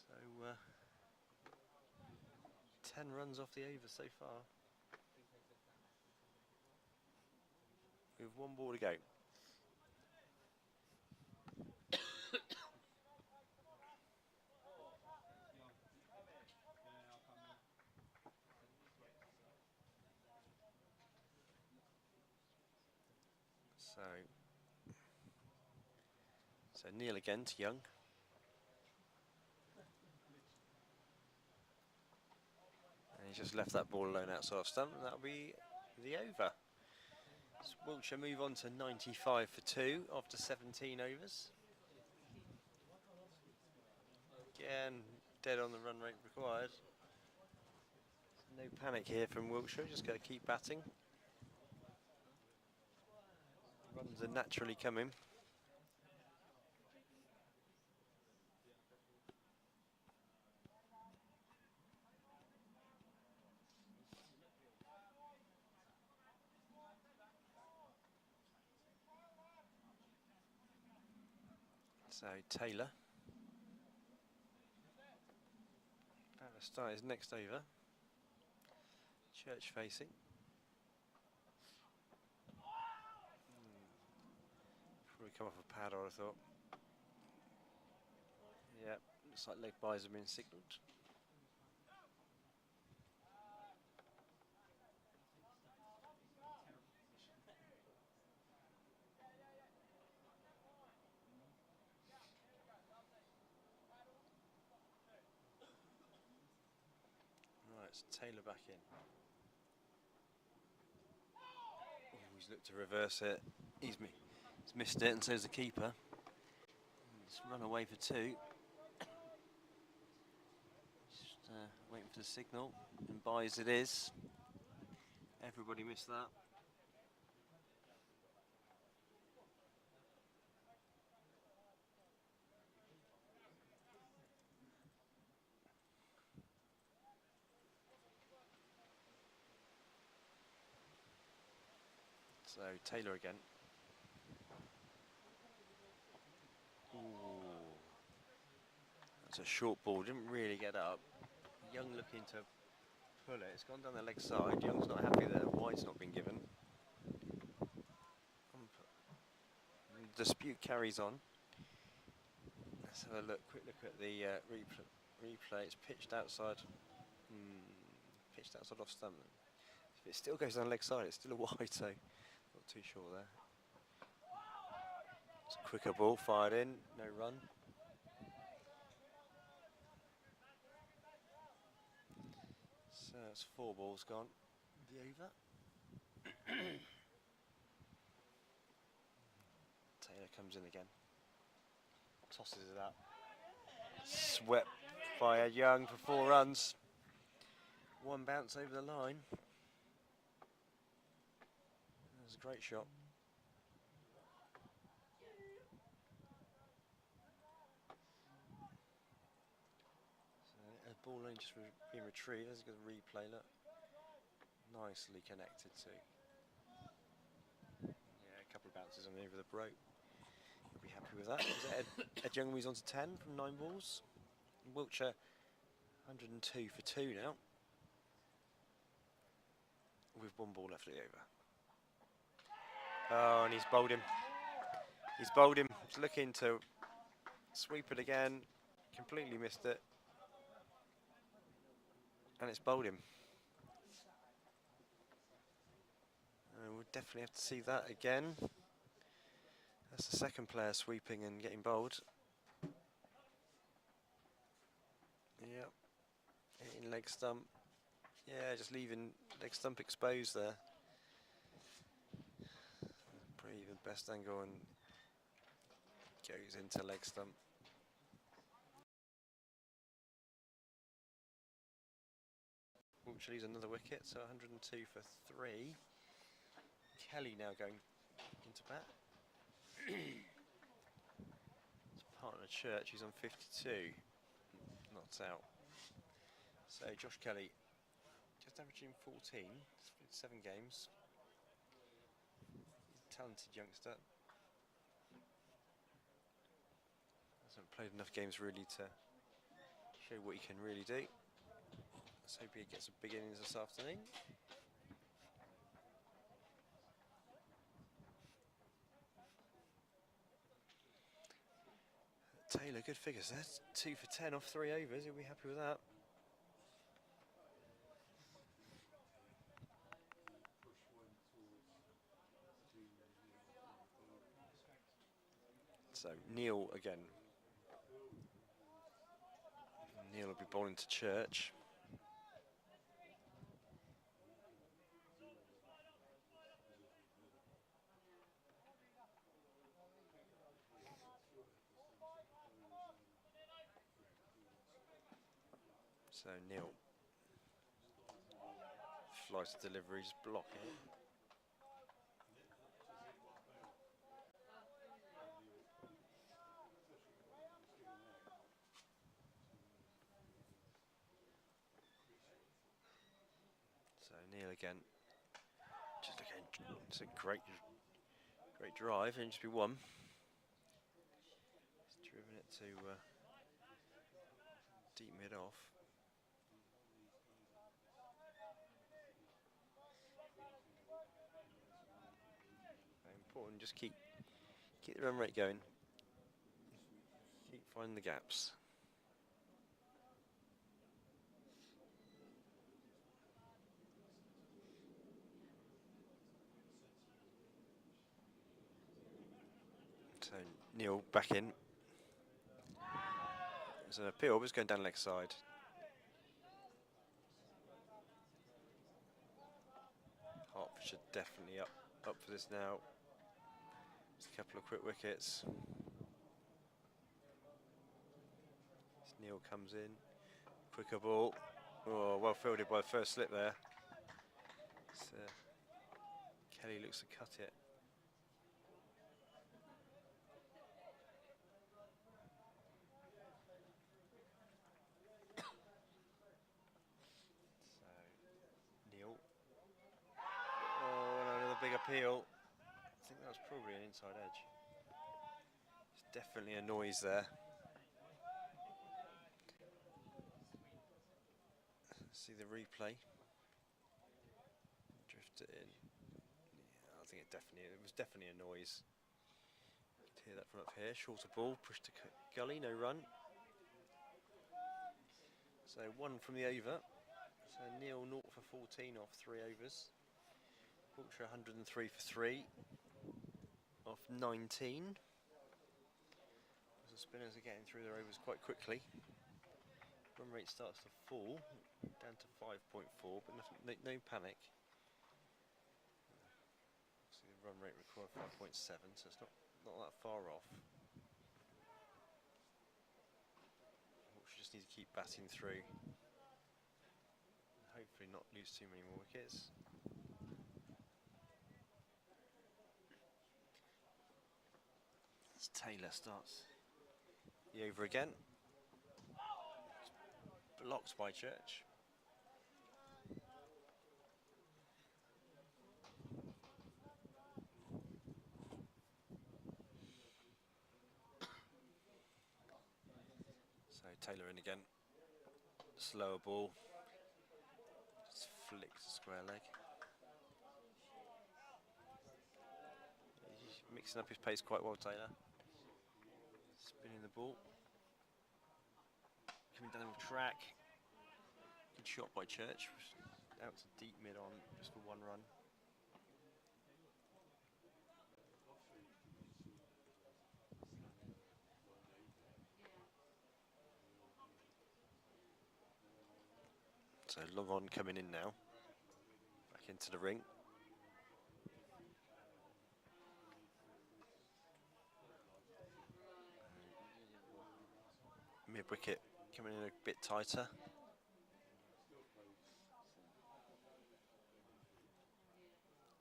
So, 10 runs off the over so far. With 1 ball to go. So Neil again to Young. And he's just left that ball alone outside off stump, and that'll be the over. So Wiltshire move on to 95 for 2 after 17 overs. Again, dead on the run rate required. No panic here from Wiltshire, just got to keep batting. Runs are naturally coming. So Taylor about to start his next over. Church facing. Probably come off a pad, I would have thought. Yeah, looks like leg byes have been signalled. Right, it's Taylor back in. Oh, he's looked to reverse it. He's missed it, and so's the keeper. He's run away for 2. Just waiting for the signal, and byes it is. Everybody missed that. So Taylor again. Ooh. That's a short ball, didn't really get up. Young looking to pull it. It's gone down the leg side. Young's not happy there. Wide's not been given. The dispute carries on. Let's have a look. Quick look at the replay. It's pitched outside. Pitched outside off stump. If it still goes down the leg side, it's still a wide, so not too sure there. It's a quicker ball fired in. No run. So it's 4 balls gone. The over. Taylor comes in again. Tosses it up. Swept by Young for 4 runs. 1 bounce over the line. That was a great shot. ball only just being retrieved. There's a good replay, look. Nicely connected to. Yeah, a couple of bounces on over the broke. You'll be happy with that. Ed Youngby's on to 10 from 9 balls. Wiltshire 102 for 2 now. With 1 ball left at the over. Oh, and he's bowled him. He's bowled him. He's looking to sweep it again. Completely missed it. And it's bowled him. And we'll definitely have to see that again. That's the second player sweeping and getting bowled. Yep. Hitting leg stump. Yeah, just leaving leg stump exposed there. Probably the best angle and goes into leg stump. Wiltshire leaves another wicket, so 102 for 3. Kelly now going into bat. His partner Church, he's on 52. Not out. So Josh Kelly just averaging 14, 7 games. He's a talented youngster. Hasn't played enough games really to show what he can really do. Let's hope he gets a big innings this afternoon. Taylor, good figures there. 2 for 10 off 3 overs. He'll be happy with that. So Neil again. Neil will be bowling to Church. So Neil flies to delivery, just blocking it. So Neil again, just again, it's a great drive, and just be 1. He's driven it to deep mid off. Important, just keep the run rate going. Keep finding the gaps. So Neil back in. There's an appeal, but it's going down leg side. Hertfordshire definitely up for this now. Just a couple of quick wickets. As Neil comes in, quicker ball. Oh, well fielded by the first slip there. Kelly looks to cut it. Neil. Oh, another big appeal. I think that was probably an inside edge. There's definitely a noise there. See the replay. Drift it in. Yeah, I think it was definitely a noise. You can hear that from up here. Shorter ball, push to gully, no run. So 1 from the over. So Neil 0 for 14 off 3 overs. Wiltshire 103 for 3 off 19. The spinners are getting through their overs quite quickly. Run rate starts to fall down to 5.4, but no panic. See the run rate required 5.7, so it's not that far off. Wiltshire just need to keep batting through. Hopefully not lose too many more wickets. As Taylor starts the over again. blocked by Church. So Taylor in again. Slower ball. Just flicks the square leg. He's mixing up his pace quite well, Taylor. Spinning the ball. Coming down the track. Good shot by Church. Out to deep mid on just for one run. So long on coming in now. Back into the ring. Mid wicket coming in a bit tighter.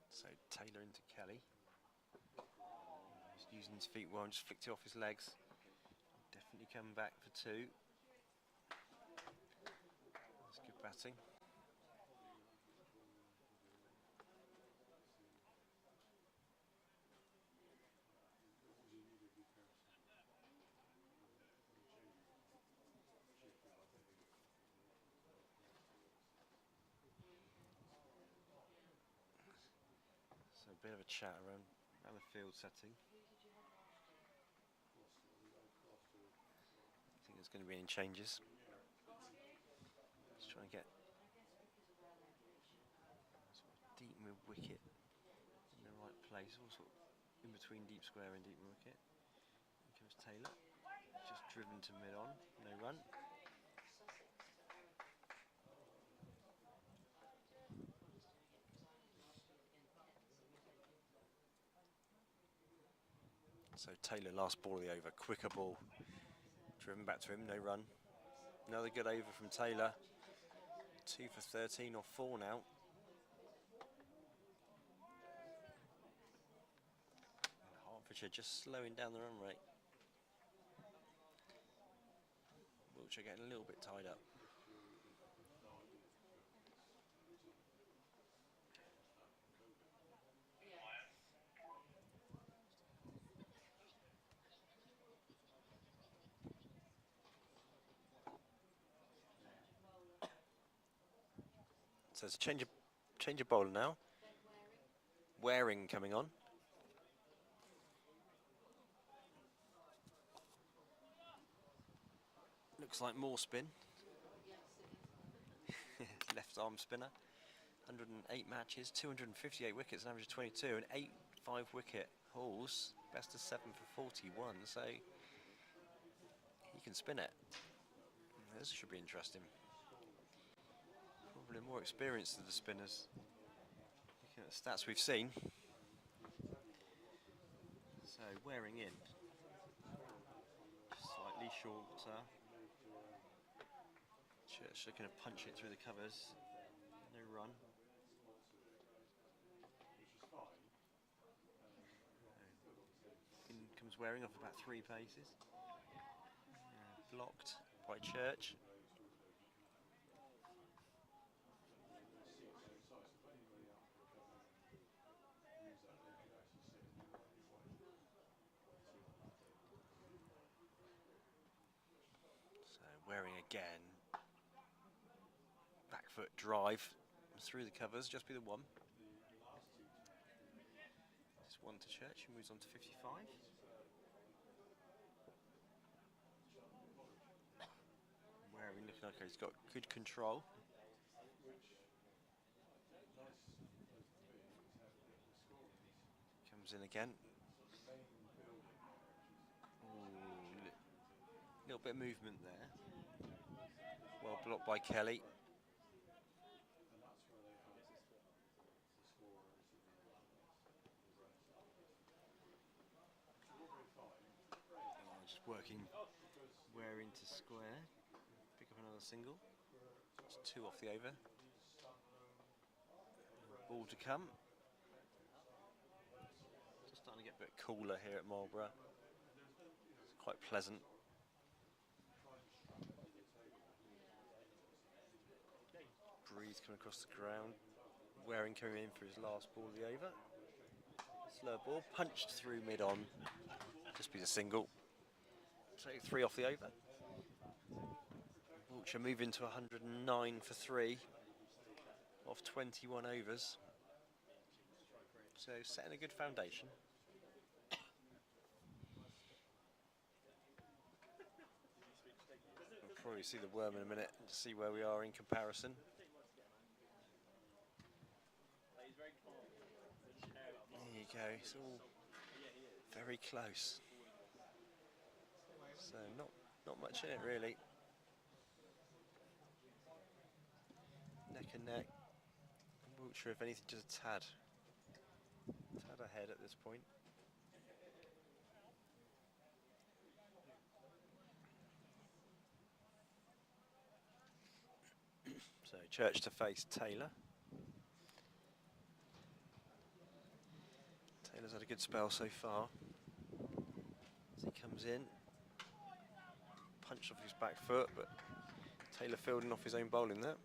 So Taylor into Kelly. Just using his feet well and just flicked it off his legs. Definitely coming back for two. That's good batting. So a bit of a chat around the field setting. I think there's going to be any changes. Just trying to get sort of deep mid wicket in the right place, also in between deep square and deep mid wicket. Here comes Taylor, just driven to mid on, no run. So Taylor, last ball of the over, quicker ball, driven back to him, no run. Another good over from Taylor, 2 for 13 or 4 now. And Hertfordshire just slowing down the run rate. Wiltshire getting a little bit tied up. So it's a change of bowler now. Waring coming on. Looks like more spin. Left arm spinner. 108 matches, 258 wickets, an average of 22, and 8 5-wicket hauls. Best of 7 for 41. So he can spin it. This should be interesting. Probably more experienced than the spinners. Looking at the stats we've seen. So Waring in. Slightly shorter. Church looking to punch it through the covers. No run. In comes Waring off about 3 paces. Blocked by Church. So Waring again. Back foot drive through the covers, just be the one. Just one to Church, who moves on to 55. Waring looking like he's got good control. Comes in again. Ooh, little bit of movement there. Well blocked by Kelly. Just working Waring to square. Pick up another single. It's 2 off the over. Ball to come. Just starting to get a bit cooler here at Marlborough. It's quite pleasant. breeze coming across the ground. Waring coming in for his last ball of the over. Slow ball, punched through mid-on. Just be a single. So 3 off the over. Wiltshire moving to 109 for 3 off 21 overs. So setting a good foundation. We'll probably see the worm in a minute and see where we are in comparison. There you go, it's all very close. So not much in it really. Neck and neck. Wiltshire, if anything, just a tad ahead at this point. So Church to face Taylor. Taylor's had a good spell so far. As he comes in, punched off his back foot, but Taylor fielding off his own bowling there.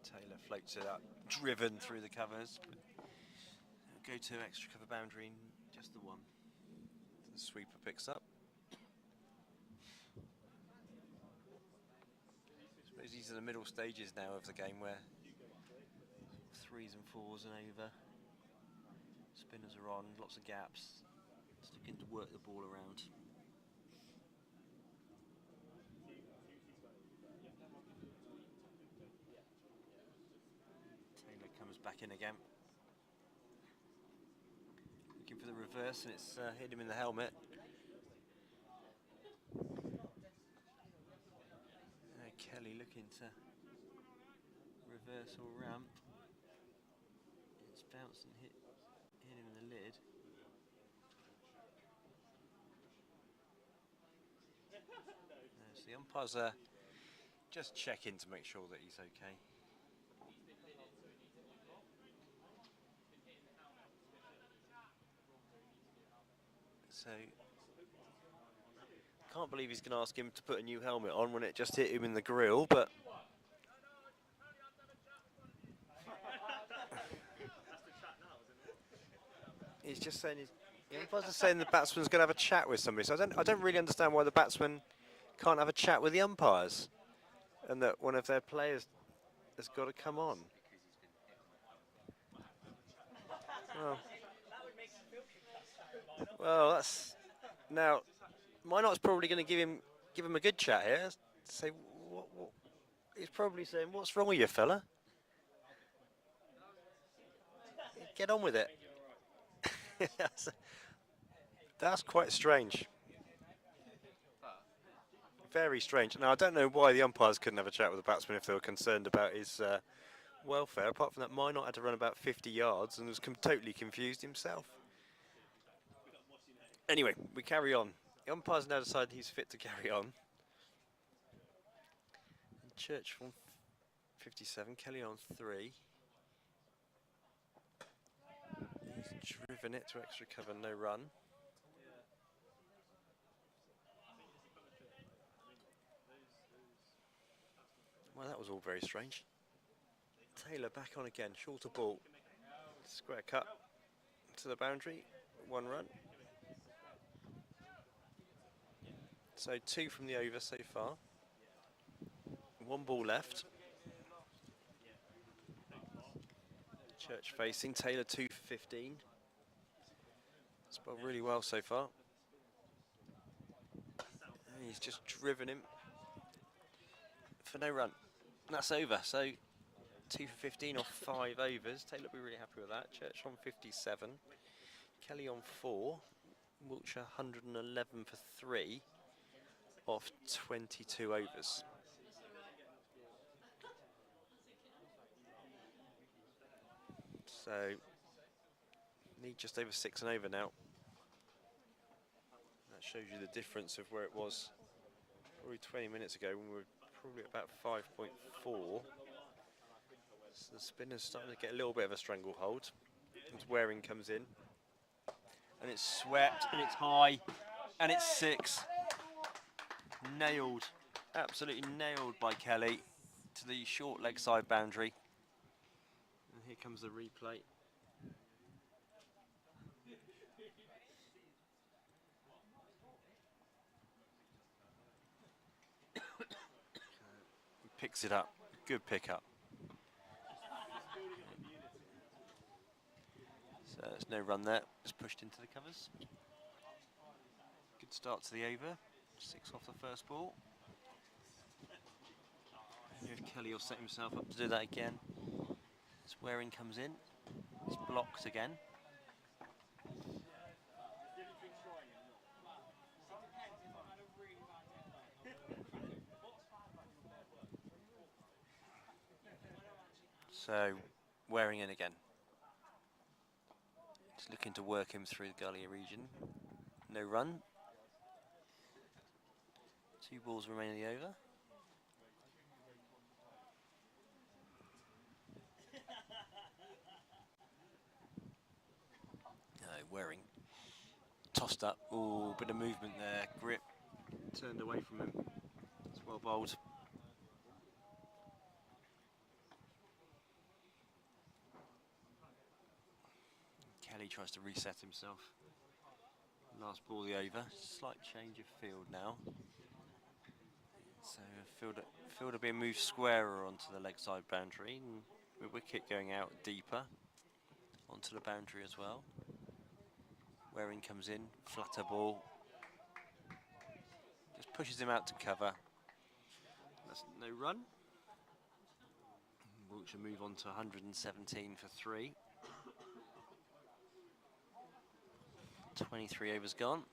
Taylor floats it up, driven through the covers. Go to extra cover boundary, just the one. The sweeper picks up. I suppose these are the middle stages now of the game where 3s and 4s and over. Spinners are on, lots of gaps. Just looking to work the ball around. Taylor comes back in again. Looking for the reverse, and it's hit him in the helmet. Kelly looking to reverse or ramp. It's bounced and hit him in the lid. So the umpires are just checking to make sure that he's okay. So, can't believe he's going to ask him to put a new helmet on when it just hit him in the grill, but he's just saying the umpires are saying the batsman's going to have a chat with somebody. So I don't really understand why the batsman can't have a chat with the umpires, and that one of their players has got to come on. Well, that's now. Minot's probably going to give him a good chat here. Say what he's probably saying. What's wrong with you, fella? Get on with it. That's quite strange. Very strange. Now I don't know why the umpires couldn't have a chat with the batsman if they were concerned about his welfare. Apart from that, Minot had to run about 50 yards and was totally confused himself. Anyway, we carry on. The umpires now decide he's fit to carry on. And Church on 57, Kelly on 3. He's driven it to extra cover, no run. Well, that was all very strange. Taylor back on again, shorter ball. Square cut to the boundary, 1 run. So 2 from the over so far. 1 ball left. Church facing, Taylor 2 for 15. Spelled really well so far. And he's just driven him for no run. And that's over, so 2 for 15 off 5 overs. Taylor will be really happy with that. Church on 57. Kelly on 4. Wiltshire 111 for 3 off 22 overs. So, need just over 6 and over now. That shows you the difference of where it was probably 20 minutes ago when we were probably at about 5.4. So the spinner's starting to get a little bit of a stranglehold. As Waring comes in. and it's swept, and it's high, and it's 6. Nailed, absolutely nailed by Kelly to the short leg side boundary. And here comes the replay. Picks it up, good pick-up. So there's no run there, just pushed into the covers. Good start to the over, 6 off the first ball. If Kelly will set himself up to do that again. As Waring comes in, it's blocked again. So, Waring in again. Just looking to work him through the gully region. No run. 2 balls remain in the over. Waring tossed up. Oh, bit of movement there. Grip turned away from him. It's well bowled. Kelly tries to reset himself. Last ball the over. Slight change of field now. So fielder being moved squarer onto the leg side boundary, and with wicket going out deeper onto the boundary as well. Waring comes in, flatter ball. Just pushes him out to cover. That's no run. Wiltshire move on to 117 for 3. 23 overs gone.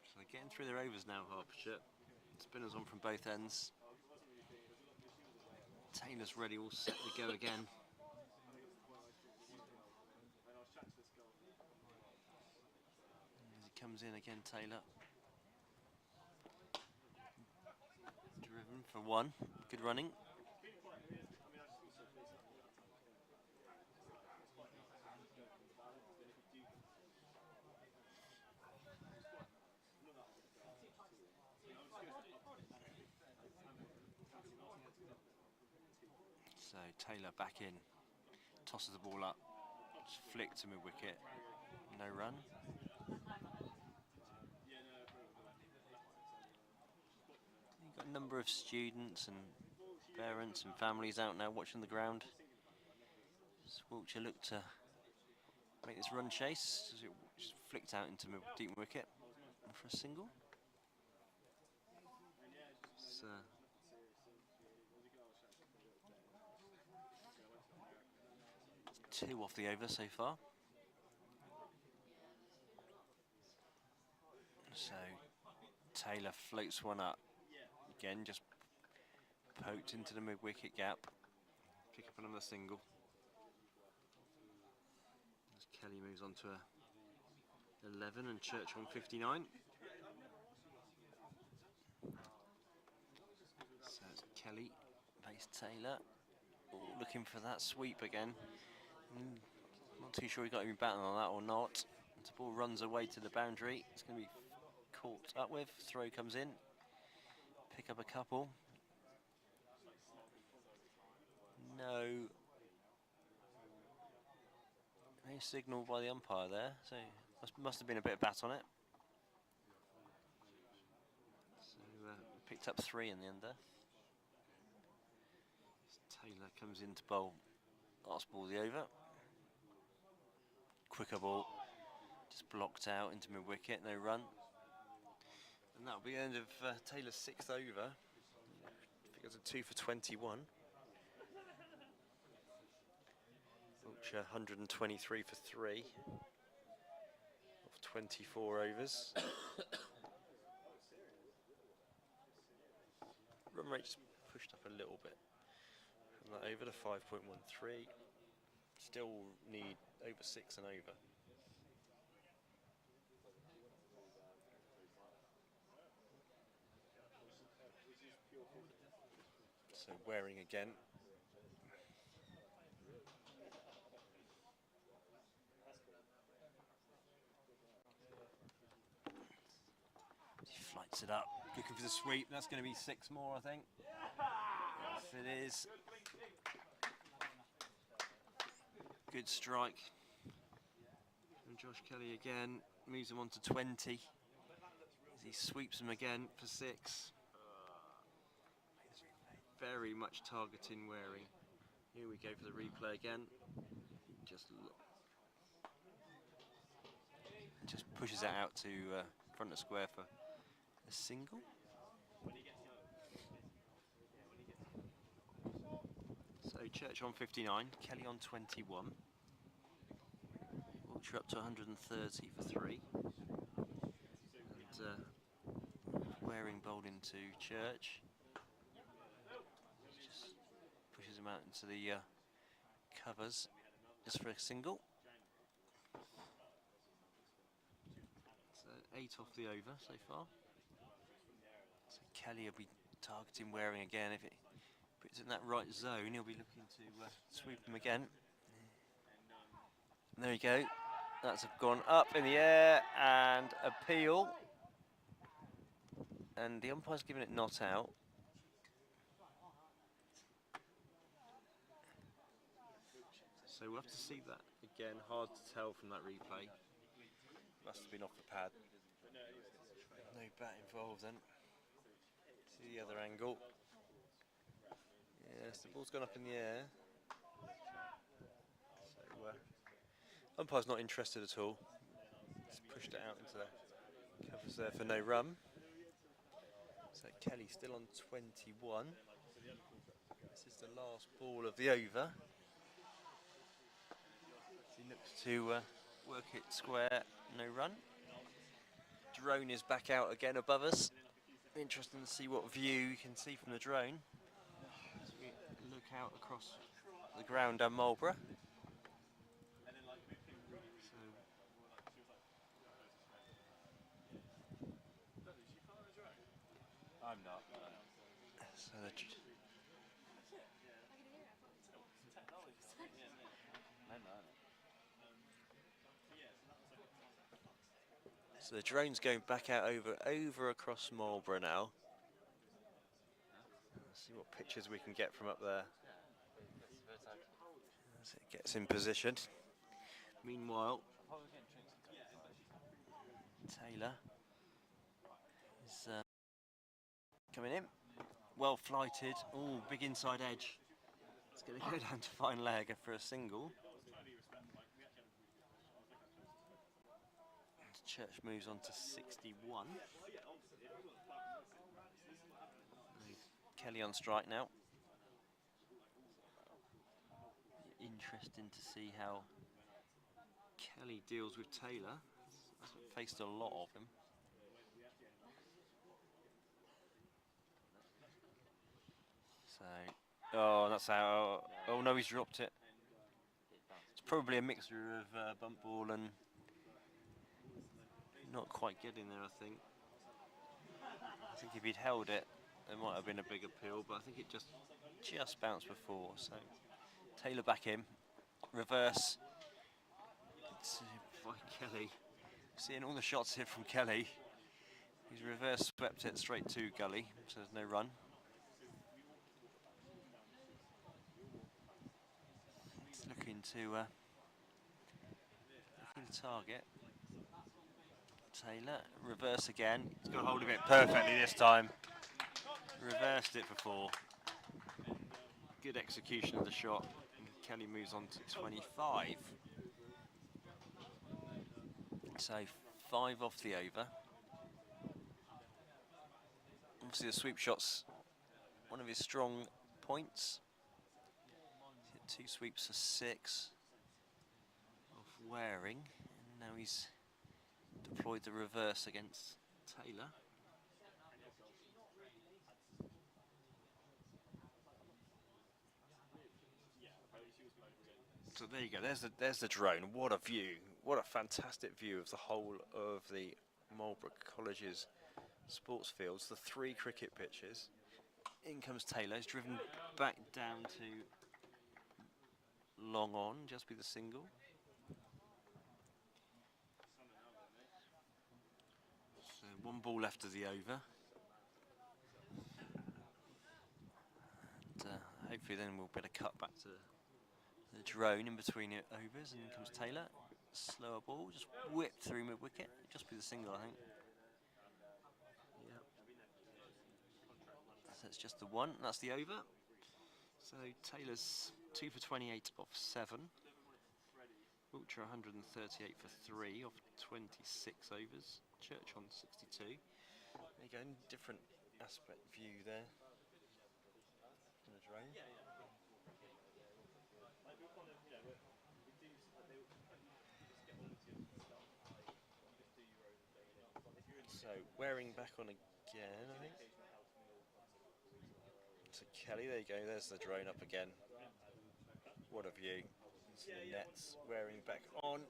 So they're getting through their overs now, Hertfordshire. Spinners on from both ends. Taylor's ready, all set to go again. As he comes in again, Taylor. Driven for 1. Good running. So Taylor back in, tosses the ball up, just flicked to mid-wicket, no run. You've got a number of students and parents and families out now watching the ground. So Wiltshire look to make this run chase, as it just flicked out into deep wicket for a single. So 2 off the over so far. So Taylor floats one up. Again, just poked into the mid-wicket gap. Pick up another single. As Kelly moves on to 11 and Church on 59. So it's Kelly, base Taylor. Ooh, looking for that sweep again. Not too sure he got any batting on that or not. The ball runs away to the boundary. It's going to be caught up with. Throw comes in. Pick up a couple. No signal by the umpire there, so must have been a bit of bat on it. So picked up 3 in the end there. Taylor comes in to bowl. Last ball the over. Quicker ball, just blocked out into mid-wicket, no run. And that'll be the end of Taylor's 6th over. Figures a 2 for 21. Wiltshire 123 for 3 of 24 overs. Run rate just pushed up a little bit from that over to 5.13. Still need over 6 and over. So Waring again. He flights it up, looking for the sweep. That's going to be 6 more, I think. Yes, it is. Good strike. And Josh Kelly again moves him on to 20 as he sweeps him again for 6. He's very much targeting Waring. Here we go for the replay again. Just pushes that out to front of square for a single. So Church on 59, Kelly on 21. Wiltshire up to 130 for 3. And Waring bowled into Church. Just pushes him out into the covers just for a single. So 8 off the over so far. So Kelly will be targeting Waring again. If it puts it in that right zone, he'll be looking to sweep him again. And there you go. That's gone up in the air and appeal. And the umpire's given it not out. So we'll have to see that again. Hard to tell from that replay. Must have been off the pad. No bat involved then. See the other angle. Yes, the ball's gone up in the air. So umpire's not interested at all. Just pushed it out into the covers there for no run. So Kelly still on 21. This is the last ball of the over. He looks to work it square, no run. Drone is back out again above us. Interesting to see what view you can see from the drone. As we look out across the ground down Marlborough. I'm not. So the drone's going back out over across Marlborough now. Let's see what pictures we can get from up there. As it gets in position. Meanwhile, Taylor is coming in. Well flighted. Oh, big inside edge. It's going to go down to fine leg for a single. Church moves on to 61. Kelly on strike now. Interesting to see how Kelly deals with Taylor. Faced a lot of him. So, oh, that's how. Oh no, he's dropped it. It's probably a mixture of bump ball and not quite getting there, I think. I think if he'd held it, there might have been a big appeal, but I think it just bounced before. So Taylor back in, reverse. It's by Kelly. Seeing all the shots here from Kelly. He's reverse swept it straight to gully, so there's no run. He's looking to target. Taylor, reverse again. He's got hold of it perfectly this time. Reversed it for 4. Good execution of the shot. And Kelly moves on to 25. So 5 off the over. Obviously the sweep shot's one of his strong points. He's hit 2 sweeps for 6 off Waring. And now he's deployed the reverse against Taylor. So there you go, there's the drone. What a view, what a fantastic view of the whole of the Marlborough College's sports fields, the 3 cricket pitches. In comes Taylor. He's driven back down to long on, just be the single. So 1 ball left of the over. And, hopefully then we'll better cut back to the drone in between it overs, and in comes Taylor. Slower ball, just whip through mid-wicket. Just be the single, I think. Yeah. So it's just the one, that's the over. So Taylor's 2 for 28 off 7. Wiltshire 138 for 3 off 26 overs. Church on 62. There you go, different aspect view there from the drone. So wearing back on again, I think. So Kelly, there you go, there's the drone up again. What a view. See the nets wearing back on.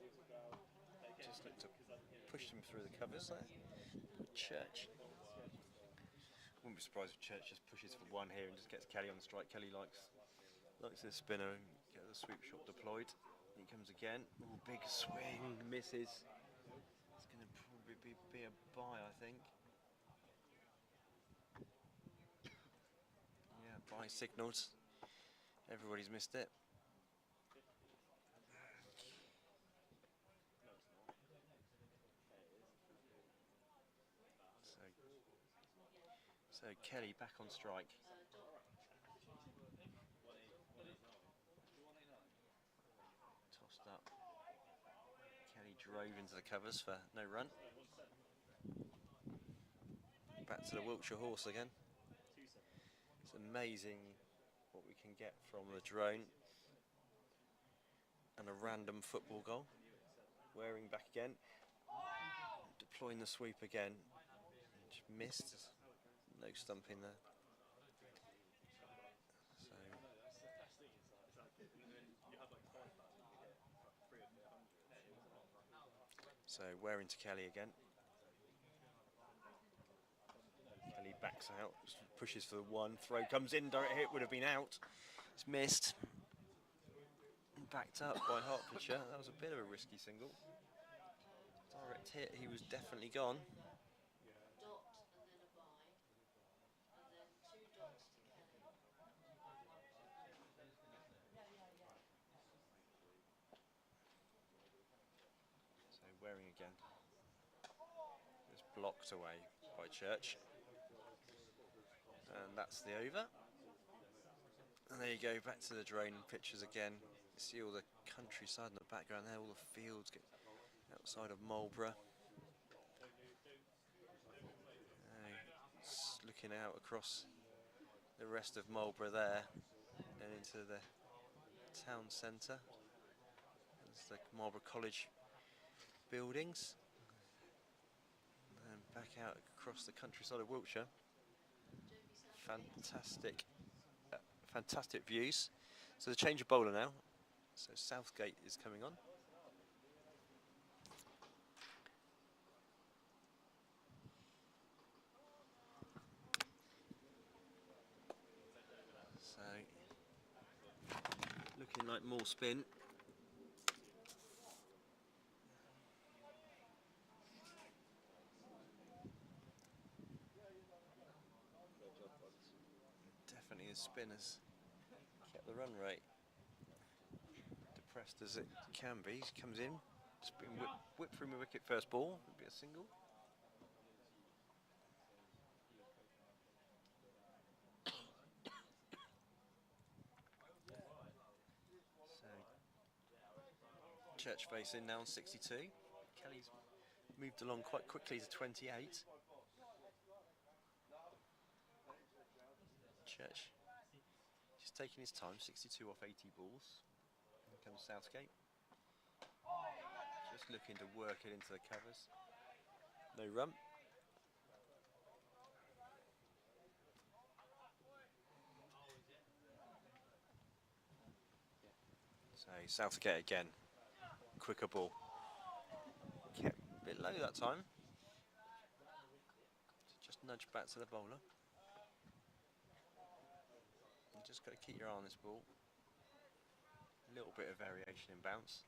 Just look to push them through the covers there. Church. Wouldn't be surprised if Church just pushes for one here and just gets Kelly on the strike. Kelly likes this spinner and get the sweep shot deployed. He comes again. Ooh, big swing, misses. It's going to probably be a bye, I think. Yeah, bye signals. Everybody's missed it. So Kelly back on strike. Tossed up. Kelly drove into the covers for no run. Back to the Wiltshire horse again. It's amazing what we can get from the drone. And a random football goal. Wearing back again. Deploying the sweep again. Just missed. No stumping there. So wearing to Kelly again. Kelly backs out, pushes for the one, throw comes in, direct hit would have been out. It's missed. Backed up by Hertfordshire. That was a bit of a risky single. Direct hit, he was definitely gone. So wearing again. It's blocked away by Church. And that's the over. And there you go, back to the drone pictures again. You see all the countryside in the background there, all the fields outside of Marlborough. Looking out across the rest of Marlborough there and into the town centre. There's the Marlborough College buildings. And back out across the countryside of Wiltshire. Fantastic views. So the change of bowler now. So Southgate is coming on. So looking like more spin. Definitely the spinners kept the run rate depressed as it can be. He comes in, spin whip through my wicket first ball, it'll be a single. So Church facing now on 62. Kelly's moved along quite quickly to 28. Church just taking his time, 62 off 80 balls. Here comes Southgate. Just looking to work it into the covers. No run. So Southgate again. Quicker ball. Kept a bit low that time. Just nudge back to the bowler. just got to keep your eye on this ball. A little bit of variation in bounce.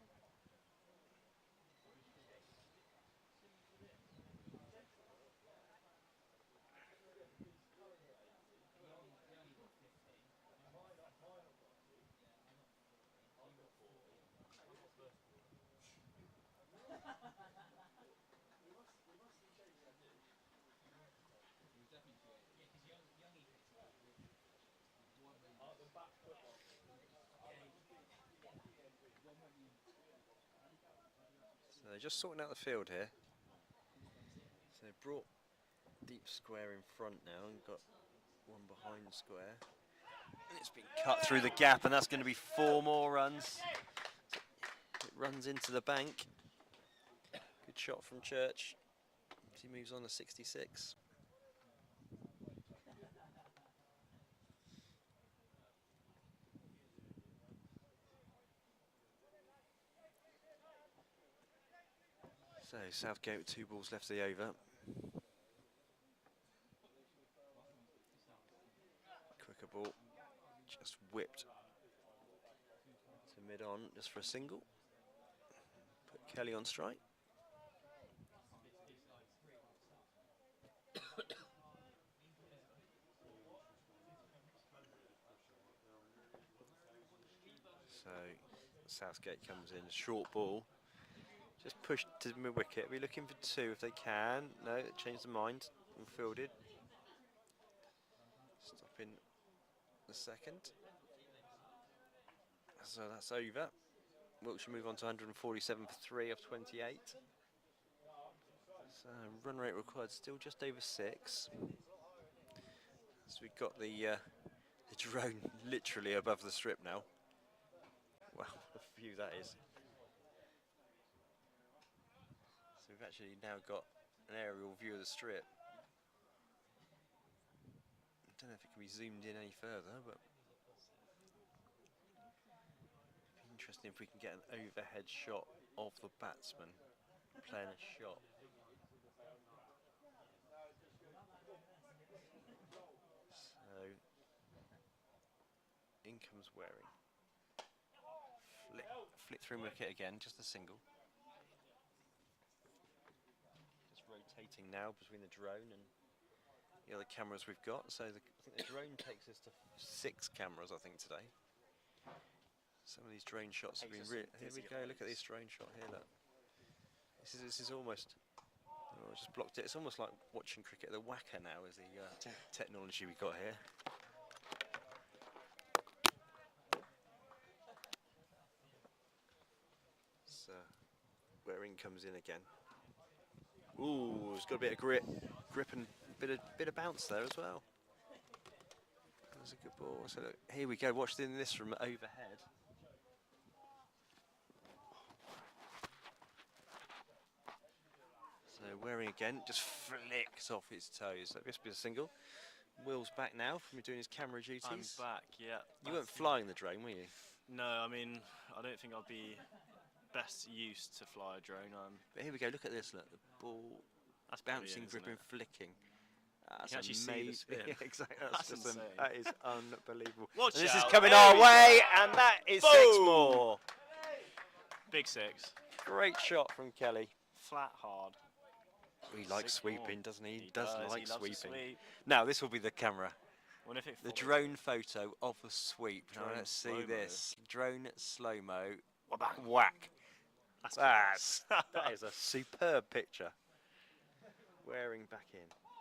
So they're just sorting out the field here. So they've brought deep square in front now and got one behind square. And it's been cut through the gap, and that's going to be 4 more runs. It runs into the bank. Good shot from Church as he moves on to 66. So Southgate with 2 balls left of the over. Quicker ball, just whipped to mid-on just for a single. Put Kelly on strike. So Southgate comes in, short ball. Just pushed to mid-wicket. We're looking for 2 if they can. No, they changed their mind and fielded. Stopping the second. So that's over. Wiltshire move on to 147 for 3 of 28. So run rate required still just over 6. So we've got the drone literally above the strip now. Wow, what a view that is. So we've actually now got an aerial view of the strip. I don't know if it can be zoomed in any further, but it'd be interesting if we can get an overhead shot of the batsman playing a shot. So in comes Waring. Flick through wicket again, just a single. Just rotating now between the drone and the other cameras we've got. So I think the drone takes us to 6 cameras, I think, today. Some of these drone shots have been really... Here we go, look at this drone shot here, look. This is almost... Oh, I just blocked it. It's almost like watching cricket. The whacker now is the technology we got here. So, Waring comes in again. Ooh, it's got a bit of grip and bit of bounce there as well. That's a good ball. So look, here we go. Watch this from overhead. So Waring again, just flicks off his toes. That must be a single. Will's back now from doing his camera duties. I'm back, yeah. You weren't flying the drone, were you? No, I mean, I don't think I'll be best used to fly a drone. But here we go, look at this, look. The ball That's bouncing, brilliant, gripping, flicking. You can actually see the spin. Yeah, exactly. That's just insane. that is unbelievable. Watch And this is out, coming there our we way, go. and that is Boom. 6 more. Big 6. Great shot from Kelly. Flat hard. He likes 6 sweeping, more. doesn't he? He does does, like he loves a sweeping. sweep. Now, this will be the camera. What if it The falls? drone photo of the sweep. Now, Drone let's see slow-mo. this. Drone slow-mo. Wabang. Whack. That's That is a superb picture. Waring back in.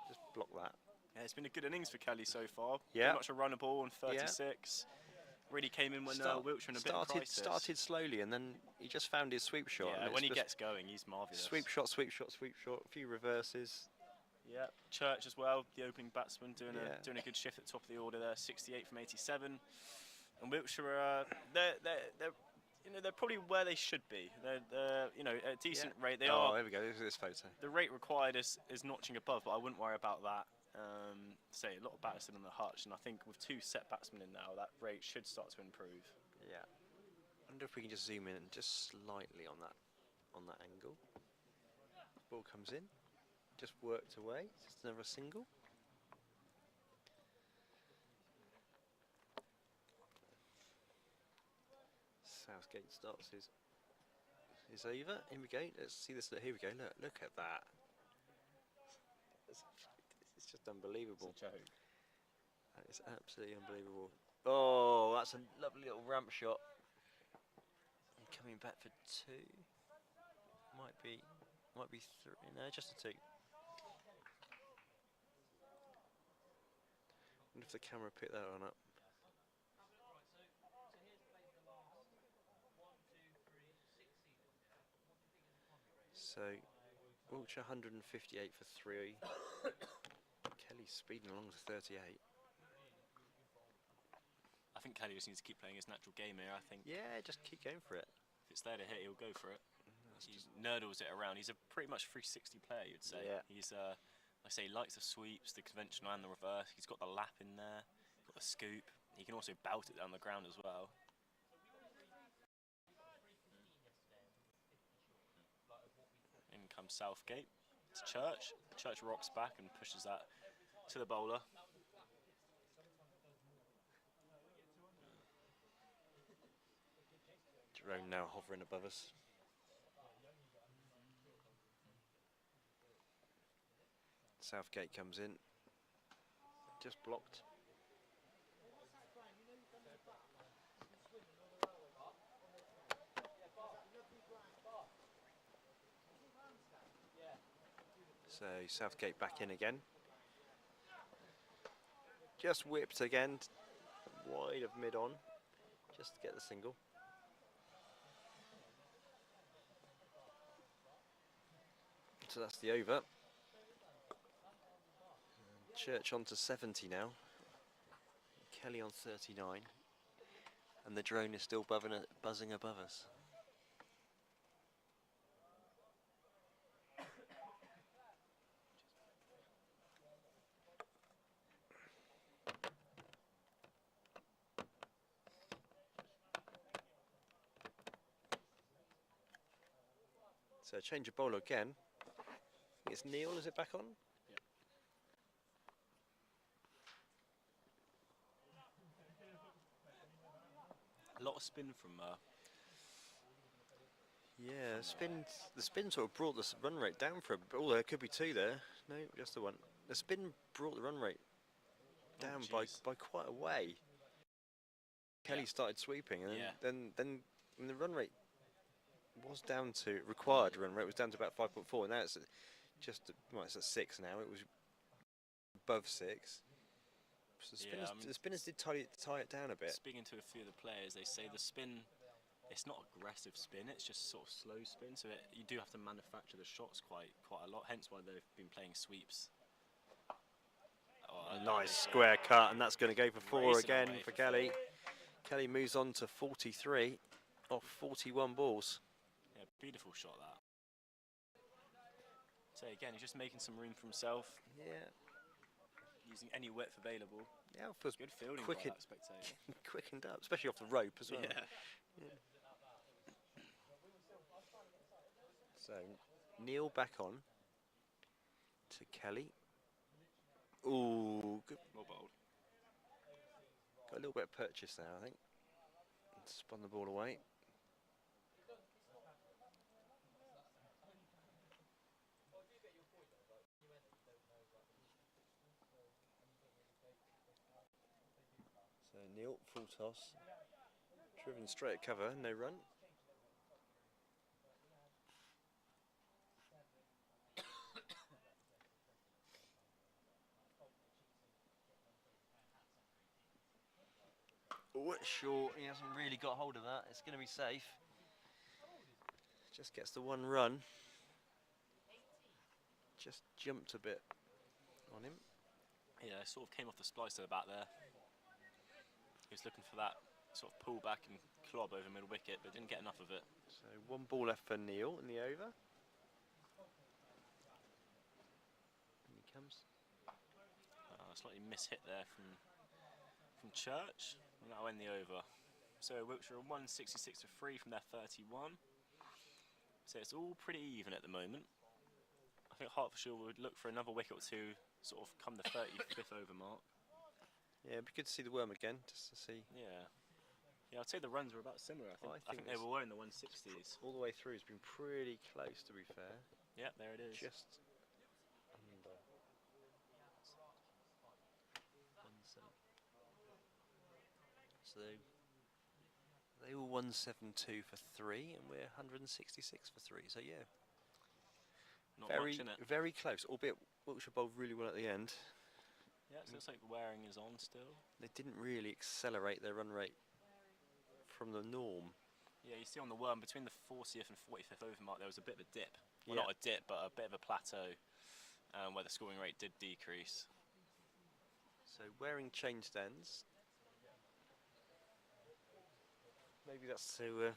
Just block that. Yeah, it's been a good innings for Kelly so far. Yeah. Pretty much a runner ball on 36. Really came in when Wiltshire in a bit of crisis. Started slowly, and then he just found his sweep shot. Yeah, and when it's he just gets going, he's marvellous. sweep shot, sweep shot, sweep shot. A few reverses. Yeah, Church as well, the opening batsman, doing Yeah. a good shift at the top of the order there. 68 from 87, and Wiltshire, they're probably where they should be. They're at a decent rate. They Oh, are. there we go. Look at this photo. The rate required is notching above, but I wouldn't worry about that. Say a lot of batters still on the hutch, and I think with 2 set batsmen in now, that rate should start to improve. Yeah. Wonder if we can just zoom in just slightly on that angle. Ball comes in, just worked away. Just another single. Southgate starts his over. Here we go. Let's see this. Here we go. Look at that. It's just unbelievable. It's a joke. That is absolutely unbelievable. Oh, that's a lovely little ramp shot. And coming back for 2. Might be 3. No, just a 2. Wonder if the camera picked that one up. So, Wiltshire 158 for 3. Kelly's speeding along to 38. I think Kelly just needs to keep playing his natural game here. I think Yeah, just keep going for it. if it's there to hit, he'll go for it. He nurdles it around. He's a pretty much 360 player, you'd say. Yeah. He's, like I say, he likes the sweeps, the conventional and the reverse. He's got the lap in there, got the scoop. He can also belt it down the ground as well. In comes Southgate. It's Church. Church rocks back and pushes that to the bowler. Jerome now hovering above us. Southgate comes in. Just blocked. So Southgate back in again. Just whipped again, wide of mid on, just to get the single. So that's the over. Church on to 70 now. Kelly on 39. And the drone is still buzzing above us. So change of bowler again. It's Neil, is it back on? A lot of spin from Yeah, the spin sort of brought the run rate down for a bit. Oh, there could be 2 there. No, just the 1. The spin brought the run rate down by quite a way. Kelly started sweeping, and then when the run rate was down to required run rate was down to about 5.4. Now it's just it's at 6 now. It was above 6. So the spinners did tie it down a bit. Speaking to a few of the players, they say the spin, it's not aggressive spin, it's just sort of slow spin, so you do have to manufacture the shots quite a lot, hence why they've been playing sweeps. Oh, Nice square cut, and that's going to go for 4 Racing again away for for Kelly. 4. Kelly moves on to 43 off 41 balls. Yeah, beautiful shot that. So again, he's just making some room for himself. Yeah. Using any width available. Yeah, it feels good fielding by that spectator. quickened up, especially off the rope as well. Yeah. So Neil back on to Kelly. Ooh, good. Well bowled. Got a little bit of purchase there, I think. Spun the ball away. So Neil, full toss. Driven straight at cover, no run. Oh, it's short. He hasn't really got hold of that. It's going to be safe. Just gets the 1 run. Just jumped a bit on him. Yeah, sort of came off the splice to the bat there. He was looking for that sort of pull back and clob over middle wicket, but didn't get enough of it. So 1 ball left for Neil in the over. And he comes. Slightly mishit there from Church, and that'll end the over. So Wiltshire are 166 to 3 from their 31. So it's all pretty even at the moment. I think Hertfordshire would look for another wicket or 2, sort of come the 35th over mark. Yeah, it'd be good to see the worm again, just to see. Yeah. Yeah, I'd say the runs were about similar. I think they it's- were in the 160s. All the way through, it's been pretty close, to be fair. Yeah, there it is. Just under. So they all 172 for 3, and we're 166 for 3. So yeah, Not very much in it. very close. Albeit Wiltshire bowled really well at the end. Yeah, it looks like Waring is on still. They didn't really accelerate their run rate from the norm. Yeah, you see on the worm between the 40th and 45th over mark, there was a bit of a dip. Well, Yeah. not a dip, but a bit of a plateau where the scoring rate did decrease. So Waring changed ends. Maybe that's to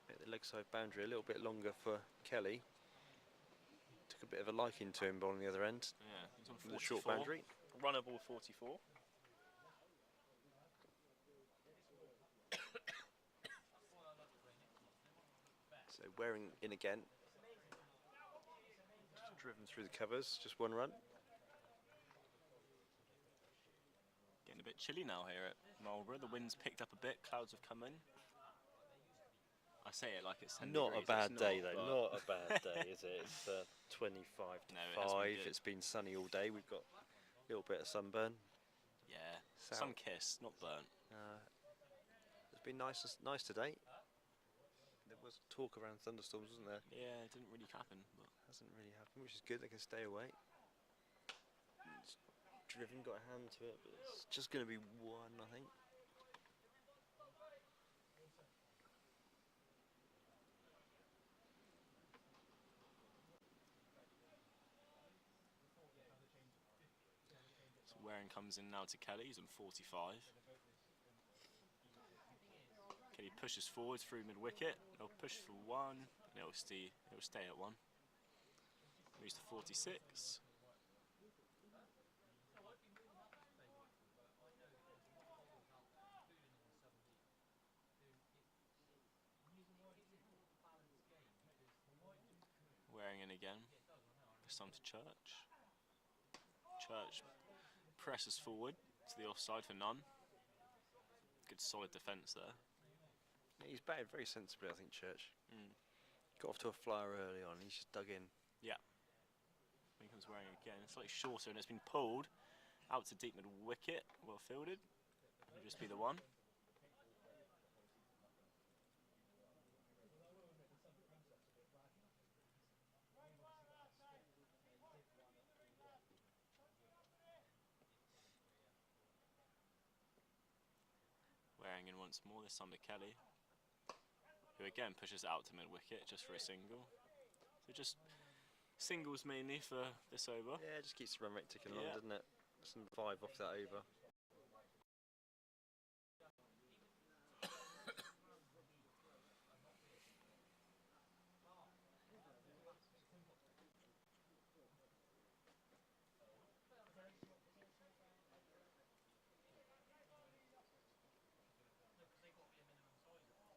make the leg side boundary a little bit longer for Kelly. Took a bit of a liking to him bowling the other end. Yeah, he's on With 44. the short boundary. Runnable 44. So Waring in again. Just driven through the covers, just one run. Getting a bit chilly now here at Marlborough. The wind's picked up a bit, clouds have come in. I say it like it's 10 Not degrees, a bad it's day not, though, but- not a bad day, is it? It's 25 to No, it has been 5, good. it's been sunny all day, we've got a little bit of sunburn. Yeah, South. sun kissed, not burnt. It's been nice today. There was talk around thunderstorms, wasn't there? Yeah, it didn't really happen. But Hasn't really happened, which is good, they can stay away. It's driven, got a hand to it, but it's just going to be one, I think. so Waring comes in now to Kelly, he's on 45. Kelly pushes forward through mid wicket. They'll push for 1, and it'll stay at 1. Moves to 46. Waring in again. This time to Church. Church presses forward to the offside for none. Good solid defence there. Yeah, he's batted very sensibly, I think, Church. Mm. Got off to a flyer early on, he's just dug in. Yeah. Here comes Waring again. It's slightly shorter and it's been pulled out to deep mid wicket. Well fielded. It'll just be the one. Waring in once more, this time to Kelly, who again pushes it out to mid wicket just for a single. So just singles mainly for this over. Yeah, just keeps the run rate ticking along, Yeah. doesn't it? Some 5 off that over.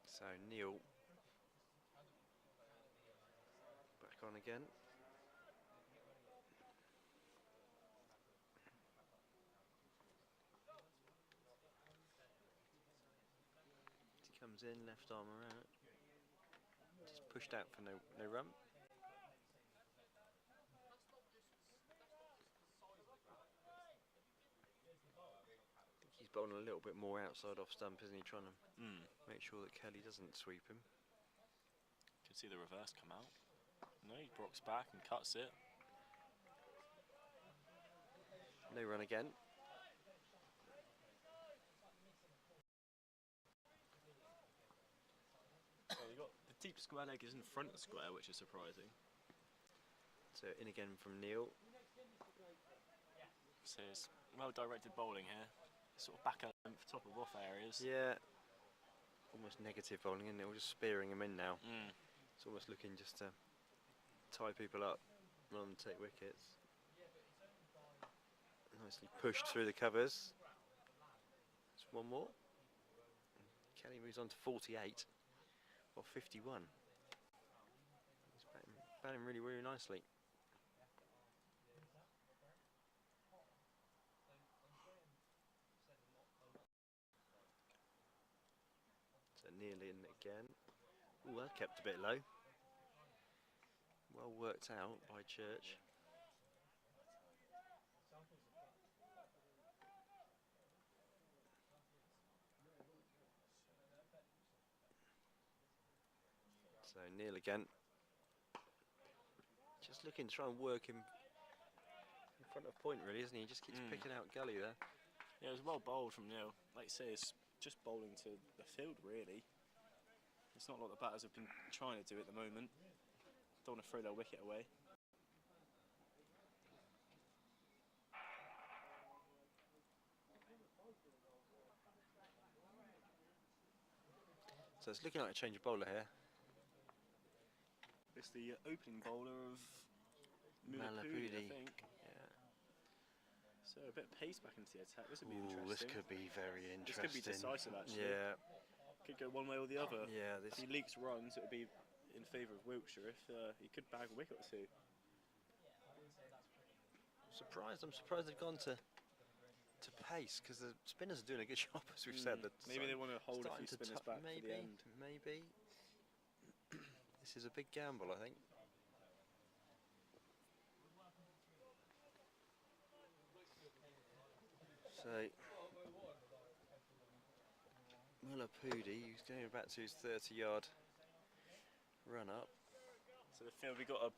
So Neil back on again. He comes in, left armour out. Just pushed out for no run. He's bowling a little bit more outside off stump, isn't he? Trying to make sure that Kelly doesn't sweep him. Can see the reverse come out. No, he rocks back and cuts it. No run again. Well, you got the deep square leg is in front of the square, which is surprising. So in again from Neil. So it's well directed bowling here. Sort of back at the top of off areas. Yeah. Almost negative bowling, isn't it? We're just spearing him in now. Mm. It's almost looking just to tie people up rather than take wickets. Nicely pushed through the covers. Just one more. Kelly moves on to 48 or 51. He's batting really, really nicely. nearly in again. Oh, that kept a bit low. Well worked out by Church. So Neil again. Just looking to try and work him in front of point, really, isn't he? He just keeps picking out gully there. Yeah, it was well bowled from Neil. Like you say, it's just bowling to the field, really. It's not like the batters have been trying to do at the moment. Don't want to throw their wicket away. So it's looking like a change of bowler here. It's the opening bowler of Malapudi, I think. Yeah. So a bit of pace back into the attack. This would be Ooh, interesting. this could be very interesting. This could be decisive, actually. Yeah. Could go one way or the other. Yeah. If he leaks runs, it would be in favour of Wiltshire. If he could bag a wicket or two. I'm surprised they've gone to pace, because the spinners are doing a good job, as we've said. Maybe they want to hold a few spinners back maybe, for the end. Maybe. This is a big gamble, I think. So Malapudi, who's going back to his 30-yard run up. So the field, we've got a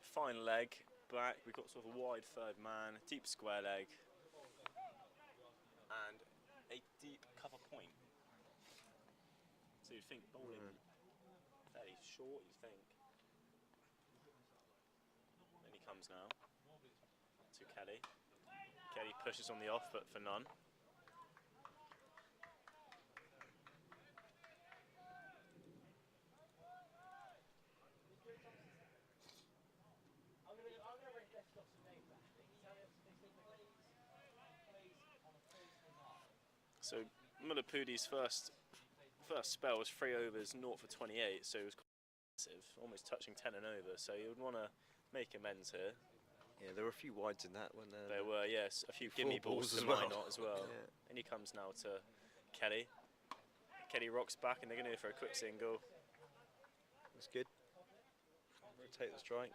fine leg back, we've got sort of a wide third man, a deep square leg, and a deep cover point. So you'd think bowling fairly short, you think. And he comes now to Kelly. Kelly pushes on the off, but for none. So Malapudi's first spell was 3 overs, 0 for 28, so it was quite aggressive, almost touching 10 and over. So you would want to make amends here. Yeah, there were a few wides in that, weren't there? There were, yes, a few gimme balls as to well. Minot as well. Yeah. And he comes now to Kelly. Kelly rocks back, and they're going to go for a quick single. That's good. Rotate the strike.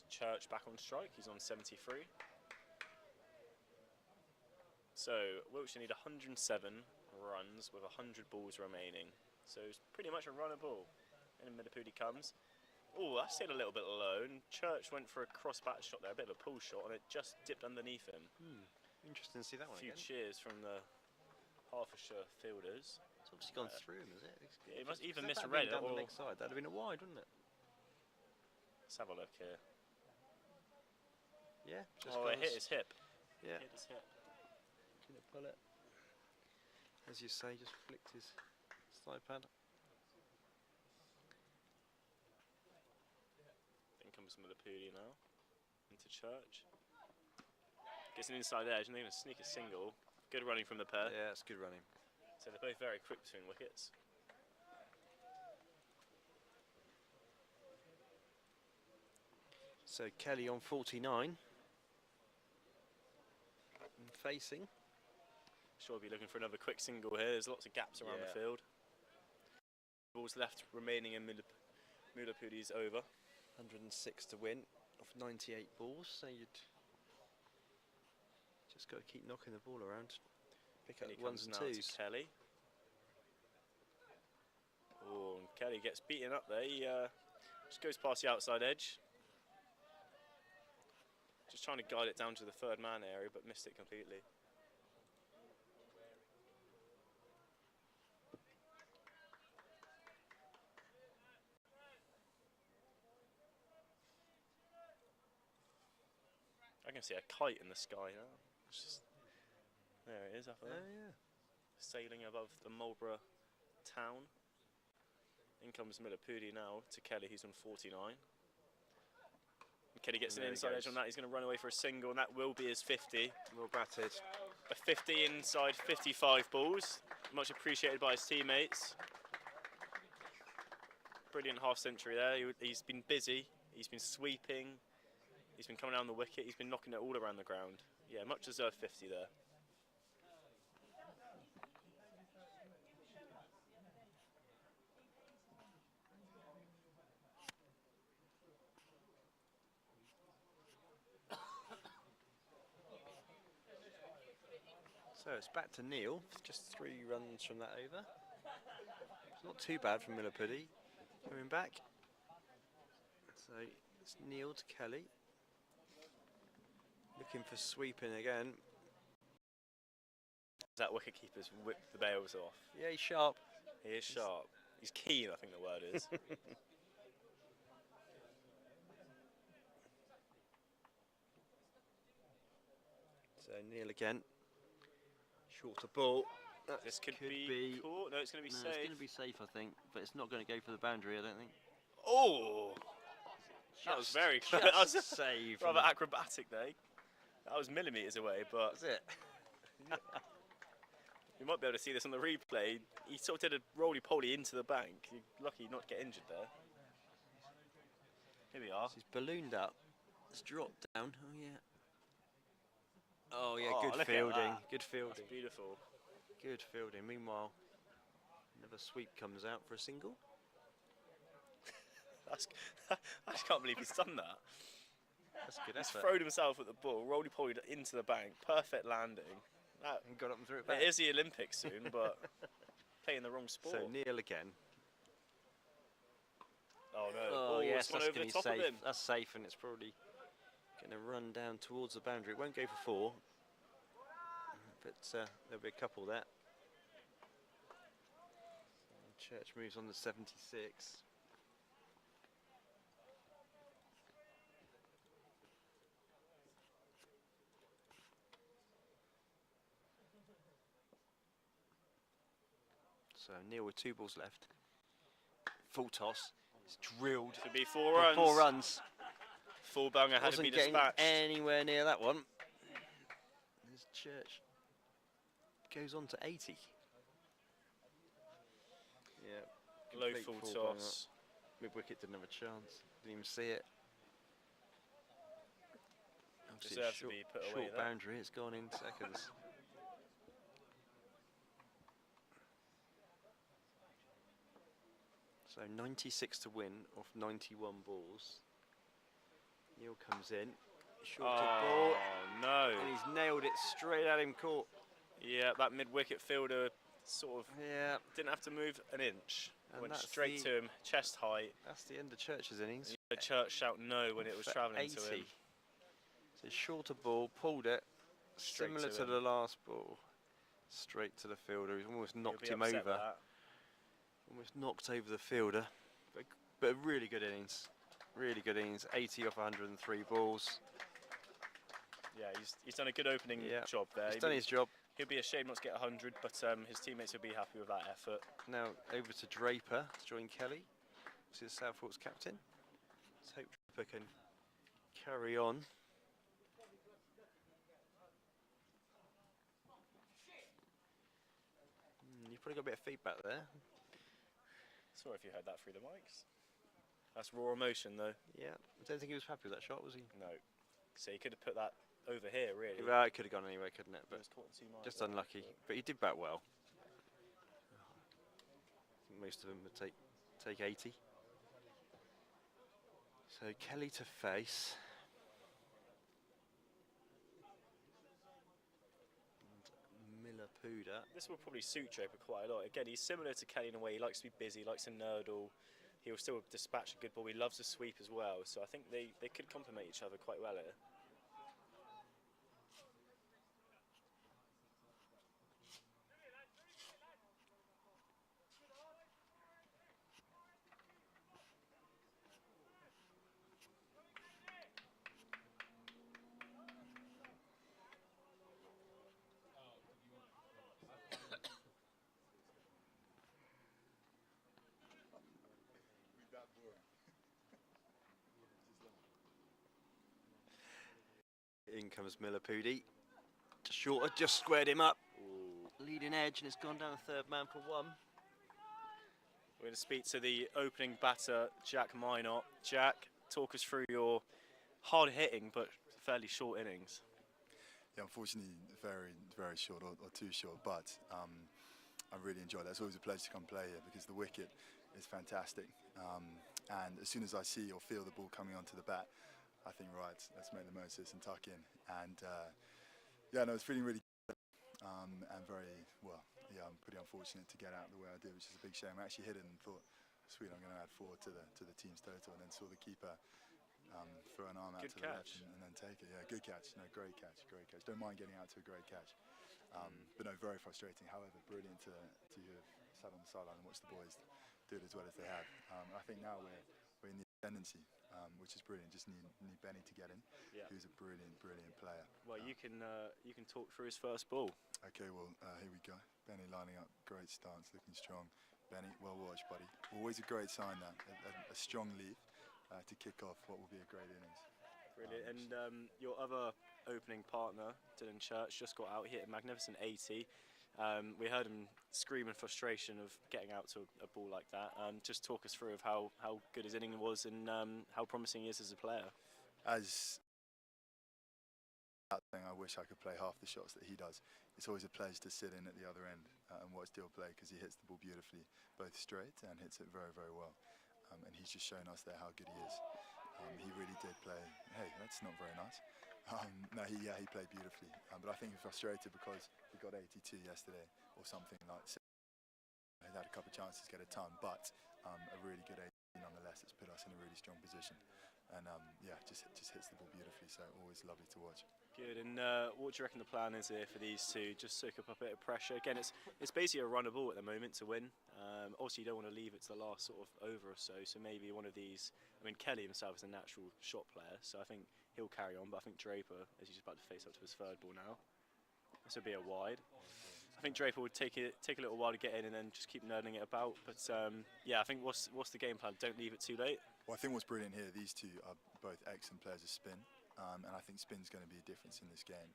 Church back on strike, he's on 73. So Wiltshire need 107 runs with 100 balls remaining. So it's pretty much a runner ball. And Malapudi comes. Oh, that's hit a little bit low, and Church went for a cross bat shot there, a bit of a pull shot, and it just dipped underneath him. Interesting to see that one A few again. cheers from the Hertfordshire fielders. It's obviously gone through him, has it? Yeah, he must even If that had misread been it. down the Or leg side, that'd have been a wide, wouldn't it? let's have a look here. Yeah. Oh, it hit his hip. Yeah. Hit his hip. Didn't pull it. As you say, just flicked his side pad. In comes Malapudi now. Into Church. Gets an inside edge, and they're going to sneak a single. Good running from the pair. Yeah, it's good running. So they're both very quick between wickets. So Kelly on 49. And facing. Sure, be looking for another quick single here. There's lots of gaps around the field. Balls left remaining in Malapudi's over. 106 to win off 98 balls, so you'd just got to keep knocking the ball around. Pick up And he ones comes and now twos. to Kelly. Oh, and Kelly gets beaten up there. He just goes past the outside edge. Just trying to guide it down to the third man area, but missed it completely. I can see a kite in the sky now. It's just, there it is up there. Yeah. Sailing above the Marlborough town. In comes Malapudi now to Kelly, he's on 49. And Kelly gets And an there he inside edge goes. on that, he's going to run away for a single, and that will be his 50. Well batted. A 50 inside 55 balls. much appreciated by his teammates. Brilliant half century there. He's been busy, he's been sweeping, he's been coming down the wicket, he's been knocking it all around the ground. Yeah, much deserved 50 there. So it's back to Neil, just 3 runs from that over. It's not too bad from Millipudi coming back. So it's Neil to Kelly. Looking for sweeping again. That wicketkeeper's whipped the bails off. Yeah, he's sharp. He is sharp. He's keen, I think the word is. So Neil again. Shorter ball. This could be caught. No, it's going to be No, safe. it's going to be safe, I think, but it's not going to go for the boundary, I don't think. Oh! That was very close. That was save. rather acrobatic there. That was millimetres away, but That's it. you might be able to see this on the replay. He sort of did a roly-poly into the bank. You're lucky not to get injured there. Here we are. He's ballooned up. It's dropped down. Oh, yeah. Oh, yeah, Oh, good look at fielding. that. Good fielding. That's beautiful. Good fielding. Meanwhile, another sweep comes out for a single. I just can't believe he's done that. That's good He's effort. thrown himself at the ball, roly-polyed into the bank, perfect landing. And got up and threw it back. It is the Olympics soon, but playing the wrong sport. So Neil again. Oh no! Oh, yes, it's one that's over going the to be top of safe. him. That's safe, and it's probably going to run down towards the boundary. It won't go for 4, but there'll be a couple there. Church moves on to 76. So Neil with 2 balls left. Full toss. It's drilled. To be 4 runs. 4 runs. Full banger had to Wasn't be getting dispatched. anywhere near that one. This Church goes on to 80. Yeah. Low complete full banger. toss. Mid wicket didn't have a chance. Didn't even see it. Obviously Deserved it's to be put away short there. boundary. It's gone in seconds. So 96 to win off 91 balls. Neil comes in. Shorted ball. Oh no! And he's nailed it straight at him caught. Yeah, that mid-wicket fielder sort of Yeah. didn't have to move an inch. And Went that's straight the- to him, chest height. That's the end of Church's innings. You heard Church shout no when it was For travelling to 80. him. So shorter ball, pulled it. Straight Similar to to him. the last ball. Straight to the fielder. He's almost He'll knocked be him upset with over. that. Almost knocked over the fielder. But a really good innings. Really good innings. 80 off 103 balls. Yeah, he's done a good opening job there. He's done his job. He'll be ashamed not to get 100, but his teammates will be happy with that effort. Now over to Draper to join Kelly. This is Southport's captain. Let's hope Draper can carry on. You've probably got a bit of feedback there. Sorry if you heard that through the mics. That's raw emotion, though. Yeah, I don't think he was happy with that shot, was he? No. So he could have put that over here, really. Well, it could have gone anywhere, couldn't it? But It was caught in 2 miles just there. unlucky. But he did bat well. I think most of them would take 80. So Kelly to face. And Miller Puda. This will probably suit Draper quite a lot. Again, he's similar to Kelly in a way. He likes to be busy, likes to nerdle. He'll still dispatch a good ball. He loves to sweep as well. So I think they could complement each other quite well here. In comes Miller Pudi. Just shorter, just squared him up. Ooh. leading edge, and it's gone down the third man for one. We're going to speak to the opening batter, Jack Minot. Jack, talk us through your hard-hitting but fairly short innings. Yeah, unfortunately, very short or too short, but I really enjoyed that. It's always a pleasure to come play here because the wicket is fantastic. And as soon as I see or feel the ball coming onto the bat, I think, right, let's make the most of this and tuck in. And yeah, no, it's feeling really good and very, well, yeah, I'm pretty unfortunate to get out the way I did, which is a big shame. I actually hit it and thought, sweet, I'm going to add 4 to the team's total, and then saw the keeper throw an arm out to the left and then take it. Yeah, good catch. No, great catch. Don't mind getting out to a great catch. But no, very frustrating. However, brilliant to have sat on the sideline and watched the boys do it as well as they have. I think now we're in the ascendancy, which is brilliant. Just need Benny to get in, who's a brilliant player. Well, you can talk through his first ball. Okay, well, here we go. Benny lining up, great stance, looking strong. Benny, well watched, buddy. Always a great sign that, a strong lead to kick off what will be a great innings. Brilliant. And your other opening partner, Dylan Church, just got out, hit a magnificent 80. We heard him scream in frustration of getting out to a ball like that. Just talk us through of how good his inning was and how promising he is as a player. As that thing, I wish I could play half the shots that he does. It's always a pleasure to sit in at the other end and watch Dill play because he hits the ball beautifully, both straight and hits it very well. And he's just shown us there how good he is. He really did play. Hey, that's not very nice. No, he played beautifully. But I think he's frustrated because we got 82 yesterday or something like. He's had a couple of chances to get a ton, but a really good 80 nonetheless. It's put us in a really strong position. And yeah, just hits the ball beautifully. So always lovely to watch. Good. And what do you reckon the plan is here for these two? Just soak up a bit of pressure. Again, it's basically a run of ball at the moment to win. Obviously, you don't want to leave it to the last sort of over or so. So maybe one of these. I mean, Kelly himself is a natural shot player, so I think he'll carry on. But I think Draper, as he's about to face up to his third ball now, this will be a wide. I think Draper would take a little while to get in and then just keep nerding it about. But yeah, I think what's the game plan? Don't leave it too late. Well, I think what's brilliant here, these two are both excellent players of spin, and I think spin's going to be a difference in this game.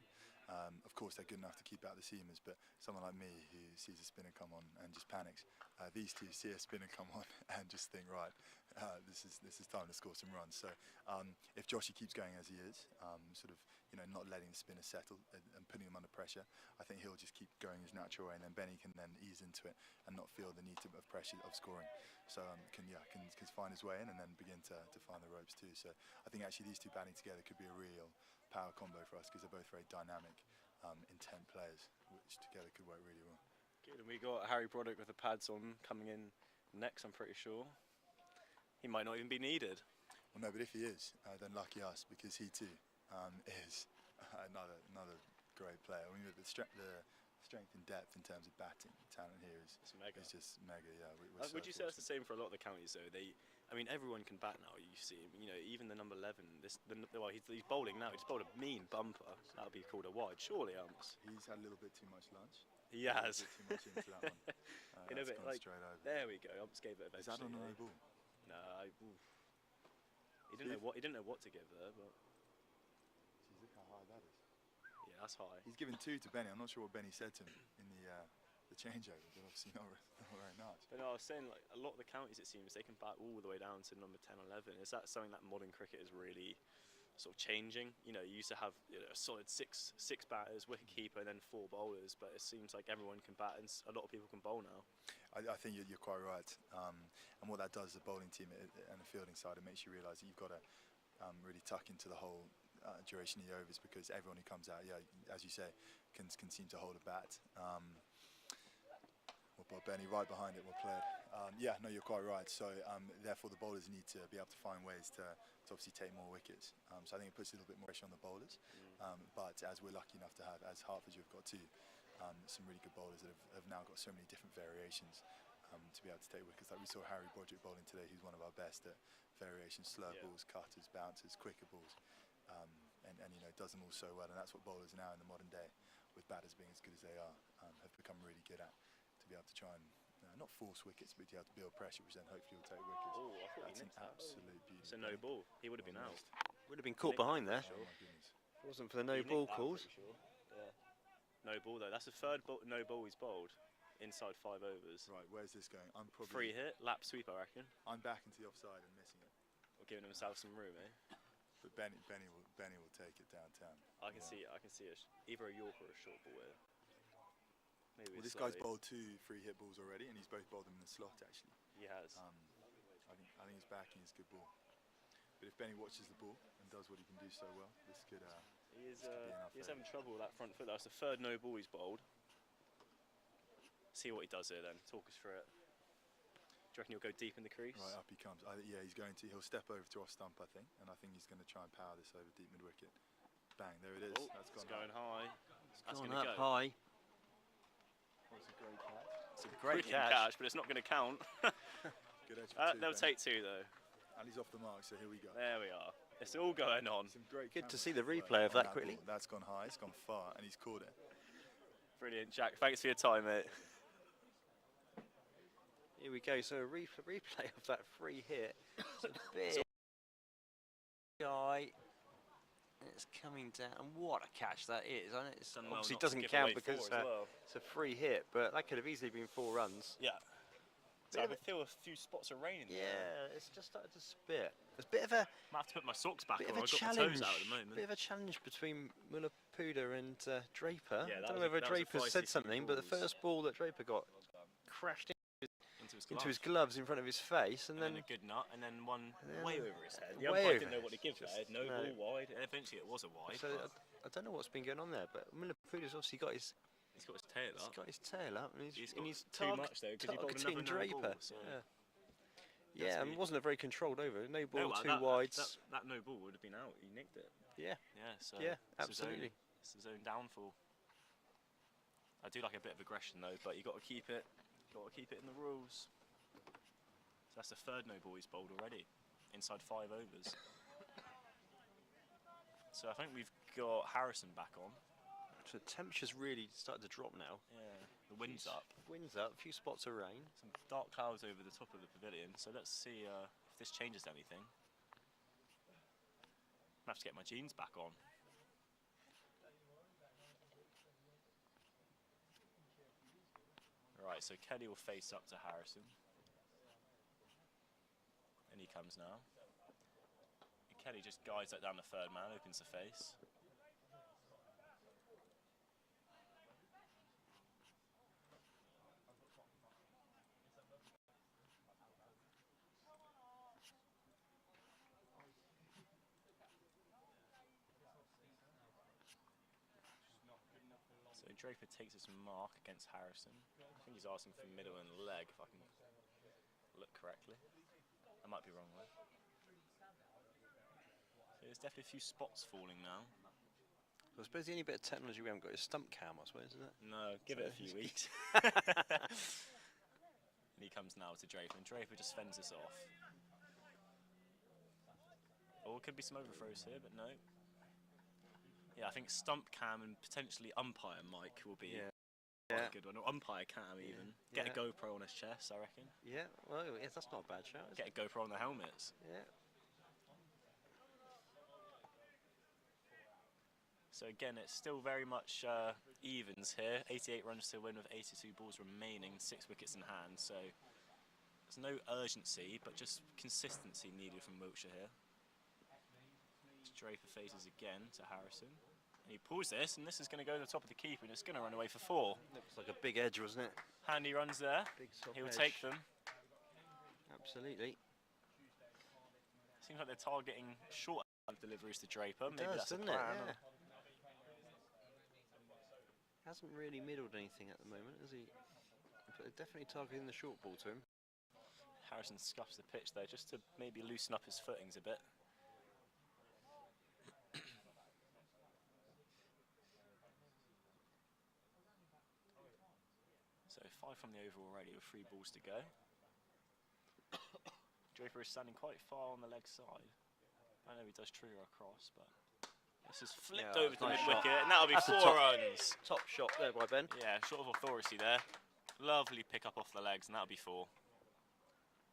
Of course, they're good enough to keep out the seamers, but someone like me who sees a spinner come on and just panics, these two see a spinner come on and just think, right, this is time to score some runs. So if Joshy keeps going as he is, sort of, not letting the spinner settle and putting him under pressure, I think he'll just keep going his natural way, and then Benny can then ease into it and not feel the need of pressure of scoring. So can find his way in and then begin to find the ropes too. So I think actually these two batting together could be a real power combo for us because they're both very dynamic, intent players, which together could work really well. Good. And we got Harry Broderick with the pads on coming in next. I'm pretty sure he might not even be needed. Well, no, but if he is, then lucky us because he too is another great player. I mean, the strength and depth in terms of batting talent here is just mega. Yeah. Would you say that's the same for a lot of the counties though? I mean, everyone can bat now. You see, even the number 11. He's bowling now. He's bowled a mean bumper. That would be called a wide, surely, He's had a little bit too much lunch. He has. A too much into that one. Bit like straight over. There we go. Umps gave it eventually. Is that on a no ball? No. He didn't know what to give there, but. Jeez, look how high that is. Yeah, that's high. He's given 2 to Benny. I'm not sure what Benny said to him in the changeover, but obviously not very nice. But no, I was saying, like, a lot of the counties, it seems, they can bat all the way down to number 10, 11. Is that something that modern cricket is really sort of changing? You used to have a solid six batters, wicket keeper, and then 4 bowlers, but it seems like everyone can bat and a lot of people can bowl now. I think you're quite right. And what that does, the bowling team and the fielding side, it makes you realise that you've got to really tuck into the whole duration of the overs because everyone who comes out, as you say, can seem to hold a bat. Benny right behind it, well played. Yeah, no, you're quite right. So therefore the bowlers need to be able to find ways to obviously take more wickets. So I think it puts a little bit more pressure on the bowlers. But as we're lucky enough to have, as Hertfordshire have got too, some really good bowlers that have now got so many different variations to be able to take wickets. Like we saw Harry Broderick bowling today, who's one of our best at variations, slow balls, cutters, bouncers, quicker balls. And does them all so well. And that's what bowlers now in the modern day, with batters being as good as they are, have become really good at. To be able to try and not force wickets, but to be able to build pressure, which then hopefully will take wickets. Oh, I thought that's an absolute beauty. It's a no ball. He would have been out. Would have been caught behind there. Oh my goodness. If it wasn't for the no ball calls. Sure. Yeah. No ball though. That's the third no ball he's bowled inside 5 overs. Right, where's this going? I'm probably Free hit, lap sweep, I reckon. I'm back into the offside and missing it. Or giving himself some room, eh? But Benny will take it downtown. I can see either a York or a short ball here. Maybe Well, a this guy's slowly. bowled 2 free hit balls already, and he's both bowled them in the slot actually. He has. I think he's backing his good ball. But if Benny watches the ball and does what he can do so well, this could. He is this could be enough he's there. having trouble with that front foot. That's the third no ball he's bowled. See what he does here then. Talk us through it. Do you reckon he'll go deep in the crease? Right, up he comes. Yeah, he's going to. He'll step over to off stump, I think, and I think he's going to try and power this over deep mid wicket. Bang! There it is. Oh, That's it's gone going high. That's Gone going to up go. high. Oh, it's a great catch. It's a Great brilliant catch. but it's not going to count. Good edge for 2. They'll Benny. take 2 though. And he's off the mark, so here we go. There we are. It's all going on. Some great Good to camera see the work replay of on that quickly. ball. That's gone high. It's gone far, and he's caught it. Brilliant, Jack. Thanks for your time, mate. Here we go. So a replay of that free hit. It's a big guy. It's coming down. And what a catch that is. I know it's Done well obviously not to doesn't give count away 4 because as well. it's a free hit, but that could have easily been 4 runs. Yeah. So Bit I of can feel a few spots of rain in there. Yeah, it's just started to spit. It's a bit of a I have to put my socks back bit on. of a I've got my challenge. toes out at the moment. Bit of a challenge between Mullapuda and Draper. Yeah, I that don't was know a- whether that was a Draper feisty said few something, but the balls. first ball that Draper got crashed into his glove. gloves in front of his face, and And then then a good nut, and then one then way over his head. The way umpire over didn't know it. what to give Just- there. No no. ball wide, and eventually it was a wide. so but I don't know what's been going on there, but Mullapuda's obviously got his he's got his tail he's up. got his tail up, and He's and got he's too much though, 'cause he bowled targeting another no Draper. ball, so- Yeah, and be- it wasn't a very controlled over. No ball, well, 2 wides. That no ball would have been out. He nicked it. Yeah, Yeah, so yeah, it's his own- absolutely. It's his own downfall. I do like a bit of aggression though, but you got to keep it. Got to keep it in the rules. So that's the third no ball he's bowled already, inside 5 overs. So I think we've got Harrison back on. So the temperature's really started to drop now. Yeah, the wind's up. Wind's up, a few spots of rain. Some dark clouds over the top of the pavilion. So let's see if this changes anything. I have to get my jeans back on. Right, so Kelly will face up to Harrison. And he comes now. And Kelly just guides that down the third man, opens the face. So Draper takes his mark against Harrison. I think he's asking for middle and leg, if I can look correctly. I might be wrong though. So there's definitely a few spots falling now. I suppose the only bit of technology we haven't got is stump cam, I suppose, isn't it? No, give it a few weeks. And he comes now to Draper, and Draper just fends this off. Or it could be some overthrows here, but no. Yeah, I think stump cam and potentially umpire mic will be quite a good one. Or umpire cam even. Get a GoPro on his chest, I reckon. Yeah, well, yes, that's not a bad shout. Get a GoPro on the helmets. Yeah. So again, it's still very much evens here. 88 runs to win with 82 balls remaining, 6 wickets in hand. So there's no urgency, but just consistency needed from Wiltshire here. Draper faces again to Harrison. And he pulls this, and this is going to go to the top of the keeper, and it's going to run away for 4. Looks like a big edge, wasn't it? Handy runs there. Big soft He'll edge. take them. Absolutely. Seems like they're targeting short deliveries to Draper. It Maybe does, that's a doesn't plan. it? or- Yeah. Hasn't really middled anything at the moment, has he? But they're definitely targeting the short ball to him. Harrison scuffs the pitch there just to maybe loosen up his footings a bit. So 5 from the over already with 3 balls to go. Draper is standing quite far on the leg side. I know he does trigger across, but this is flipped Yeah, over to nice mid shot. wicket, and that'll be That's a 4 top- runs. Top shot there by Ben. Yeah, short of authority there. Lovely pick up off the legs, and that'll be 4.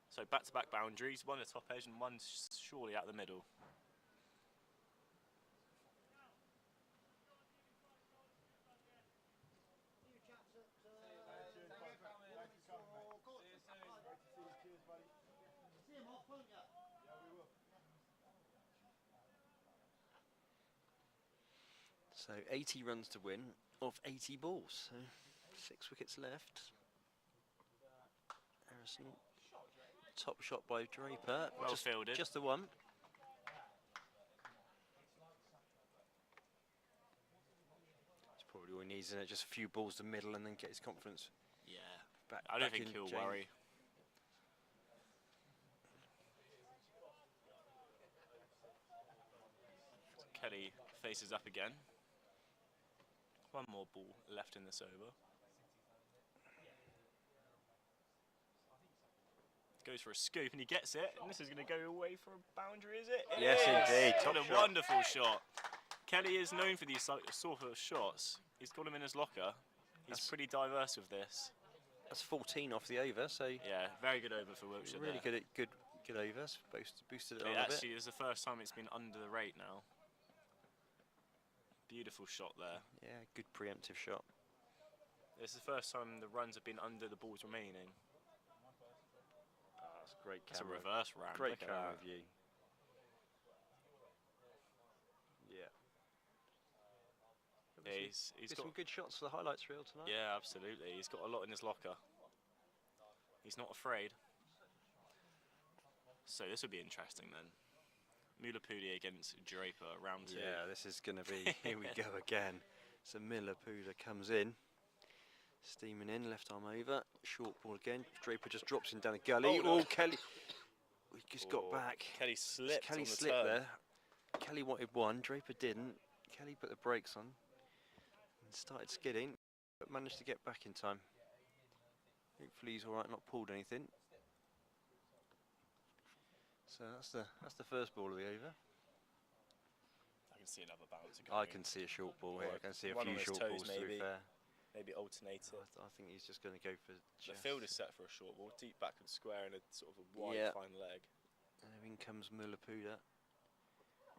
So back-to-back boundaries, one at the top edge and one surely out the middle. So 80 runs to win of 80 balls. So 6 wickets left. Harrison, top shot by Draper. Well fielded. Just the one. That's probably all he needs, isn't it? Just a few balls to middle and then get his confidence Yeah. back. I don't back think in he'll Jane. worry. Kelly faces up again. One more ball left in this over. Goes for a scoop and he gets it. And this is going to go away for a boundary, is it? It Yes, is. indeed. What Top a shot. wonderful shot. Kelly is known for these sort of shots. He's got him in his locker. He's pretty diverse with this. That's 14 off the over, so Yeah, very good over for Wiltshire really there. good overs. Boosted it It on a bit. actually is the first time it's been under the rate now. Beautiful shot there. Yeah, good preemptive shot. It's the first time the runs have been under the balls remaining. That's great It's a camera. reverse round. Great Look at camera that. view. Yeah. Yeah, he's Get got some good shots for the highlights reel tonight. Yeah, absolutely. He's got a lot in his locker. He's not afraid. So this would be interesting then. Mulapudi against Draper, round 2. Yeah, this is going to be, here we go again. So Miller-Puda comes in, steaming in, left arm over, short ball again. Draper just drops him down a gully. Oh, no. Kelly, we just got back. Kelly slipped Kelly on the slipped turn. there. Kelly wanted one, Draper didn't. Kelly put the brakes on and started skidding, but managed to get back in time. Hopefully he's all right, not pulled anything. So that's the first ball of the over. I can see another bounce. I can see a short ball here. I can see a One on few his short toes balls, to be maybe. fair. Maybe alternate it. I think he's just going to go for The field is set for a short ball, deep backward square and a sort of a wide Yeah. fine leg. And in comes Miller-Puda.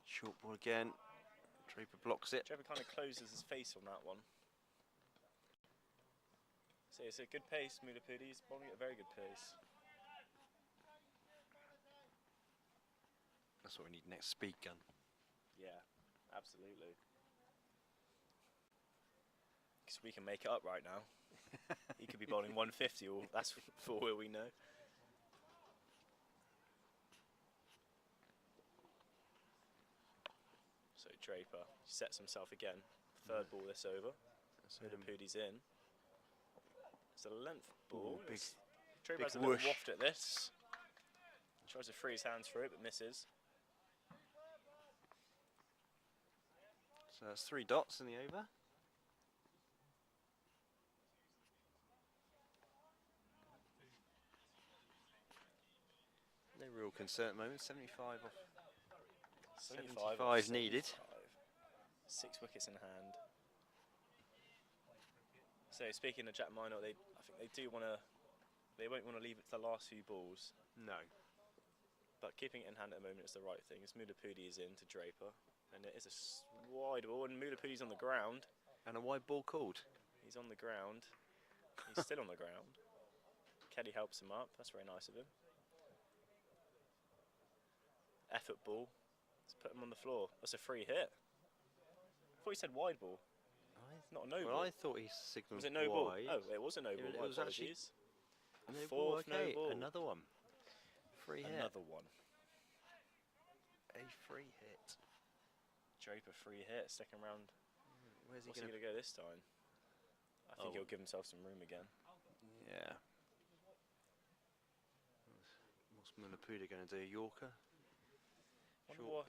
Short ball again. Draper blocks it. Draper kind of closes his face on that one. So it's a good pace, Mulapudi. He's bowling at a very good pace. That's what we need next, speed gun. Yeah, absolutely. Because we can make it up right now. He could be bowling 150, or that's for all we know. So Draper sets himself again. Third ball this over. Mulapudi's in. It's a length ball. big- Draper has a big little whoosh. waft at this. Tries to free his hands through it, but misses. So that's 3 dots in the over. No real concern at the moment. 75 off. 75 off needed. 6 wickets in hand. So speaking of Jack Minor, I think they do want to. They won't want to leave it to the last few balls. No. But keeping it in hand at the moment is the right thing. As Mulapudi is in to Draper, and it is a wide ball, and Mulapudi's on the ground. And a wide ball called. He's on the ground. He's still on the ground. Kelly helps him up. That's very nice of him. Effort ball. Let's put him on the floor. That's a free hit. I thought he said wide ball. Not a no Well, ball. I thought he signalled Was it no ball? wide. Oh, it was a no ball. It My was actually apologies. no ball. Fourth Okay, no ball. another one. Free hit. Another one. A free hit. Draper free hit. Second round. Where's he What's he going going to go this time? I think he'll give himself some room again. Yeah. What's Miller-Puda going to do? Yorker?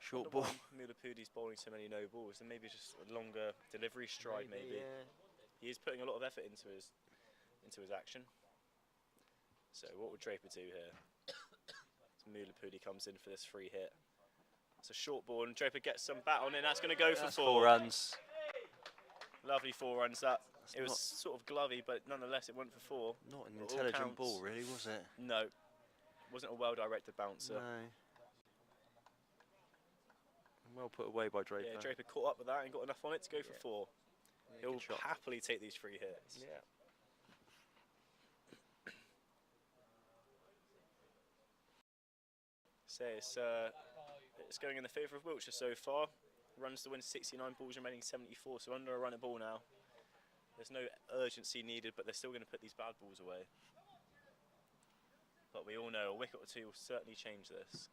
Short ball. Mulapudi's bowling so many no balls, and maybe just a longer delivery stride. Maybe. Yeah. He is putting a lot of effort into his action. So what would Draper do here? So Mulapudi comes in for this free hit. It's a short ball, and Draper gets some bat on it. And that's going to go for That's 4 runs. Lovely 4 runs. That That's it was not- sort of glovey, but nonetheless it went for 4. Not an It all intelligent counts. ball, really, was it? No, wasn't a well-directed bouncer. No. Well put away by Draper. Yeah, Draper caught up with that and got enough on it to go for 4. Yeah, He'll good shot. happily take these free hits. Yeah. So it's going in the favour of Wiltshire so far. Runs to win 69, balls remaining 74, so under a run at ball now. There's no urgency needed, but they're still going to put these bad balls away. But we all know a wicket or two will certainly change this.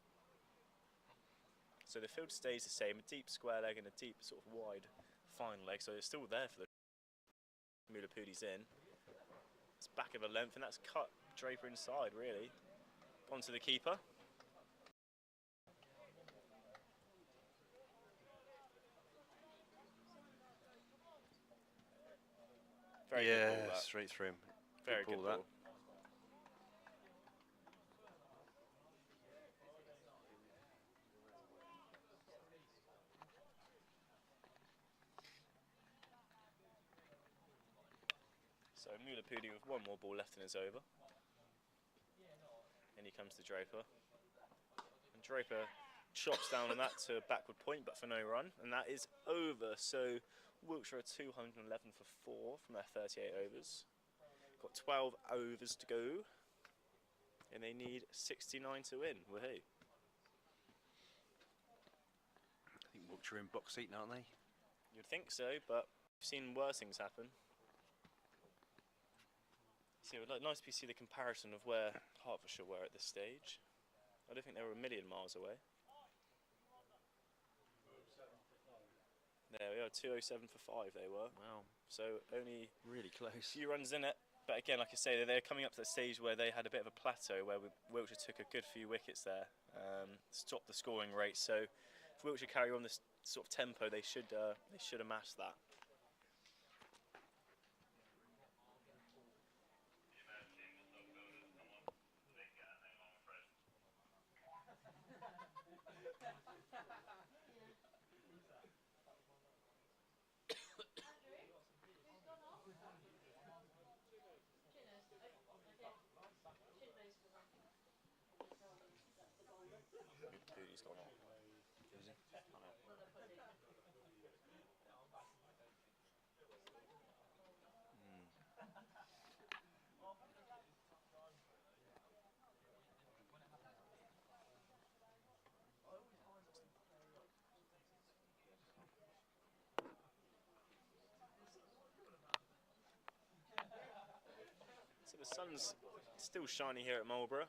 So the field stays the same, a deep square leg and a deep sort of wide fine leg, so it's still there for the Mullapoodies in. It's back of a length and that's cut Draper inside really. Onto the keeper. Very good ball, that. Straight through him. Very good ball. So Mullapoodie with one more ball left in his over. And he comes to Draper. And Draper chops down on that to backward point, but for no run. And that is over. So Wiltshire are 211 for 4 from their 38 overs. Got 12 overs to go. And they need 69 to win. Woohoo. I think Wiltshire are in box seat now, aren't they? You'd think so, but we've seen worse things happen. So it would nice to see the comparison of where Hertfordshire were at this stage. I don't think they were a million miles away. There we are, 207 for 5 they were. Wow. So only really close. A few runs in it. But again, like I say, they're coming up to the stage where they had a bit of a plateau, where Wiltshire took a good few wickets there, stopped the scoring rate. So if Wiltshire carry on this sort of tempo, they should amass that. He's gone on. So the sun's still shining here at Marlborough.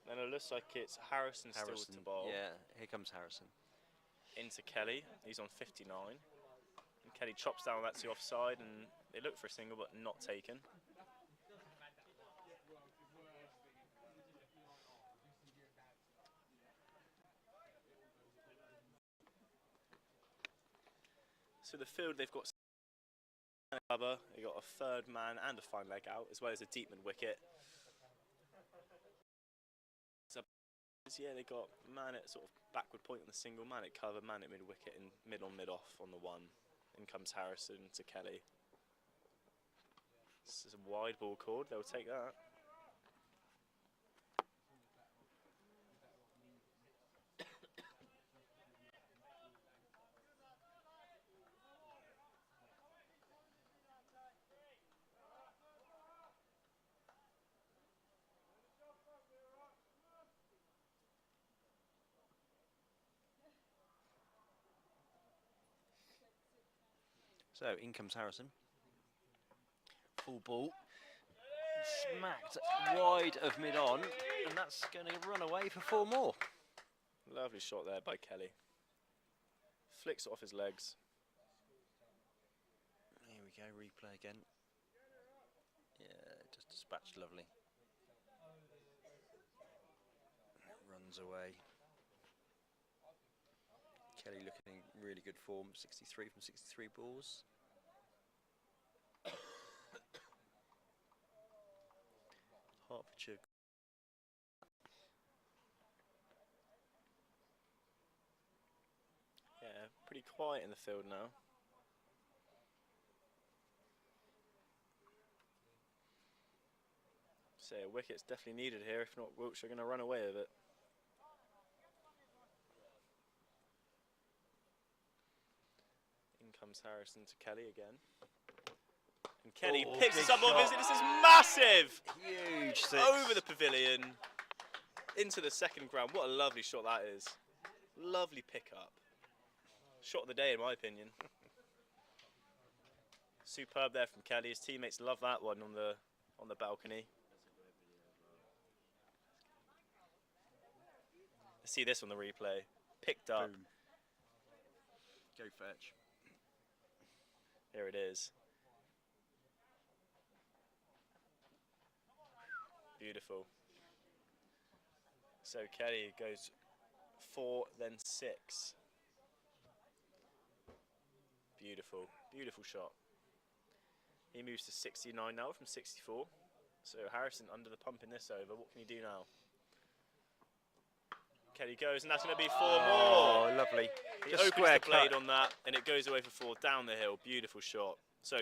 And it looks like it's Harrison still to bowl. Yeah, here comes Harrison. Into Kelly, he's on 59. And Kelly chops down that to offside and they look for a single but not taken. So the field, they've got cover, they've got a third man and a fine leg out, as well as a deep mid wicket. So yeah, they got man at sort of backward point on the single, man at cover, man at mid wicket, and mid on mid off on the one. In comes Harrison to Kelly. This is a wide ball called, they'll take that. So in comes Harrison. Full ball. Smacked wide of mid on, and that's going to run away for 4 more. Lovely shot there by Kelly. Flicks it off his legs. Here we go, replay again. Yeah, just dispatched lovely. Runs away. Kelly looking in really good form, 63 from 63 balls. Hertfordshire. Yeah, pretty quiet in the field now. So a wicket's definitely needed here, if not Wiltshire are going to run away with it. In comes Harrison to Kelly again. And Kelly picks this up off his. This is massive! Huge six. Over the pavilion. into the second ground. What a lovely shot that is. Lovely pickup. Shot of the day, in my opinion. Superb there from Kelly. His teammates love that one on the balcony. Let's see this on the replay. Picked up. Boom. Go fetch. Here it is. Beautiful. So Kelly goes 4, then 6. Beautiful, beautiful shot. He moves to 69 now from 64. So Harrison under the pump in this over. What can he do now? Kelly goes, and that's going to be 4 more. Oh, lovely. He Just opens square the blade cut. on that, and it goes away for 4 down the hill. Beautiful shot. So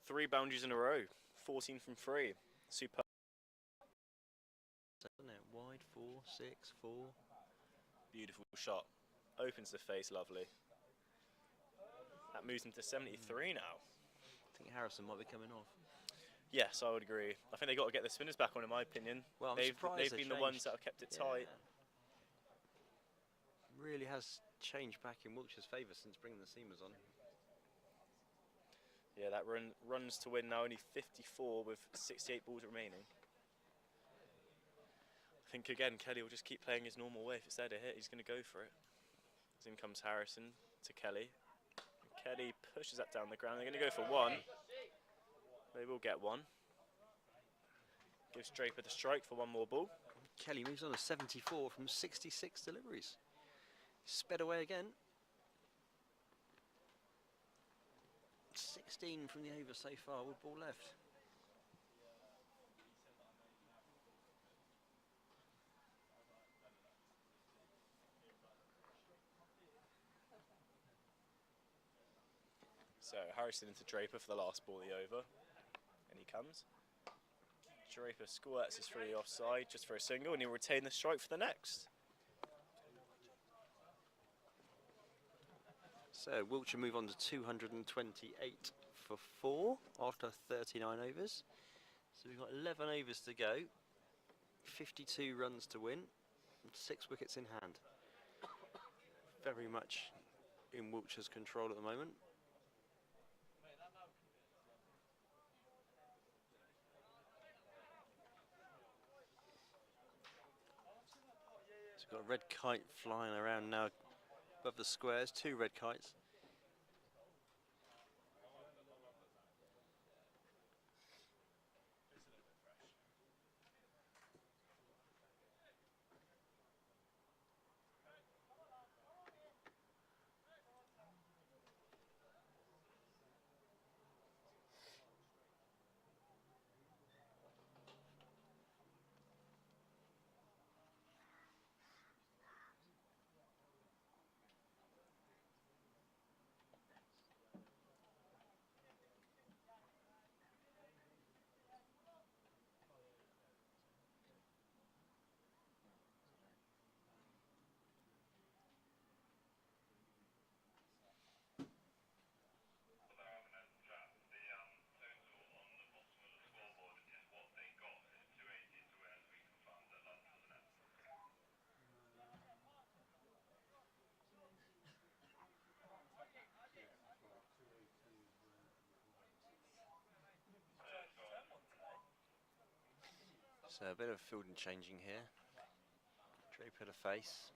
3 boundaries in a row. 14 from 3. Superb. Wide, 4, 6, 4. Beautiful shot. Opens the face, lovely. That moves him to 73 now. I think Harrison might be coming off. Yes, I would agree. I think they've got to get the spinners back on, in my opinion. Well, I'm they've surprised they been the ones changed. that have kept it Yeah. tight. Really has changed back in Wiltshire's favour since bringing the seamers on. Yeah, that runs to win now, only 54 with 68 balls remaining. I think, again, Kelly will just keep playing his normal way. If it's there to hit, he's going to go for it. As in comes Harrison to Kelly. Kelly pushes that down the ground. They're going to go for 1. They will get 1. Gives Draper the strike for 1 more ball. Kelly moves on to 74 from 66 deliveries. Sped away again. 16 from the over so far with ball left. So Harrison into Draper for the last ball of the over. And he comes. Draper squirts his through the offside just for a single, and he'll retain the strike for the next. So Wiltshire move on to 228 for 4 after 39 overs. So we've got 11 overs to go, 52 runs to win, and 6 wickets in hand. Very much in Wiltshire's control at the moment. So we've got a red kite flying around now above the squares, 2 red kites. So a bit of field and changing here. Draper to face.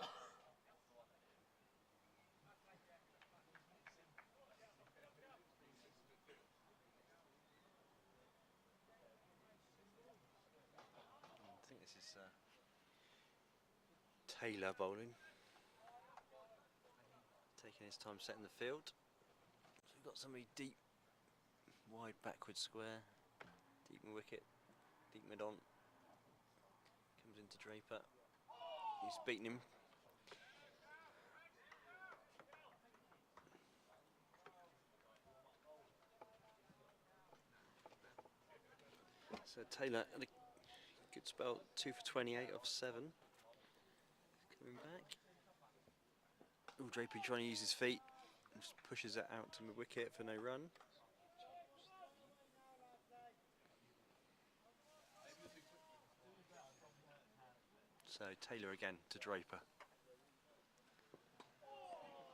I think this is Taylor bowling. Taking his time setting the field. So we've got somebody deep, wide backward square, deep wicket, deep mid on. Comes into Draper. He's beaten him. So Taylor had a good spell, 2 for 28 off 7. Coming back. Oh, Draper trying to use his feet. Just pushes it out to mid wicket for no run. So Taylor again to Draper.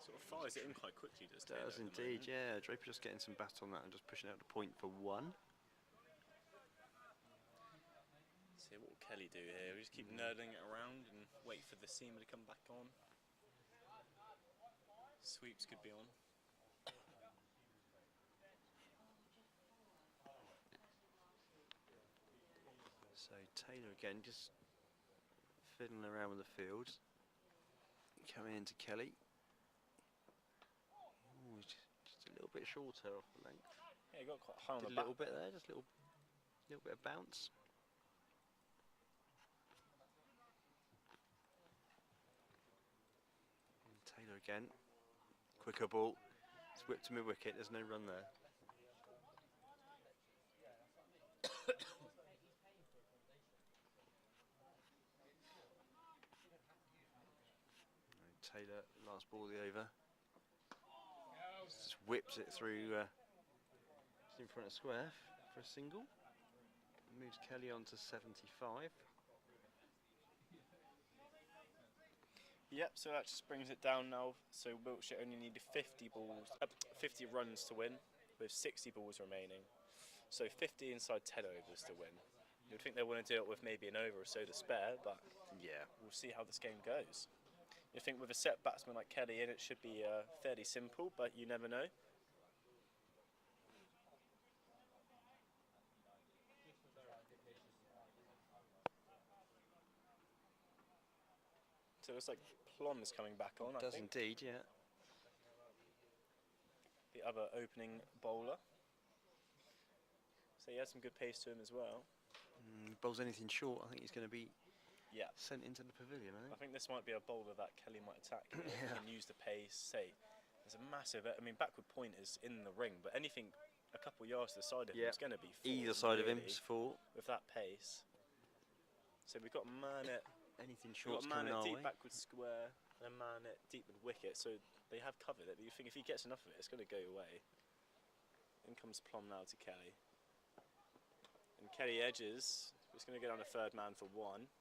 Sort of fires it in quite quickly, does Taylor? Does indeed, yeah. Draper just getting some bat on that and just pushing out the point for 1. See what will Kelly do here? We just keep nerdling it around and wait for the seamer to come back on. Sweeps could be on. So Taylor again just fiddling around with the field. Coming into Kelly. Ooh, just a little bit shorter off the length. Yeah, he got quite high on Did the a little back. bit there, just a little bit of bounce. And Taylor again. Quicker ball. It's whipped to mid-wicket, there's no run there. Taylor, last ball of the over. Just whips it through just in front of square for a single. Moves Kelly on to 75. Yep, so that just brings it down now. So Wiltshire only needed 50 runs to win, with 60 balls remaining. So 50 inside 10 overs to win. You'd think they want to do it with maybe an over or so to spare, but yeah, we'll see how this game goes. You think with a set batsman like Kelly in, it should be fairly simple, but you never know. So it looks like Plum is coming back on, I think. Does indeed, yeah. The other opening bowler. So he has some good pace to him as well. Bowls anything short, I think he's going to be Yeah. sent into the pavilion, I think. I think this might be a bowler that Kelly might attack. Yeah. And use the pace. Say, there's a massive. I mean, backward point is in the ring, but anything a couple of yards to the side of him is going to be. Either side of him is full. With that pace. So we've got a man at. Anything We've short got a man coming at our deep way. backward square and a man at deep with wicket. So they have covered it. But you think if he gets enough of it, it's going to go away. In comes Plum now to Kelly. And Kelly edges. He's going to go down a third man for 1.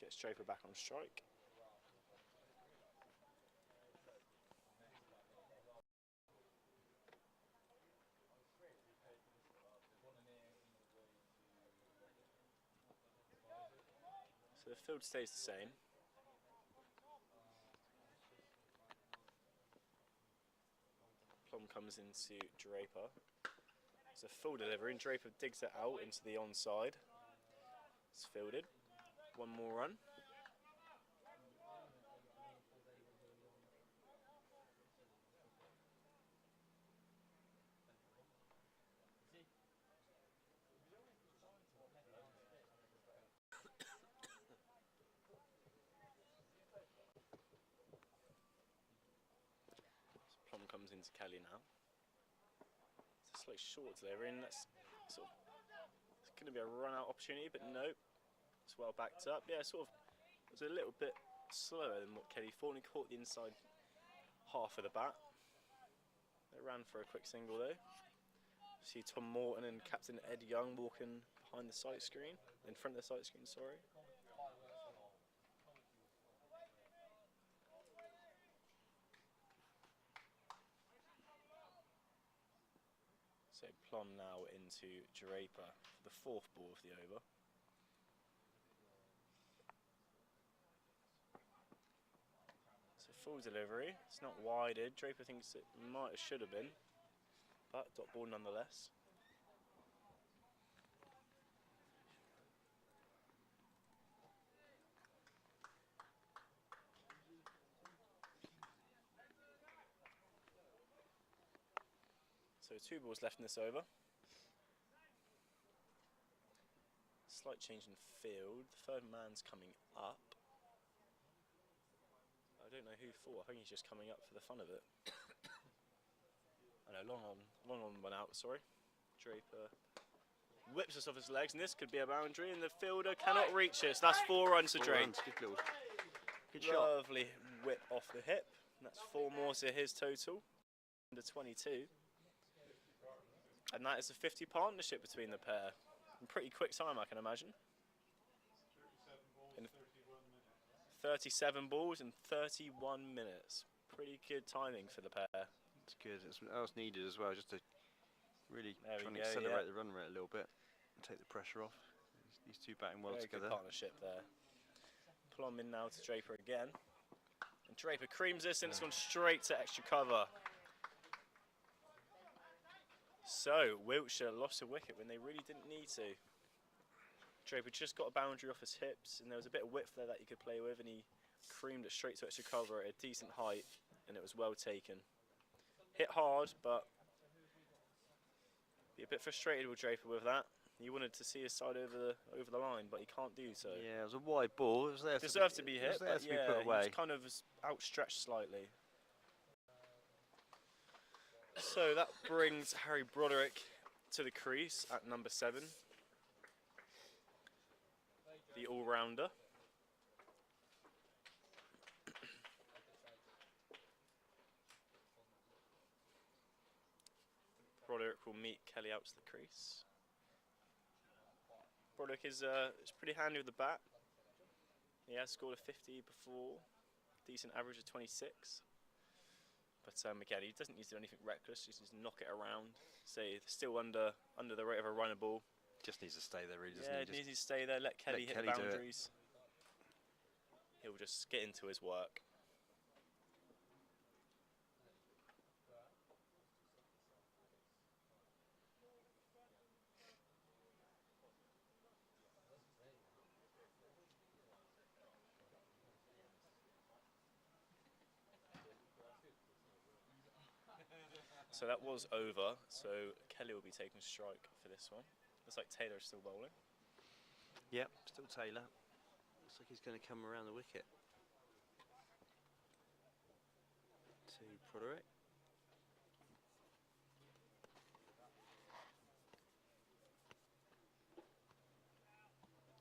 Gets Draper back on strike. So the field stays the same. Plum comes into Draper. It's a full delivery and Draper digs it out into the onside. It's fielded. 1 more run. Plum comes into Kelly now. It's a slightly short delivery and that's sort of, it's going to be a run out opportunity, but no. It's well backed up. Yeah, sort of, it was a little bit slower than what Kelly thought. He caught the inside half of the bat. They ran for a quick single though. See Tom Morton and Captain Ed Young walking behind the sight screen, in front of the sight screen, sorry. So Plum now into Draper for the 4th ball of the over. So full delivery, it's not wided. Draper thinks it might have should have been, but dot ball nonetheless. So 2 balls left in this over. Slight change in field. The third man's coming up. I don't know who for. I think he's just coming up for the fun of it. I know, long on went out, sorry. Draper whips us off his legs, and this could be a boundary, and the fielder cannot reach it. So that's 4 runs to 4 Drake. runs, good shot. Lovely whip off the hip. And that's 4 more to his total. Under 22. And that is a 50 partnership between the pair. Pretty quick time, I can imagine. In 37 balls in 31 minutes. Pretty good timing for the pair. It's good. It's what else needed as well, just to really There try we and go, accelerate the run rate a little bit and take the pressure off. These two batting well Very together. good partnership there. Plum in now to Draper again. And Draper creams this and it's gone straight to extra cover. So, Wiltshire lost a wicket when they really didn't need to. Draper just got a boundary off his hips and there was a bit of width there that he could play with, and he creamed it straight to extra cover at a decent height, and it was well taken. Hit hard, but be a bit frustrated with Draper with that. He wanted to see his side over the line, but he can't do so. Yeah, it was a wide ball. It was there. Deserved to be hit, but to be yeah, put away. he kind of outstretched slightly. So that brings Harry Broderick to the crease at number 7. The all-rounder. Broderick will meet Kelly out to the crease. Broderick is pretty handy with the bat. He has scored a 50 before, decent average of 26. But again, he doesn't need to do anything reckless, just knock it around. Say still under the rate of a runner ball. Just needs to stay there, really, doesn't Yeah, he? he needs to stay there, let Kelly hit the Kelly do it. boundaries. He'll just get into his work. So that was over, so Kelly will be taking strike for this one. Looks like Taylor is still bowling. Yep, still Taylor. Looks like he's going to come around the wicket. To Broderick.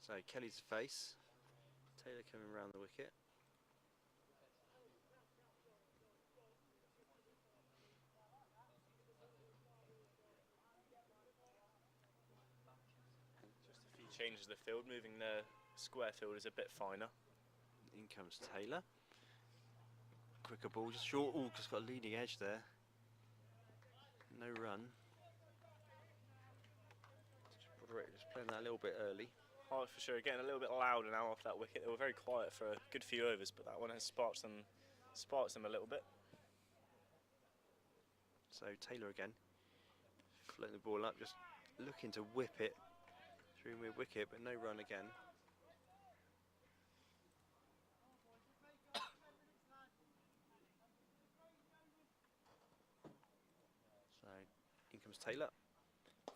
So Kelly's face. Taylor coming around the wicket. Just a few changes to the field, moving the square field is a bit finer. In comes Taylor. Quicker ball, just short. Oh, just got a leading edge there. No run. Broderick just playing that a little bit early. Hertfordshire getting a little bit louder now off that wicket. They were very quiet for a good few overs, but that one has sparked them a little bit. So Taylor again, floating the ball up, just looking to whip it through mid wicket, but no run again. So in comes Taylor,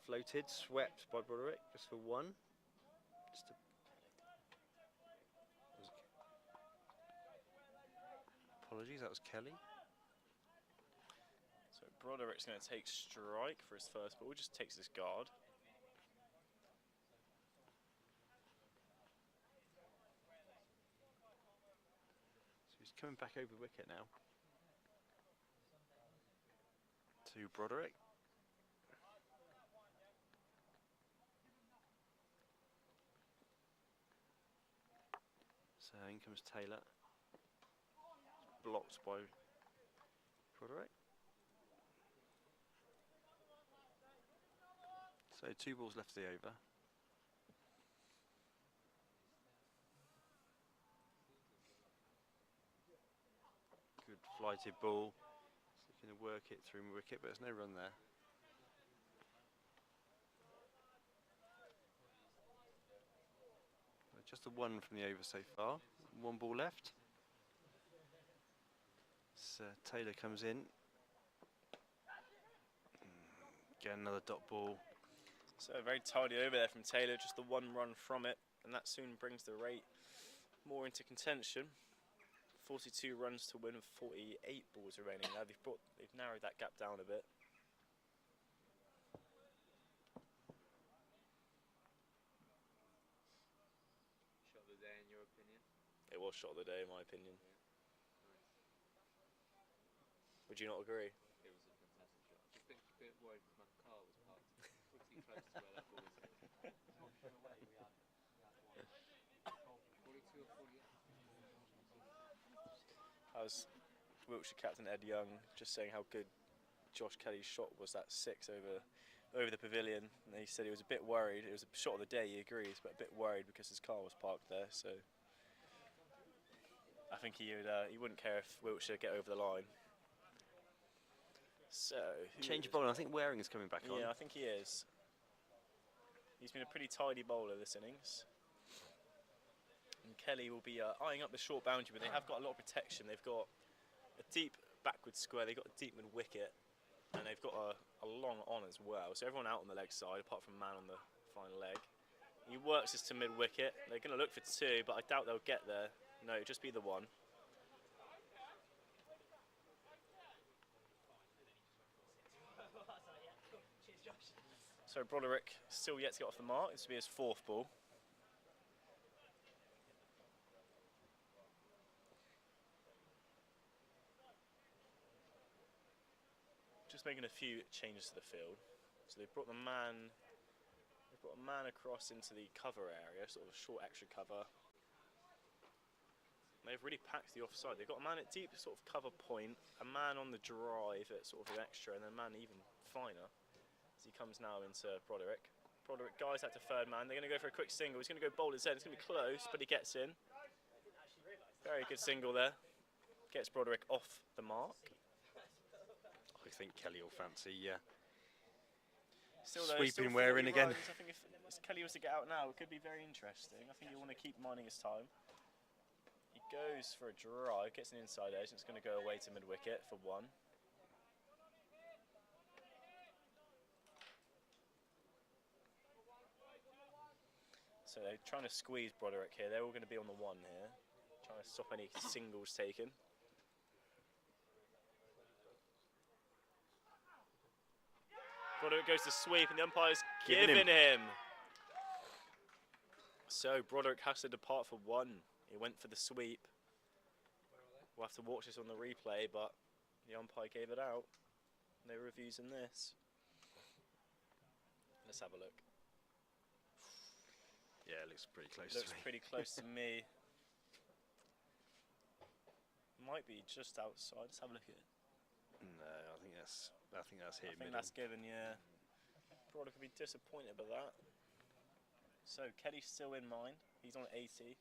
floated, swept by Broderick just for one. Just to apologies, that was Kelly. So Broderick's going to take strike for his first ball, just takes his guard. So he's coming back over wicket now. To Broderick. So in comes Taylor. Blocked by Broderick. So 2 balls left of the over. Good flighted ball. He's looking to work it through wicket, but there's no run there. Just a 1 from the over so far. 1 ball left. So Taylor comes in. Get another dot ball. So very tidy over there from Taylor, just the 1 run from it, and that soon brings the rate more into contention. 42 runs to win with 48 balls remaining. Now they've narrowed that gap down a bit. Shot of the day, in your opinion? It was shot of the day, in my opinion. Would you not agree? It was a fantastic shot. Just a bit worried because my car was parked pretty close to where that ball was hit. How's Wiltshire captain Ed Young just saying how good Josh Kelly's shot was, that 6 over the pavilion, and he said he was a bit worried. It was a shot of the day, he agrees, but a bit worried because his car was parked there. So I think he wouldn't care if Wiltshire get over the line. So Change of bowling. I think Waring is coming back on. Yeah, I think he is. He's been a pretty tidy bowler this innings. And Kelly will be eyeing up the short boundary, but they have got a lot of protection. They've got a deep backward square, they've got a deep mid wicket, and they've got a long on as well. So everyone out on the leg side, apart from man on the final leg. He works this to mid wicket. They're going to look for 2, but I doubt they'll get there. No, just be the 1. So Broderick still yet to get off the mark. This will be his 4th ball. Just making a few changes to the field. So they've brought a man across into the cover area, sort of a short extra cover. They've really packed the offside. They've got a man at deep sort of cover point, a man on the drive at sort of an extra, and then a man even finer as he comes now into Broderick. Broderick guys out to 3rd man. They're going to go for a quick single. He's going to go bowl his head. It's going to be close, but he gets in. Very good single there. Gets Broderick off the mark. I think Kelly will fancy Still sweeping Waring again. I think if Kelly was to get out now, it could be very interesting. I think he'll want to keep minding his time. He goes for a drive, gets an inside edge, and it's going to go away to mid wicket for 1. So they're trying to squeeze Broderick here. They're all going to be on the 1 here, trying to stop any singles taken. Broderick goes to sweep, and the umpire's giving him. So Broderick has to depart for 1. He went for the sweep. We'll have to watch this on the replay, but the umpire gave it out. No reviews in this. Let's have a look. Yeah, it looks pretty close Looks to me. pretty close to me. Might be just outside. Let's have a look at it. No, I think that's hit. I think that's given, yeah. Broderick could be disappointed about that. So Kelly's still in mine. He's on 80.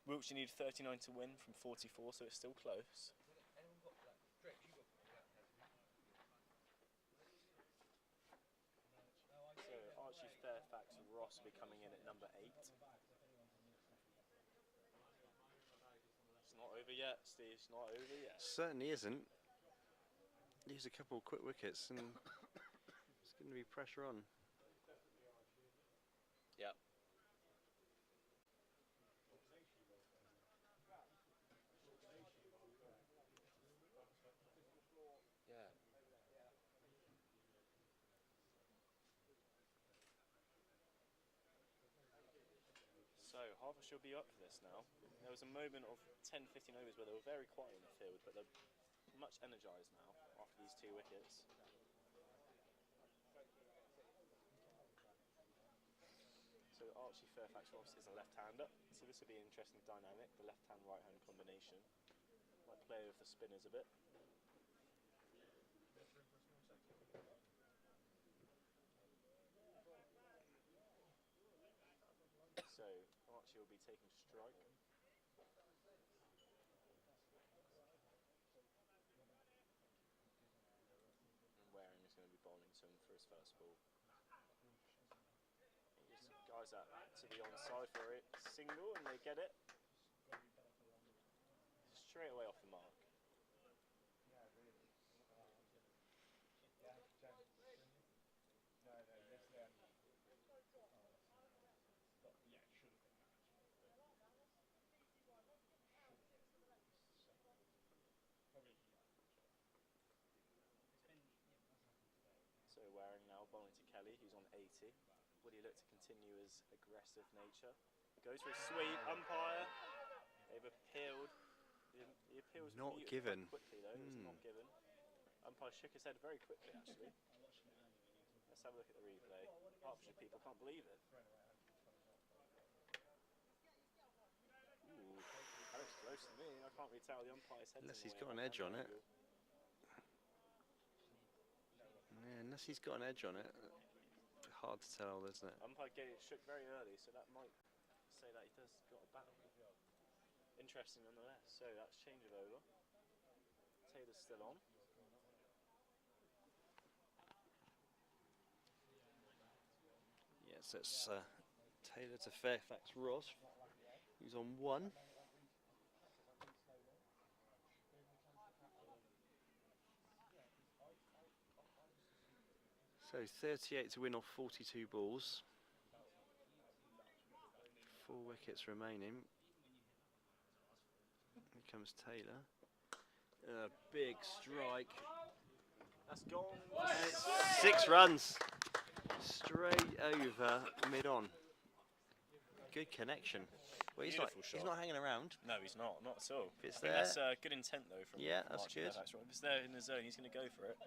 Wiltshire need 39 to win from 44, so it's still close. So Archie Fairfax Ross will be coming in at number 8. It's not over yet, Steve. It's not over yet. Certainly isn't. Use a couple of quick wickets and it's going to be pressure on. Yep. Yeah. So Hertfordshire will be up for this now. There was a moment of 10-15 overs where they were very quiet in the field, but they're much energised now after these 2 wickets. So Archie Fairfax Ross is a left-hander, so this will be an interesting dynamic, the left-hand right-hand combination. Might play with the spinners a bit. So Archie will be taking strike. And Waring is going to be bowling to him for his first ball. Guys out to the onside for a single, and they get it straight away off the mark. So Waring now bowling to Kelly, who's on 80. Would he look to continue his aggressive nature? Goes for a sweep, umpire. They've appealed. The appeal was Not muted given. quite quickly though. It was not given. Umpire shook his head very quickly actually. Let's have a look at the replay. Hertfordshire people can't believe it. Ooh, that looks close close to me. I can't really tell the umpire's head. Unless he's got an edge on it. Yeah, unless he's got an edge on it. Hard to tell, isn't it? Umpire shook very early, so that might say that he does got a battle. Interesting nonetheless. So that's change of over. Taylor's still on. Yes, it's Taylor to Fairfax Ross, who's on 1. So 38 to win off 42 balls. 4 wickets remaining. Here comes Taylor. A big strike. That's gone. And it's 6 runs. Straight over mid-on. Good connection. Well, he's not hanging around. No, he's not at all. If it's I think there, that's good intent though from that's Archie good. Fairfax, right? If it's there in the zone, he's going to go for it.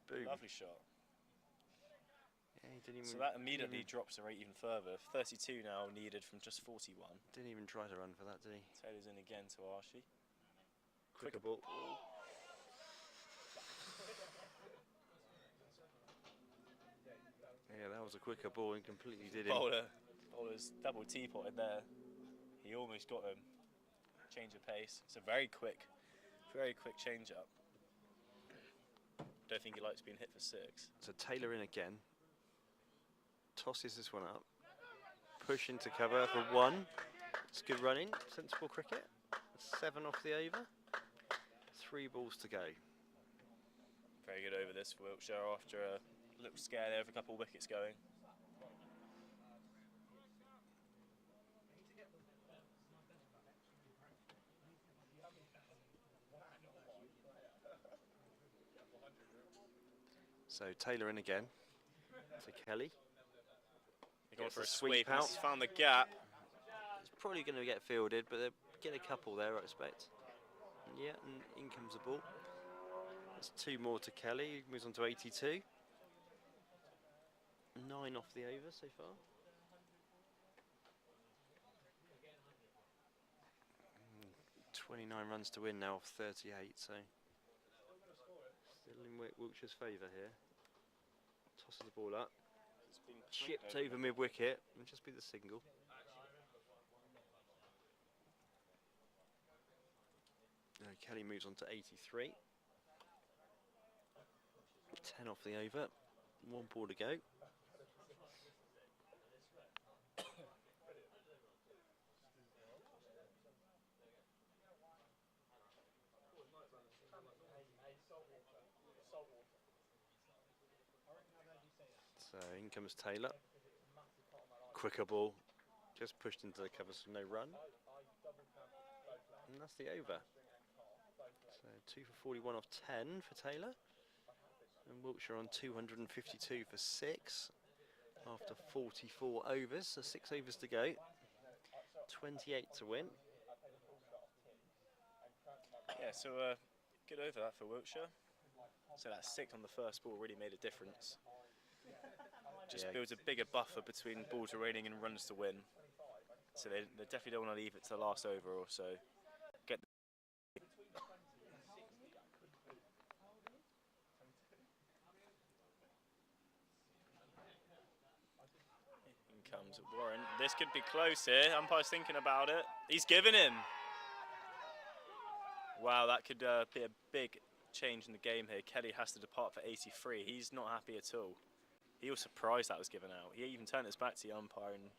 Boom. Lovely shot. Yeah, he didn't even, So that immediately drops the rate even further. 32 now needed from just 41. Didn't even try to run for that, did he? Taylor's in again to Archie. Quicker ball. Yeah, that was a quicker ball and completely did him. Bowler's double teapotted there. He almost got him. Change of pace. It's a very quick change up. Don't think he likes being hit for 6. So Taylor in again. Tosses this one up. Push into cover for 1. It's good running. Sensible cricket. 7 off the over. 3 balls to go. Very good over this for Wiltshire after a little scare there of a couple of wickets going. So Taylor in again to Kelly. He's going Gets for a a sweep out. He's found the gap. It's probably going to get fielded, but they'll get a couple there, I expect. Yeah, and in comes the ball. There's 2 more to Kelly. He moves on to 82. 9 off the over so far. Mm, 29 runs to win now off 38, so still in Wiltshire's favour here. Tosses the ball up. It's been Chipped over mid-wicket, and just be the single. Kelly moves on to 83. 10 off the over. 1 ball to go. So in comes Taylor. Quicker ball. Just pushed into the cover, so no run. And that's the over. So 2 for 41 off 10 for Taylor. And Wiltshire on 252 for 6 after 44 overs. So 6 overs to go. 28 to win. Yeah, so good over that for Wiltshire. So that 6 on the first ball really made a difference. Just builds a bigger buffer between balls remaining and runs to win. So they definitely don't want to leave it to the last over or so. Get in comes Warren. This could be close here. Umpire's thinking about it. He's given him. Wow, that could be a big change in the game here. Kelly has to depart for 83. He's not happy at all. He was surprised that was given out. He even turned his back to the umpire and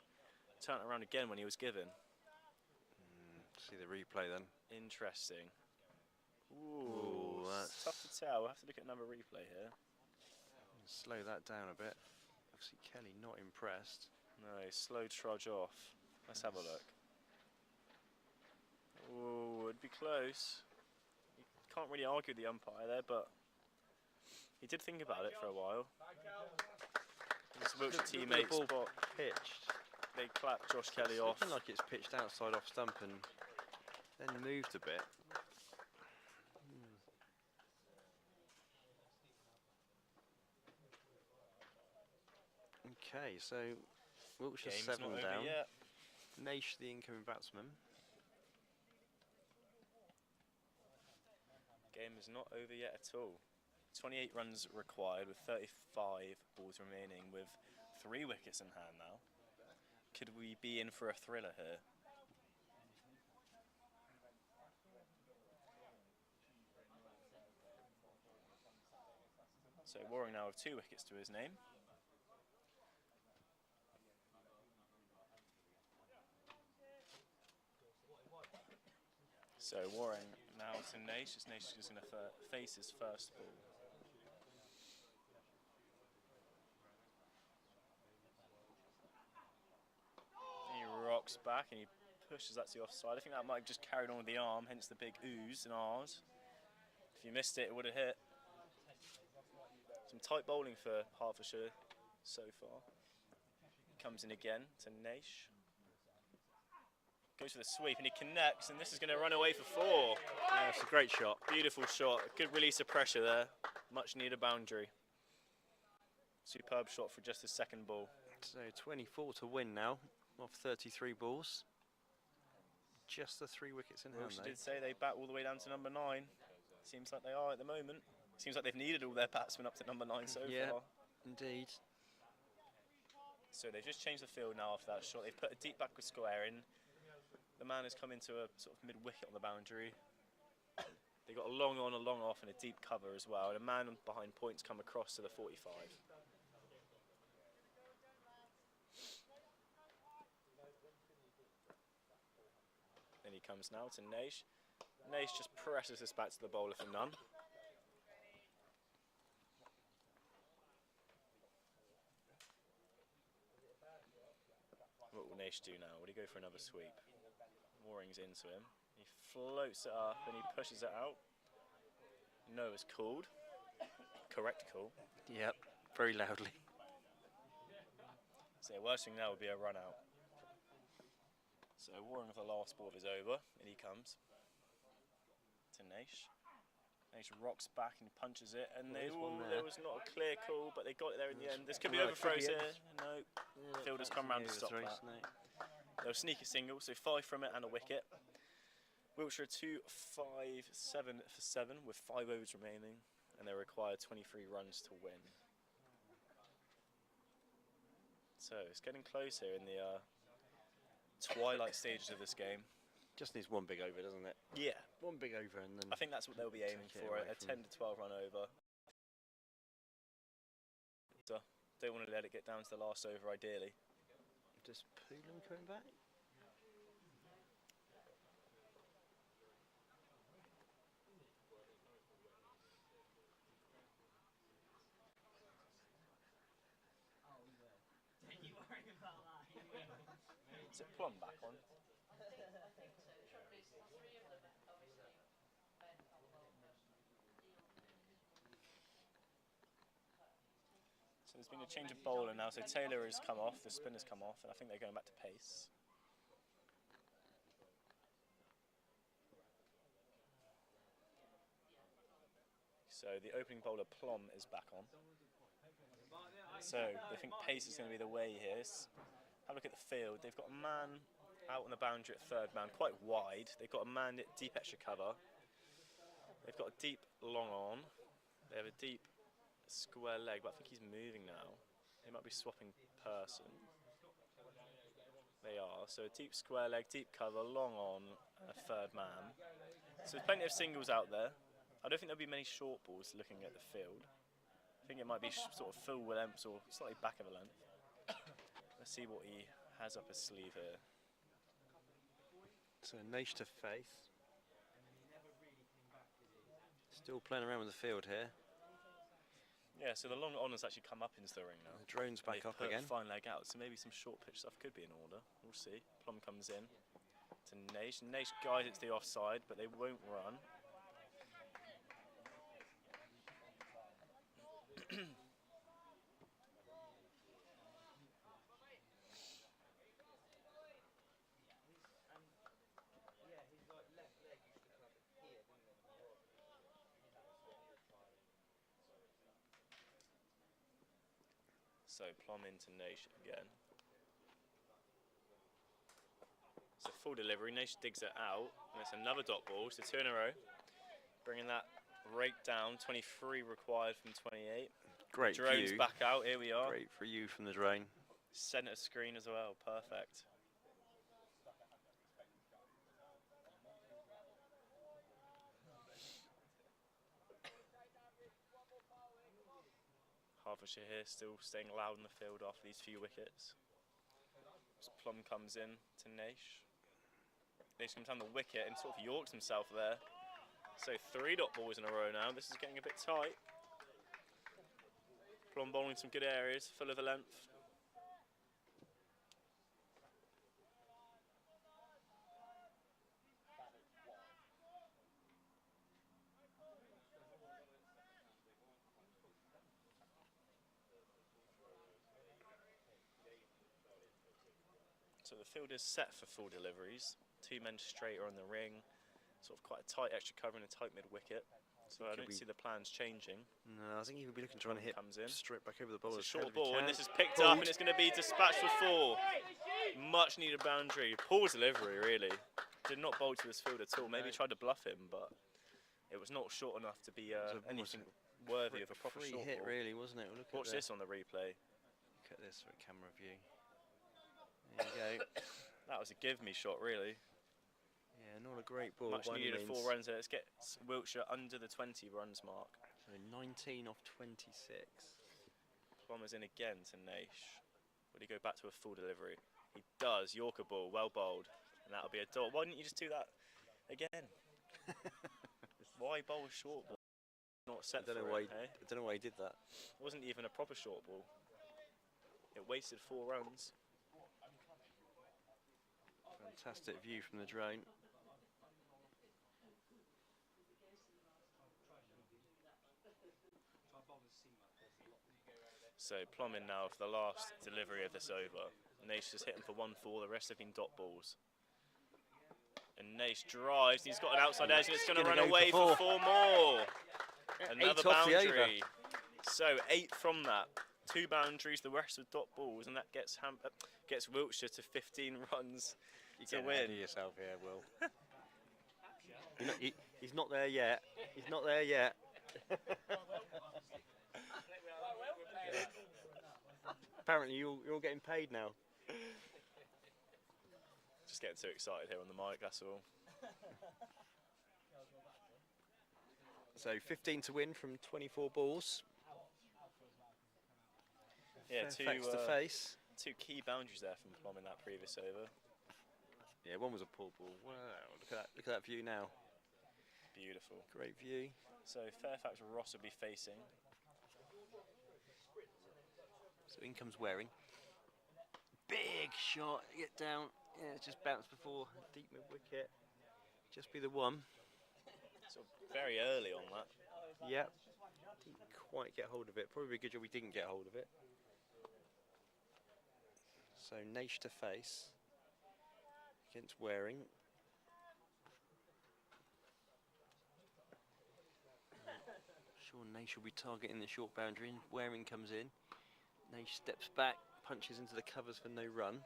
turned around again when he was given. See the replay then. Interesting. Ooh, That's tough to tell. We'll have to look at another replay here. Slow that down a bit. Obviously Kelly not impressed. No, slow trudge off. Let's have a look. Ooh, it'd be close. You can't really argue with the umpire there, but he did think about it for a while. His Wiltshire teammates pitched. They clapped Josh Kelly It's off. looking like it's pitched outside off stump and then moved a bit. Okay, so Wiltshire Game's 7 not over down. yet. Naish, the incoming batsman. Game is not over yet at all. 28 runs required with 35 balls remaining with 3 wickets in hand now. Could we be in for a thriller here? So Waring now with 2 wickets to his name. So Waring now to Naish, as Naish is going to face his first ball. He rocks back and he pushes that to the offside. I think that might have just carried on with the arm, hence the big ooze and ahs. If you missed it, it would have hit. Some tight bowling for Hertfordshire so far. Comes in again to Naish. Goes for the sweep and he connects, and this is going to run away for 4. Yeah, it's a great shot. Beautiful shot. Good release of pressure there. Much needed boundary. Superb shot for just the second ball. So 24 to win now, off 33 balls. Just the 3 wickets in hand. Wiltshire did say they bat all the way down to number 9. Seems like they are at the moment. Seems like they've needed all their batsmen up to number 9 so far. Indeed. So they've just changed the field now after that shot. They've put a deep backward square in. The man has come into a sort of mid-wicket on the boundary. They've got a long on, a long off, and a deep cover as well. And a man behind points come across to the 45. Then he comes now to Naish. Naish just presses this back to the bowler for none. What will Naish do now? Will he go for another sweep? Waring's into him. He floats it up and he pushes it out. No is called. Correct call. Yep, very loudly. So the worst thing now would be a run out. So Waring with the last ball of his over, and he comes to Naish. Naish rocks back and punches it, and there was not a clear call, but they got it there in the end. This could be overthrows here. No, fielders come round to stop that. They'll sneak a single, so 5 from it and a wicket. Wiltshire 2-5-7 for 7 with 5 overs remaining, and they require 23 runs to win. So it's getting close here in the twilight stages of this game. Just needs one big over, doesn't it? Yeah. One big over and then... I think that's what they'll be aiming for, a 10 to 12 run over. So don't want to let it get down to the last over ideally. Just Poolin coming back? Is it Plum back on? So there's been a change of bowler now, so Taylor has come off, the spinner's come off, and I think they're going back to pace. So the opening bowler Plum is back on. So they think pace is going to be the way here. Have a look at the field. They've got a man out on the boundary at third man, quite wide. They've got a man at deep extra cover. They've got a deep long on. They have a deep square leg, but I think he's moving now. They might be swapping person. They are. So a deep square leg, deep cover, long on, and a third man. So there's plenty of singles out there. I don't think there'll be many short balls looking at the field. I think it might be sort of full lengths or slightly back of a length. Let's see what he has up his sleeve here. So Naish to Faith. Still playing around with the field here. Yeah, so the long on has actually come up into the ring now. The drone's back up again. Fine leg out, so maybe some short pitch stuff could be in order. We'll see. Plum comes in to Naish. Naish guides it to the offside, but they won't run. So Plum into Naish again. full delivery. Nation digs it out, and it's another dot ball. So 2 in a row, bringing that rate down. 23 required from 28. Great Drone's view. back out. Here we are. Great for you from the drone. Centre screen as well. Perfect. Hertfordshire here still staying loud in the field after these few wickets. As Plum comes in to Naish. Naish comes down the wicket and sort of yorks himself there. So 3 dot balls in a row now. This is getting a bit tight. Plum bowling some good areas, full of the length. So the field is set for full deliveries. 2 men straight are on the ring. Sort of quite a tight extra cover and a tight mid wicket. So I don't see the plans changing. No, I think he would be looking trying to hit comes in. straight back over the bowler's It's a short head if he ball, and can. this is picked up, and it's going to be dispatched for 4. Much needed boundary. Poor delivery, really. Did not bowl to this field at all. Maybe tried to bluff him, but it was not short enough to be anything worthy of a proper free short hit, ball. really, wasn't it? Look Watch this on the replay. Look at this for a camera view. There you go. That was a give-me shot, really. Yeah, not a great ball. Much by any needed 4 means. runs there. Let's get Wiltshire under the 20 runs mark. So 19 off 26. Bombers in again to Naish. Will he go back to a full delivery? He does. Yorker ball, well bowled. And that'll be a dot. Why didn't you just do that again? Why bowl a short ball? Not set I don't for know why. it, eh? I don't know why he did that. It wasn't even a proper short ball. It wasted 4 runs. Fantastic view from the drone. So Plummin now for the last delivery of this over. Naish has hit him for 1-4. The rest have been dot balls. And Naish drives. He's got an outside edge, and it's going to run go away for 4 more. Another 8 off the over. boundary. So 8 from that. 2 boundaries. The rest with dot balls, and that gets Wiltshire to 15 runs to win. Yourself here, Will. He's not there yet. He's not there yet. Apparently, you're all getting paid now. Just getting too excited here on the mic, that's all. So 15 to win from 24 balls. Yeah, Fairfax to face. 2 key boundaries there from Plum in that previous over. Yeah, one was a poor ball. Wow, look at that view now. Beautiful. Great view. So Fairfax Ross will be facing. So in comes Waring. Big shot, get down. Yeah, it's just bounced before deep mid wicket. Just be the one. So very early on that. Yep. Didn't quite get hold of it. Probably a good job we didn't get hold of it. So Naish to face against Waring. Sure, Naish will be targeting the short boundary, and Waring comes in. Naish steps back, punches into the covers for no run.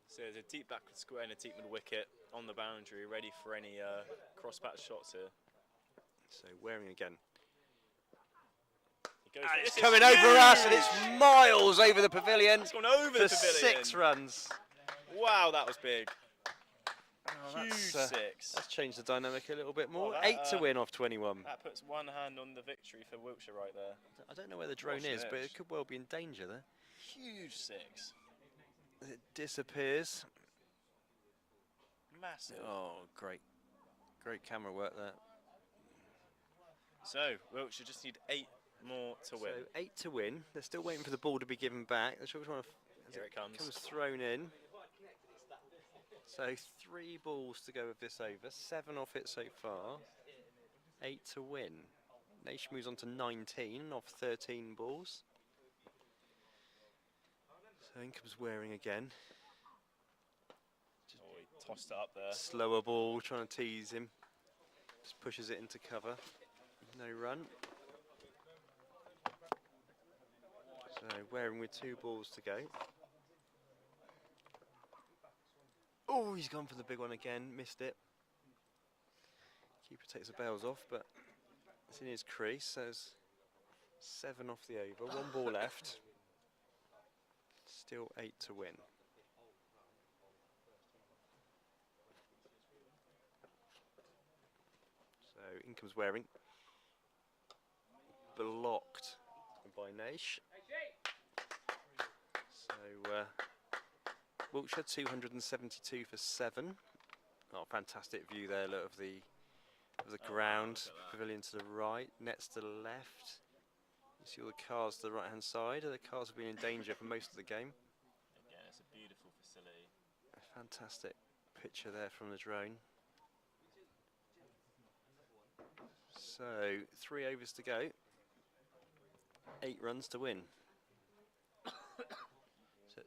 So there's a deep backward square and a deep mid wicket on the boundary, ready for any cross-patch shots here. So Waring again. He goes And it's coming over us, and it's miles over the pavilion. It's gone over the pavilion. 6 runs. Wow, that was big. Oh, Huge that's, 6. That's changed the dynamic a little bit more. Well, 8 to win off 21. That puts one hand on the victory for Wiltshire right there. I don't know where the drone is, but it could well be in danger there. Huge 6. It disappears. Massive. Oh, great. Great camera work there. So, Wiltshire just need 8 more to win. So 8 to win. They're still waiting for the ball to be given back. They're still trying to. Here it comes. Comes thrown in. So 3 balls to go with this over. 7 off it so far. 8 to win. Naish moves on to 19 off 13 balls. So in comes Waring again. Oh, he tossed it up there. Slower ball, trying to tease him. Just pushes it into cover. No run. So Waring with 2 balls to go. Oh, he's gone for the big one again, missed it. Keeper takes the bails off, but it's in his crease, so it's 7 off the over, 1 ball left. Still 8 to win. So in comes Waring. Blocked by Naish. So Wiltshire 272 for 7. Oh, fantastic view there, look, of the ground. Pavilion to the right, nets to the left. You see all the cars to the right hand side. The cars have been in danger for most of the game. Again, it's a beautiful facility. A fantastic picture there from the drone. So 3 overs to go. 8 runs to win. So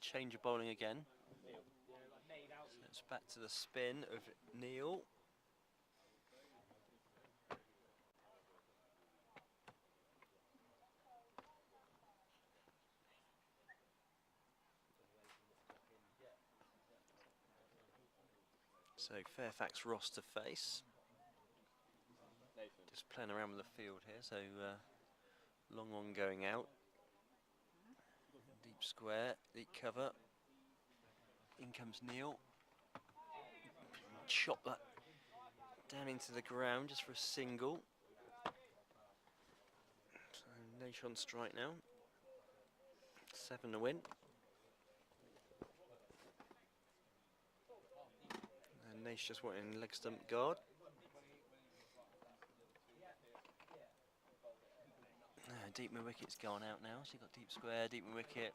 change of bowling again. So it's back to the spin of Neil. So Fairfax Ross to face. Just playing around with the field here, so long on going out. Deep square, deep cover. In comes Neil. Chop that down into the ground just for a single. So Naish on strike now. 7 to win. And Naish just wanting leg stump guard. Deep mid wicket's gone out now, so you've got deep square, deep mid wicket,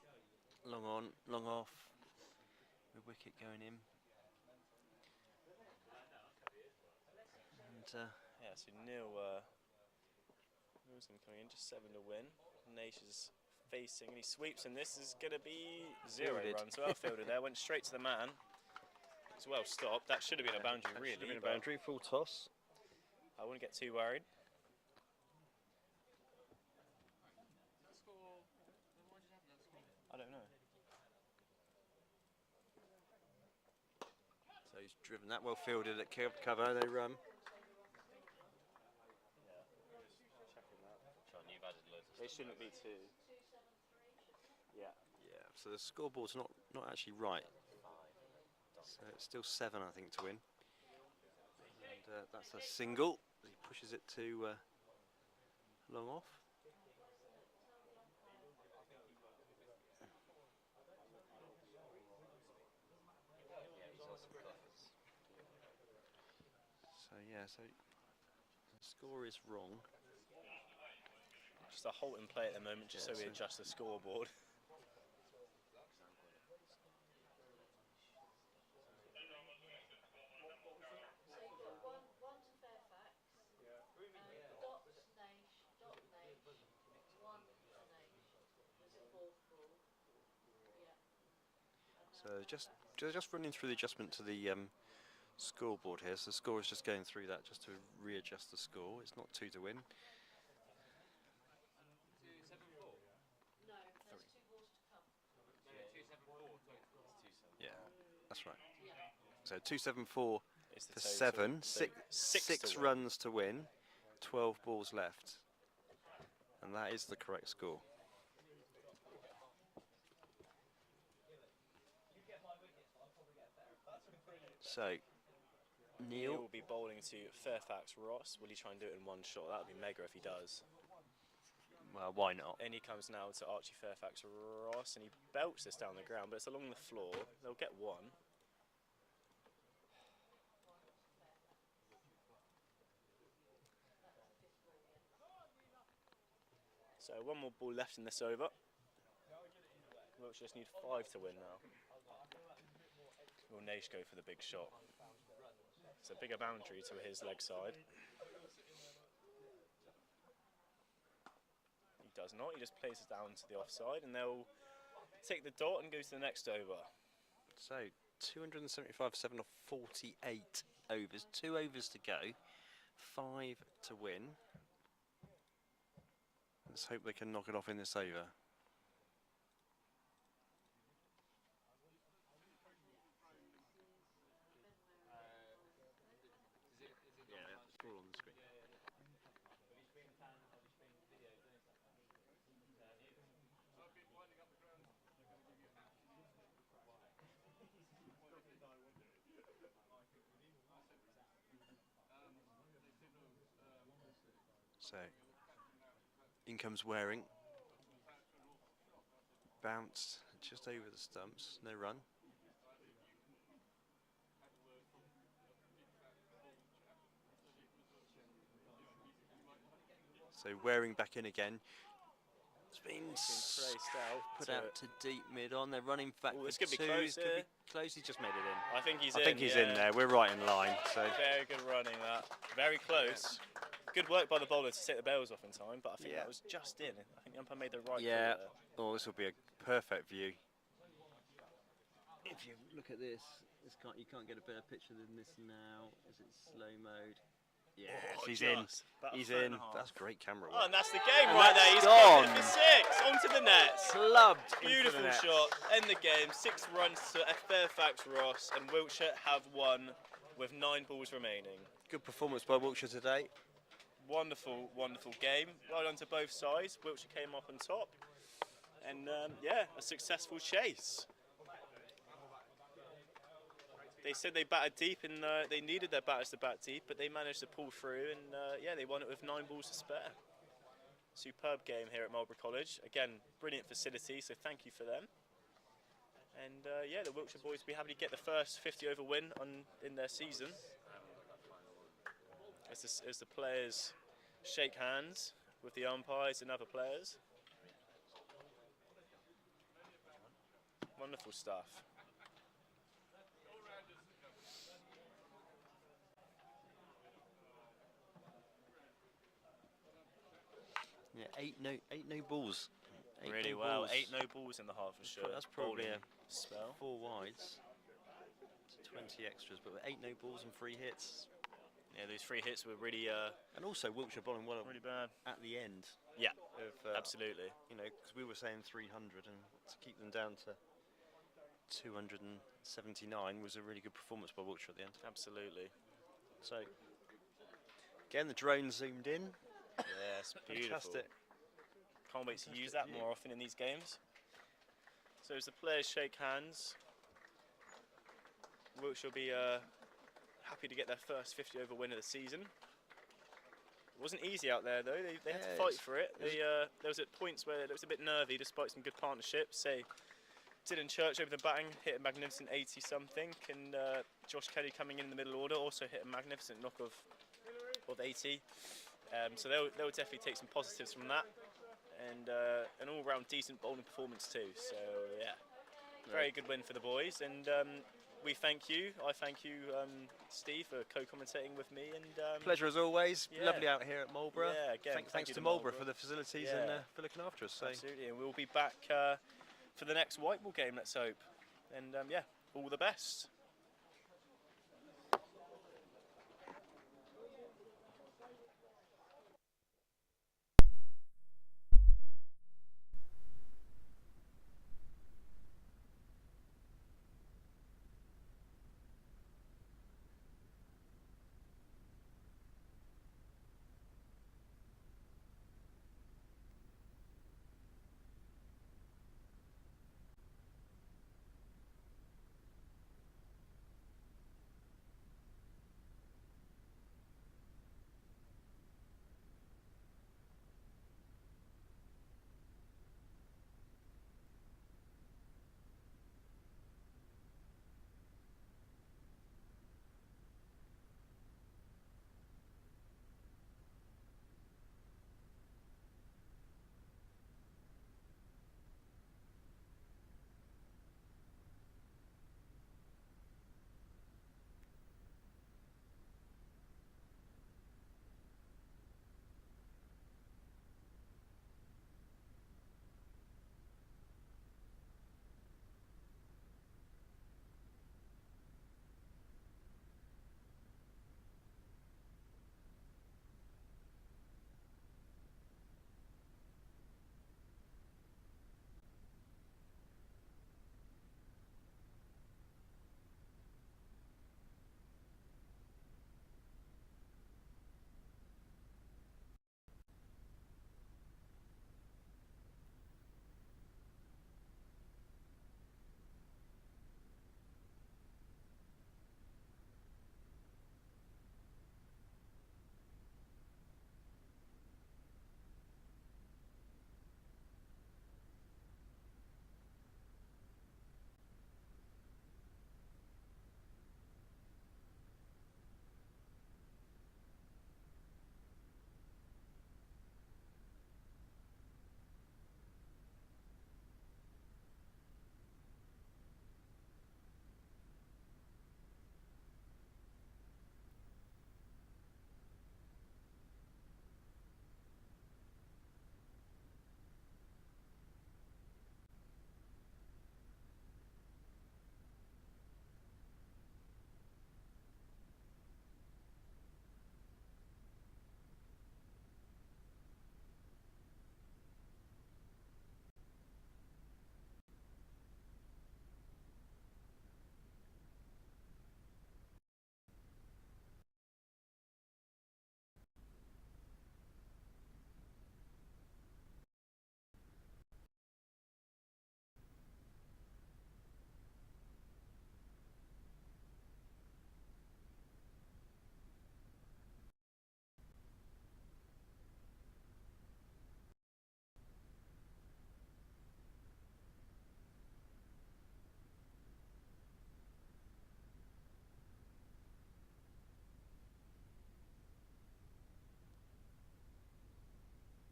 long on, long off, mid wicket going in. And Yeah, so Neil's coming in, just 7 to win. Naish is facing, and he sweeps, and this is going to be 0 Fielded. runs. Well fielded there, went straight to the man. It's well stopped. That should have been a boundary, that really. should have been a but boundary, full toss. I wouldn't get too worried. I don't know. So he's driven that, well fielded at cover, they run. They shouldn't be too. Yeah. Yeah, so the scoreboard's not actually right. So it's still 7, I think, to win. And that's a single. He pushes it to long off. So yeah, so the score is wrong. Just a halt in play at the moment, just Yeah, so we so- adjust the scoreboard. So just running through the adjustment to the scoreboard here. So the score is just going through that just to readjust the score. It's not 2 to win. Yeah, that's right. So 274 It's the for total. 7, So six six to win. runs to win, 12 balls left, and that is the correct score. So Neil Neil, will be bowling to Fairfax Ross. Will he try and do it in one shot? That would be mega if he does. well, why not? And he comes now to Archie Fairfax Ross, and he belts this down the ground, but it's along the floor. They'll get one. So 1 more ball left in this over. Wiltshire just need 5 to win now. Will Naish go for the big shot? It's a bigger boundary to his leg side. He does not. He just plays it down to the offside, and they'll take the dot and go to the next over. So 275 for 7 off 48 overs. 2 overs to go, 5 to win. Let's hope they can knock it off in this over. So, in comes Waring. Bounced just over the stumps, no run. So Waring back in again. It's been Traced out. put out to deep mid on. They're running back Oh, for this could be two. close Could here. be close. He's just made it in. I think he's I in. think he's yeah. in there. We're right in line. So Very good running that. Very close. Good work by the bowler to take the bails off in time, but I think that was just in. I think the umpire made the right yeah. call there. Oh, this will be a perfect view. If you look at this, you can't get a better picture than this now, as it's slow mode. Yes, Oh, he's just in. about a He's foot in. and a half. That's great camera Oh, work. and that's the game And right that's there. He's gone. got it for 6 onto the nets. Clubbed into the Beautiful nets. shot. End the game. 6 runs to Fairfax Ross, and Wiltshire have won with 9 balls remaining. Good performance by Wiltshire today. Wonderful, wonderful game. Well done to both sides. Wiltshire came up on top, and yeah, a successful chase. They said they batted deep, and they needed their batters to bat deep, but they managed to pull through, and yeah, they won it with 9 balls to spare. Superb game here at Marlborough College. Again, brilliant facility, so thank you for them. And yeah, the Wiltshire boys will be happy to get the first 50-over win in their season. As the players shake hands with the umpires and other players. Wonderful stuff. Yeah, eight no balls. Really no well. balls. 8 no balls in the Hertfordshire. That's probably bowling a spell. 4 wides. 20 extras, but with 8 no balls and 3 hits. Yeah, those 3 hits were really And also Wiltshire bowling well really bad. at the end. Yeah, Of, absolutely. You know, because we were saying 300, and to keep them down to 279 was a really good performance by Wiltshire at the end. Absolutely. So, again, the drone zoomed in. Yes, beautiful. Fantastic. Can't wait to use Fantastic that more often in these games. So as the players shake hands, Wiltshire will be happy to get their first 50-over win of the season. It wasn't easy out there though. They had to fight for it. There was at points where it was a bit nervy despite some good partnerships. Say, Dylan Church over the batting hit a magnificent 80-something, and Josh Kelly coming in the middle order also hit a magnificent knock of 80. So they'll definitely take some positives from that, and an all-round decent bowling performance too. So yeah, very good win for the boys, and we thank you. I thank you, Steve, for co-commentating with me. And pleasure as always. yeah. Lovely out here at Marlborough. Yeah, again, thanks you to Marlborough for the facilities and for looking after us. So. Absolutely, and we'll be back for the next white ball game. Let's hope, and yeah, all the best.